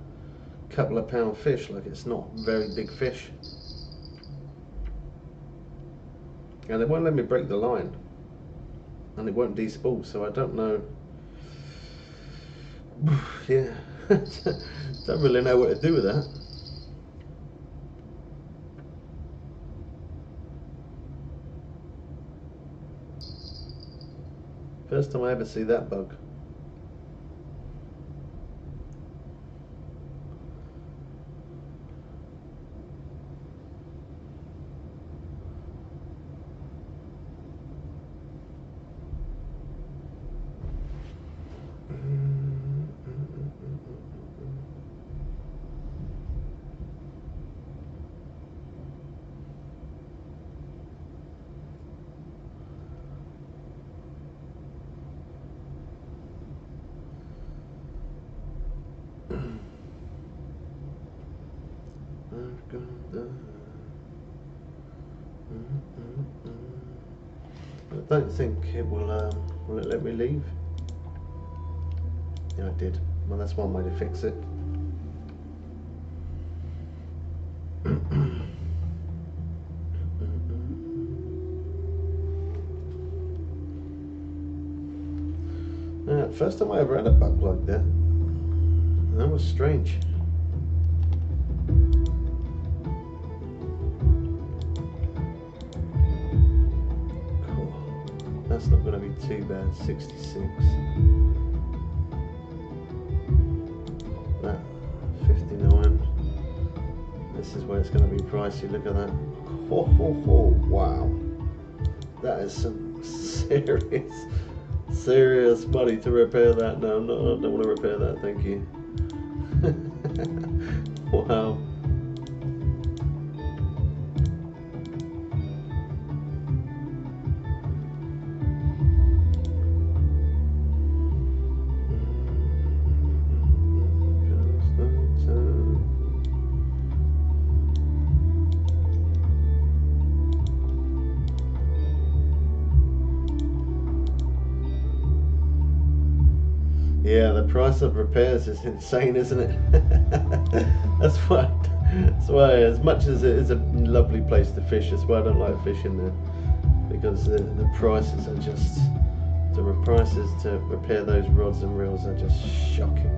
couple of pound fish, like it's not a very big fish. And it won't let me break the line. And it won't despool, so I don't know. Yeah, don't really know what to do with that. First time I ever see that bug. I don't think it will it let me leave? Yeah, I did. Well, that's one way to fix it. First time I ever had a bug like that. That was strange. Cool. That's not going to be too bad. 66. That 59. This is where it's going to be pricey. Look at that. Wow. That is some serious money to repair that. No, I don't want to repair that, thank you. Wow. Yeah, the price of repairs is insane, isn't it? That's why, as much as it is a lovely place to fish, that's why I don't like fishing there. Because the prices are just, the prices to repair those rods and reels are just shocking.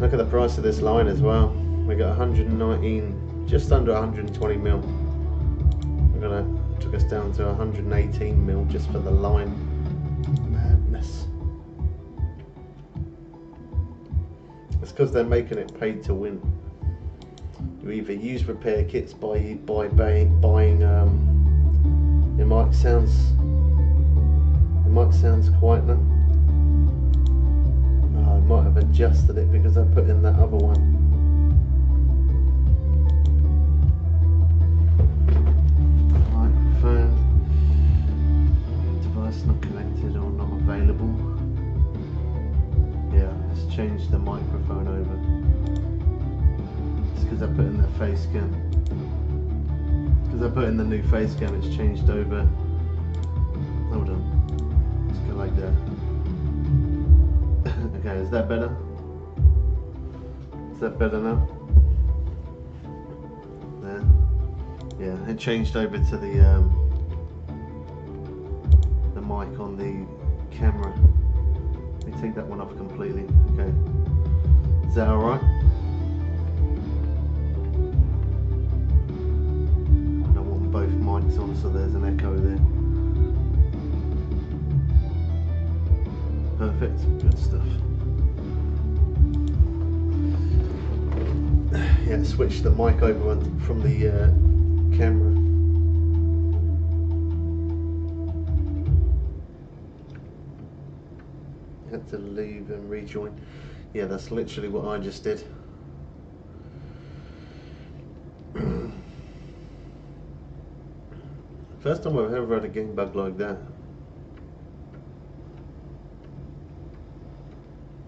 Look at the price of this line as well. We got 119, just under 120 mil. Took us down to 118 mil just for the line. Madness. It's because they're making it paid to win. You either use repair kits by buying. It might sounds quite now. I might have adjusted it because I put in that other one. Microphone, device not connected or not available. Yeah, let's change the microphone over. It's because I put in the face cam. Because I put in the new face cam, it's changed over. Hold on. Let's go like that. Okay, is that better? Is that better now? There. Yeah, it changed over to the mic on the camera. Let me take that one off completely. Okay. Is that alright? I don't want both mics on, so there's an echo there. Perfect, good stuff. Yeah, switch the mic over from the camera. Had to leave and rejoin. Yeah, that's literally what I just did. First time I've ever had a game bug like that.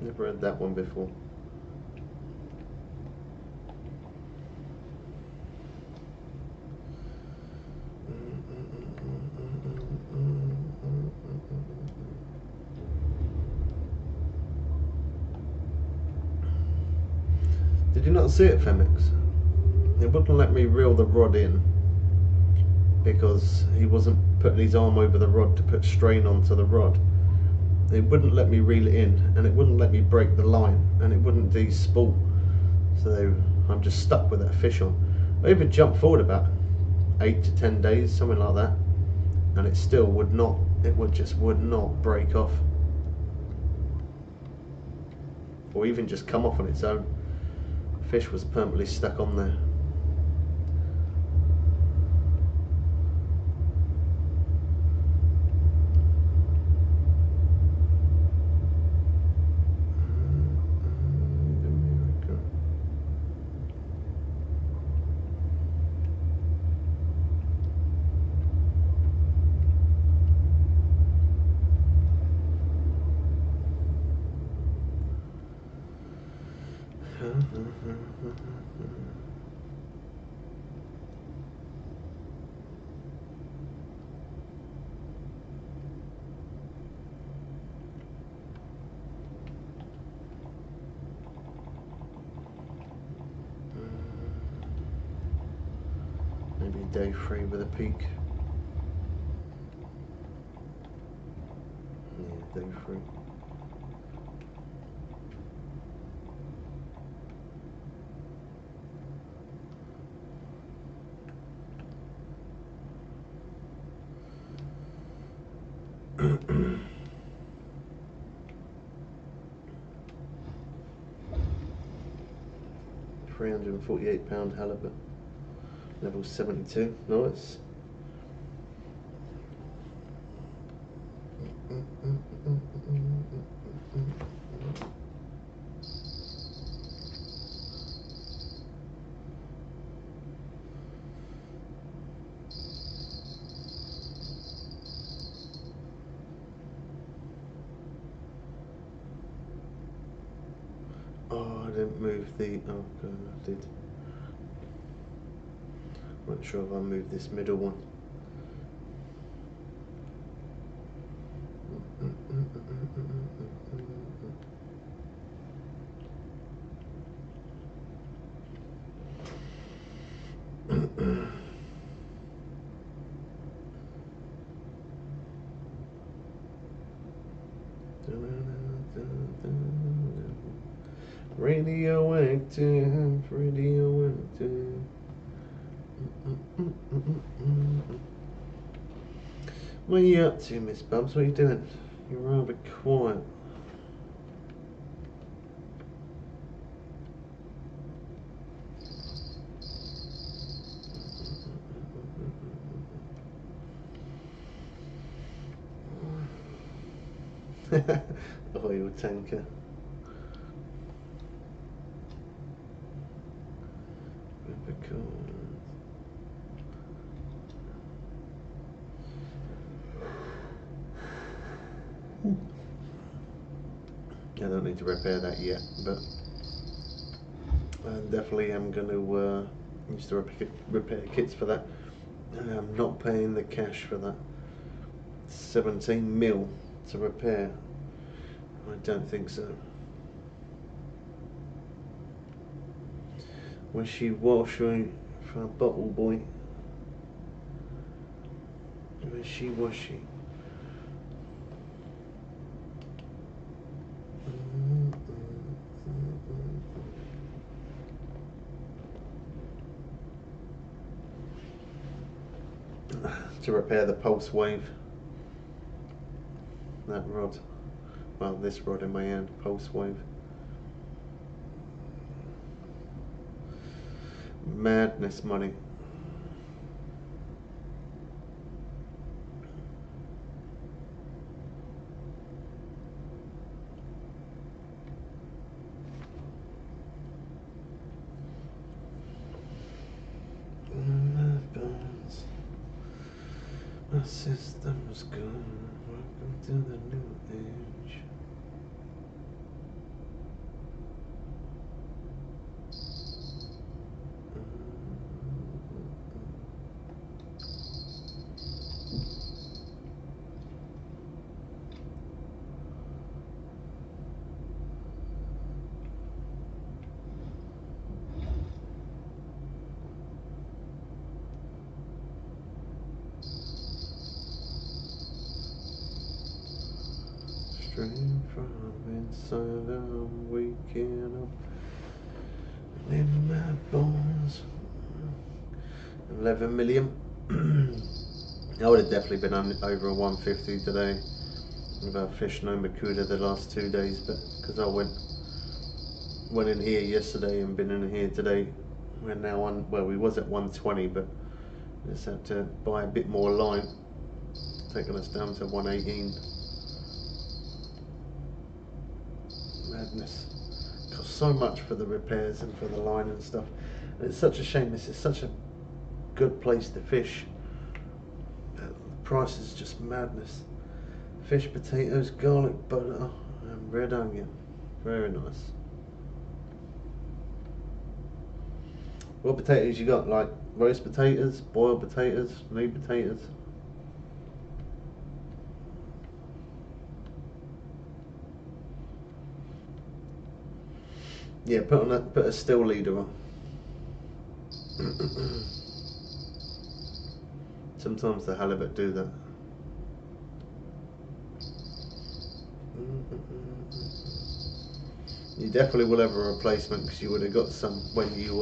Never had that one before. Did you not see it, Femix? It wouldn't let me reel the rod in because he wasn't putting his arm over the rod to put strain onto the rod. It wouldn't let me reel it in, and it wouldn't let me break the line, and it wouldn't de-spool. So I'm just stuck with that fish on. I even jumped forward about 8 to 10 days, something like that, and it still would not. It would not break off, or even just come off on its own. Fish was permanently stuck on there. Maybe day 3 with a peak. Yeah, day 3. £348 halibut, level 72. Nice. Oh, I didn't move the. Oh, God, I did. Not sure if I moved this middle one. Radioactive, radioactive. What are you up to, Miss Bubs? What are you doing? You're rather quiet. Oil tanker. I don't need to repair that yet, but I definitely am going to use the repair kits for that. And I'm not paying the cash for that. 17 mil to repair. I don't think so. Wishy-washy for a bottle boy. Wishy-washy. To repair the pulse wave. That rod. Well, this rod in my hand, pulse wave. Madness money. system's gone. Welcome to the new age. Straight from inside, I'm waking up in my bones. 11 million. I would have definitely been over a 150 today if I fished no Makuda the last 2 days, but because I went in here yesterday and been in here today, we're now on, well, we was at 120, but just had to buy a bit more line, taking us down to 118. Madness. Costs so much for the repairs and for the line and stuff. And it's such a shame. This is such a good place to fish. The price is just madness. Fish, potatoes, garlic butter, and red onion. Very nice. What potatoes you got? Like roast potatoes, boiled potatoes, new potatoes? Yeah, put a still leader on. Sometimes the halibut do that. You definitely will have a replacement because you would have got some when you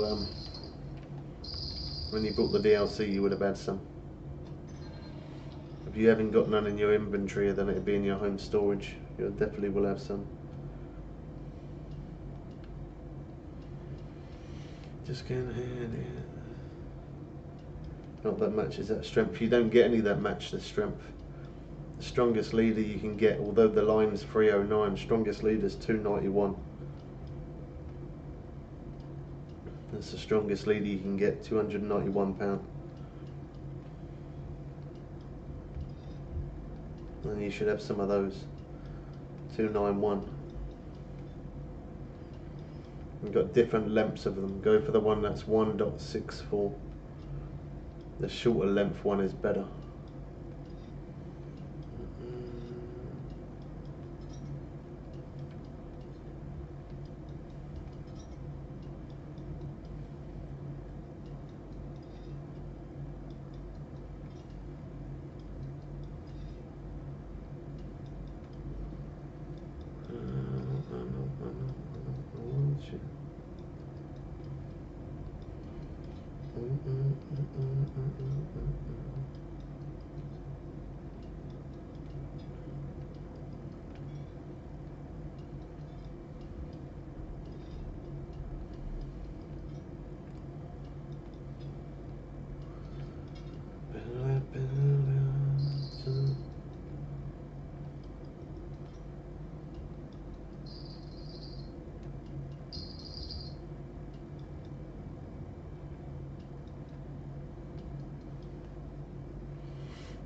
bought the DLC. You would have had some. If you haven't got none in your inventory, then it'd be in your home storage. You definitely will have some. Just going ahead here. Not that matches that strength. You don't get any that match the strength. The strongest leader you can get, although the line's 309, strongest leader's 291. That's the strongest leader you can get, 291 pound. And you should have some of those. 291. You've got different lengths of them. Go for the one that's 1.64. The shorter length one is better.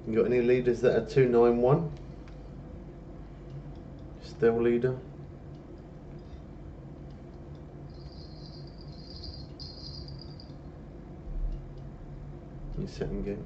You got any leaders that are 291? Still leader. Your second game.